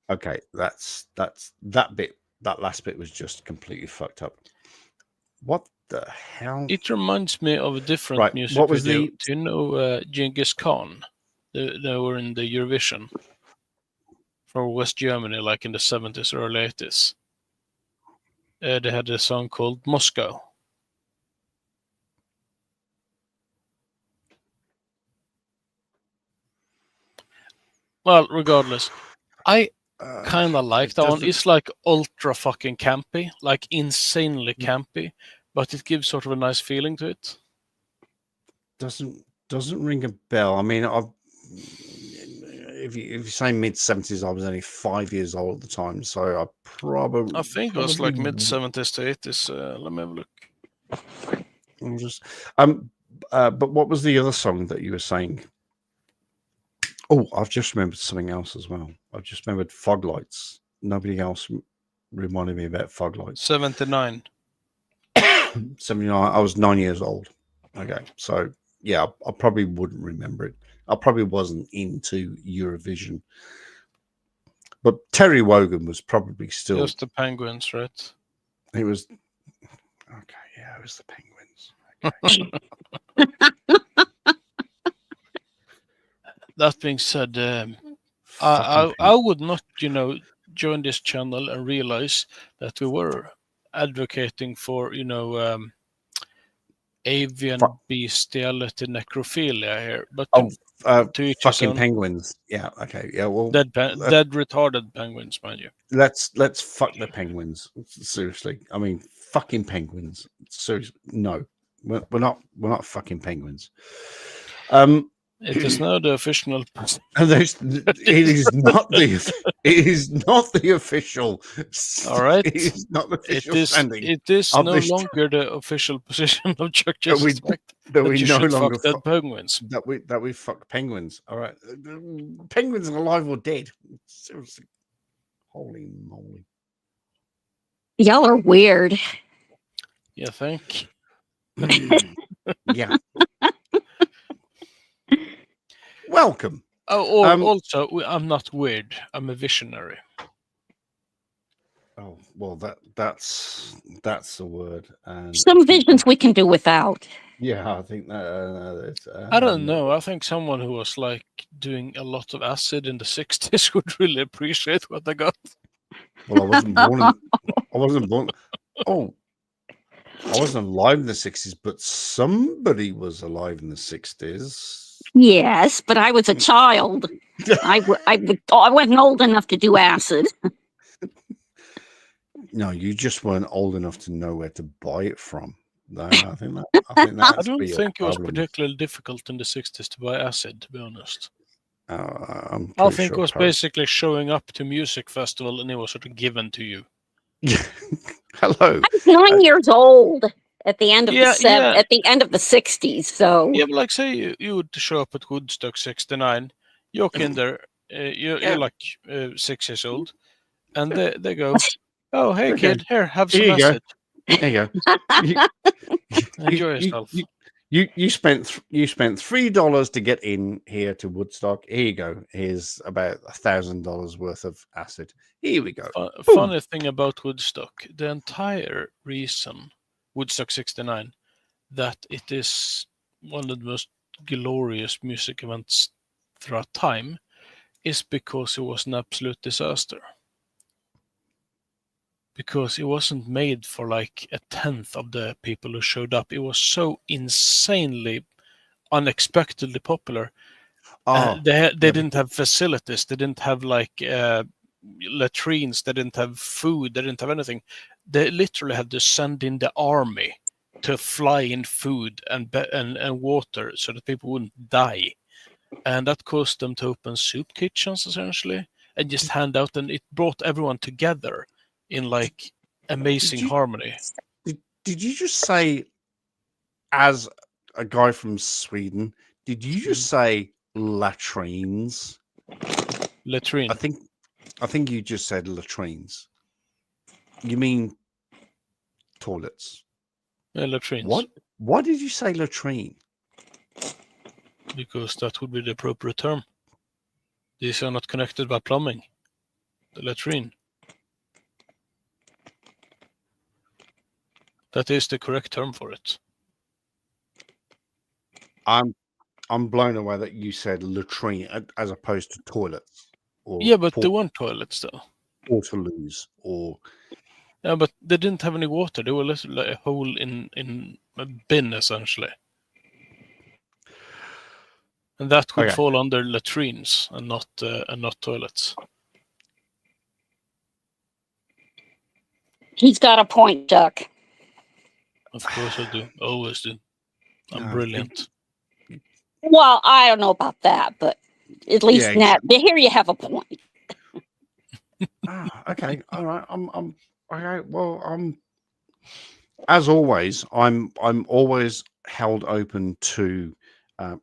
Okay, that's that bit. That last bit was just completely fucked up. What the hell? It reminds me of a different music what was video. the? Do you know Genghis Khan? They were in the Eurovision from West Germany, like in the 70s or early 80s. They had a song called Moscow. Well, regardless, I kind of like that one. It's like ultra fucking campy, like insanely campy, but it gives sort of a nice feeling to it. Doesn't ring a bell. I mean, if you say mid-70s, I was only 5 years old at the time, so I think it was like mid-70s to 80s. Let me have a look. But what was the other song that you were saying? Oh, I've just remembered something else as well. I've just remembered Fog Lights. Nobody else reminded me about Fog Lights. 79. 79. I was 9 years old. Okay, so yeah, I probably wouldn't remember it. I probably wasn't into Eurovision. But Terry Wogan was probably still. Just the Penguins, right? It was. Okay, yeah, it was the Penguins. Okay. That being said, I would not, join this channel and realize that we were advocating for, avian bestiality necrophilia here. But fucking penguins. Yeah. Okay. Yeah. Well, dead retarded penguins, mind you. Let's fuck the penguins. Seriously. I mean, fucking penguins. Seriously. No, we're not fucking penguins. It is now the official. It is not the official. All right. It is not the official standing. It is no longer the official position of Chuck Disrespect that we no longer fuck dead penguins. That we fuck penguins. All right. Penguins are alive or dead. Seriously. Holy moly. Y'all are weird. Yeah, think. Yeah. Welcome. Also, I'm not weird. I'm a visionary. Oh well, that's the word. And some visions we can do without. Yeah, I think that. I don't know. I think someone who was like doing a lot of acid in the 60s would really appreciate what they got. Well, I wasn't born. I wasn't born. Oh, I wasn't alive in the 60s, but somebody was alive in the 60s. Yes, but I was a child. I wasn't old enough to do acid. No, you just weren't old enough to know where to buy it from. No, I think I don't think it was particularly difficult in the 60s to buy acid, to be honest. I think it was basically showing up to music festival and it was sort of given to you. Hello. I was 9 years old at the end of at the end of the 60s. So yeah, but like say you would show up at Woodstock 69, you walk in there, you're like 6 years old, and they go, "Oh, hey kid, here, have some acid." There you go. Enjoy yourself. You spent $3 to get in here to Woodstock. Here you go. Here's about $1,000 worth of acid. Here we go. Funny thing about Woodstock, the entire reason Woodstock 69 that it is one of the most glorious music events throughout time is because it was an absolute disaster. Because it wasn't made for like a tenth of the people who showed up. It was so insanely, unexpectedly popular. They didn't have facilities. They didn't have like latrines. They didn't have food. They didn't have anything. They literally had to send in the army to fly in food and water so that people wouldn't die. And that caused them to open soup kitchens essentially and just hand out. And it brought everyone together in like amazing harmony. Did you just say, as a guy from Sweden, did you just say latrines? Latrine. I think you just said latrines. You mean toilets? Latrines. What? Why did you say latrine? Because that would be the appropriate term. These are not connected by plumbing. The latrine. That is the correct term for it. I'm blown away that you said latrine as opposed to toilets. Or yeah, but they weren't toilets though. Portaloos or. Yeah, but they didn't have any water. They were literally like a hole in a bin essentially. And that would fall under latrines and not toilets. He's got a point, Chuck. Of course I do. Always do. I'm brilliant. Well, I don't know about that, but at least here you have a point. Okay. All right. I'm okay. Well, as always, I'm always held open to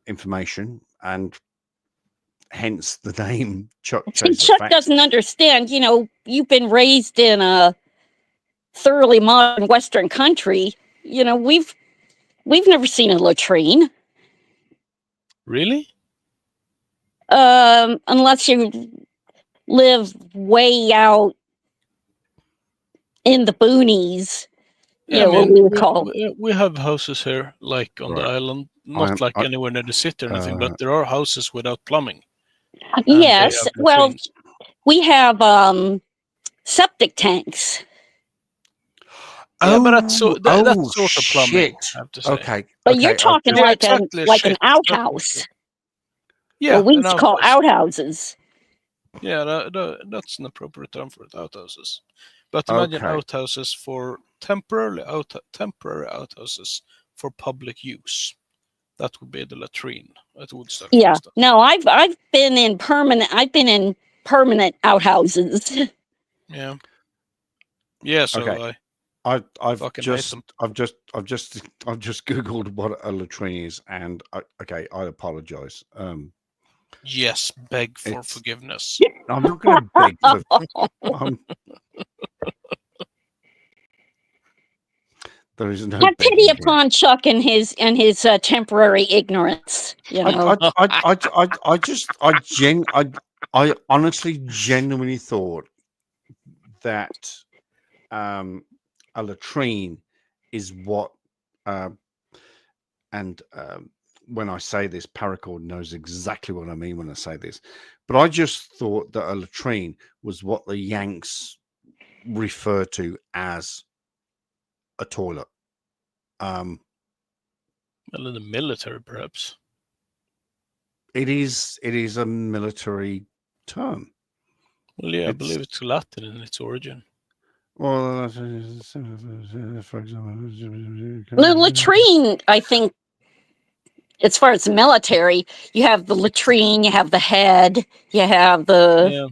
information, and hence the name Chuck. Chuck doesn't understand. You know, you've been raised in a thoroughly modern Western country. You know, we've never seen a latrine. Really? Unless you live way out in the boonies. Yeah, what we would call. We have houses here, like on the island, not like anywhere near the city or anything, but there are houses without plumbing. Yes, well, we have septic tanks. Yeah, but that's sort of plumbing. I have to say. Okay, but you're talking like an outhouse. Yeah, we used to call outhouses. Yeah, that's an appropriate term for it, outhouses. But imagine outhouses for temporary outhouses for public use. That would be the latrine at Woodstock. Yeah, no, I've been in permanent outhouses. Yeah. Yeah, so I've just googled what a latrine is, and I apologize. Yes, beg for forgiveness. I'm not going to beg for. There is no. Have pity upon Chuck and his temporary ignorance. You know? I honestly, genuinely thought that a latrine is what, when I say this, Paracord knows exactly what I mean when I say this, but I just thought that a latrine was what the Yanks refer to as a toilet. Well, in the military, perhaps. It is a military term. Well, yeah, I believe it's Latin in its origin. Well, for example, the latrine, I think, as far as the military, you have the latrine, you have the head, you have the. Yeah.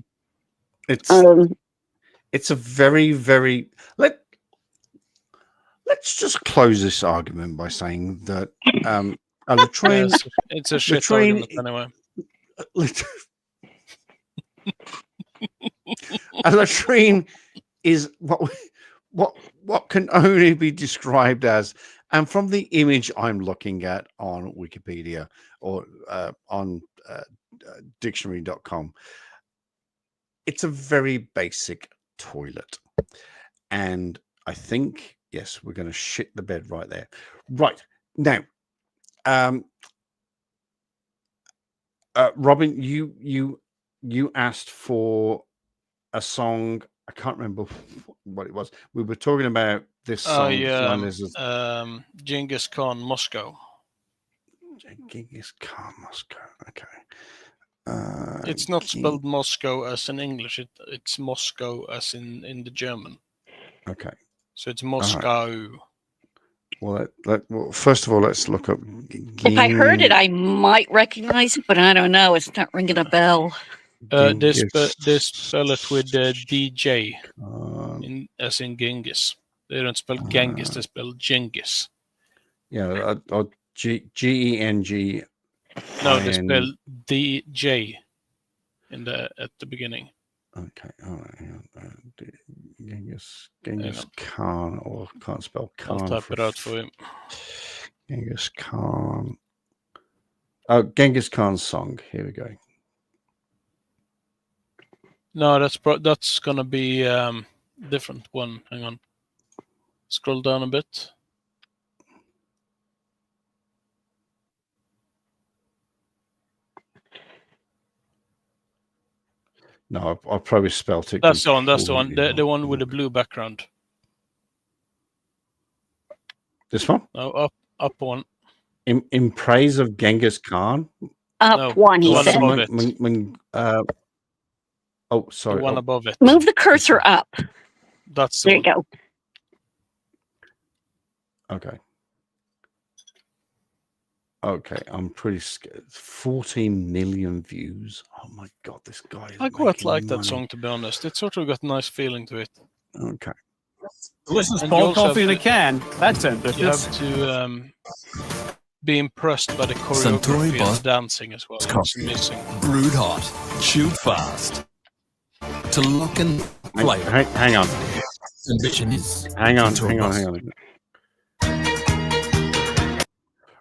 It's a very, very. Let's just close this argument by saying that a latrine. Yes, it's a shit argument anyway. A latrine is what can only be described as, and from the image I'm looking at on Wikipedia or on dictionary.com, it's a very basic toilet. And I think, yes, we're going to shit the bed right there. Right. Now, Robin, you you asked for a song. I can't remember what it was. We were talking about this Oh song. yeah, Genghis Khan, Moscow. Genghis Khan, Moscow. Okay. It's not spelled Moscow as in English. It's Moscow as in the German. Okay. So it's Moscow. Well, well, first of all, let's look up. If I heard it, I might recognize it, but I don't know. It's not ringing a bell. They spell it with DJ, as in Genghis. They don't spell Genghis, they spell Genghis. Yeah, G-E-N-G. No, they spell DJ at the beginning. Okay, all right. Hang on. Genghis Khan, or can't spell Khan. I'll type it out for you. Genghis Khan. Oh, Genghis Khan's song. Here we go. No, that's gonna be different one. Hang on. Scroll down a bit. No, I probably spelt it. That's the one. That's the one. The one with the blue background. This one? No, up one. In praise of Genghis Khan. Up one, he said. Above it. Oh, sorry. The one above it. Move the cursor up. That's there. You go. Okay. Okay, I'm pretty scared. 14 million views. Oh my god, this guy is I quite like that song, to be honest. It sort of got a nice feeling to it. Okay. Delicious cold coffee in a can. That's ambitious. You have to be impressed by the choreography and dancing as well. It's missing. Brewed hot, chewed fast. To look and flavor. Hang on. Ambition is. Hang on.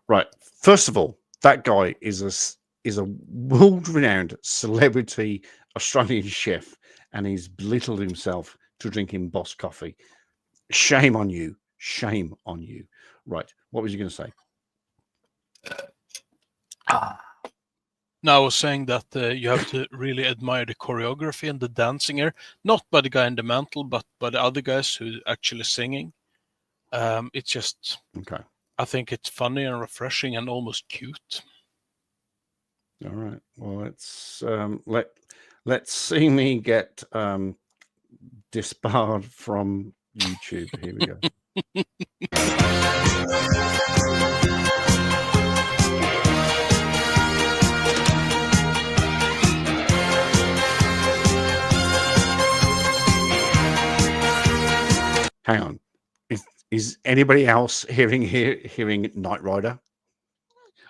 Right. First of all, that guy is a world-renowned celebrity Australian chef, and he's belittled himself to drinking Boss coffee. Shame on you. Shame on you. Right. What was you going to say? No, I was saying that you have to really admire the choreography and the dancing here, not by the guy in the mantle, but by the other guys who are actually singing. It's just, okay. I think it's funny and refreshing and almost cute. All right. Well, it's let's see me get disbarred from YouTube. Here we go. Hang on. Is anybody else hearing Knight Rider?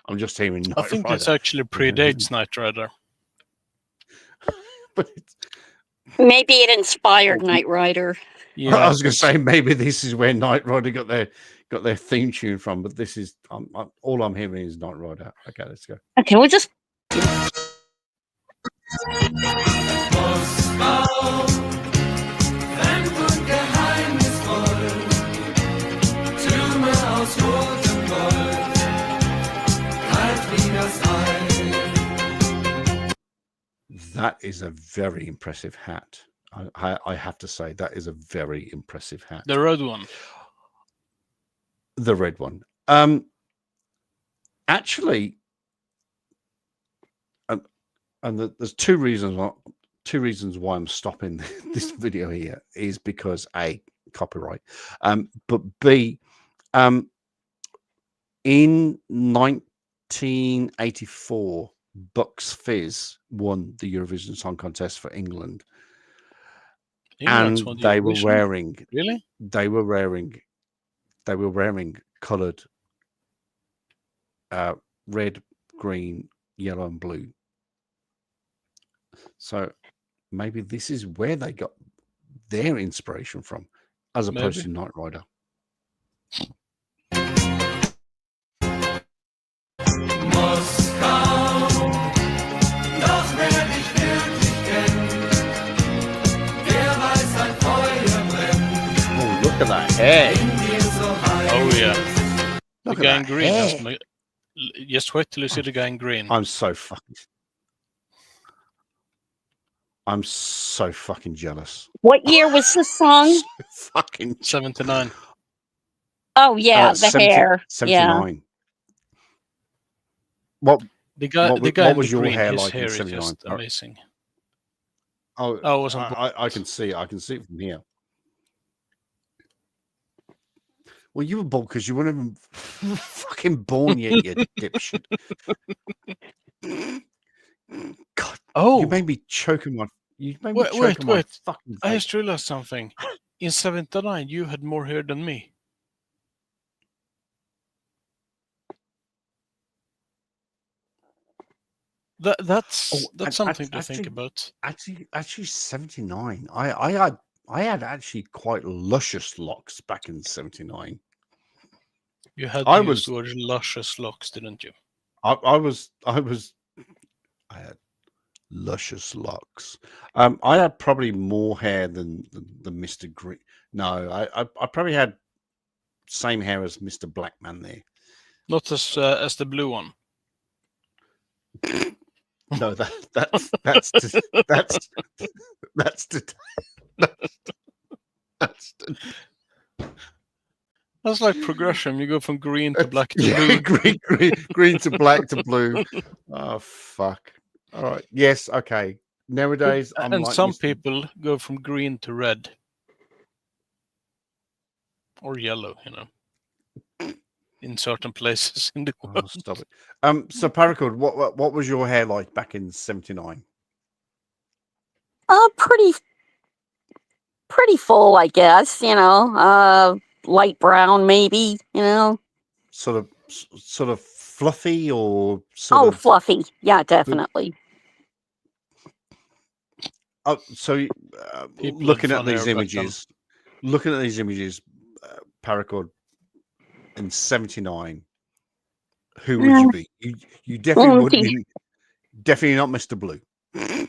I'm just hearing Knight Rider. I think this actually predates Knight Rider. But maybe it inspired Knight Rider. Yeah, I was going to say maybe this is where Knight Rider got their theme tune from, but this is all I'm hearing is Knight Rider. Okay, let's go. Okay, we'll just. That is a very impressive hat. I have to say that is a very impressive hat. The red one. The red one. Actually, and there's two reasons why I'm stopping this video here is because A, copyright, but B, in 1984, Bucks Fizz won the Eurovision Song Contest for England. And they were wearing coloured red, green, yellow, and blue. So maybe this is where they got their inspiration from, as opposed to Knight Rider. Look at that hair. Oh, yeah. Look the guy at in green. Just wait till you see the guy in green. I'm so fucking. I'm so fucking jealous. What year was this song? So fucking 79. Oh yeah, the hair. 79. What The guy what in was the your green, hair his like in hair is 79? just amazing. Oh, I wasn't I can see it. I can see it from here. Well, you were bald because you weren't even fucking born yet, you dipshit. God, you made me choke on my. You made me choke on my fucking. I just realized something. In 79, you had more hair than me. That's something to think about. Actually, 79. I had actually quite luscious locks back in 79. You had to use the word luscious locks, didn't you? I had luscious locks. I had probably more hair than Mr. Green. No, I probably had same hair as Mr. Blackman there. Not as the blue one. No, that's That's like progression. You go from green to black to blue. green to black to blue. Oh fuck! All right. Yes. Okay. Nowadays, I'm and like some people go from green to red or yellow. In certain places in the world. Oh, stop it. So Paracord, what was your hair like back in 79? Pretty full, I guess. Light brown, maybe. Sort of fluffy or sort of fluffy. Yeah, definitely. So looking at these images, Paracord in 79, who would you be? You definitely would be. Definitely not Mr. Blue. I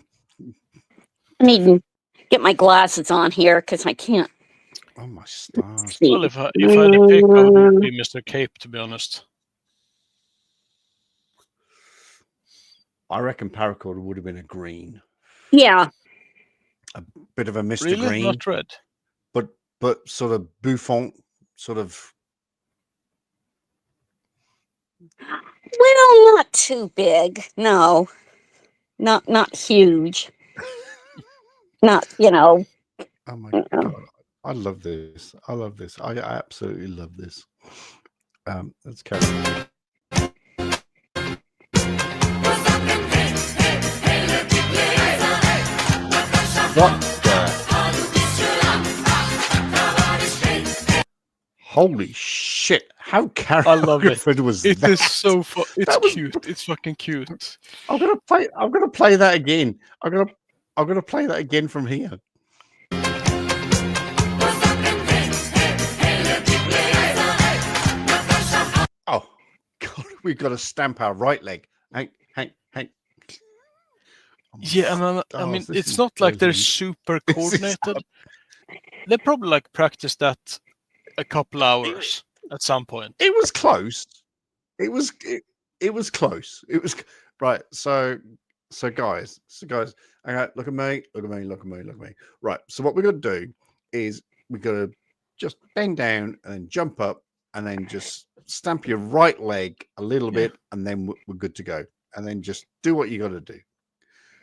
need to get my glasses on here because I can't. Oh my stars! Well, if I had to pick, I would be Mr. Cape, to be honest. I reckon Paracord would have been a green. Yeah. A bit of a Mr. Really? Green. Not red. But sort of bouffant, sort of. Well, not too big. No. Not huge. Not, Oh my god. I love this. I absolutely love this. Let's carry on. What the? Holy shit! How I love it. Was it that? Is so fun. It's cute. It's fucking cute. I'm gonna play that again. I'm gonna play that again from here. Oh god, we've got to stamp our right leg. Hank. Oh, yeah, and I mean, it's not like they're super coordinated. They probably like practice that a couple hours at some point. It was close. It was close. It was right. So guys. Okay, look at me. Right. So what we're gonna do is we're gonna just bend down and then jump up and then just stamp your right leg a little bit, and then we're good to go. And then just do what you got to do.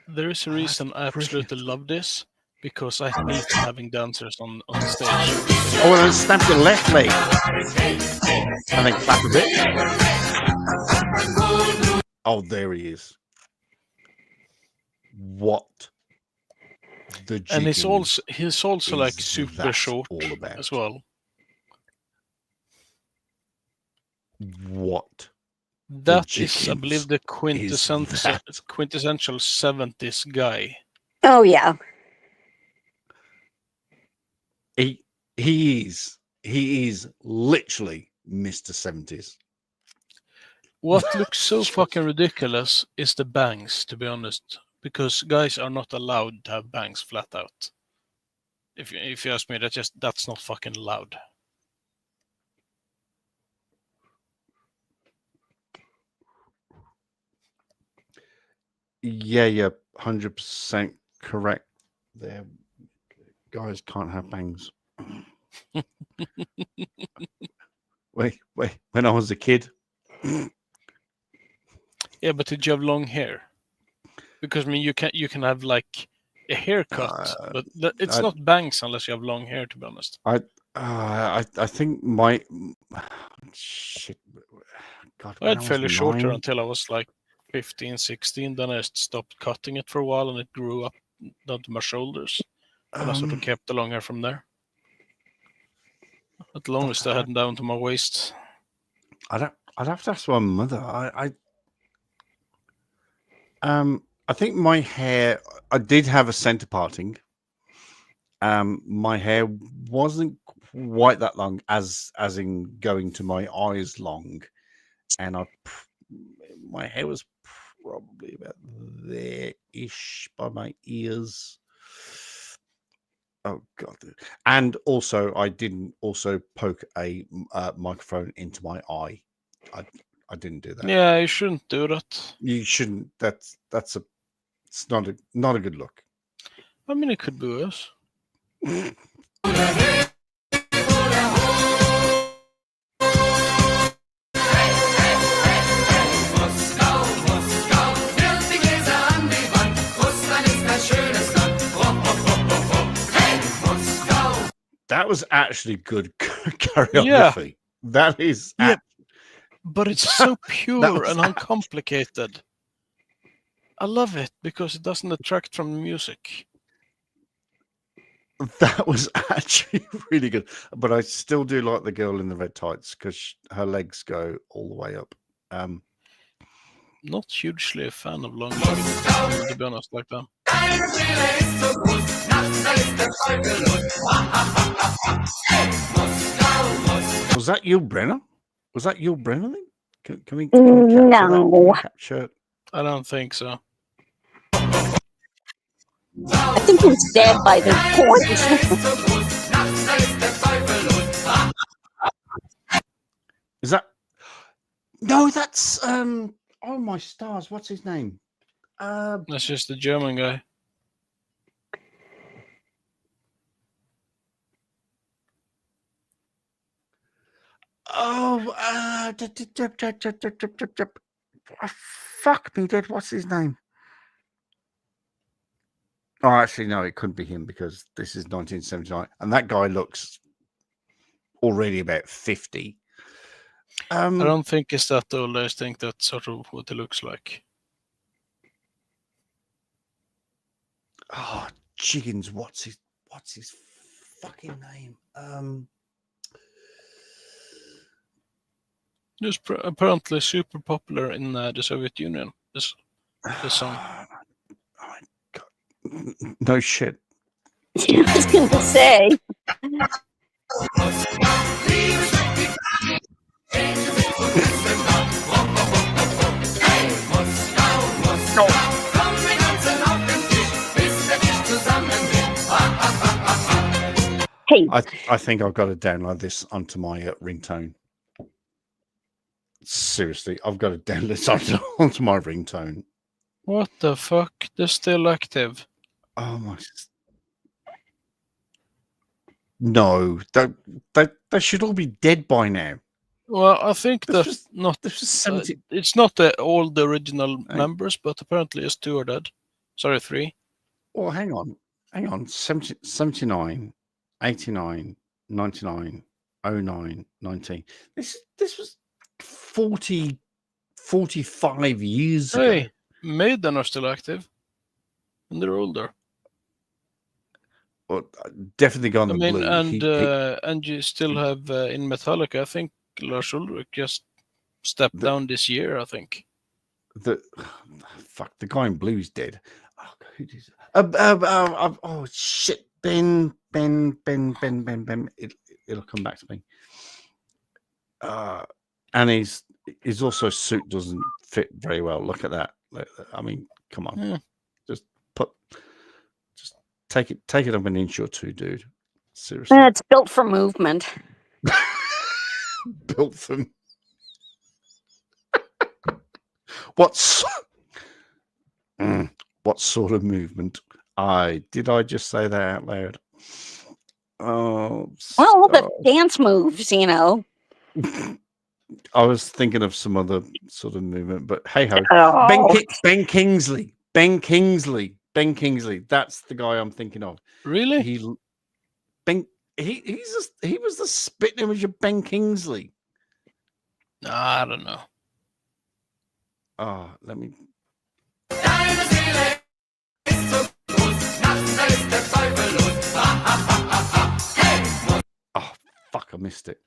There is a reason I absolutely love this, because I hate having dancers on stage. Oh, and then stamp your left leg and then clap a bit. Oh, there he is. What? And he's also like super short as well. What? That is, I believe, the quintessential 70s guy. Oh yeah. He is literally Mr. 70s. What looks so fucking ridiculous is the bangs, to be honest, because guys are not allowed to have bangs flat out. If you ask me, that's not fucking allowed. Yeah, 100% correct there. Guys can't have bangs. wait. When I was a kid. Yeah, but did you have long hair? Because I mean, you can have like a haircut, but it's not bangs unless you have long hair. To be honest, I think my shit. God, I had fairly short hair 9. until I was like 15, 16. Then I stopped cutting it for a while, and it grew up down to my shoulders. And I sort of kept the long hair from there. At the longest, I had down to my waist. I'd have to ask my mother. I think my hair. I did have a center parting. My hair wasn't quite that long, as in going to my eyes long, and my hair was probably about there-ish by my ears. Oh God! And also, I didn't also poke a microphone into my eye. I didn't do that. Yeah, you shouldn't do that. You shouldn't. It's not a good look. I mean, it could be worse. That was actually good choreography. Yeah. That is. Yeah, but it's so pure and uncomplicated. I love it because it doesn't detract from the music. That was actually really good. But I still do like the girl in the red tights because her legs go all the way up. Not hugely a fan of long legs, to be honest, like that. Was that Yul Brenner? Was that Yul Brenner? Can we No. capture? I don't think so. I think he's dead by this point. Is that? No, that's oh my stars! What's his name? That's just the German guy. Oh, fuck me, dead. What's his name? Oh, actually, no, it couldn't be him because this is 1979, and that guy looks already about 50. I don't think it's that old. I think that's sort of what it looks like. Oh, Jiggins, what's his fucking name? It was apparently super popular in the Soviet Union. This song. Oh my God. No shit. I was going to say. Hey. I think I've got to download this onto my ringtone. Seriously, I've got to download this onto my ringtone. What the fuck? They're still active. Oh my! No, they should all be dead by now. Well, I think that's not. It's not all the original members, but apparently it's 2 are dead. Sorry, 3. Well, hang on. 79, 89, 99, 09, 19. This was 45 years ago. Hey, Maiden are still active, and they're older. Well, definitely gone the blue. And you still have in Metallica. I think Lars Ulrich just stepped down this year. I think. The guy in blue is dead. Oh, who is? Oh shit! Ben. It'll come back to me. And his also suit doesn't fit very well. Look at that. I mean, come on. Yeah. Just take it up an inch or two, dude. Seriously. It's built for movement. Built for what sort of movement? Did I just say that out loud? Oh, Well, the dance moves, you know. I was thinking of some other sort of movement, but hey ho. Oh. Ben Kingsley. Ben Kingsley. That's the guy I'm thinking of. Really? He was the spitting image of Ben Kingsley. I don't know. Oh, let me. Oh, fuck! I missed it.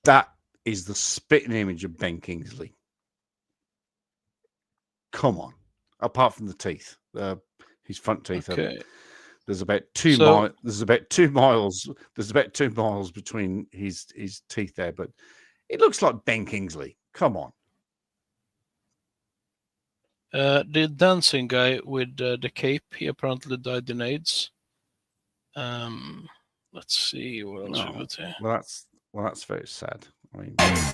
That is the spitting image of Ben Kingsley. Come on. Apart from the teeth, his front teeth. Okay. There's about 2 miles. There's about 2 miles. There's about 2 miles between his teeth there, but it looks like Ben Kingsley. Come on. The dancing guy with the cape, he apparently died in AIDS. Let's see what else we got here. Well, that's very sad. I mean, oh,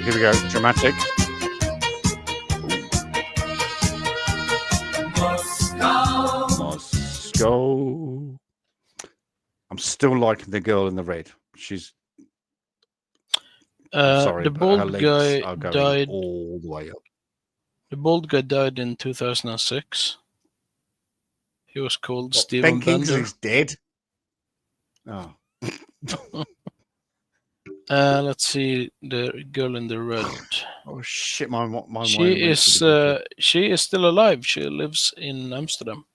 here we go. Dramatic. Moscow. I'm still liking the girl in the red. She's sorry, the bald guy are going died all the way up. The bald guy died in 2006. He was called Stephen Ben Kingsley's dead. Oh. Let's see the girl in the red. Oh shit! My She is still alive. She lives in Amsterdam.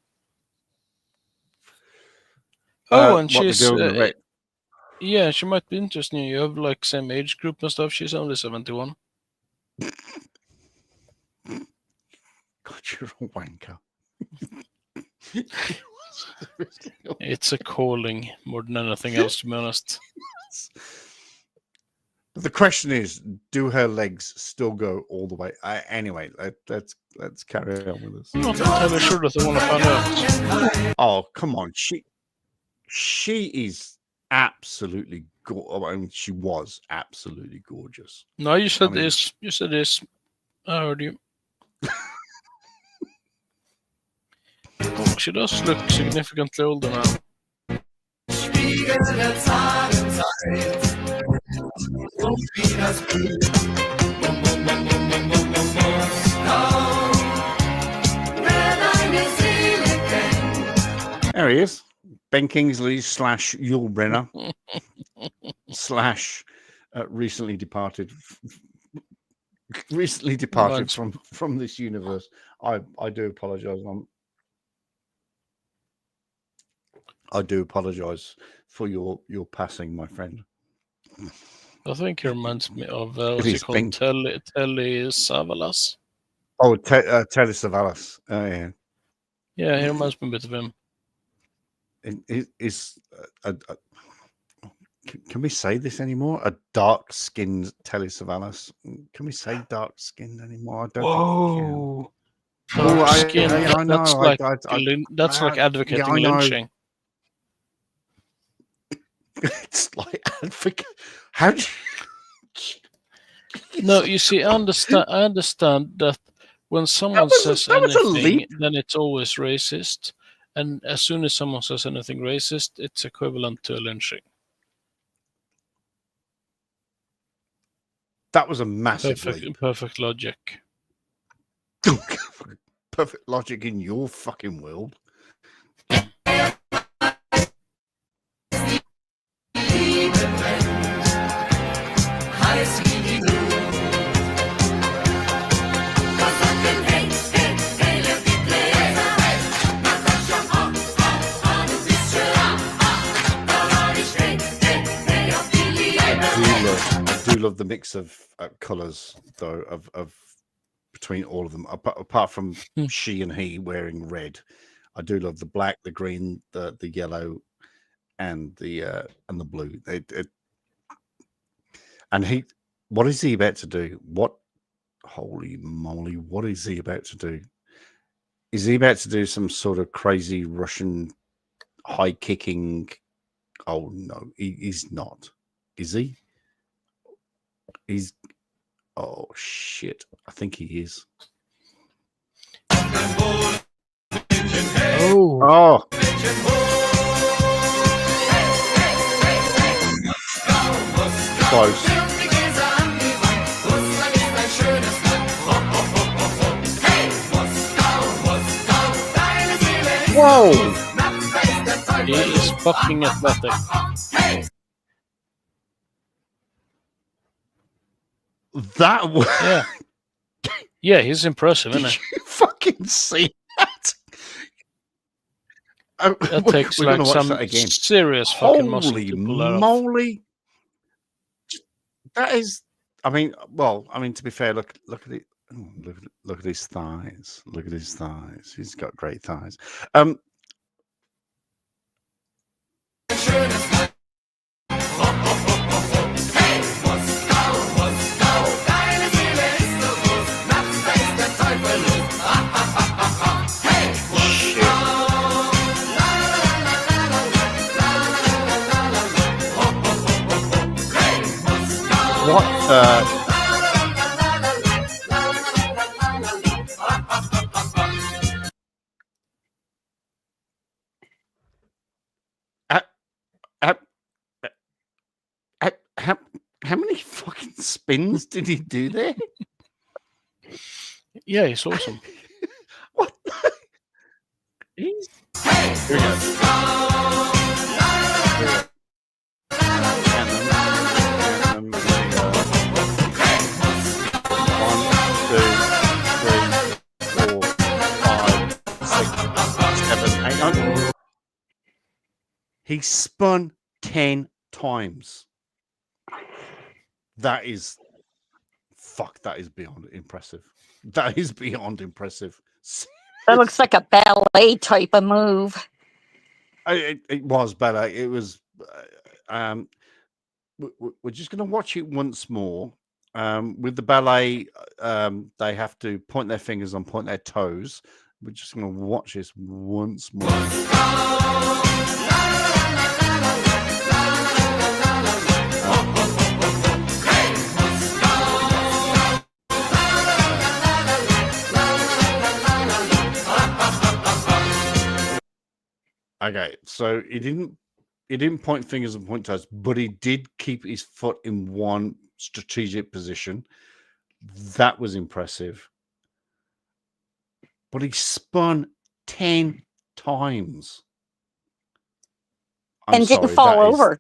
Oh, and she's yeah, she might be interesting. You have like same age group and stuff. She's only 71. God, you're a wanker. It's a calling more than anything else, to be honest. But the question is, do her legs still go all the way? Anyway, let's carry on with this. I'm not entirely sure that I want to find out. Oh, come on. She is absolutely gorgeous. I mean, she was absolutely gorgeous. No, you said this. You said this. I heard you. Oh, she does look significantly older now. There he is. Ben Kingsley / Yul Brynner / recently departed from this universe. I do apologize. I do apologize for your passing, my friend. I think he reminds me of what's he called? Telly Savalas. Oh, Telly Savalas. Yeah. Yeah, he reminds me a bit of him. Can we say this anymore? A dark-skinned Telly Savalas. Can we say dark-skinned anymore? I don't think we can. Dark-skinned. I know. That's like advocating lynching. It's like advocate. How do you... No, you see, I understand that when someone says anything, then it's always racist. And as soon as someone says anything racist, it's equivalent to a lynching. That was a massive perfect logic. Perfect logic in your fucking world. I do love the mix of colours, though, of between all of them. Apart from she and he wearing red, I do love the black, the green, the yellow, and the blue. And what is he about to do? Holy moly, what is he about to do? Is he about to do some sort of crazy Russian high kicking? Oh no, he's not. Is he? Oh shit, I think he is. Oh. Close. Whoa! He is fucking athletic. Yeah. Yeah, he's impressive, isn't Did he? you fucking see that? That takes like some serious fucking muscle to pull that off. Holy moly! That is. I mean, to be fair, look at it. Look at his thighs. Look at his thighs. He's got great thighs. What the? How many fucking spins did he do there? Yeah, he's awesome. What? He's... Here we go. He spun 10 times. That is beyond impressive. That is beyond impressive. That looks like a ballet type of move. It was ballet. It was. We're just going to watch it once more. With the ballet, they have to point their fingers and point their toes. We're just going to watch this once more. Okay, so he didn't point fingers and point toes, but he did keep his foot in one strategic position. That was impressive. But he spun 10 times. And didn't fall over.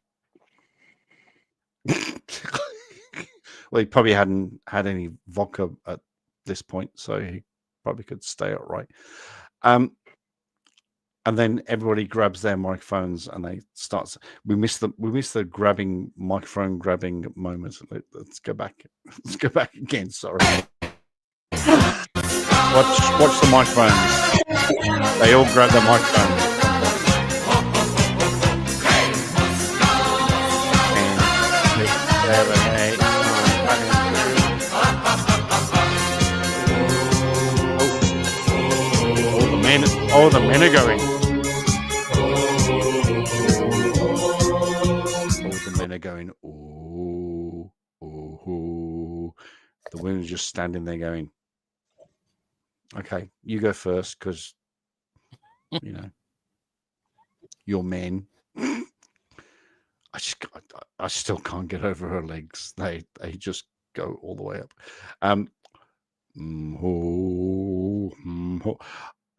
Well, he probably hadn't had any vodka at this point, so he probably could stay upright. And then everybody grabs their microphones and they start. We miss the microphone grabbing moment. Let's go back. Let's go back again. Sorry. Watch the microphones. They all grab the microphones. The men are going. The men are going. Oh. The women are just standing there going, okay, you go first because, you know, you're men. I still can't get over her legs. They just go all the way up.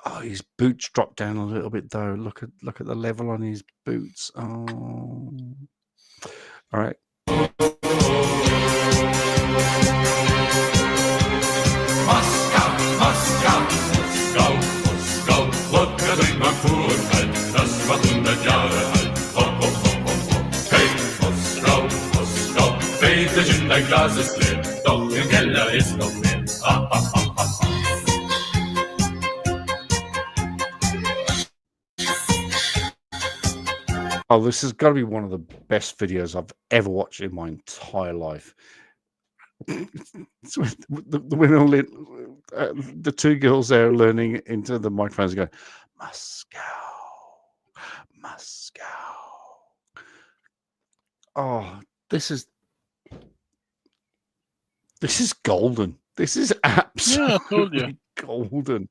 Oh, his boots dropped down a little bit though. Look at the level on his boots. Oh, all right. Moskau, Wodka bringt man Fuhrenhalt, das war 100 Jahre alt. Hopp, hopp, hopp, hopp, hopp. Hey, Moskau, Väterchen, dein Glas ist leer, doch im Keller ist noch mehr. Ha, ha, ha, ha, ha. Oh, this has got to be one of the best videos I've ever watched in my entire life. The women, the two girls there learning into the microphones, going, Moscow, Moscow. Oh, this is golden. This is absolutely golden.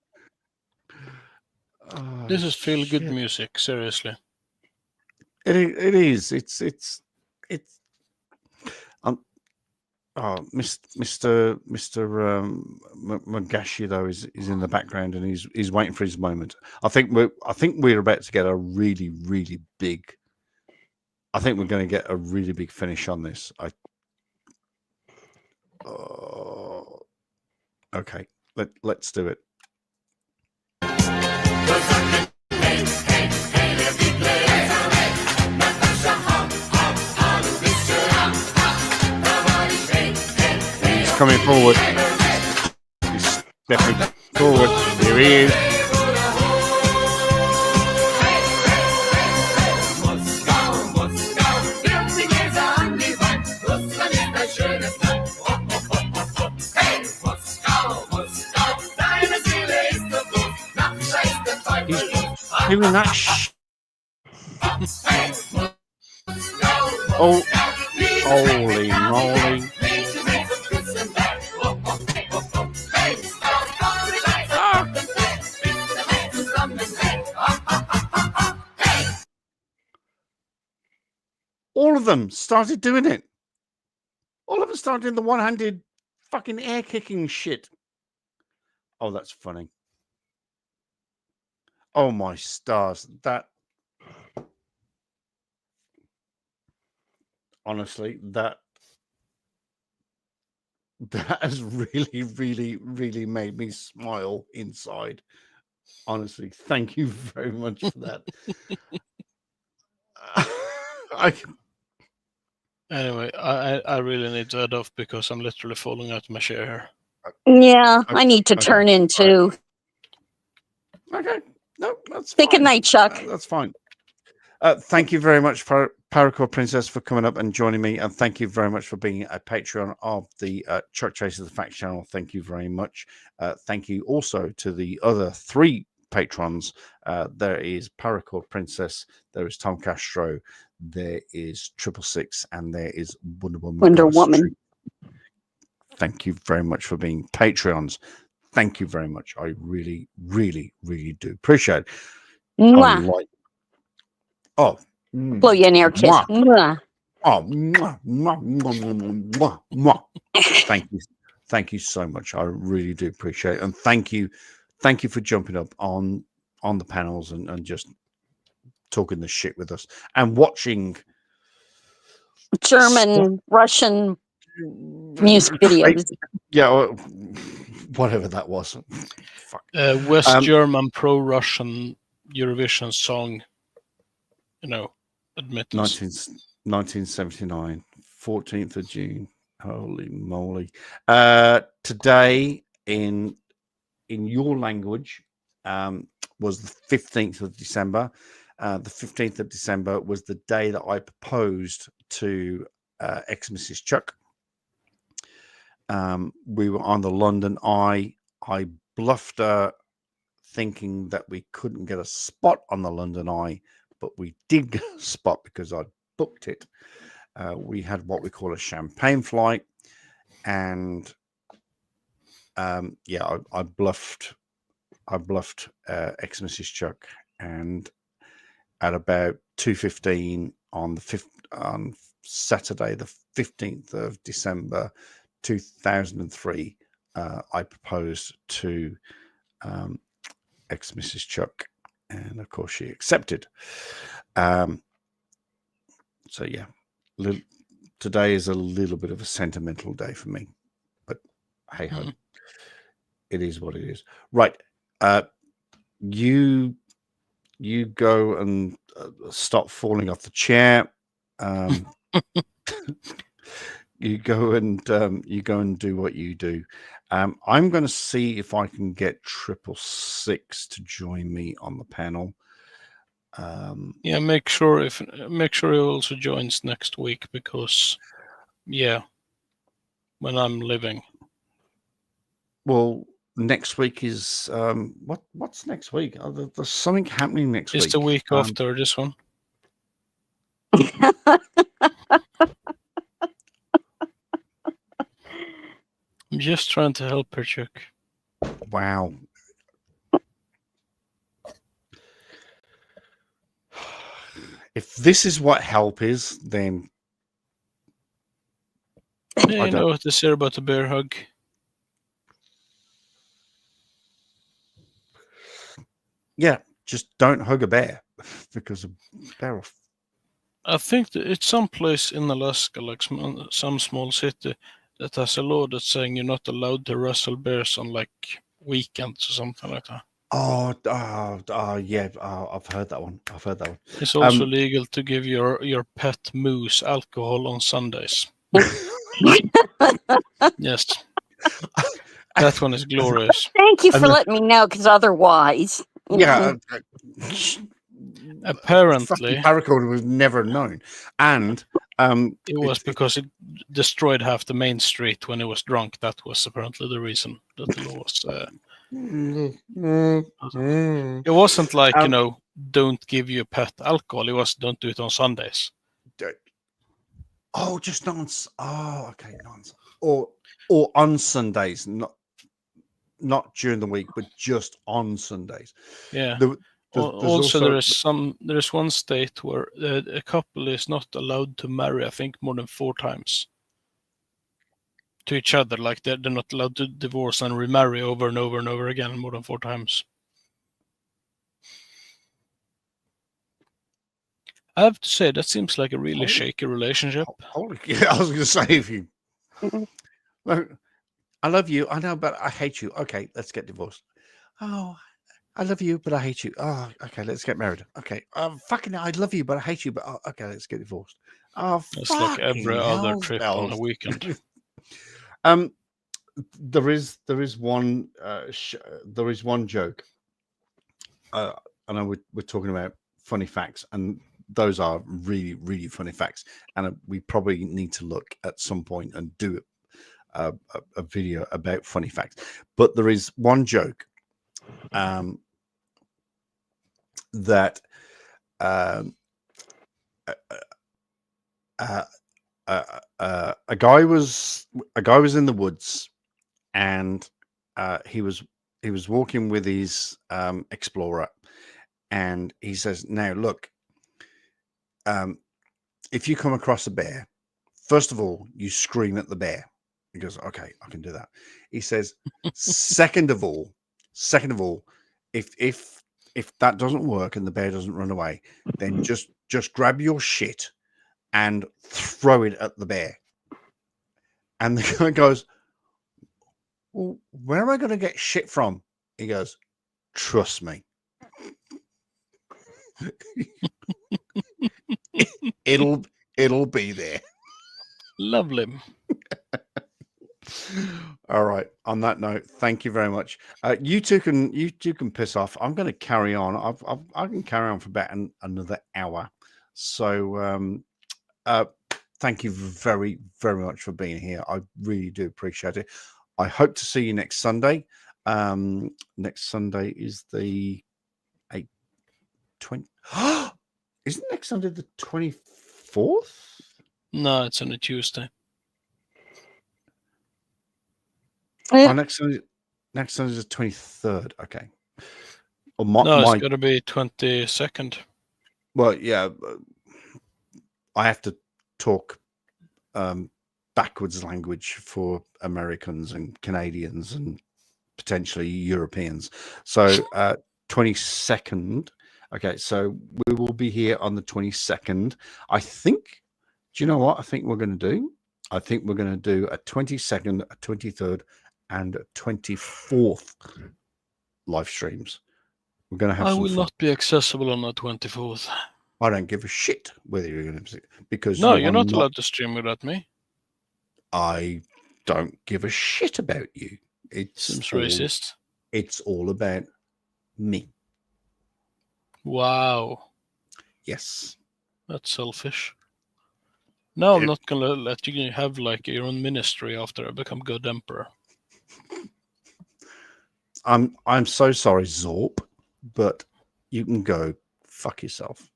Oh, this is feel good music. Seriously, it is. It's. Mr. Magashi though is in the background and he's waiting for his moment. I think we're about to get a really, really big. I think we're going to get a really big finish on this. Okay, let's do it. He's coming forward. He's stepping forward. Here he is. Doing that oh, holy moly. All of them started doing it. All of them started doing the one-handed fucking air kicking shit. Oh, that's funny. Oh my stars! That honestly, that has really, really, really made me smile inside. Honestly, thank you very much for that. Anyway, I really need to head off because I'm literally falling out of my chair here. Yeah, I need to turn in too. Okay. No, that's fine. Good night, Chuck. That's fine. Thank you very much, Paracord Princess, for coming up and joining me. And thank you very much for being a Patreon of the Chuck Chases the Facts channel. Thank you very much. Thank you also to the other 3 patrons. There is Paracord Princess, there is Tom Castro, there is 666, and there is Wonder Woman. Thank you very much for being Patreons. Thank you very much. I really, really, really do appreciate it. Mwah. Blow you an air kiss. Mwah. Mwah. Oh, mwah, mwah, mwah, mwah, mwah. Thank you. Thank you so much. I really do appreciate it. And thank you for jumping up on the panels and just talking the shit with us and watching German, Russian music videos. Yeah, whatever that was. Fuck. West German pro-Russian Eurovision song, admittance. 1979, 14th of June. Holy moly. Today in your language was the 15th of December. The 15th of December was the day that I proposed to ex-Mrs. Chuck. We were on the London Eye. I bluffed her thinking that we couldn't get a spot on the London Eye, but we did get a spot because I booked it. We had what we call a champagne flight, and I bluffed ex-Mrs. Chuck, and at about 2:15 on Saturday, the 15th of December, 2003, I proposed to ex-Mrs. Chuck, and of course she accepted. So yeah, today is a little bit of a sentimental day for me, but hey ho, it is what it is. Right, you go and stop falling off the chair. You go and do what you do. I'm going to see if I can get 666 to join me on the panel. Yeah, make sure he also joins next week because, yeah, when I'm living. Well, next week is what's next week? There's something happening next week. It's the week after this one. I'm just trying to help her, Chuck. Wow. If this is what help is, then Yeah, you know what they say about a bear hug. Yeah, just don't hug a bear because a bear will... I think that it's someplace in Alaska, like some small city, that has a law that's saying you're not allowed to wrestle bears on like weekends or something like that. Yeah. I've heard that one. It's also legal to give your pet moose alcohol on Sundays. Yes. That one is glorious. Thank you for letting me know, because otherwise... Yeah. Apparently, paracord was never known. And it was because it destroyed half the main street when it was drunk. That was apparently the reason that the law was... It wasn't like, don't give your pet alcohol. It was don't do it on Sundays. Oh, just nonsense. Oh, okay, nonsense. Or on Sundays, not during the week, but just on Sundays. Yeah. There is one state where a couple is not allowed to marry, I think, more than 4 times to each other. Like they're not allowed to divorce and remarry over and over and over again more than 4 times. I have to say that seems like a really shaky relationship. Yeah, I was going to say, if you, I love you, I know, but I hate you. Okay, let's get divorced. Oh, I love you, but I hate you. Oh, okay, let's get married. Okay, fucking, I love you, but I hate you. But okay, let's get divorced. Oh, it's like every other trip on a weekend. There is one joke. I know we're talking about funny facts, and those are really, really funny facts. And we probably need to look at some point and do a video about funny facts. But there is one joke that a guy was in the woods, and he was walking with his explorer, and he says, now look, if you come across a bear, first of all, you scream at the bear. He goes, okay, I can do that. He says, second of all, if that doesn't work and the bear doesn't run away, then just grab your shit and throw it at the bear. And the guy goes, well, where am I going to get shit from? He goes, trust me. It'll be there. Lovely. All right. On that note, thank you very much. You two can piss off. I'm going to carry on. I can carry on for about another hour. So thank you very, very much for being here. I really do appreciate it. I hope to see you next Sunday. Next Sunday is the 20. Isn't next Sunday the 24th? No, it's on a Tuesday. Oh, next Sunday is the 23rd. Okay. It's got to be 22nd. Well, yeah. I have to talk backwards language for Americans and Canadians and potentially Europeans. So 22nd. Okay, so we will be here on the 22nd. I think, do you know what I think we're going to do? I think we're going to do a 22nd, a 23rd, and a 24th live streams. We're going to have I some will fun. not be accessible on the 24th. I don't give a shit whether you're going to, because no, you're not allowed to stream without me. I don't give a shit about you. Seems racist. It's all about me. Wow. Yes. That's selfish. No, I'm Yep. not gonna let you have like your own ministry after I become good emperor. I'm so sorry, Zorp, but you can go fuck yourself.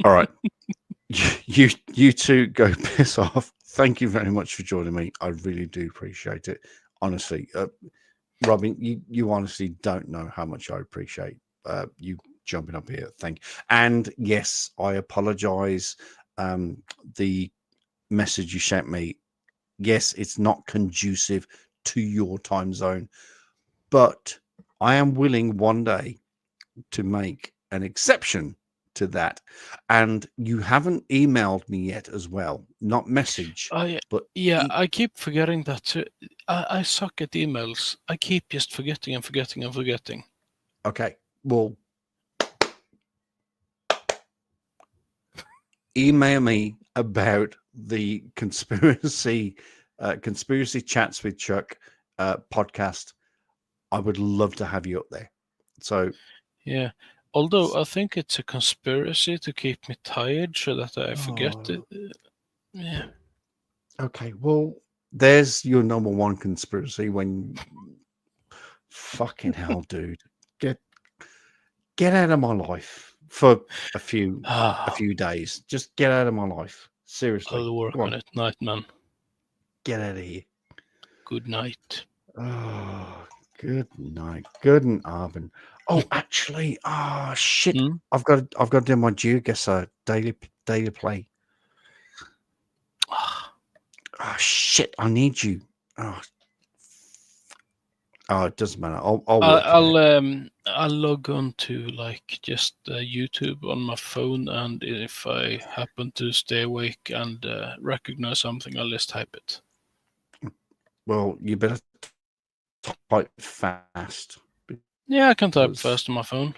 All right. You two go piss off. Thank you very much for joining me. I really do appreciate it. Honestly, Robin, you honestly don't know how much I appreciate you jumping up here. Thank you. And yes, I apologize. The message you sent me, yes, it's not conducive to your time zone, but I am willing one day to make an exception to that. And you haven't emailed me yet as well, not message. Oh yeah, but yeah. I keep forgetting that too. I suck at emails. I keep just forgetting and forgetting and forgetting. Okay, well, email me about the conspiracy chats with Chuck podcast. I would love to have you up there. So yeah, although I think it's a conspiracy to keep me tired so that I forget it. Yeah. Okay, well, there's your number one conspiracy. When fucking hell, dude, get out of my life for a few days. Just get out of my life. Seriously. I'll work on it, night man. Get out of here. Good night. Oh, good night. Good and Arvin. Oh, actually, shit. I've got to do my GeoGuessr daily play. Oh shit! I need you. Oh, it doesn't matter. I'll log on to like just YouTube on my phone, and if I happen to stay awake and recognize something, I'll just type it. Well, you better type fast. Yeah, I can type fast on my phone.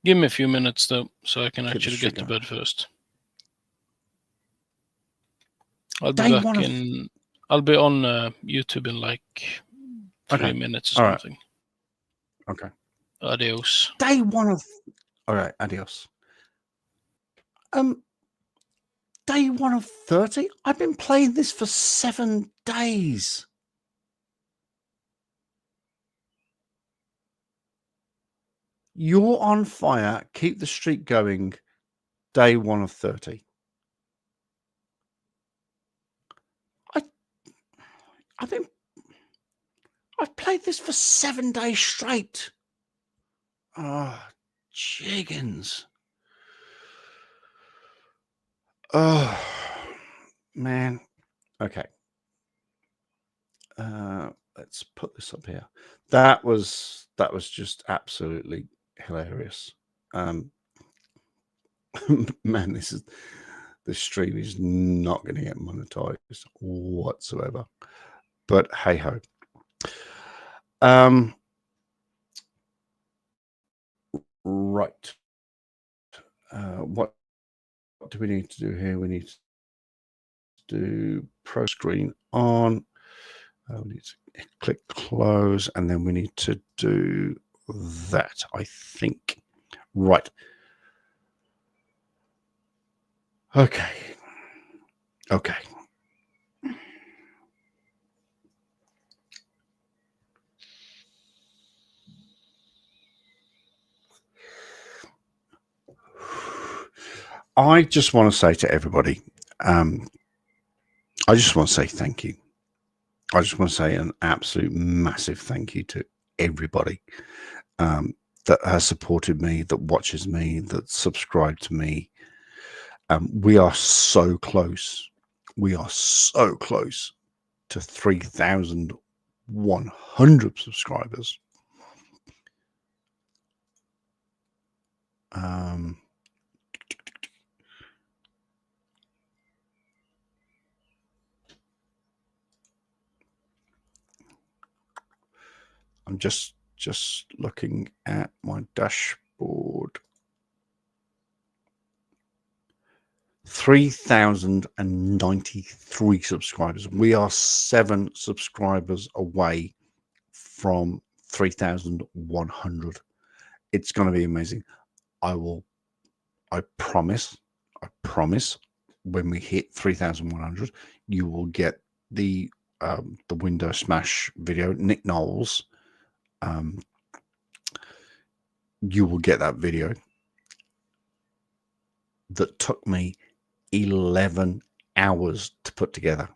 Give me a few minutes though, so I can actually get to bed first. I'll be back in. I'll be on YouTube in like 3 minutes or something. Okay. Adios. Day one of. All right. Adios. Day one of 30. I've been playing this for 7 days. You're on fire. Keep the streak going. Day one of 30. I've played this for 7 days straight. Oh, chickens. Oh, man. Okay. Let's put this up here. That was just absolutely hilarious. Man, the stream is not going to get monetized whatsoever. But hey ho. Right. What do we need to do here? We need to do pro screen on. We need to click close, and then we need to do that, I think. Right. Okay. Okay. I just want to say to everybody, I just want to say thank you. I just want to say an absolute massive thank you to everybody that has supported me, that watches me, that subscribed to me. We are so close. We are so close to 3,100 subscribers. I'm just looking at my dashboard. 3,093 subscribers. We are 7 subscribers away from 3,100. It's going to be amazing. I promise, when we hit 3,100, you will get the Windows Smash video. Nick Knowles, you will get that video that took me 11 hours to put together.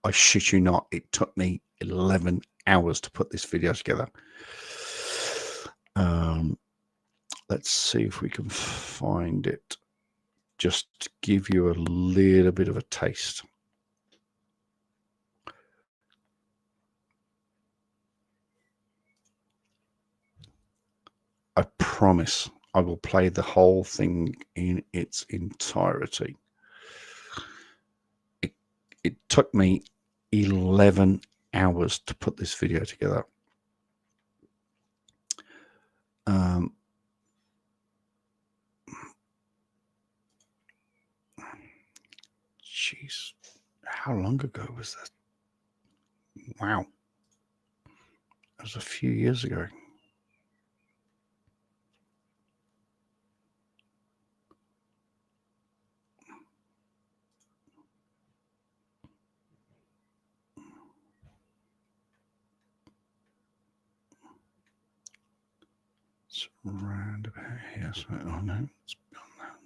I shit you not, it took me 11 hours to put this video together. Let's see if we can find it, just to give you a little bit of a taste. I promise I will play the whole thing in its entirety. It took me 11 hours to put this video together. Jeez, how long ago was that? Wow. That was a few years ago. It's around about here. So, oh no, it's beyond that.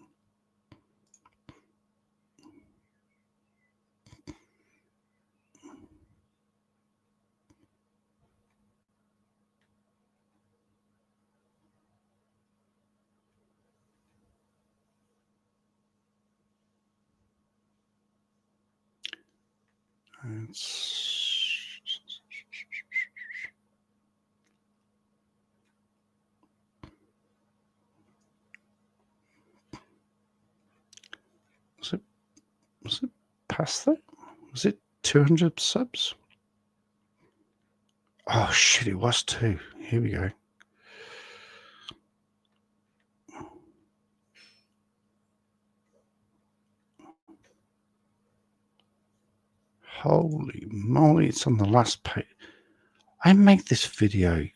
Was it past that? Was it 200 subs? Oh shit, it was too. Here we go. Holy moly, it's on the last page. I make this video.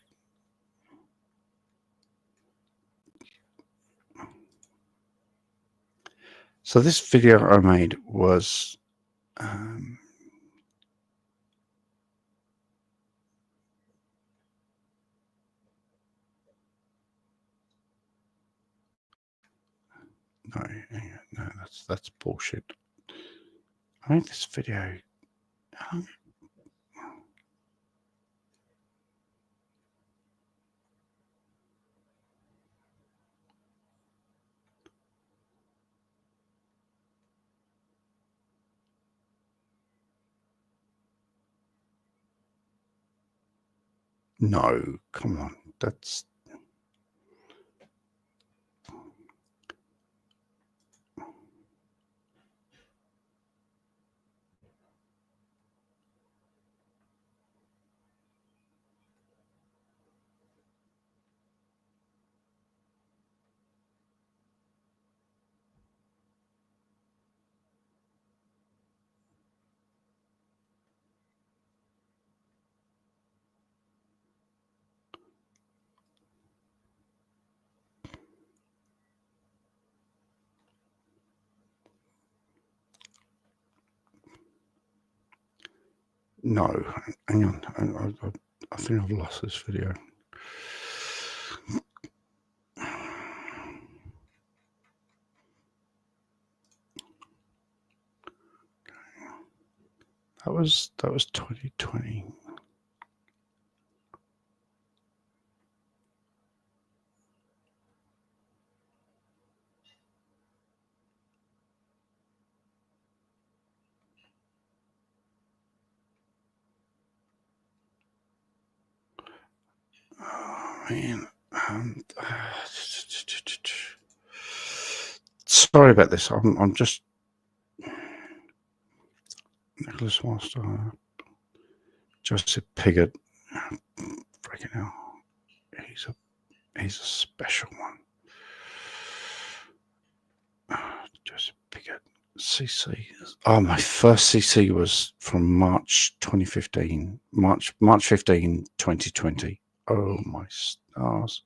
So this video I made was no, that's bullshit. I made this video. No, come on. That's no. Hang on. I think I've lost this video. That was 2020. Oh man. Sorry about this. I'm just Nicholas Wallstar, Joseph Pigott. Freaking hell, he's a special one. Joseph Pigott, CC. Oh, my first CC was from March 2015. March 15, 2020. Oh my stars.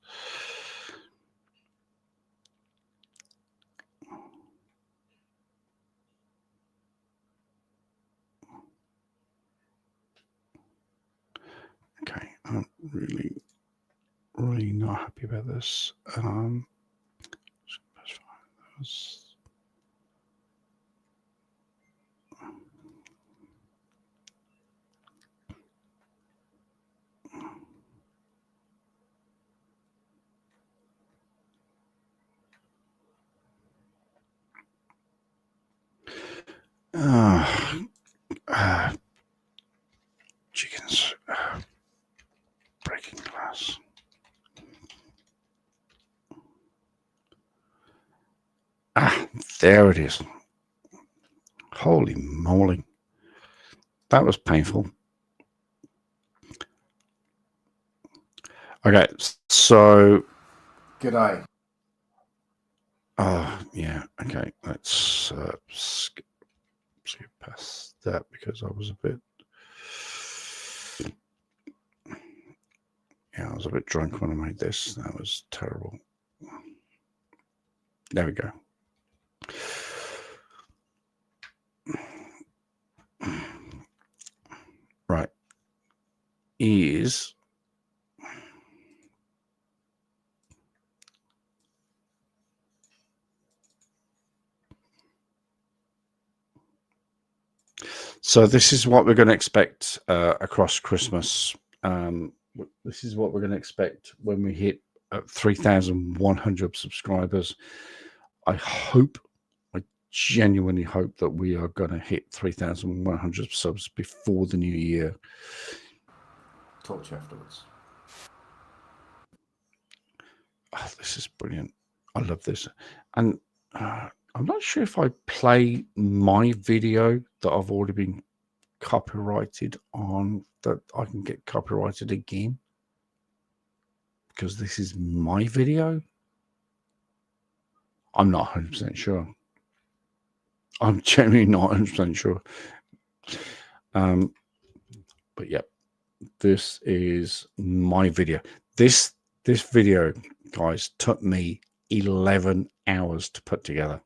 I'm really not happy about this. Chickens breaking glass. There it is. Holy moly. That was painful. Okay, so g'day. Yeah, okay. Let's skip past that because I was a bit drunk when I made this. That was terrible. There we go. Right. So this is what we're going to expect across Christmas. This is what we're going to expect when we hit 3,100 subscribers. I genuinely hope that we are going to hit 3,100 subs before the new year. Talk to you afterwards. Oh, this is brilliant. I love this. And I'm not sure if I play my video that I've already been copyrighted on, that I can get copyrighted again. Because this is my video. I'm not 100% sure. I'm genuinely not 100% sure. But yeah, this is my video. This video, guys, took me 11 hours to put together.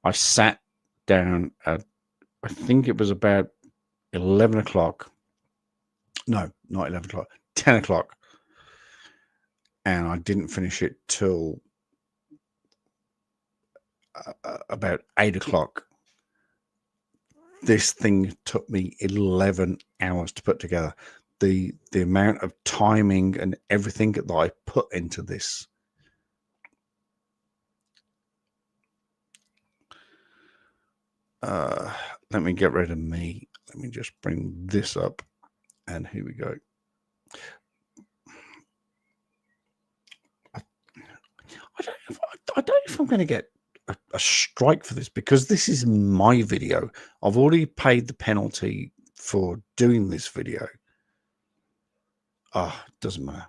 I sat down at, I think it was about 11 o'clock. No, not 11 o'clock, 10 o'clock. And I didn't finish it till about 8 o'clock. This thing took me 11 hours to put together. The amount of timing and everything that I put into this. Let me get rid of me. Let me just bring this up. And here we go. I don't know if I'm going to get a strike for this because this is my video. I've already paid the penalty for doing this video. Doesn't matter.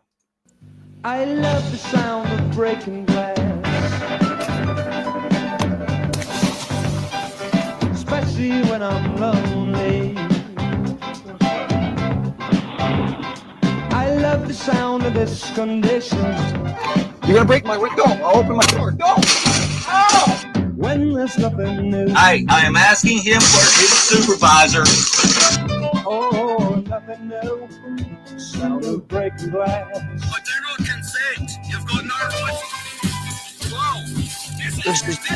I love the sound of breaking glass, especially when I'm lonely. I love the sound of this condition. You're gonna break my window. I'll open my door. No! Oh! When there's nothing new. I am asking him for his supervisor. Oh, nothing new. Sound of breaking glass. But there no consent. You've got no right. Whoa!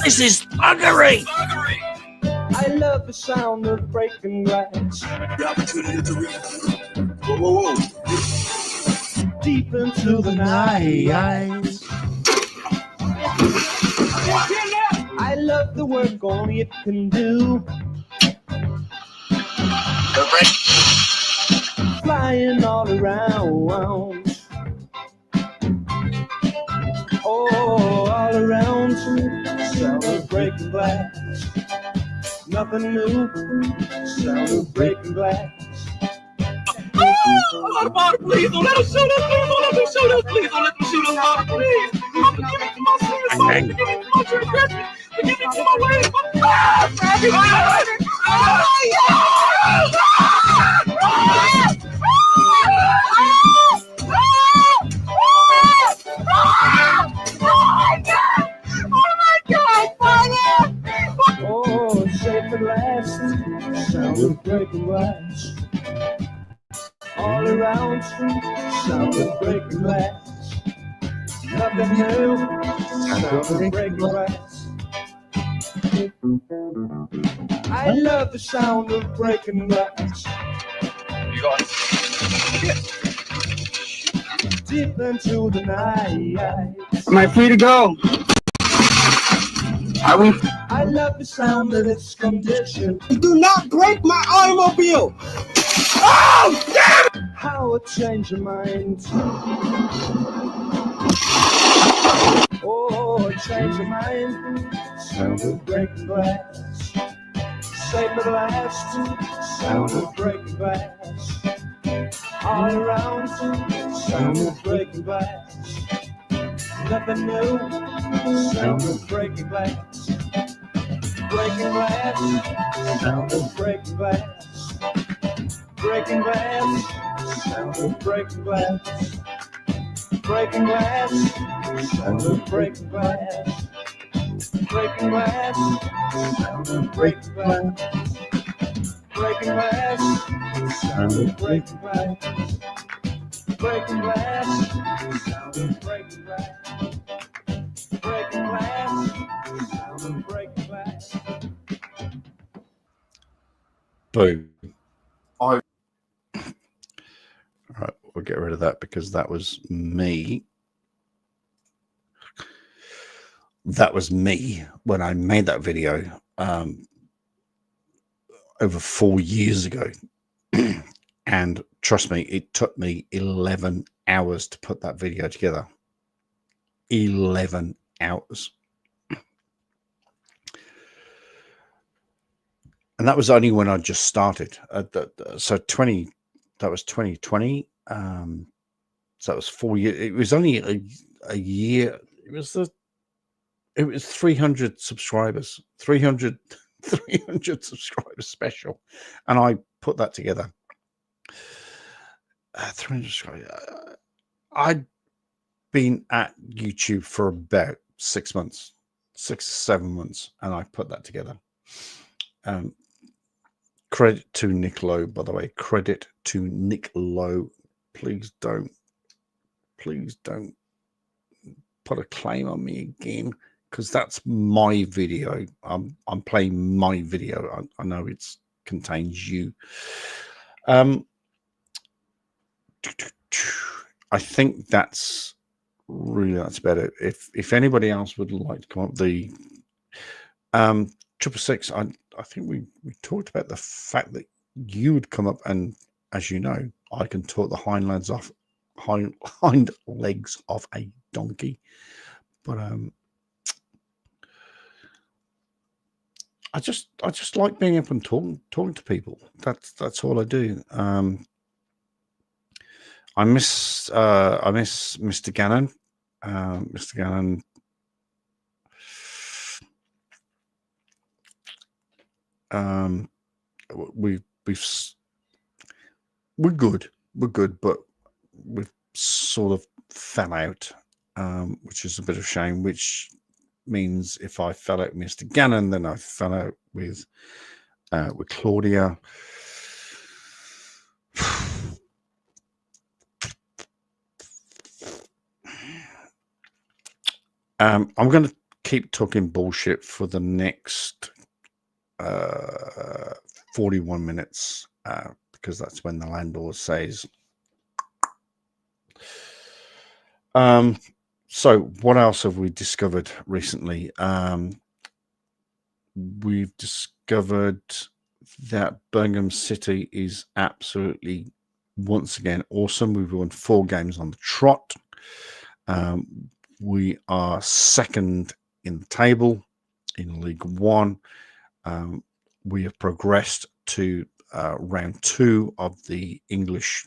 This is buggery. I love the sound of breaking glass. The opportunity to read. Whoa. Deep into the night. I love the work only it can do. Flying all around. Oh, all around. Sound of breaking glass. Nothing new. Sound of breaking glass. Water, please don't let us shoot us. Please don't let me shoot us. Please don't let me shoot us. Water, please. I'm gonna give it to my serious soul. Give it to my transgression. Give it to my ways. Oh, safe at last. Sound of breaking glass. All around, Nothing new. Sound of breaking glass. I love the sound of breaking glass. You got Deep into the night. Am I free to go? Are we? I love the sound of its condition. Do not break my automobile! Oh, damn it! How it changed your mind. Oh, it changed your mind. Sound of breaking glass. Save the last. Sound of breaking glass. All around. Sound of breaking glass. Nothing new. Sound of breaking glass. Breaking glass. Sound of breaking glass. Breaking glass. Sound of breaking glass. Breaking glass. Sound of breaking glass. Breaking glass. Sound of breaking glass. Breaking glass. Sound of breaking glass. Breaking glass. Sound of breaking glass. Breaking glass. Sound of breaking glass. Boom. All right, we'll get rid of that because that was me. That was me when I made that video over 4 years ago. And trust me, it took me 11 hours to put that video together. 11 hours. And that was only when I just started. So that was 2020. So that was 4 years. It was only a year. It was 300 subscribers, 300 subscribers special. And I put that together. 300 subscribers. I'd been at YouTube for about 6 months, 6 or 7 months, and I put that together. Credit to Nick Lowe, by the way. Credit to Nick Lowe. Please don't put a claim on me again, because that's my video. I'm playing my video. I know it contains you. I think that's better. If anybody else would like to come up, the 666, I think we talked about the fact that you would come up, and as you know, I can talk the hind legs off a donkey. But I just like being up and talking to people. That's all I do. I miss Mr. Gannon. Mr. Gannon. We're good, but we've sort of fell out, which is a bit of a shame. Which means if I fell out with Mr. Gannon, then I fell out with Claudia. I'm going to keep talking bullshit for the next 41 minutes because that's when the landlord says. So what else have we discovered recently? We've discovered that Birmingham City is absolutely, once again, awesome. We've won 4 games on the trot. We are second in the table in League One. We have progressed to round 2 of the English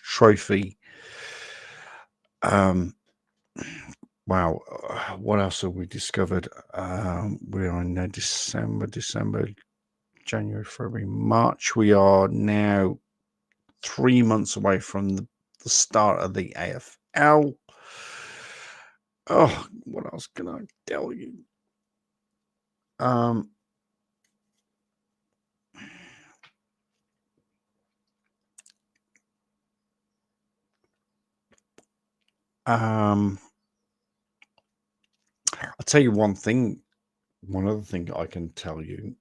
Trophy. Wow, what else have we discovered? We're in December, January, February, March. We are now 3 months away from the start of the AFL. Oh, what else can I tell you? I'll tell you one thing. One other thing I can tell you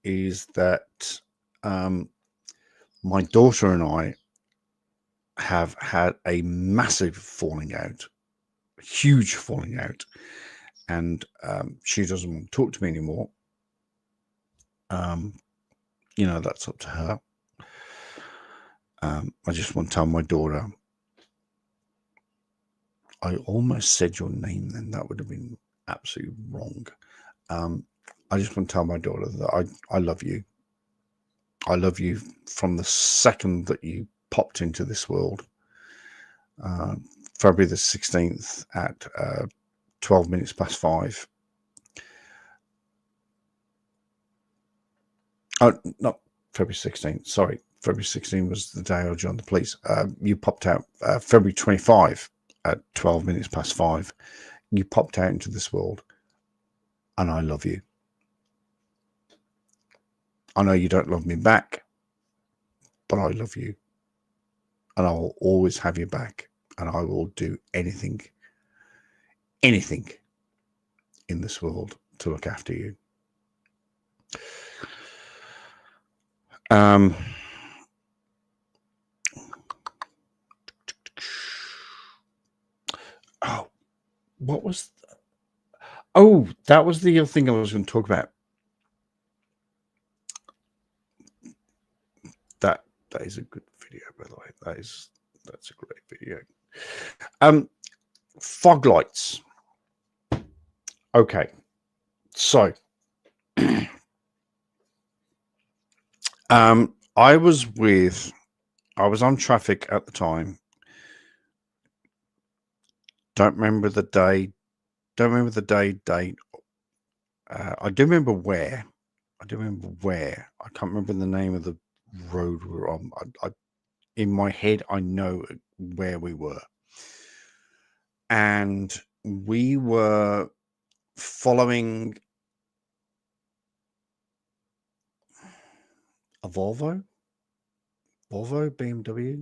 is that my daughter and I have had a massive falling out, a huge falling out, and she doesn't want to talk to me anymore. You know, that's up to her. I just want to tell my daughter. I almost said your name then. That would have been absolutely wrong. I just want to tell my daughter that I love you. I love you from the second that you popped into this world. February the 16th at 12 minutes past 5. Oh, not February 16th. Sorry. February 16th was the day I joined the police. You popped out February 25 at 12 minutes past 5. You popped out into this world. And I love you. I know you don't love me back, but I love you. And I will always have you back. And I will do anything in this world to look after you. Oh, what was... Oh, that was the other thing I was going to talk about. That is a good video, by the way. That's a great video. Fog lights. Okay, so I was on traffic at the time. Don't remember the day. Don't remember the date. I do remember where. I can't remember the name of the road we were on. In my head, I know where we were. And we were following a Volvo, BMW.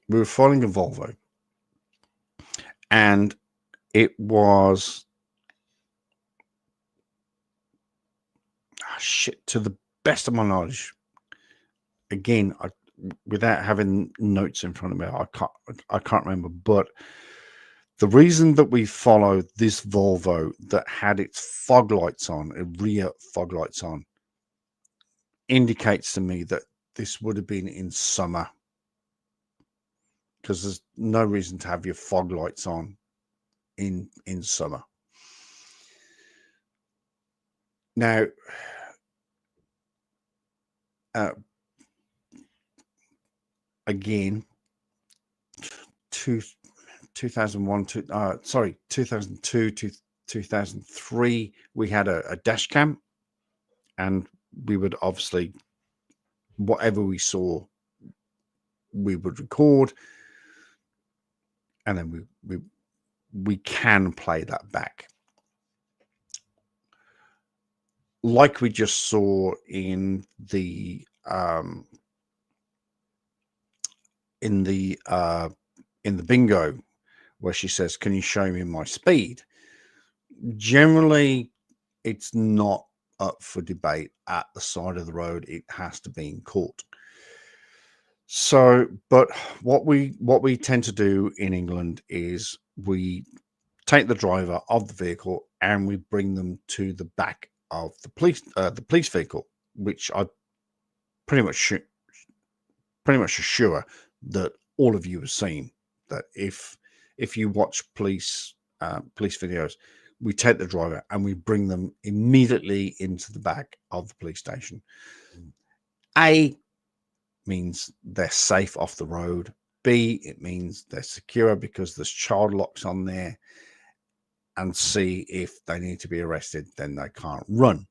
We were following a Volvo, and it was to the best of my knowledge. Again, without having notes in front of me, I can't remember. But the reason that we followed this Volvo that had its fog lights on, rear fog lights on, indicates to me that this would have been in summer. Because there's no reason to have your fog lights on in summer. Now, again, 2001, 2002 to 2003, we had a dash cam, and we would obviously, whatever we saw, we would record. And then we can play that back, like we just saw in the bingo, where she says, "Can you show me my speed?" Generally, it's not up for debate at the side of the road. It has to be in court. So, but what we tend to do in England is we take the driver of the vehicle and we bring them to the back of the police vehicle, which I pretty much assure that all of you have seen. That if you watch police videos, we take the driver and we bring them immediately into the back of the police station. A means they're safe off the road. B, it means they're secure because there's child locks on there. And C, if they need to be arrested, then they can't run.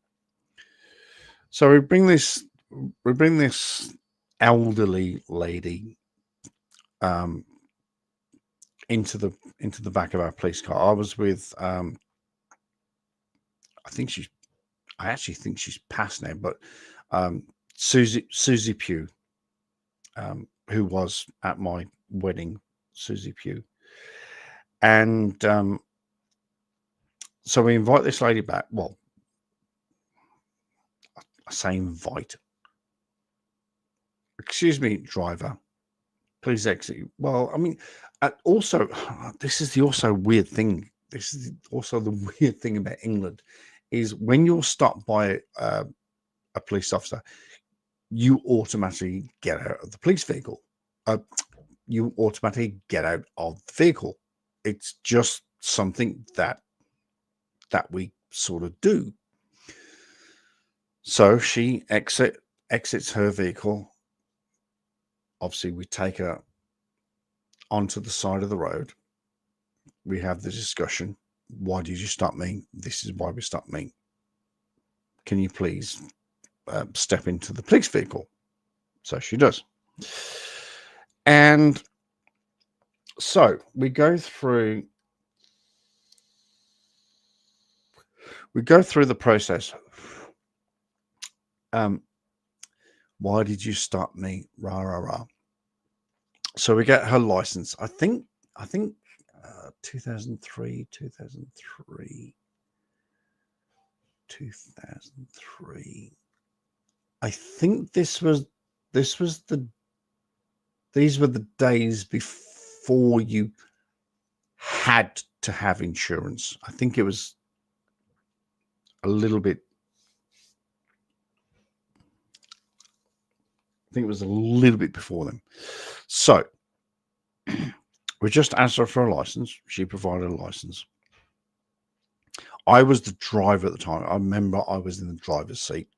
So we bring this elderly lady into the back of our police car. I was with I actually think she's passed now, but Susie Pugh. who was at my wedding, Susie Pugh. And so we invite this lady back. Well, I say invite. Excuse me, driver. Please exit. Well, I mean, also, this is the also weird thing. This is also the weird thing about England is when you're stopped by a police officer, you automatically get out of the police vehicle. You automatically get out of the vehicle. It's just something that we sort of do. So she exits her vehicle. Obviously, we take her onto the side of the road. We have the discussion. Why did you stop me? This is why we stopped me. Can you please step into the police vehicle? So she does. And so we go through the process. Why did you stop me? Rah, rah, rah. So we get her license. I think 2003. I think these were the days before you had to have insurance. I think it was a little bit. I think it was a little bit before then. So we just asked her for a license. She provided a license. I was the driver at the time. I remember I was in the driver's seat.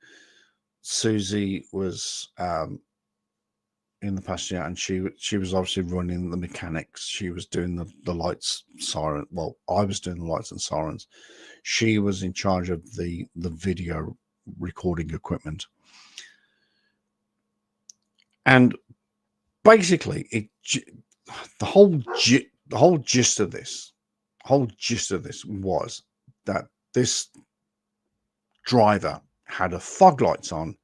Susie was in the passenger, and she was obviously running the mechanics. She was doing the lights, siren. Well, I was doing the lights and sirens. She was in charge of the video recording equipment. And basically, the whole gist of this was that this driver had her fog lights on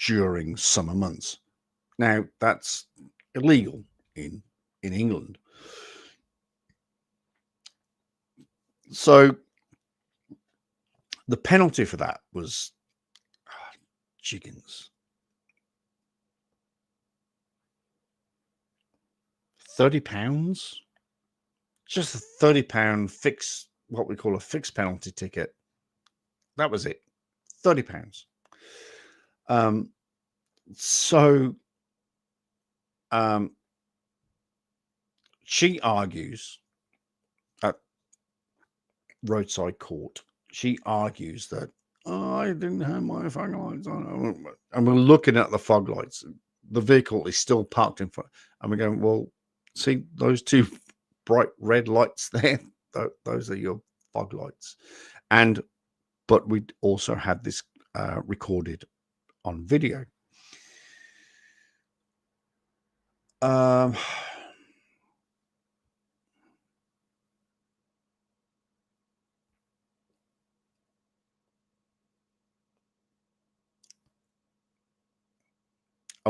during summer months. Now, that's illegal in England. So the penalty for that was chickens. £30, just a £30 fixed, what we call a fixed penalty ticket. That was it, £30. She argues at roadside court. She argues that I didn't have my fog lights on, and we're looking at the fog lights. The vehicle is still parked in front, and we're going, well, see those two bright red lights there? Those are your fog lights. But we also had this recorded on video. A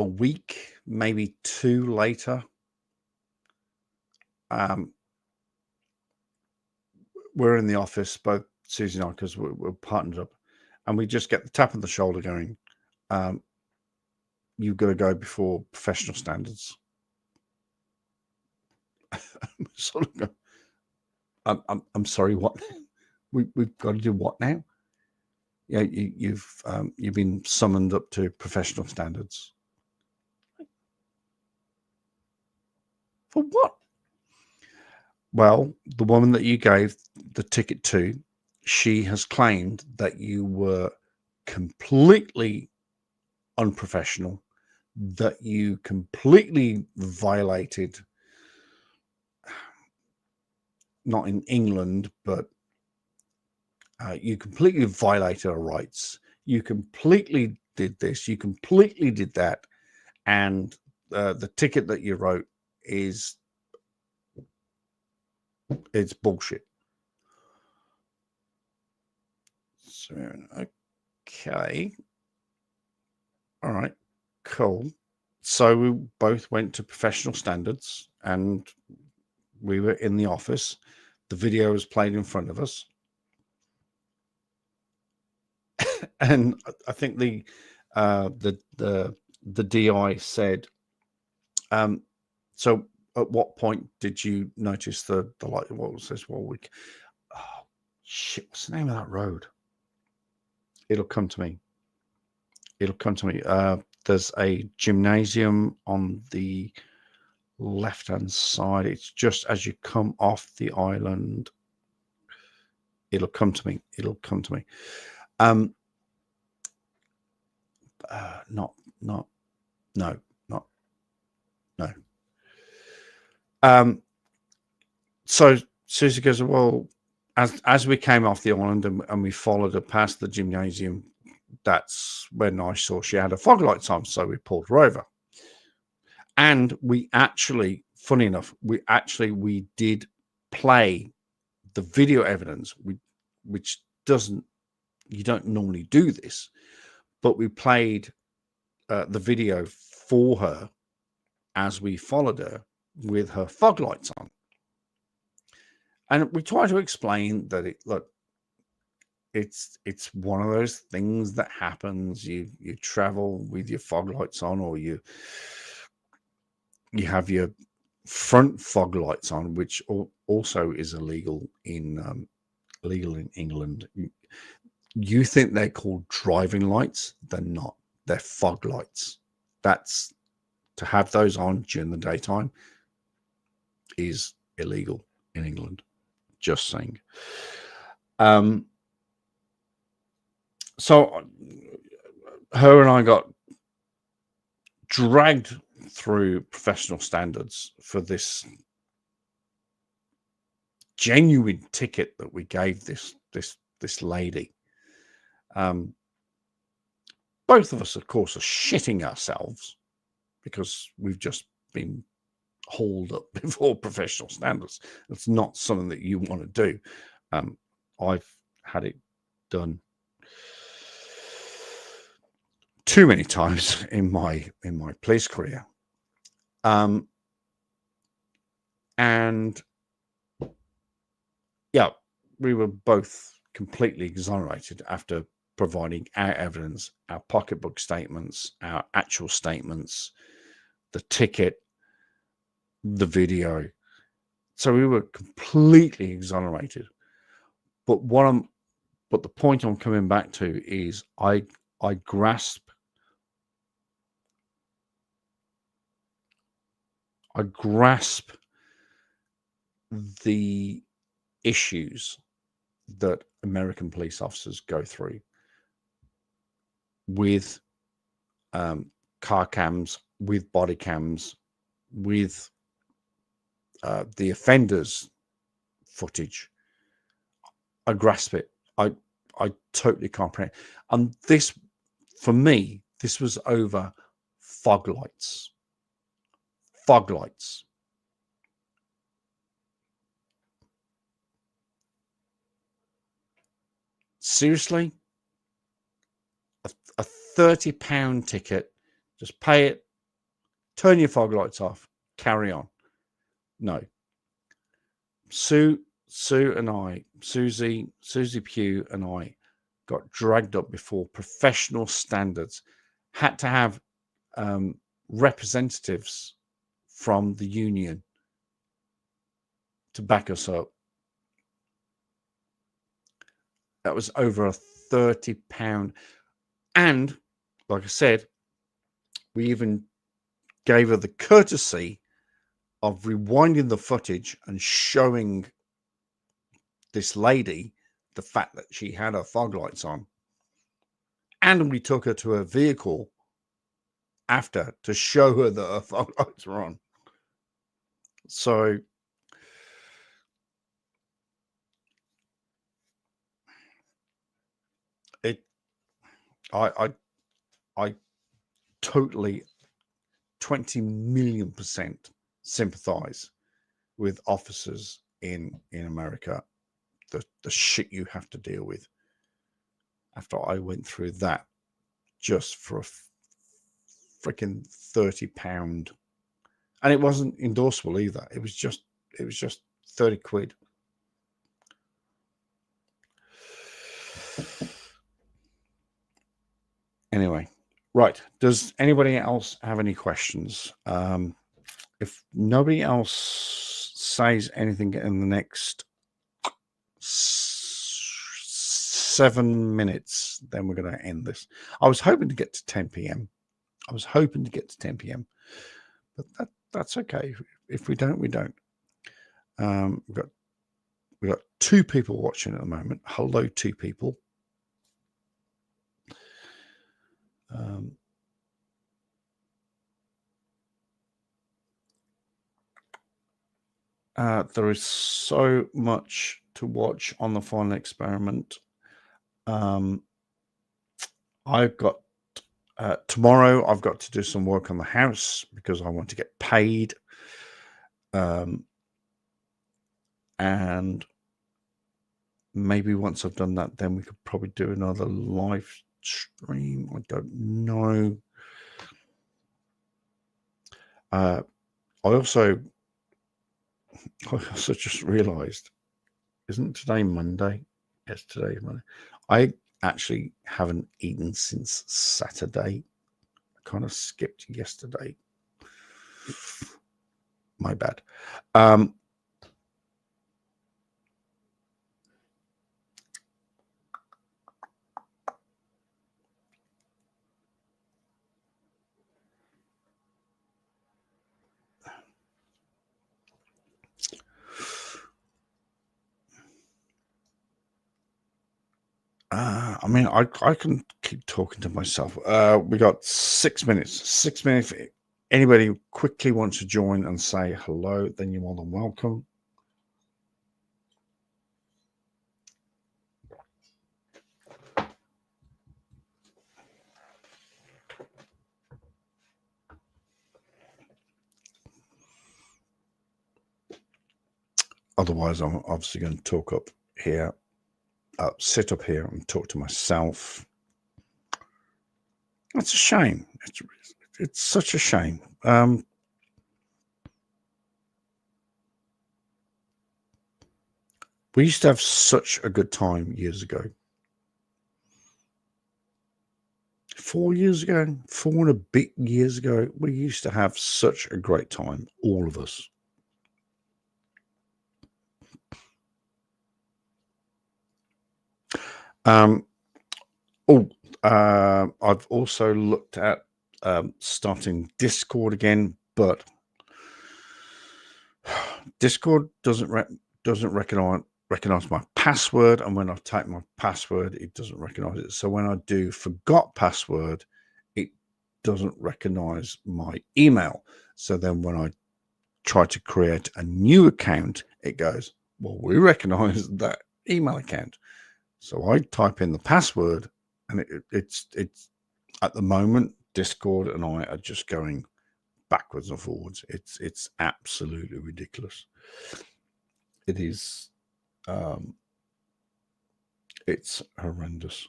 week, maybe two later, we're in the office, both Susie and I, because we're partnered up, and we just get the tap on the shoulder going, you've got to go before professional standards. Sort of go, I'm sorry, what? We've got to do what now? Yeah, you've been summoned up to professional standards. For what? Well, the woman that you gave the ticket to, she has claimed that you were completely unprofessional, that you completely violated, not in England, but you completely violated our rights. You completely did this. You completely did that. And the ticket that you wrote it's bullshit. So, okay. All right, cool. So we both went to professional standards, and we were in the office. The video was played in front of us. And I think the DI said, so at what point did you notice the light? What was this? Oh shit, what's the name of that road? It'll come to me. There's a gymnasium on the left-hand side. It's just as you come off the island. It'll come to me. No. So Susie goes, well, as we came off the island and we followed her past the gymnasium, that's when I saw she had her fog lights on. So we pulled her over. And we actually, funny enough, we did play the video evidence, which you don't normally do this, but we played the video for her as we followed her with her fog lights on. And we try to explain that it's one of those things that happens. You travel with your fog lights on, or you have your front fog lights on, which also is illegal in England. You think they're called driving lights? They're not. They're fog lights. That's to have those on during the daytime is illegal in England. Just saying. So her and I got dragged through professional standards for this genuine ticket that we gave this lady. Both of us, of course, are shitting ourselves because we've just been hauled up before professional standards. It's not something that you want to do. I've had it done too many times in my police career. And yeah, we were both completely exonerated after providing our evidence, our pocketbook statements, our actual statements, the ticket, the video. So we were completely exonerated. But the point I'm coming back to is I grasp the issues that American police officers go through with car cams, with body cams, with the offenders' footage. I grasp it. I totally comprehend. And this, for me, this was over fog lights. Fog lights. Seriously? A £30 ticket, just pay it, turn your fog lights off, carry on. No. Susie Pugh and I got dragged up before professional standards, had to have representatives from the union to back us up. That was over a £30. And like I said, we even gave her the courtesy of rewinding the footage and showing this lady the fact that she had her fog lights on. And we took her to her vehicle after to show her that her fog lights were on. So I totally 20 million% sympathize with officers in America, the shit you have to deal with after I went through that just for a freaking £30, and it wasn't endorsable either. It was just 30 quid. Anyway, right. Does anybody else have any questions? If nobody else says anything in the next 7 minutes, then we're going to end this. I was hoping to get to 10 p.m. But that's okay. If we don't, we don't. We've got 2 people watching at the moment. Hello, 2 people. There is so much to watch on the final experiment. I've got tomorrow. I've got to do some work on the house because I want to get paid. And maybe once I've done that, then we could probably do another live stream. I don't know. I also just realized, isn't today Monday? Yes, today is Monday. I actually haven't eaten since Saturday. I kind of skipped yesterday. My bad. I mean, I can keep talking to myself. We got 6 minutes. 6 minutes. If anybody quickly wants to join and say hello, then you're more than welcome. Otherwise, I'm obviously going to talk up here. Sit up here and talk to myself. That's a shame. It's such a shame. We used to have such a good time years ago. 4 years ago, 4 and a bit years ago, we used to have such a great time, all of us. I've also looked at starting Discord again, but Discord doesn't recognize my password, and when I type my password, it doesn't recognize it. So when I do forgot password, it doesn't recognize my email. So then when I try to create a new account, it goes, well, we recognize that email account. So I type in the password, and it's at the moment, Discord and I are just going backwards and forwards. It's absolutely ridiculous. It is. It's horrendous.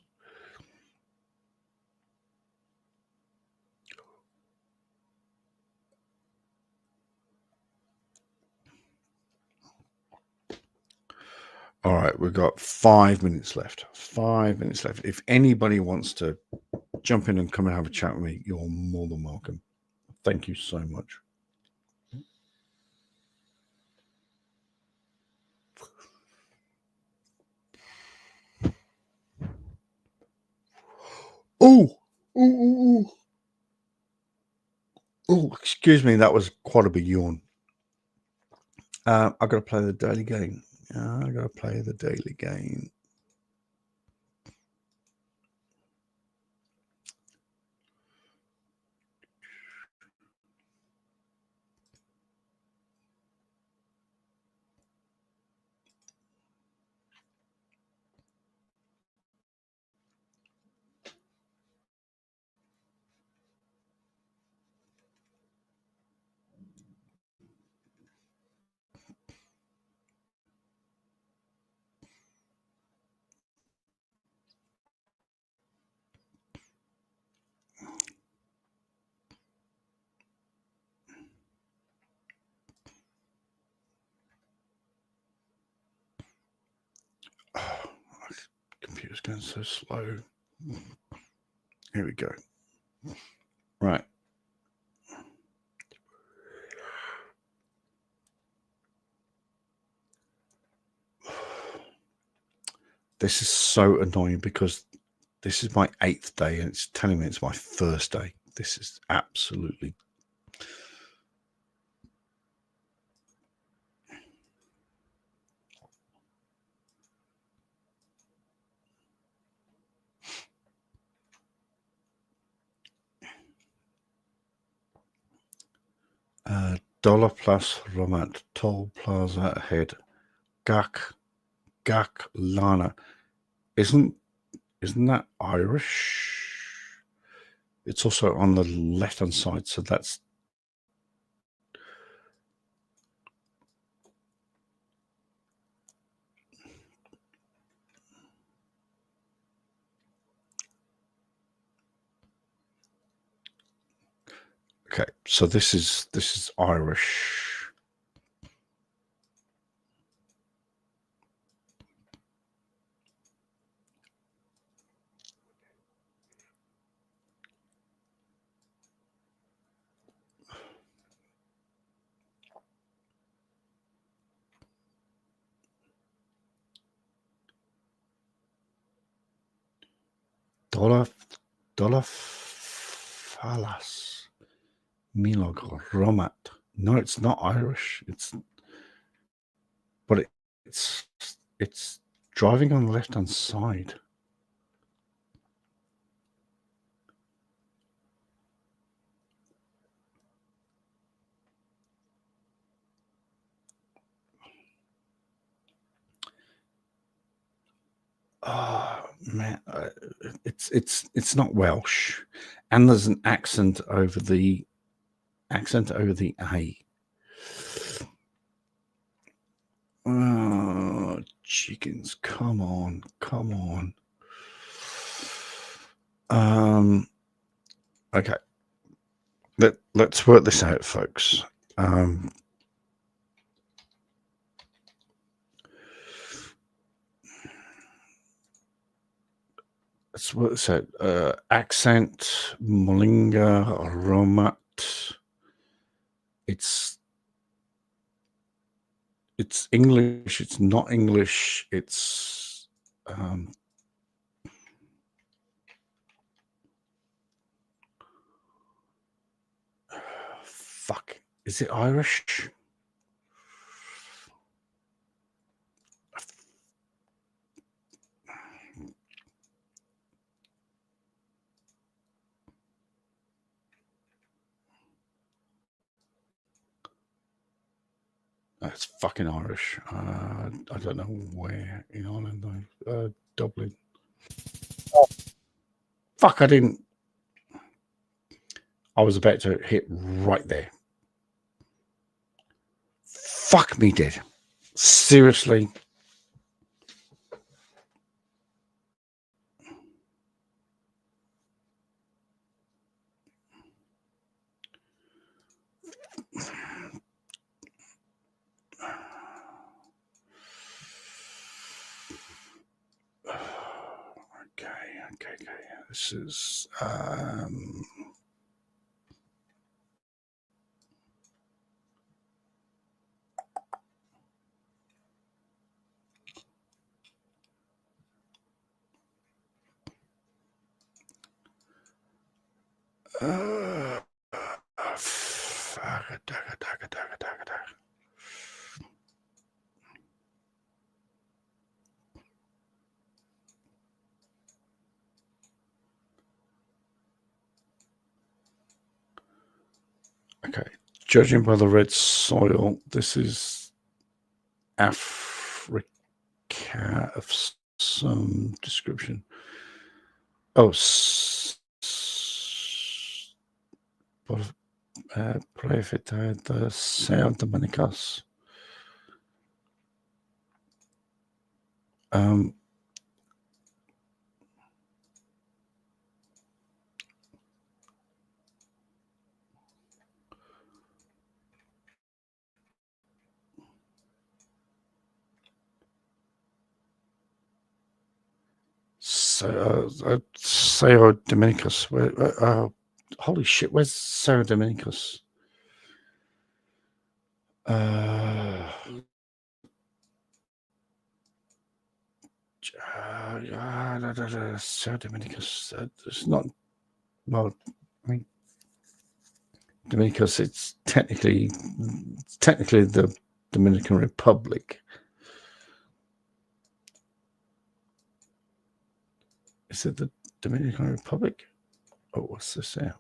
All right, we've got 5 minutes left. 5 minutes left. If anybody wants to jump in and come and have a chat with me, you're more than welcome. Thank you so much. Oh, excuse me. That was quite a big yawn. I've got to play the daily game. I got to play the daily game. going so slow. Here we go. Right. This is so annoying because this is my 8th day and it's telling me it's my first day. This is absolutely... Dollar Plus Romat Toll Plaza ahead. Gak Lana. Isn't that Irish? It's also on the left hand side, so that's okay. So this is Irish. Dollar Falas Milog Romat. No, it's not Irish. It's driving on the left hand side. Oh man, it's not Welsh, and there's an accent over the A. Oh, chickens! Come on! Okay, let's work this out, folks. Let's work this out. Accent, Molinga, Romat. It's English. It's not English. It's fuck. Is it Irish? It's fucking Irish. I don't know where in Ireland. Dublin. Oh, fuck! I didn't. I was about to hit right there. Fuck me dead. Seriously. Okay. This is okay. Judging by the red soil, this is Africa of some description. Oh, Prefeta de São Dominicos. Sao Dominicus. Holy shit, where's Sao Dominicus? Sao Dominicus. It's not. Well, I mean, Dominicus. It's technically the Dominican Republic. Is it the Dominican Republic? Oh, what's this here?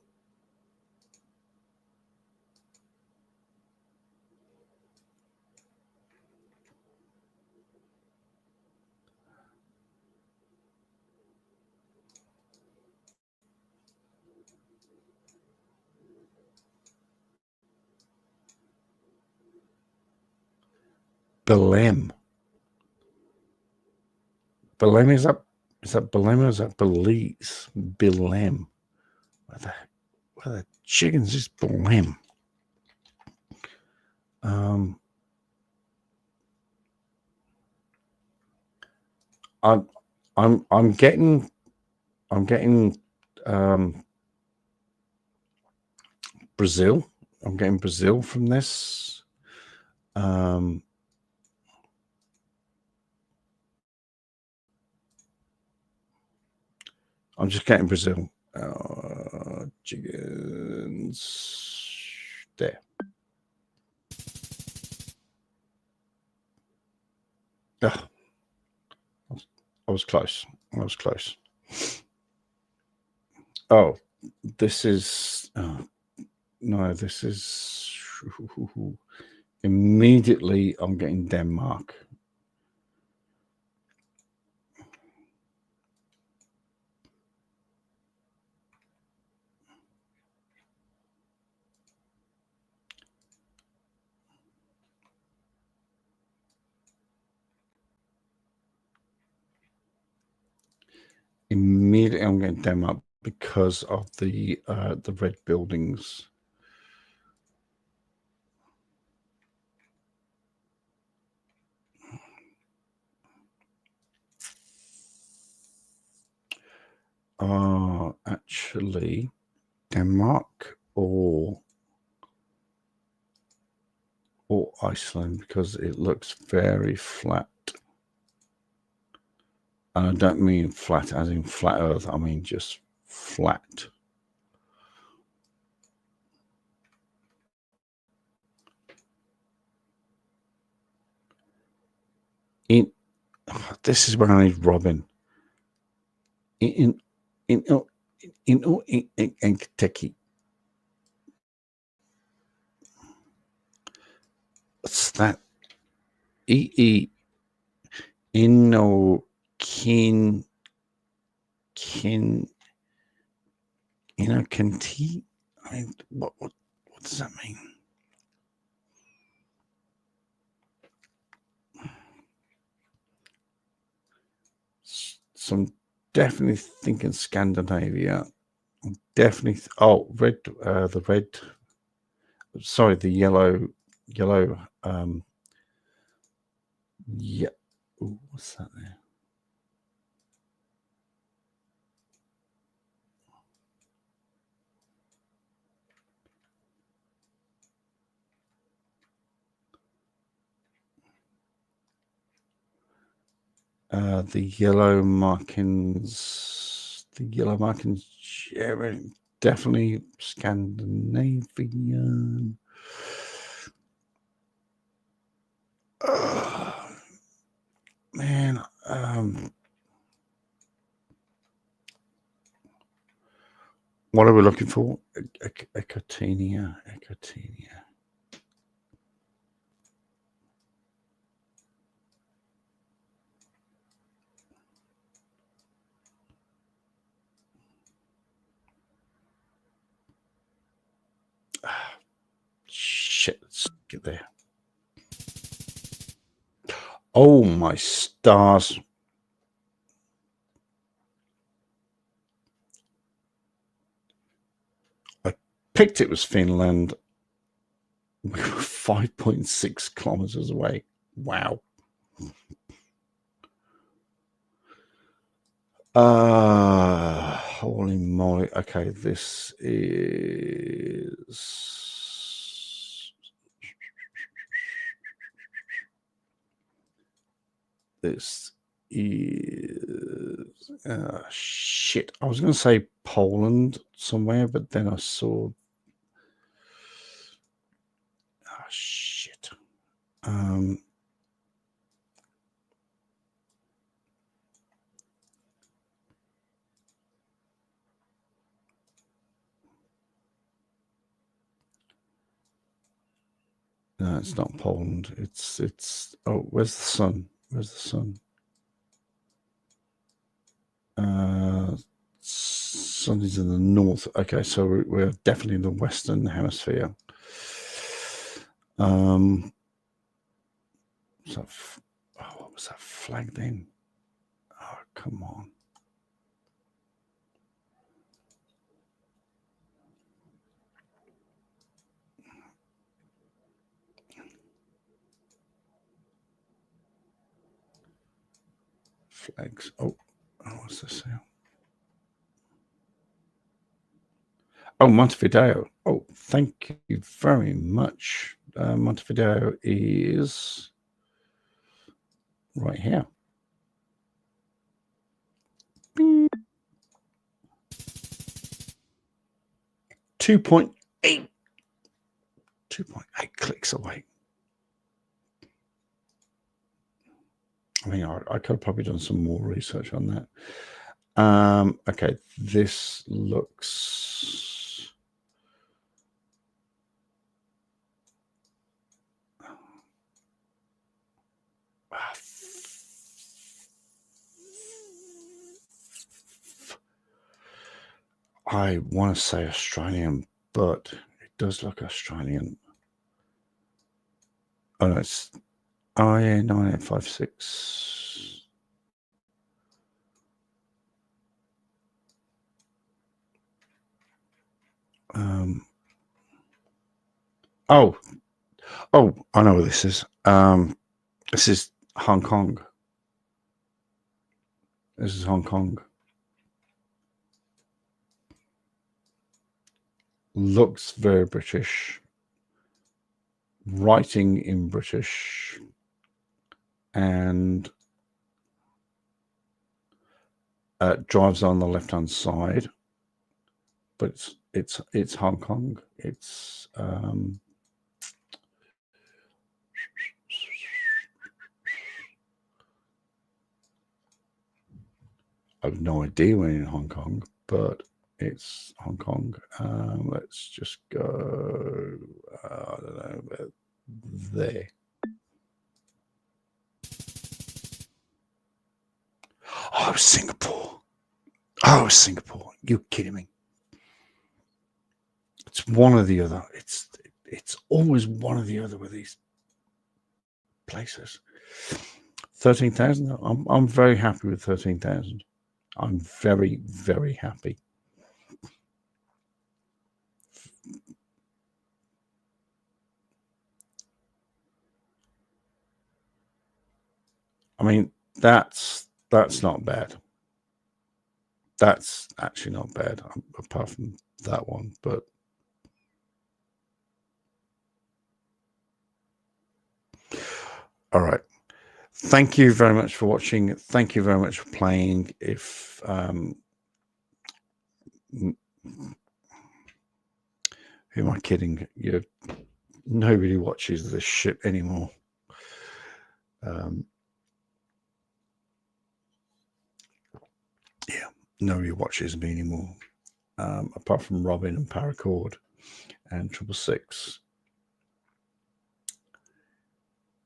Belém. Belém, is that Belém or is that Belize? Belém. Where the chickens is Belém? I'm getting Brazil. I'm getting Brazil from this. I'm just getting Brazil. Chickens. There. Oh, I was close. Oh, this is... no, this is... Immediately, I'm getting Denmark. Immediately, I'm getting Denmark because of the red buildings. Actually, Denmark or Iceland, because it looks very flat. And I don't mean flat as in flat Earth. I mean just flat. This is where I need Robin. In Kentucky. What's that? Kentucky. I mean, what does that mean? So I'm definitely thinking Scandinavia. I'm definitely red. The red. Sorry, the yellow. Yeah. Ooh, what's that there? The yellow markings. Yeah, definitely Scandinavian. Man, what are we looking for? Ecotania. Shit, let's get there. Oh my stars. I picked it was Finland. We were 5.6 kilometers away. Wow. Holy moly. Okay, this is shit. I was going to say Poland somewhere, but then I saw shit. No, it's not Poland. It's oh, where's the sun? Where's the sun? Sun is in the north. Okay, so we're definitely in the Western Hemisphere. So what was that flag then? Oh, come on. Flags. Oh, what's this here? Oh, Montevideo. Oh, thank you very much. Montevideo is right here. 2.8 clicks away. I mean, I could have probably done some more research on that. Okay, this looks... I want to say Australian, but it does look Australian. Oh, no, it's IA 9856. Oh, I know what this is. This is Hong Kong. This is Hong Kong. Looks very British. Writing in British. And drives on the left-hand side. But it's Hong Kong. It's I have no idea when in Hong Kong, but it's Hong Kong. Let's just go, I don't know, about there. Oh, Singapore. Oh, Singapore. You're kidding me. It's one or the other. It's always one or the other with these places. 13,000. I'm very happy with 13,000. I'm very, very happy. I mean, that's not bad. That's actually not bad, apart from that one, but all right. Thank you very much for watching. Thank you very much for playing. If who am I kidding? Nobody watches this shit anymore. Yeah, nobody watches me anymore, apart from Robin and Paracord and 666.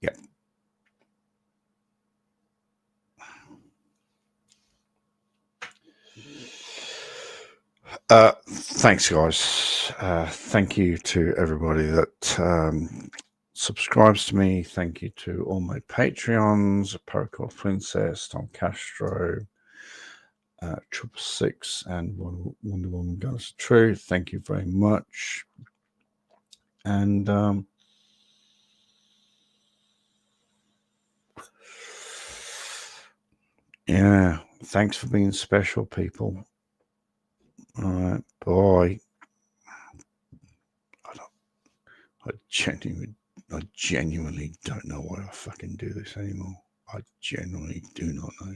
Yeah. Thanks, guys. Thank you to everybody that subscribes to me. Thank you to all my Patreons, Paracord Princess, Tom Castro, 666, and Wonder Woman Goddess of Truth. Thank you very much. And yeah, Thanks for being special, people. All right, bye. I genuinely don't know why I fucking do this anymore. I genuinely do not know.